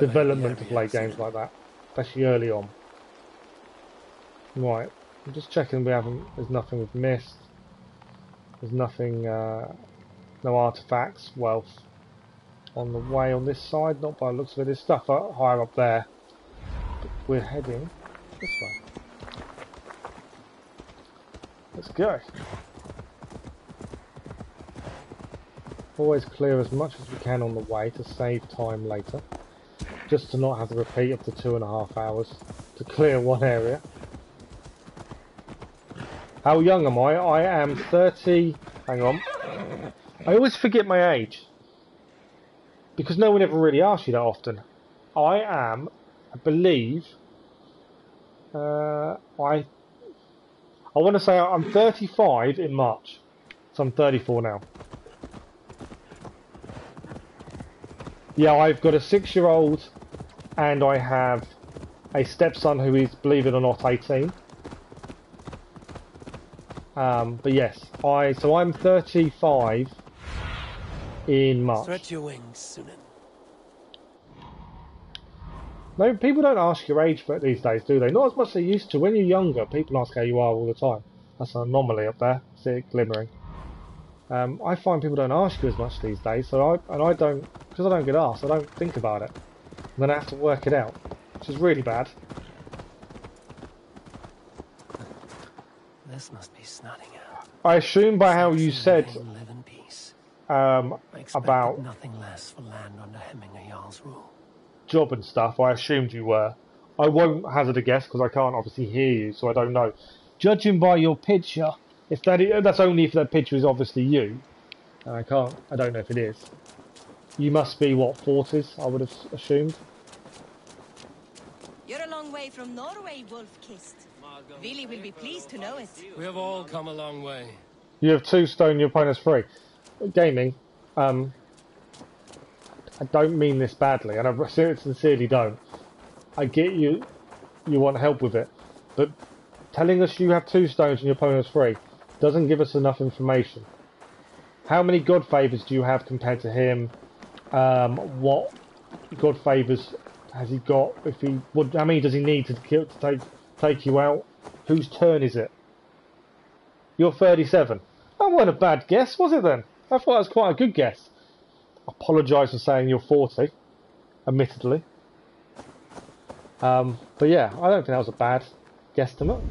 development to play games like that, especially early on. Right, I'm just checking there's nothing we've missed. There's nothing, no artifacts, wealth on the way on this side, not by the looks of it. There's stuff higher up there. But we're heading this way. Let's go. Always clear as much as we can on the way to save time later. Just to not have to repeat up to 2.5 hours to clear one area. How young am I? I am 30... Hang on. I always forget my age. Because no one ever really asks you that often. I believe... I want to say I'm 35 in March. So I'm 34 now. Yeah, I've got a 6-year-old and I have a stepson who is, believe it or not, 18. But yes, so I'm 35 in March. Stretch your wings, Cynon. No, people don't ask your age these days, do they? Not as much as they used to. When you're younger, people ask how you are all the time. That's an anomaly up there. See it glimmering. I find people don't ask you as much these days, so I don't, because I don't get asked, I don't think about it. And then I have to work it out, which is really bad. This must be snotting out. I assume by how you said about nothing less for land under Hemminger Jarl's rule. Job and stuff, I assumed you were. I won't hazard a guess because I can't obviously hear you, so I don't know. Judging by your picture, if that's only if that picture is obviously you. I don't know if it is. You must be what, 40s? I would have assumed. You're a long way from Norway, Wolf-Kissed. Vili will be pleased to know it. We have all come a long way. You have 2 stone, your opponent's 3. Gaming, I don't mean this badly, and I sincerely don't. I get you want help with it, but telling us you have 2 stones and your opponent's 3 doesn't give us enough information. How many God favours do you have compared to him? What God favours has he got? How many does he need to take you out? Whose turn is it? You're 37. That wasn't a bad guess, was it then? I thought it was quite a good guess. I apologise for saying you're 40, admittedly. But yeah, I don't think that was a bad guesstimate.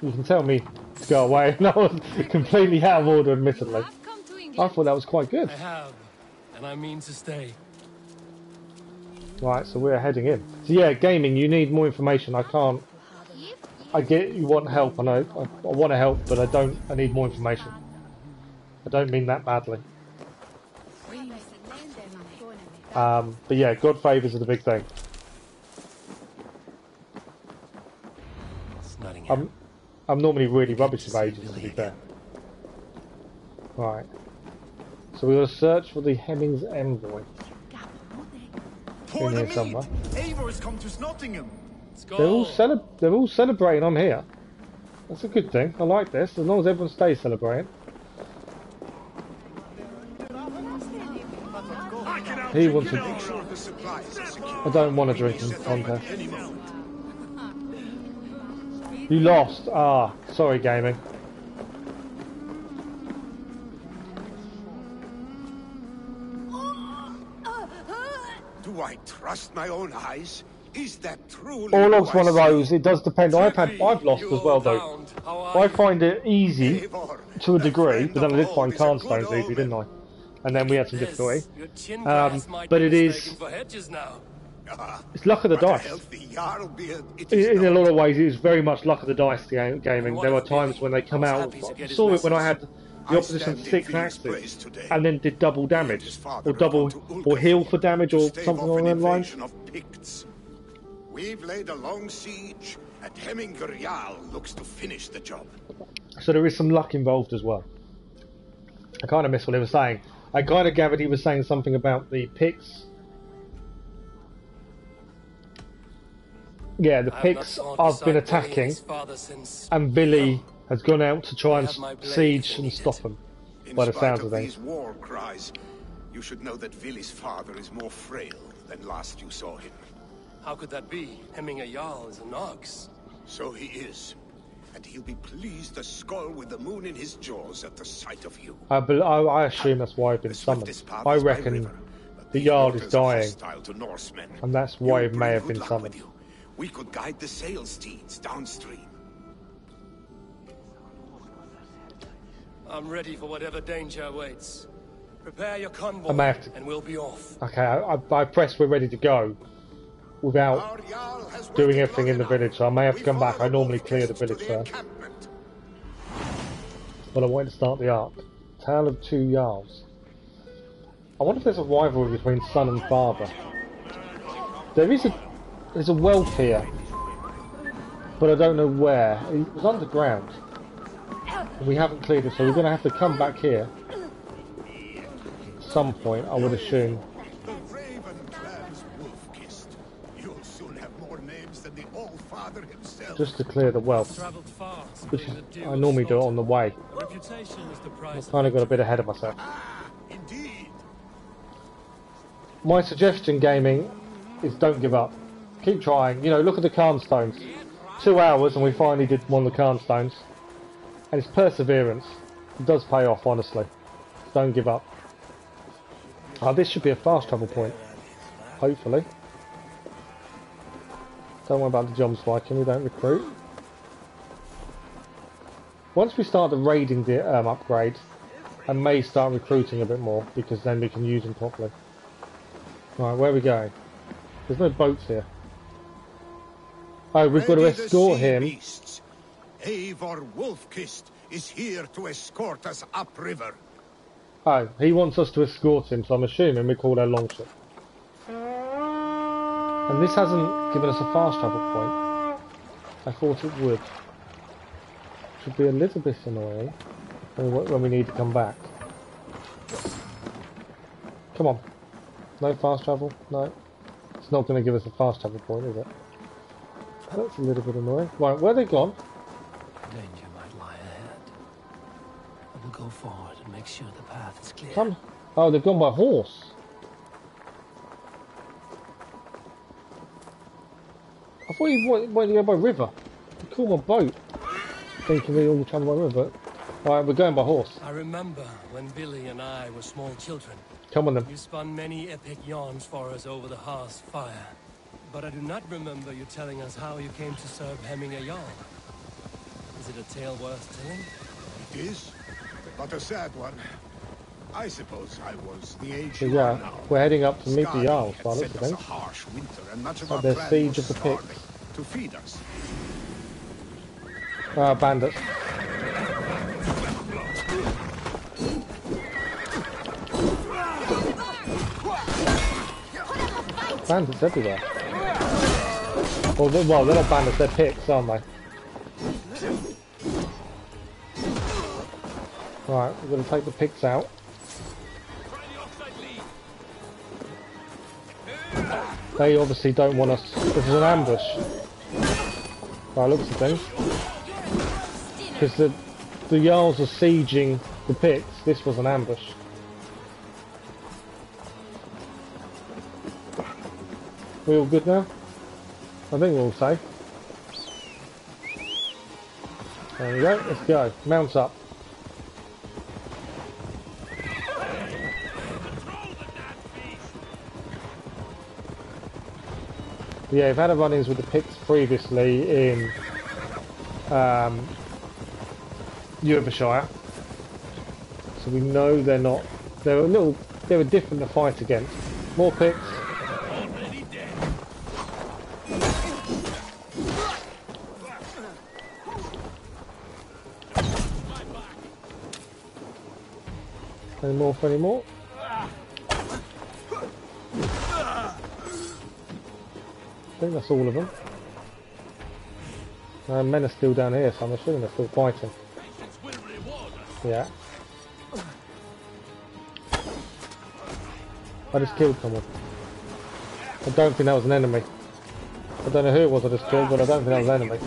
You can tell me to go away, and I was completely out of order, admittedly. I thought that was quite good. I have, and I mean to stay. Right, so we're heading in. So yeah, gaming, you need more information. I can't... I get you want help, I know. I want to help, but I need more information. I don't mean that badly. But yeah, God favours are the big thing. I'm normally really rubbish with agents, to be fair. Right. So we're going to search for the Hemming's Envoy. In here somewhere. Eivor has come to Snottingham. They're all celebrating I'm here. That's a good thing. I like this, as long as everyone stays celebrating. He wants to... I don't want a drinking contest. You lost. Ah, sorry, gaming. Do I trust my own eyes? Is that truly? Orlog's one of those. It does depend. I've lost as well, though. I find it easy to a degree, but then I did find Carnstones easy, didn't I? And then we had some difficulty. But it is... It's luck of the dice. In a lot of ways, it is very much luck of the dice gaming. There were times when they come out... I saw it when I had the opposition 6 axes and then did double damage. Or heal for damage or something along those lines. We've laid a long siege, and Hemminger Jarl looks to finish the job. So there is some luck involved as well. I kind of missed what he was saying. I kind of gathered he was saying something about the Picts. Yeah, the Picts I've been attacking, and Billy has gone out to try and siege and stop them, by the sounds of things. These war cries, you should know that Vili's father is more frail than last you saw him. How could that be? Hemminger Jarl is an ox. So he is. And he'll be pleased as skull with the moon in his jaws at the sight of you. I assume that's why I've been summoned. I reckon the Jarl is dying, and that's why it may have been summoned. We could guide the sail steeds downstream. I'm ready for whatever danger awaits. Prepare your convoy, and we'll be off. Okay, I pressed we're ready to go without doing everything in the village, so I may have to come back. I normally clear the village first. But I wanted to start the arc. Tale of Two Jarls. I wonder if there's a rivalry between son and father. There's a wealth here, but I don't know where. It was underground. And we haven't cleared it, so we're going to have to come back here at some point, I would assume. Just to clear the wealth, which is, I normally do it on the way. I've kind of got a bit ahead of myself. My suggestion, gaming, is don't give up. Keep trying. You know, look at the Carnstones. 2 hours and we finally did one of the Carnstones. And it's perseverance. It does pay off, honestly. Don't give up. This should be a fast travel point. Hopefully. Don't worry about the jump spiking, we don't recruit. Once we start the raiding upgrade, I may start recruiting a bit more, because then we can use them properly. Right, where are we going? There's no boats here. Oh, we've got to escort him. Eivor Wolfkist is here to escort us upriver. Oh, he wants us to escort him, so I'm assuming we call our longship. And this hasn't given us a fast travel point. I thought it would. Should be a little bit annoying when we need to come back. Come on. No fast travel? No. It's not going to give us a fast travel point, is it? That's a little bit annoying. Right, where are they gone? Danger might lie ahead. I will go forward and make sure the path is clear. Come. Oh, they've gone by horse. I thought you wanted to go by river. You call my boat. Thinking we all travel by river. Alright, we're going by horse. I remember when Billy and I were small children. Come on then. You spun many epic yarns for us over the hearth's fire. But I do not remember you telling us how you came to serve Hemminger Jarl. Is it a tale worth telling? It is, but a sad one. I suppose I was the age So you yeah, are now. we're heading up to meet the Skadi Jarls, had by the sent looks of us a things. harsh winter, and much of Like our the clan siege was of the starving Picts. to feed us. Bandits. Bandits everywhere. Well, they're not bandits, they're Picts, aren't they? Right, we're going to take the Picts out. They obviously don't want us. This is an ambush. By looks of things. Because the Jarls are sieging the Picts. This was an ambush. We all good now? I think we're all safe. There we go, let's go. Mount up. Yeah, we've had a run-ins with the Picts previously in Yorkshire. So we know they're different to fight against. More Picts. Any more for any more? I think that's all of them. Men are still down here, so I'm assuming they're still fighting. Yeah. I just killed someone. I don't think that was an enemy. I don't know who it was I just killed, but I don't think that was an enemy.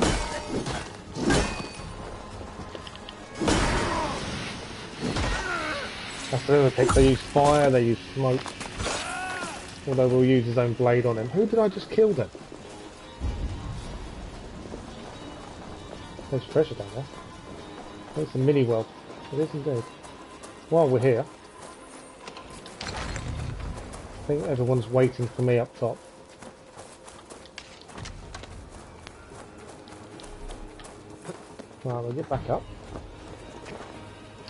That's the other pick. They use fire, they use smoke. Although we'll use his own blade on him. Who did I just kill then? There's treasure down there. It's a mini world. It is indeed. While we're here, I think everyone's waiting for me up top. Right, we'll get back up.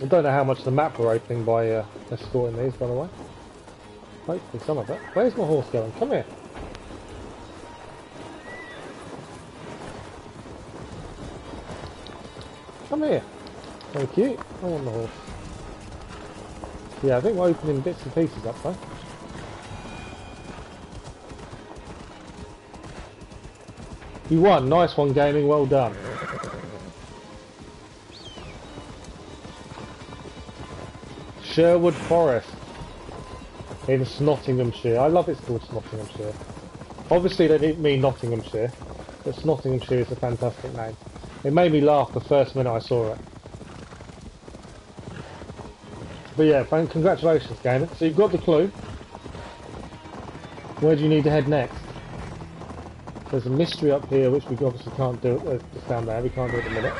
I don't know how much the map we're opening by escorting these, by the way. Hopefully some of it. Where's my horse going? Come here. Come here. Thank you. I want the horse. Yeah, I think we're opening bits and pieces up though. You won. Nice one, gaming. Well done. Sherwood Forest in Nottinghamshire. I love it's called Nottinghamshire. Obviously they didn't mean Nottinghamshire, but Nottinghamshire is a fantastic name. It made me laugh the first minute I saw it. But yeah, congratulations, gamer. So you've got the clue. Where do you need to head next? There's a mystery up here which we obviously can't do. Just down there, we can't do it at the minute.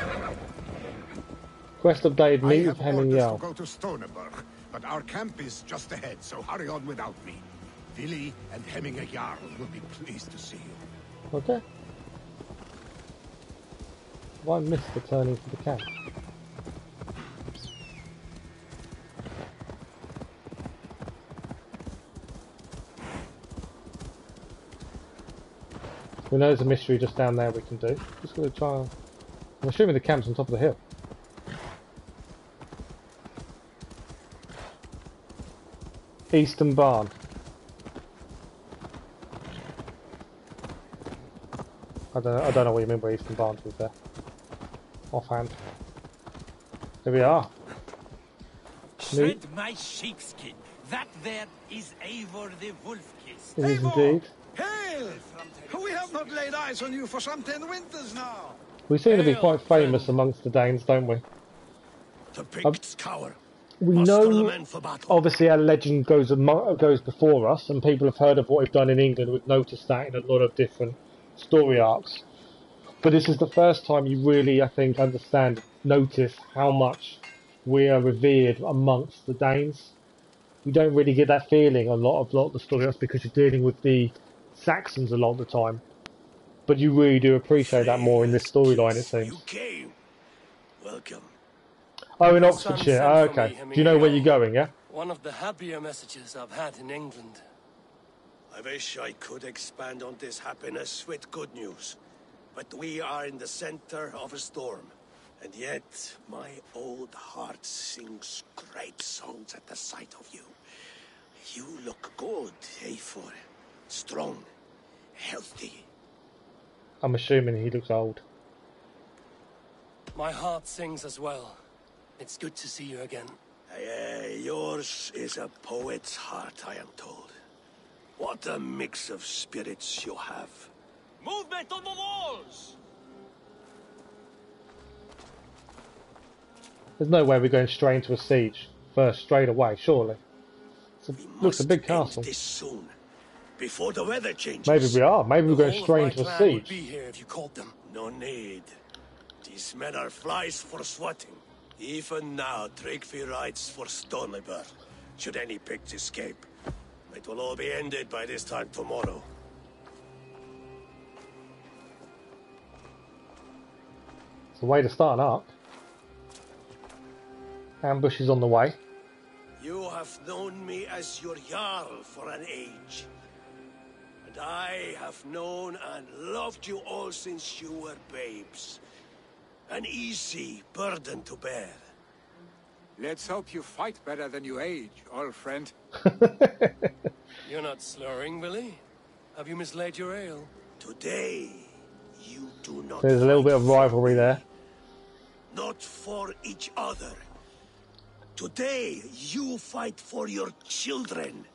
Quest updated, meet with Hemming Jarl. Go to Stoneberg, but our camp is just ahead, so hurry on without me. Vili and Hemming Jarl will be pleased to see you. Okay. Have I missed the turning for the camp? We know there's a mystery just down there we can do. Just gonna try and... I'm assuming the camp's on top of the hill. Eastern Barn. I don't know what you mean by Eastern Barn, to be fair. Offhand. Here we are. Shred my sheepskin. That there is Eivor the Wolf-Kissed. It is indeed. Hail! We have not laid eyes on you for some 10 winters now. We seem to be quite famous amongst the Danes, don't we? The Picts cower. We know, obviously, our legend goes before us, and people have heard of what we've done in England. We've noticed that in a lot of different story arcs. But this is the first time you really, I think, notice how much we are revered amongst the Danes. You don't really get that feeling a lot of the story arcs because you're dealing with the Saxons a lot of the time. But you really do appreciate that more in this storyline, it seems. You came. Welcome. Oh, in My Oxfordshire. son Oh, sent for okay. me, Do you know where you're going, yeah? One of the happier messages I've had in England. I wish I could expand on this happiness with good news. But we are in the center of a storm. And yet, my old heart sings great songs at the sight of you. You look good, Eivor. Strong, healthy. I'm assuming he looks old. My heart sings as well. It's good to see you again. Yours is a poet's heart, I am told. What a mix of spirits you have. Movement on the walls! There's no way we're going straight into a siege first, straight away, surely. Looks a big castle. This soon, before the weather changes. Maybe we are. Maybe we're going straight into a siege. Be here if you called them. No need. These men are flies for swatting. Even now, Tryggvi rides for Soldierboy. Should any pigs escape, it will all be ended by this time tomorrow. It's a way to start an arc. Ambush is on the way. You have known me as your Jarl for an age. And I have known and loved you all since you were babes. An easy burden to bear. Let's hope you fight better than you age, old friend. You're not slurring, Willie? Have you mislaid your ale? Today, you do not. There's a little bit of rivalry there. Not for each other. Today, you fight for your children.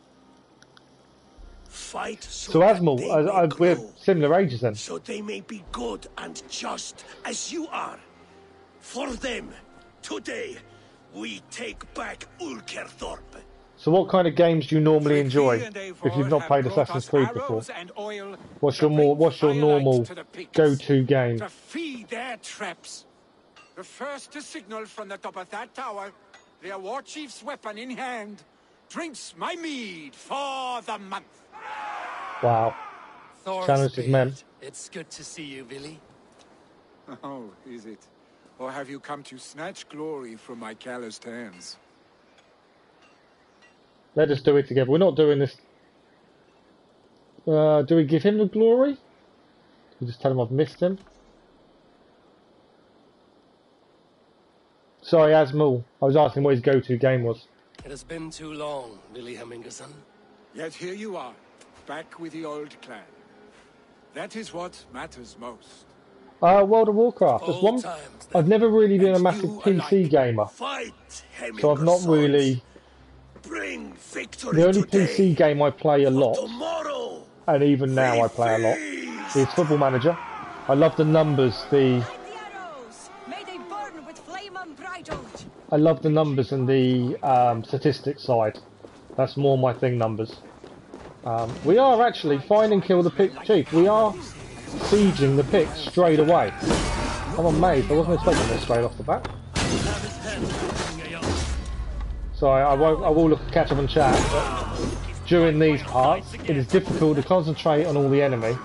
Fight so Asmal, we're similar ages then. So they may be good and just as you are. For them, today, we take back Ulkerthorpe. So what kind of games do you normally enjoy if you've not played Assassin's Creed before? What's your normal go-to game? To feed their traps. The first to signal from the top of that tower, their war chief's weapon in hand, drinks my mead for the month. Wow. Challenged his men. It's good to see you, Willie. Oh, is it? Or have you come to snatch glory from my calloused hands? Let us do it together. We're not doing this. Do we give him the glory? We just tell him I've missed him. Sorry, Asmal. I was asking what his go-to game was. It has been too long, Willie Hemmingerson. Yet here you are, back with the old clan. That is what matters most. World of Warcraft. That's one. I've never really been a massive PC gamer, so I've not really. The only PC game I play a lot, and even now I play a lot, is Football Manager. I love the numbers. I love the numbers and the statistics side. That's more my thing, numbers. We are actually find and kill the pick chief. We are sieging the pick straight away. I'm amazed. I wasn't expecting this straight off the bat. Sorry, I will look at catch up and chat, but during these parts, it is difficult to concentrate on all the enemy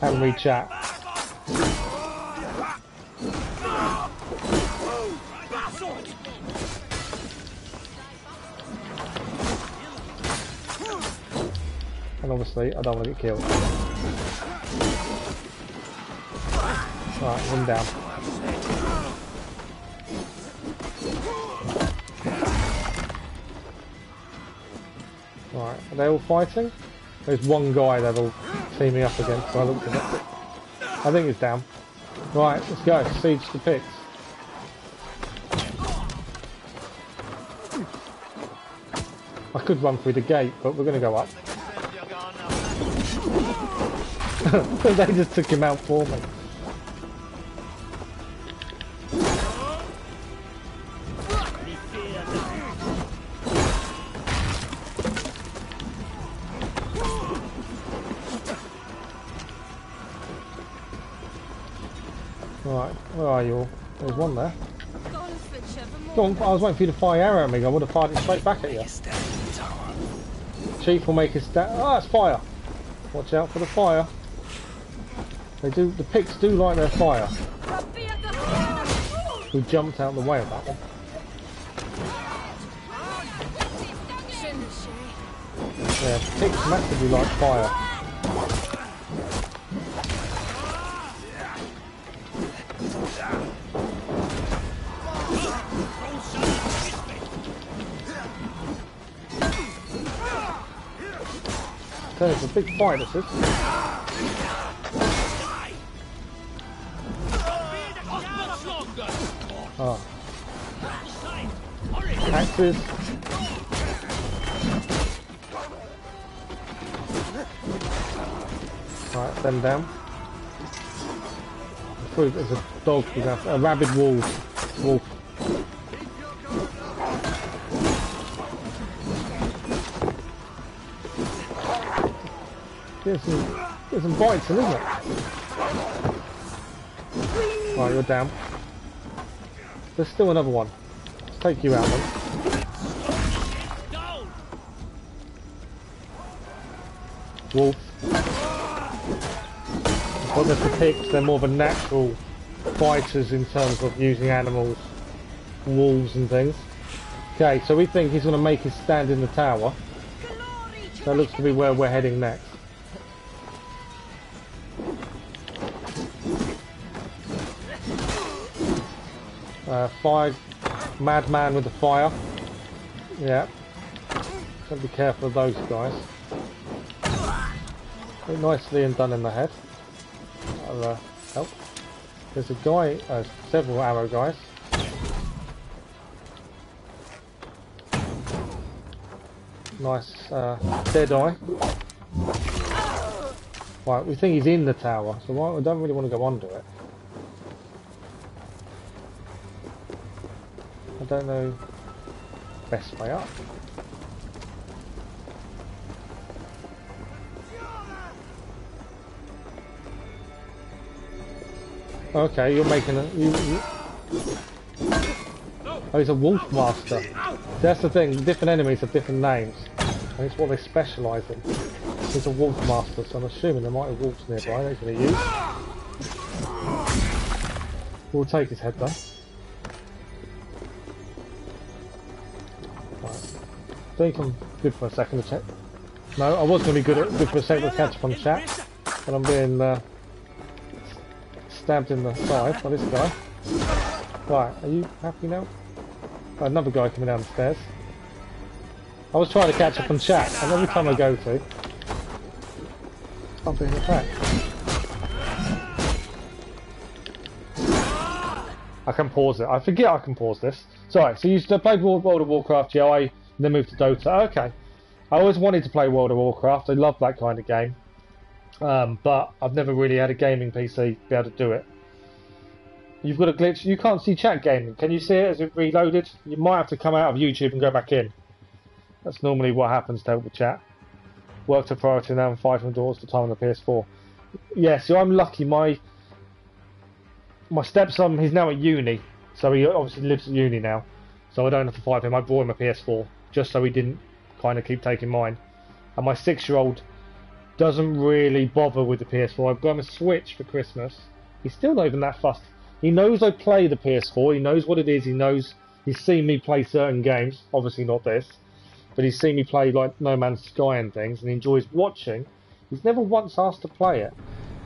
and read chat. And obviously, I don't want to get killed. Alright, one down. Alright, are they all fighting? There's one guy they're all teaming up against, so I looked at it. I think it's down. Right, let's go. Siege the picks. I could run through the gate, but we're going to go up. They just took him out for me. Right, where are you all? There's one there. Go on, I was waiting for you to fire arrow at me. I would have fired it straight back at you. Chief will make his stand. Oh, that's fire! Watch out for the fire. They do. The picks do like their fire. We jumped out the way of that one. Yeah, ticks massively like fire. So it's a big fight, this is. Oh. Axes. Right, them down. There's a dog, a rabid wolf. Get some bites in, isn't it? Right, you're down. There's still another one. Let's take you out then. Wolf. Well, there's the pigs, they're more of a natural fighters in terms of using animals, wolves and things. Okay, so we think he's going to make his stand in the tower. That looks to be where we're heading next. Fire, madman with the fire. Yeah. Gotta be careful of those guys. Very nicely and done in the head. That'll help. There's a guy, several arrow guys. Nice dead eye. Right, we think he's in the tower, so we don't really want to go under it. I don't know best way up. Okay, you're making a... Oh, he's a wolf master. That's the thing, different enemies have different names. And it's what they specialise in. He's a wolf master, so I'm assuming there might be wolves nearby that he's going to use. We'll take his head though. Right. I think I'm good for a second to check. No, I was going to be good for a second to catch up on chat. But I'm being stabbed in the side by this guy. Right, are you happy now? Oh, another guy coming down the stairs. I was trying to catch up on chat, and every time I go to, I'm being attacked. I can pause it. I forget I can pause this. Sorry, so you used to play World of Warcraft, GI, then moved to Dota. Okay. I always wanted to play World of Warcraft. I love that kind of game. But I've never really had a gaming PC to be able to do it. You've got a glitch. You can't see chat gaming. Can you see it as it reloaded? You might have to come out of YouTube and go back in. That's normally what happens to help with chat. Work to priority now and 500 doors to time on the PS4. Yeah, so I'm lucky. My stepson, he's now at uni. So he obviously lives at uni now. So I don't have to fight him. I bought him a PS4 just so he didn't kind of keep taking mine. And my 6-year-old doesn't really bother with the PS4. I've got him a Switch for Christmas. He's still not even that fussed. He knows I play the PS4. He knows what it is. He knows he's seen me play certain games. Obviously not this. But he's seen me play like No Man's Sky and things. And he enjoys watching. He's never once asked to play it.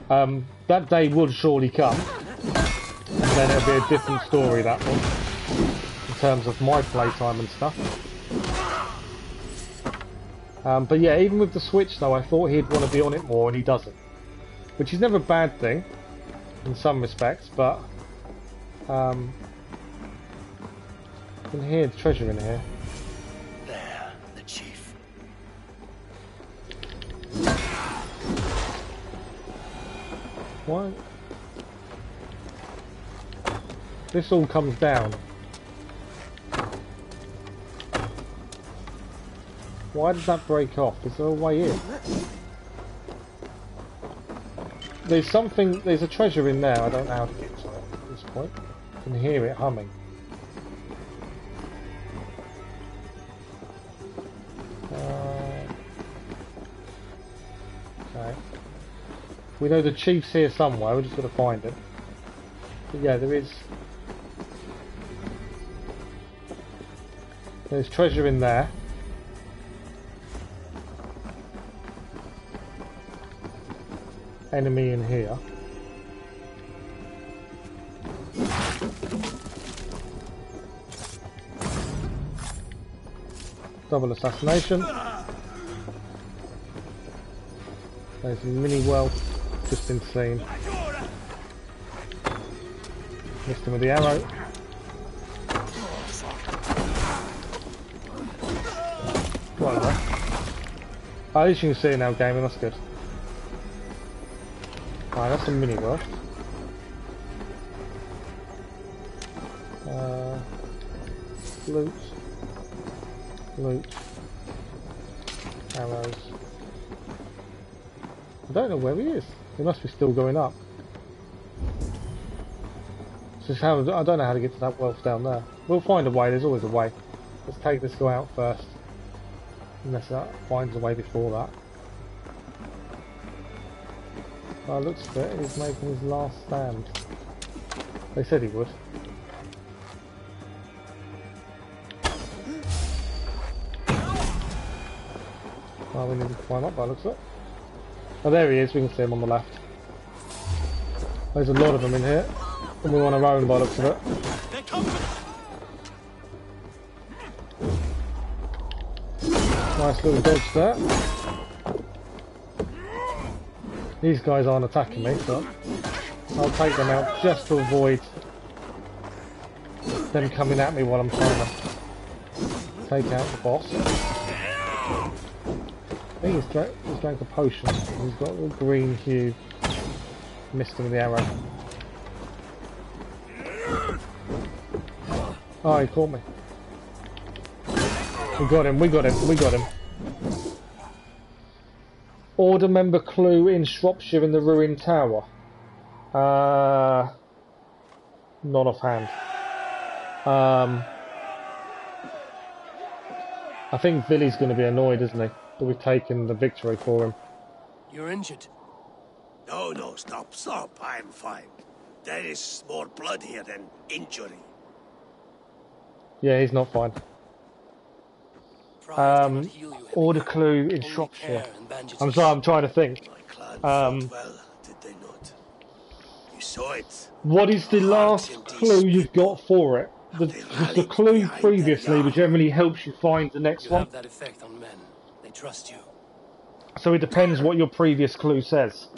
That day would surely come. And then it'll be a different story, that one. In terms of my playtime and stuff. But yeah, even with the Switch though, I thought he'd want to be on it more, and he doesn't. Which is never a bad thing, in some respects, but... I can hear the treasure in here. There, the chief. What? This all comes down. Why did that break off? Is there a way in? There's something, there's a treasure in there, I don't know how to get to it at this point. I can hear it humming. Okay. We know the chief's here somewhere, we're just got to find him. But yeah, there is There's treasure in there. Enemy in here. Double assassination. There's a mini well just been seen. Missed him with the arrow. Whatever. At least you can see it now, gaming, that's good. Alright, that's a mini world. Loot. Loot. Arrows. I don't know where he is. He must be still going up. Just how, I don't know how to get to that wealth down there. We'll find a way, there's always a way. Let's take this guy out first. Unless that finds a way before that. By the looks of it, he's making his last stand. They said he would. Well, we need to climb up by the looks of it. Oh, there he is, we can see him on the left. There's a lot of them in here. And we're on our own by the looks of it. Nice little dodge there. These guys aren't attacking me, so I'll take them out just to avoid them coming at me while I'm trying to take out the boss. I think he's drank a potion. He's got a green hue. Missed him with the arrow. Oh, he caught me. We got him, we got him, we got him. Order member clue in Shropshire in the ruined tower. Not offhand. I think Billy's going to be annoyed, isn't he? That we've taken the victory for him. You're injured. No, stop. I'm fine. There is more blood here than injury. Yeah, he's not fine. Order clue in Shropshire. I'm sorry, I'm trying to think. Well, did they not? You saw it. What is the last clue you've got for it? The clue previously, which generally helps you find the next one. Have that effect on men. They trust you. So it depends what your previous clue says.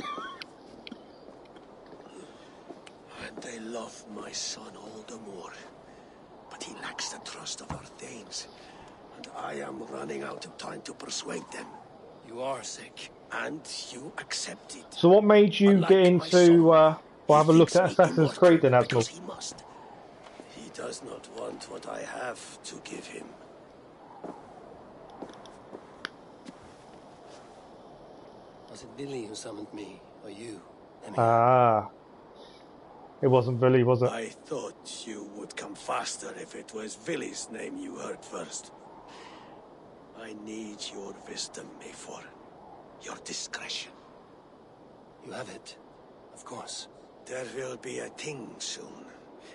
And they love my son all the more. But he lacks the trust of our Thanes. And I am running out of time to persuade them. You are sick. And you accept it. So what made you get into, well, have a look at Assassin's Creed then, Admiral? He must. He does not want what I have to give him. Was it Billy who summoned me, or you? Ah. It wasn't Billy, was it? I thought you would come faster if it was Billy's name you heard first. I need your wisdom, Eivor. Your discretion. You have it, of course. There will be a thing soon,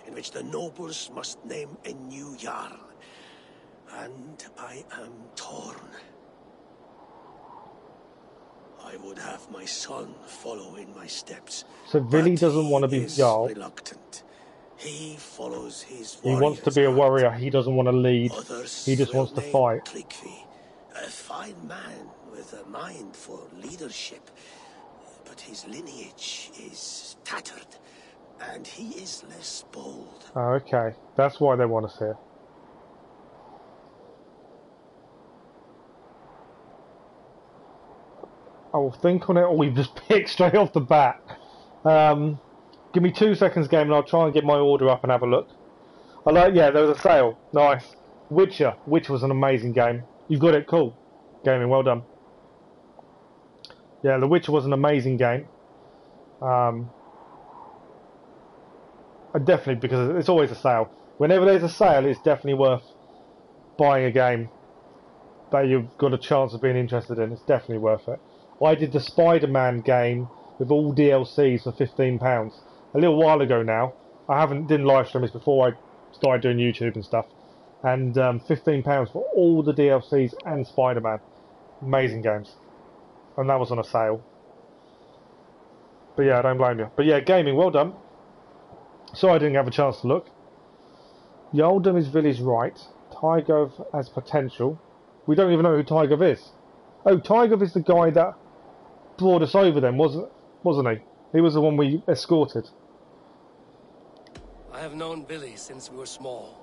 in which the nobles must name a new Jarl. And I am torn. I would have my son follow in my steps. So Billy doesn't want to be Jarl. Reluctant. He follows his He wants to be a warrior, he doesn't want to lead. He just wants to fight. Tewdwr, a fine man with a mind for leadership. But his lineage is tattered, and he is less bold. Oh, okay. That's why they want us here. I'll think on it, or we've just picked straight off the bat. Give me 2 seconds, game, and I'll try and get my order up and have a look. Yeah, there was a sale. Nice. Witcher was an amazing game. You've got it, cool. Gaming, well done. Yeah, The Witcher was an amazing game. Definitely, because it's always a sale. Whenever there's a sale, it's definitely worth buying a game that you've got a chance of being interested in. It's definitely worth it. I did the Spider-Man game with all DLCs for £15 a little while ago now. Didn't live stream this before I started doing YouTube and stuff. and £15 for all the DLCs and Spider-Man. Amazing games. And that was on a sale. But yeah, I don't blame you. But yeah, gaming, well done. Sorry I didn't have a chance to look. Yoldum is Villy's right. Tygov has potential. We don't even know who Tygov is. Oh, Tygov is the guy that brought us over then, wasn't he? He was the one we escorted. I have known Billy since we were small.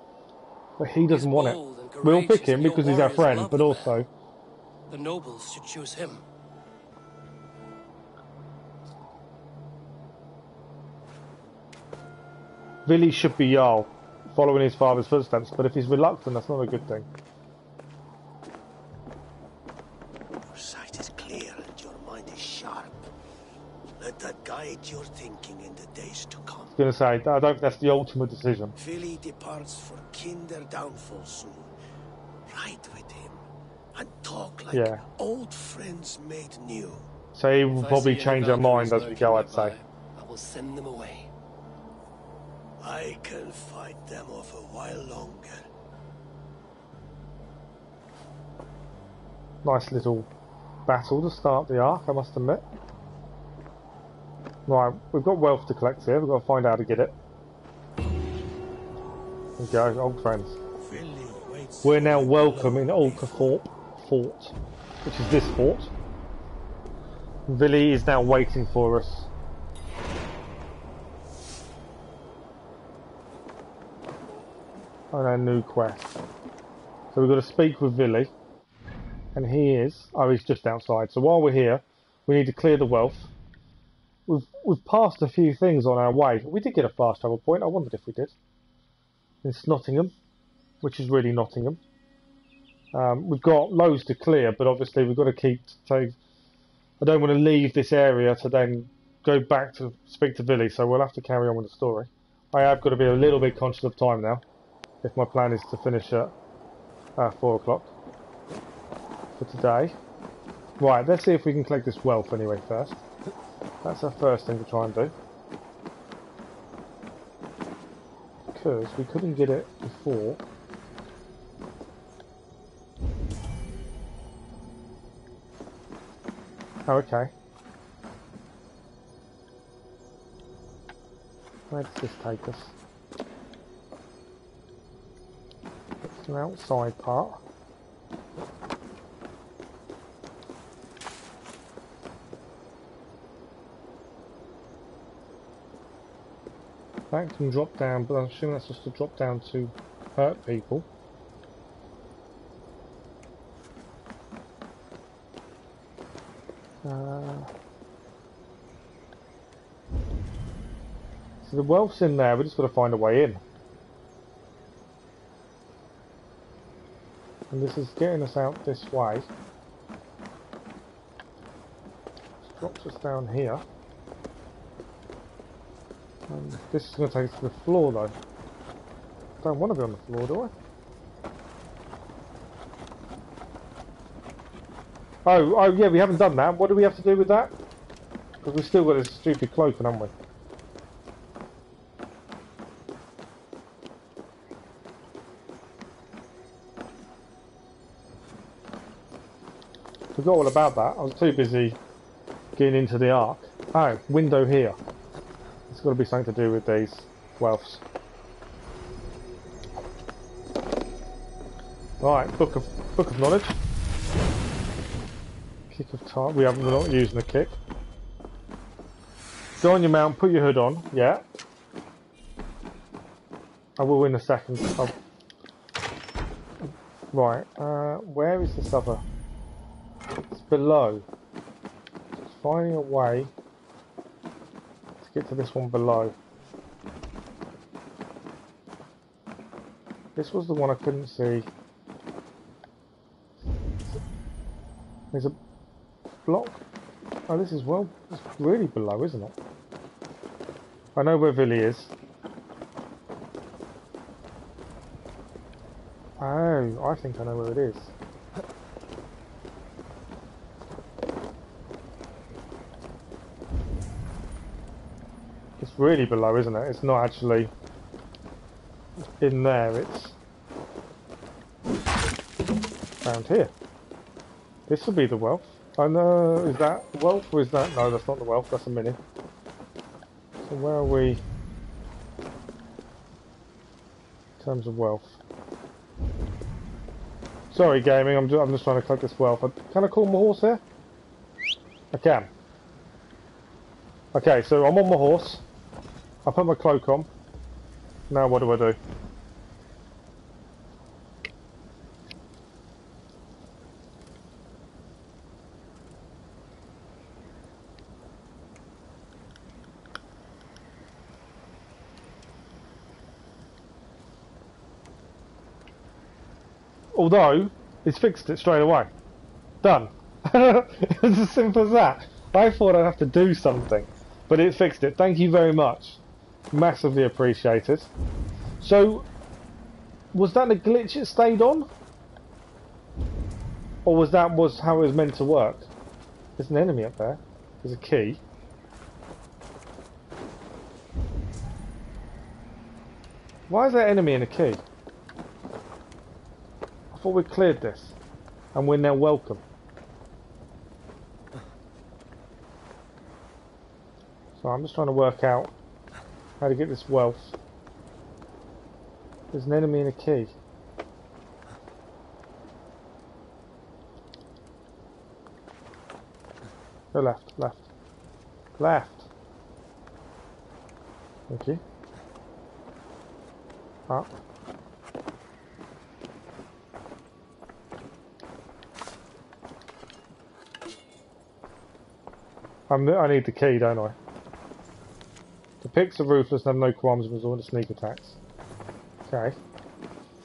But he doesn't want it. We'll pick him because he's our friend, but also... The nobles should choose him. Villy should be Jarl, following his father's footsteps, but if he's reluctant, that's not a good thing. Your sight is clear and your mind is sharp. Let that guide your thinking in the days to come. I was going to say, I don't think that's the ultimate decision. Villy departs for kinder downfall soon. Ride with him and talk like old friends made new. So he will probably change our mind as we go, I'd say. I will send them away. I can fight them off a while longer. Nice little battle to start the arc, I must admit. Right, we've got wealth to collect here, we've got to find out how to get it. There we go, old friends. We're now welcome in Ulcathorpe Fort, which is this fort. Villy is now waiting for us. On our new quest. So we've got to speak with Villy. And he is... Oh, he's just outside. So while we're here, we need to clear the wealth. We've passed a few things on our way. We did get a fast travel point. I wondered if we did. It's Nottingham, which is really Nottingham. We've got loads to clear, but obviously we've got to keep... I don't want to leave this area to then go back to speak to Villy, so we'll have to carry on with the story. I have got to be a little bit conscious of time now, if my plan is to finish at 4 o'clock for today. Right, let's see if we can collect this wealth anyway first. That's our first thing to try and do. Because we couldn't get it before. Oh, okay. Where does this take us? It's an outside part. That can drop down, but I'm assuming that's just to drop down to hurt people. So the wealth's in there, we just got to find a way in. And this is getting us out this way. This drops us down here. And this is going to take us to the floor though. I don't want to be on the floor, do I? Oh yeah, we haven't done that. What do we have to do with that? Because we've still got this stupid cloak, haven't we? Forgot all about that. I was too busy getting into the arc. Oh, window here. It's got to be something to do with these wealths. Right, book of knowledge. Kick of time. We're not using the kick. Go on your mount. Put your hood on. Yeah. I will in a second. Right. Where is this other? It's below. Just finding a way to get to this one below. This was the one I couldn't see. There's a block. Oh, this is it's really below, isn't it? I know where Villy is. Oh, I think I know where it is. It's really below, isn't it? It's not actually in there, it's Around here. This will be the wealth. Oh no, is that wealth or is that... No, that's not the wealth, that's a mini. So where are we in terms of wealth? Sorry gaming, I'm just trying to collect this wealth. Can I call my horse here? I can. Okay, so I'm on my horse. I put my cloak on. Now what do I do? Although, it's fixed it straight away. Done. It's as simple as that. I thought I'd have to do something, but it fixed it. Thank you very much. Massively appreciated. So, was that a glitch it stayed on? Or was that how it was meant to work? There's an enemy up there. There's a key. Why is there an enemy and a key? I thought we cleared this, and we're now welcome. So I'm just trying to work out how to get this wealth. There's an enemy and a key. Go left, left, left. Thank you. Up. I need the key, don't I? The pigs are ruthless and have no qualms of resorting to sneak attacks. Okay.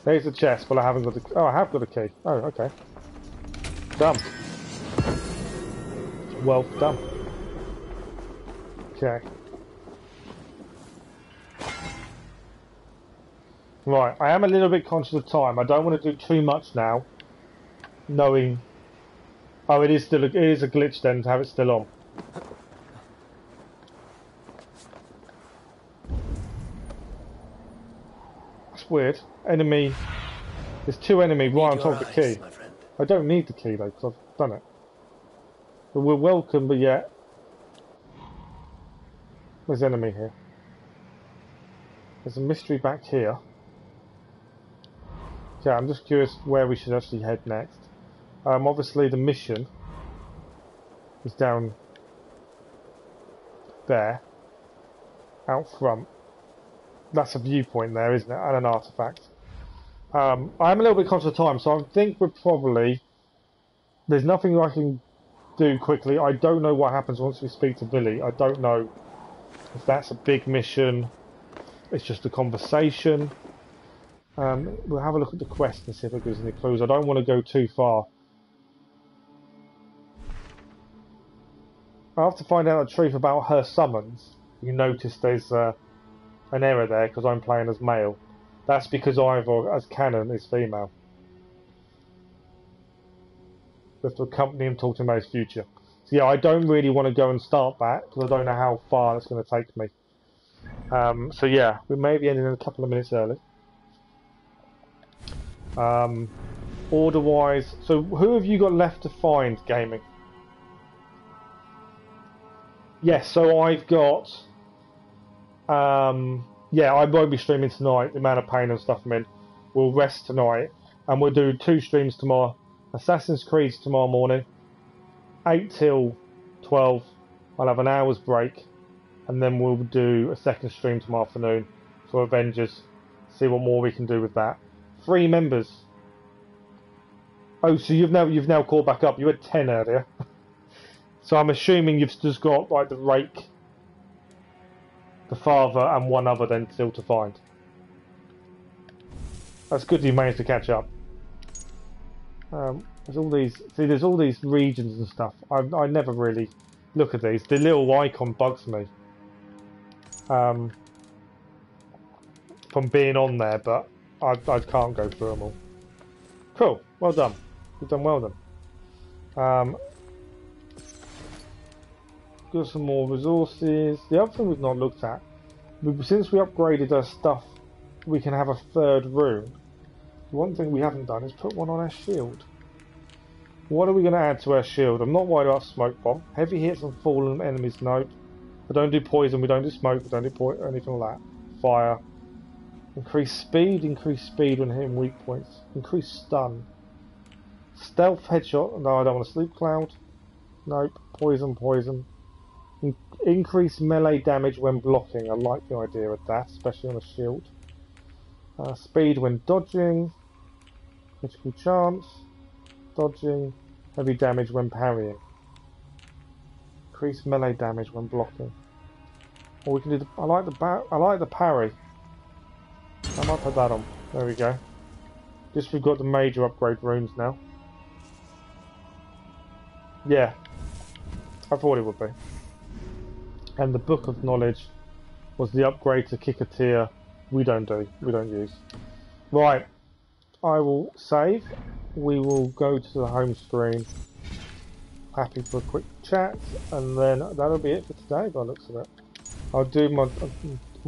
There's the chest, but I haven't got the... Oh, I have got a key. Oh, okay. Done. Well done. Okay. Right, I am a little bit conscious of time. I don't want to do too much now, knowing... Oh, it is a glitch then to have it still on. That's weird. Enemy. There's two enemies right on top of the key. I don't need the key though, because I've done it. But we're welcome, but yet... There's enemy here. There's a mystery back here. Yeah, I'm just curious where we should actually head next. Obviously the mission is down there, out front. That's a viewpoint there, isn't it? And an artefact. I'm a little bit conscious of time, so I think we're probably... There's nothing I can do quickly. I don't know what happens once we speak to Billy. I don't know if that's a big mission. It's just a conversation. We'll have a look at the quest and see if it gives any clues. I don't want to go too far. I have to find out the truth about her summons. You notice there's an error there because I'm playing as male. That's because Ivor, as canon, is female. We have to accompany him, talk to him about his future. So yeah, I don't really want to go and start that because I don't know how far it's going to take me. So yeah, we may be ending in a couple of minutes early. Order-wise, so who have you got left to find, gaming? Yes, so I've got... yeah, I won't be streaming tonight, the amount of pain and stuff I'm in. We'll rest tonight, and we'll do 2 streams tomorrow. Assassin's Creed tomorrow morning, 8 till 12. I'll have an hour's break, and then we'll do a second stream tomorrow afternoon for Avengers. See what more we can do with that. 3 members. Oh, so you've now called back up. You had 10 earlier. So I'm assuming you've just got like the Rake, the Father, and 1 other then still to find. That's good you managed to catch up. There's all these. See, there's all these regions and stuff. I never really look at these. The little icon bugs me. From being on there, but I can't go through them all. Cool. Well done. You've done well done. Got some more resources. The other thing we've not looked at, since we upgraded our stuff, we can have a 3rd room. The one thing we haven't done is put one on our shield. What are we going to add to our shield? I'm not worried about smoke bomb. Heavy hits on fallen enemies, nope. We don't do poison, we don't do smoke, we don't do anything like that. Fire. Increase speed when hitting weak points. Increase stun. Stealth headshot, no I don't want a sleep cloud. Nope. Poison. Increase melee damage when blocking, I like the idea of that, especially on a shield. Speed when dodging. Critical chance. Dodging. Heavy damage when parrying. Increase melee damage when blocking. Or we can do I like the parry. I might put that on. There we go. Just we've got the major upgrade runes now. Yeah. I thought it would be. And the Book of Knowledge was the upgrade to kick a tier we don't use. Right. I will save. We will go to the home screen. Happy for a quick chat, and then that'll be it for today by the looks of it. I'll do I'm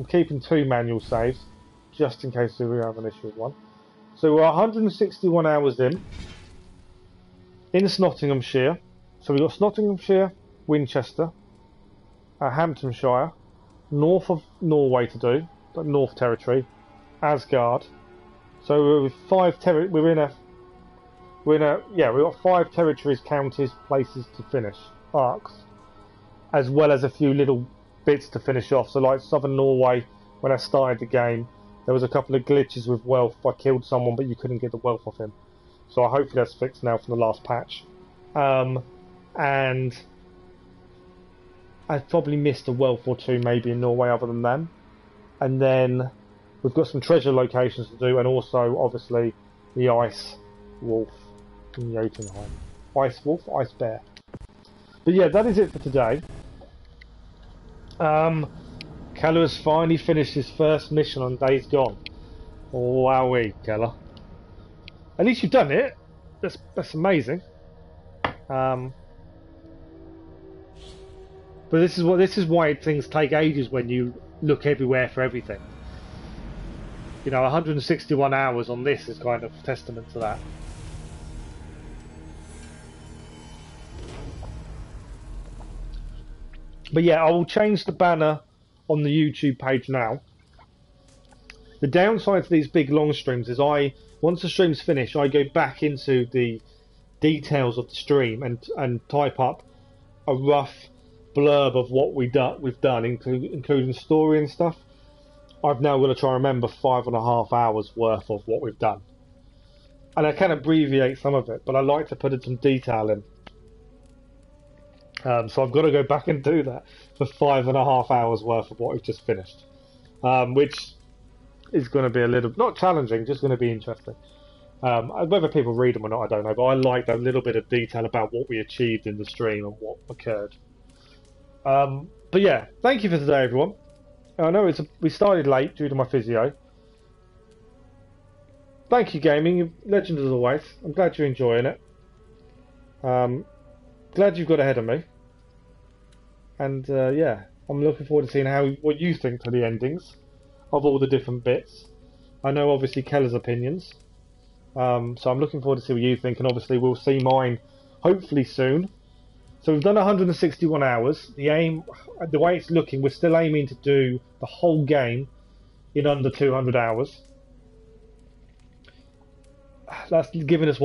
keeping 2 manual saves, just in case we have an issue with one. So we're 161 hours in Nottinghamshire. So we've got Nottinghamshire, Winchester, Hamptonshire, north of Norway to do, but North Territory, Asgard. So we're we've got 5 territories, counties, places to finish, arcs, as well as a few little bits to finish off. So like Southern Norway, when I started the game, there was a couple of glitches with wealth. I killed someone, but you couldn't get the wealth off him. So hopefully that's fixed now from the last patch. And I've probably missed a wealth or 2 maybe in Norway other than them. And then we've got some treasure locations to do, and also obviously the Ice Wolf in Jotunheim. Ice Wolf, Ice Bear. But yeah, that is it for today. Keller has finally finished his first mission on Days Gone. Wowee, Keller. At least you've done it. That's amazing. But this is why things take ages when you look everywhere for everything. You know, 161 hours on this is kind of testament to that. But yeah, I will change the banner on the YouTube page now. The downside to these big long streams is once the stream's finished, I go back into the details of the stream and type up a rough blurb of what we've done, including story and stuff. I've now got to try and remember 5.5 hours worth of what we've done. And I can abbreviate some of it, but I like to put in some detail in. So I've got to go back and do that for 5.5 hours worth of what we've just finished. Which is going to be a little, not challenging, just going to be interesting. Whether people read them or not, I don't know, but I like that little bit of detail about what we achieved in the stream and what occurred. But yeah, thank you for today, everyone. I know we started late due to my physio. Thank you, gaming. You're legend as always. I'm glad you're enjoying it. Glad you've got ahead of me. And yeah, I'm looking forward to seeing what you think to the endings of all the different bits. I know obviously Keller's opinions. So I'm looking forward to see what you think, and obviously we'll see mine hopefully soon. So we've done 161 hours. The way it's looking, we're still aiming to do the whole game in under 200 hours. That's giving us,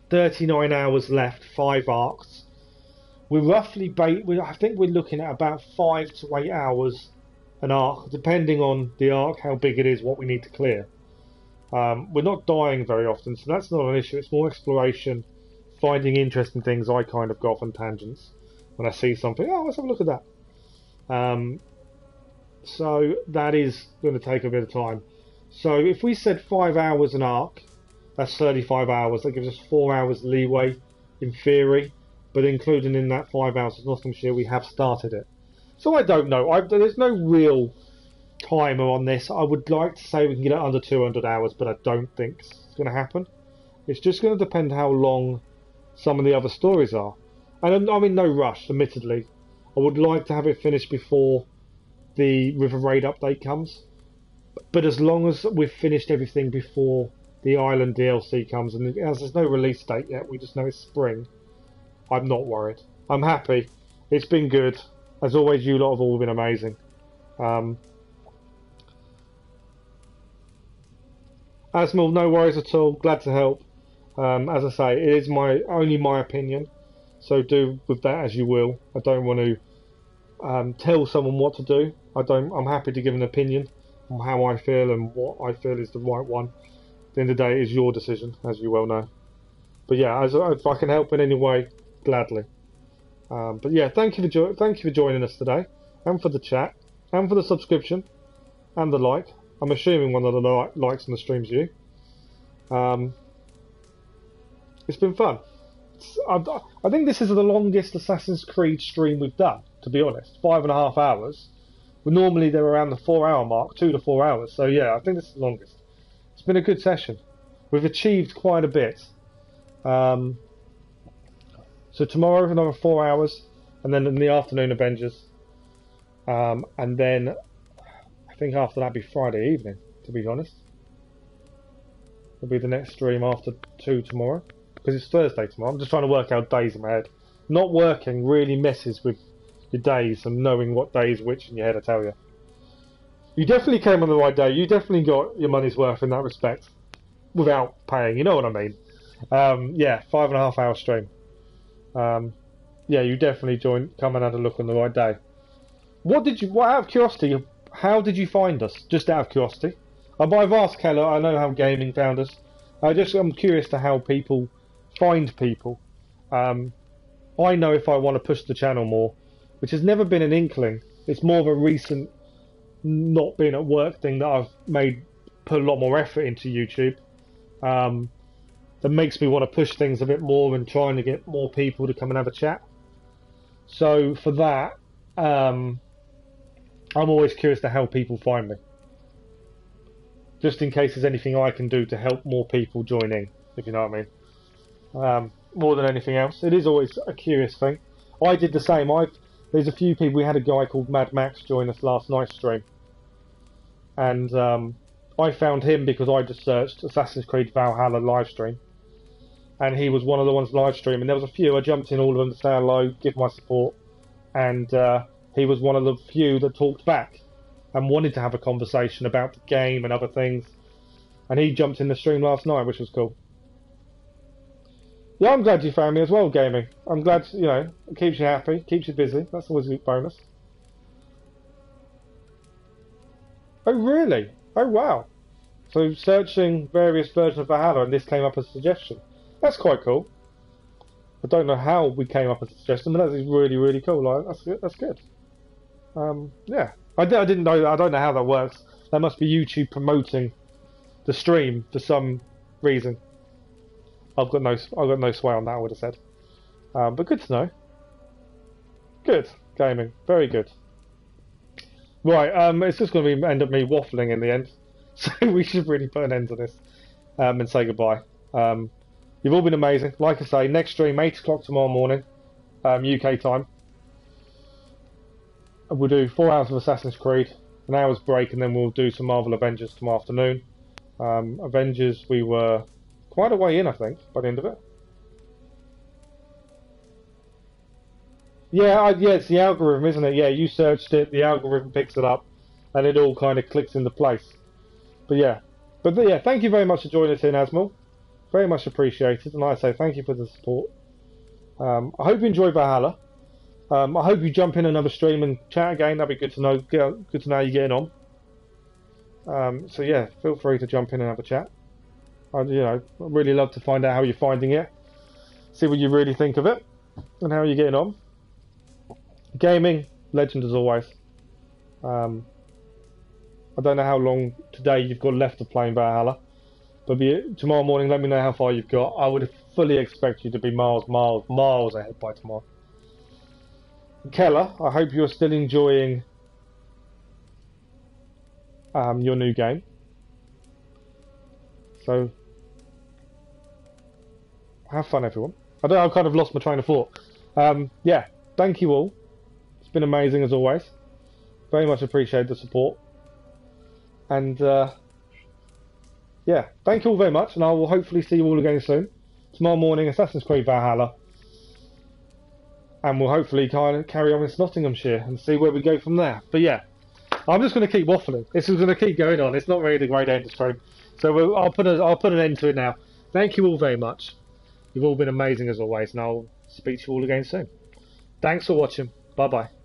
39 hours left, 5 arcs. We're roughly, I think we're looking at about 5 to 8 hours an arc, depending on the arc, how big it is, what we need to clear. We're not dying very often, so that's not an issue. It's more exploration, finding interesting things. I kind of go off on tangents when I see something. Oh, let's have a look at that. So that is going to take a bit of time. So if we said 5 hours an arc, that's 35 hours. That gives us 4 hours leeway in theory, but including in that 5 hours of Nottinghamshire, we have started it. So I don't know. There's no real timer on this. I would like to say we can get it under 200 hours, but I don't think it's going to happen. It's just going to depend how long some of the other stories are. And I'm in no rush, admittedly. I would like to have it finished before the River Raid update comes. But as long as we've finished everything before the island DLC comes, and as there's no release date yet, we just know it's spring. I'm not worried. I'm happy. It's been good. As always, you lot have all been amazing. Asmal, no worries at all. Glad to help. As I say, it is only my opinion, so do with that as you will. I don't want to tell someone what to do. I'm happy to give an opinion on how I feel and what I feel is the right one. At the end of the day, it is your decision, as you well know. But yeah, if I can help in any way, gladly. But yeah, thank you for joining us today, and for the chat, and for the subscription, and the like. I'm assuming one of the likes on the stream's you. It's been fun. I think this is the longest Assassin's Creed stream we've done, to be honest. 5.5 hours. Normally they're around the 4-hour mark, 2 to 4 hours. So yeah, I think this is the longest. It's been a good session. We've achieved quite a bit. So tomorrow another 4 hours, and then in the afternoon Avengers, and then I think after that be Friday evening. To be honest, it'll be the next stream after 2 tomorrow, because it's Thursday tomorrow. I'm just trying to work out days in my head. Not working really messes with your days and knowing what day is which in your head. I tell you, you definitely came on the right day. You definitely got your money's worth in that respect, without paying. You know what I mean? Yeah, 5.5 hour stream. Yeah, you definitely come and had a look on the right day. Out of curiosity, how did you find us? Just out of curiosity. I've asked Keller, I know how gaming found us. I'm curious to how people find people. I know if I want to push the channel more, which has never been an inkling. It's more of a recent not being at work thing that I've put a lot more effort into YouTube. That makes me want to push things a bit more and trying to get more people to come and have a chat. So for that, I'm always curious to how people find me. Just in case there's anything I can do to help more people join in, if you know what I mean. More than anything else. It is always a curious thing. I did the same. There's a few people. We had a guy called Mad Max join us last night's stream. And I found him because I just searched Assassin's Creed Valhalla live stream. And he was one of the ones live streaming. There was a few. I jumped in all of them to say hello, give my support. And he was one of the few that talked back and wanted to have a conversation about the game and other things. And he jumped in the stream last night, which was cool. Yeah, I'm glad you found me as well, gaming. I'm glad, it keeps you happy, keeps you busy. That's always a bonus. Oh, really? Oh, wow. So searching various versions of Valhalla, and this came up as a suggestion. That's quite cool. I don't know how we came up with a suggestion, but that is really, really cool. Like, that's good. That's good. Yeah, I didn't know. I don't know how that works. That must be YouTube promoting the stream for some reason. I've got no sway on that. I would have said, but good to know. Good gaming, very good. Right, it's just going to end up me waffling in the end, so we should really put an end to this and say goodbye. You've all been amazing. Like I say, next stream 8 o'clock tomorrow morning, UK time. We'll do 4 hours of Assassin's Creed, an hour's break, and then we'll do some Marvel Avengers tomorrow afternoon. Avengers, we were quite a way in, I think, by the end of it. Yeah, it's the algorithm, isn't it? Yeah, you searched it, the algorithm picks it up, and it all kind of clicks into place. But yeah, thank you very much for joining us in, Asmal. Very much appreciated, and like I say, thank you for the support. I hope you enjoy Valhalla. I hope you jump in another stream and chat again. That'd be good to know. Good to know how you're getting on. So yeah, feel free to jump in and have a chat. I'd really love to find out how you're finding it, see what you really think of it, and how you're getting on. Gaming, legend as always. I don't know how long today you've got left of playing Valhalla, but tomorrow morning let me know how far you've got. I would fully expect you to be miles ahead by tomorrow. Keller, I hope you're still enjoying your new game. So, have fun, everyone. I've kind of lost my train of thought. Yeah, thank you all. It's been amazing as always. Very much appreciate the support. And yeah, thank you all very much, and I will hopefully see you all again soon. Tomorrow morning, Assassin's Creed Valhalla. And we'll hopefully kind of carry on in Nottinghamshire and see where we go from there. But yeah, I'm just going to keep waffling. This is going to keep going on. It's not really the great end of stream. So I'll put an end to it now. Thank you all very much. You've all been amazing as always, and I'll speak to you all again soon. Thanks for watching. Bye-bye.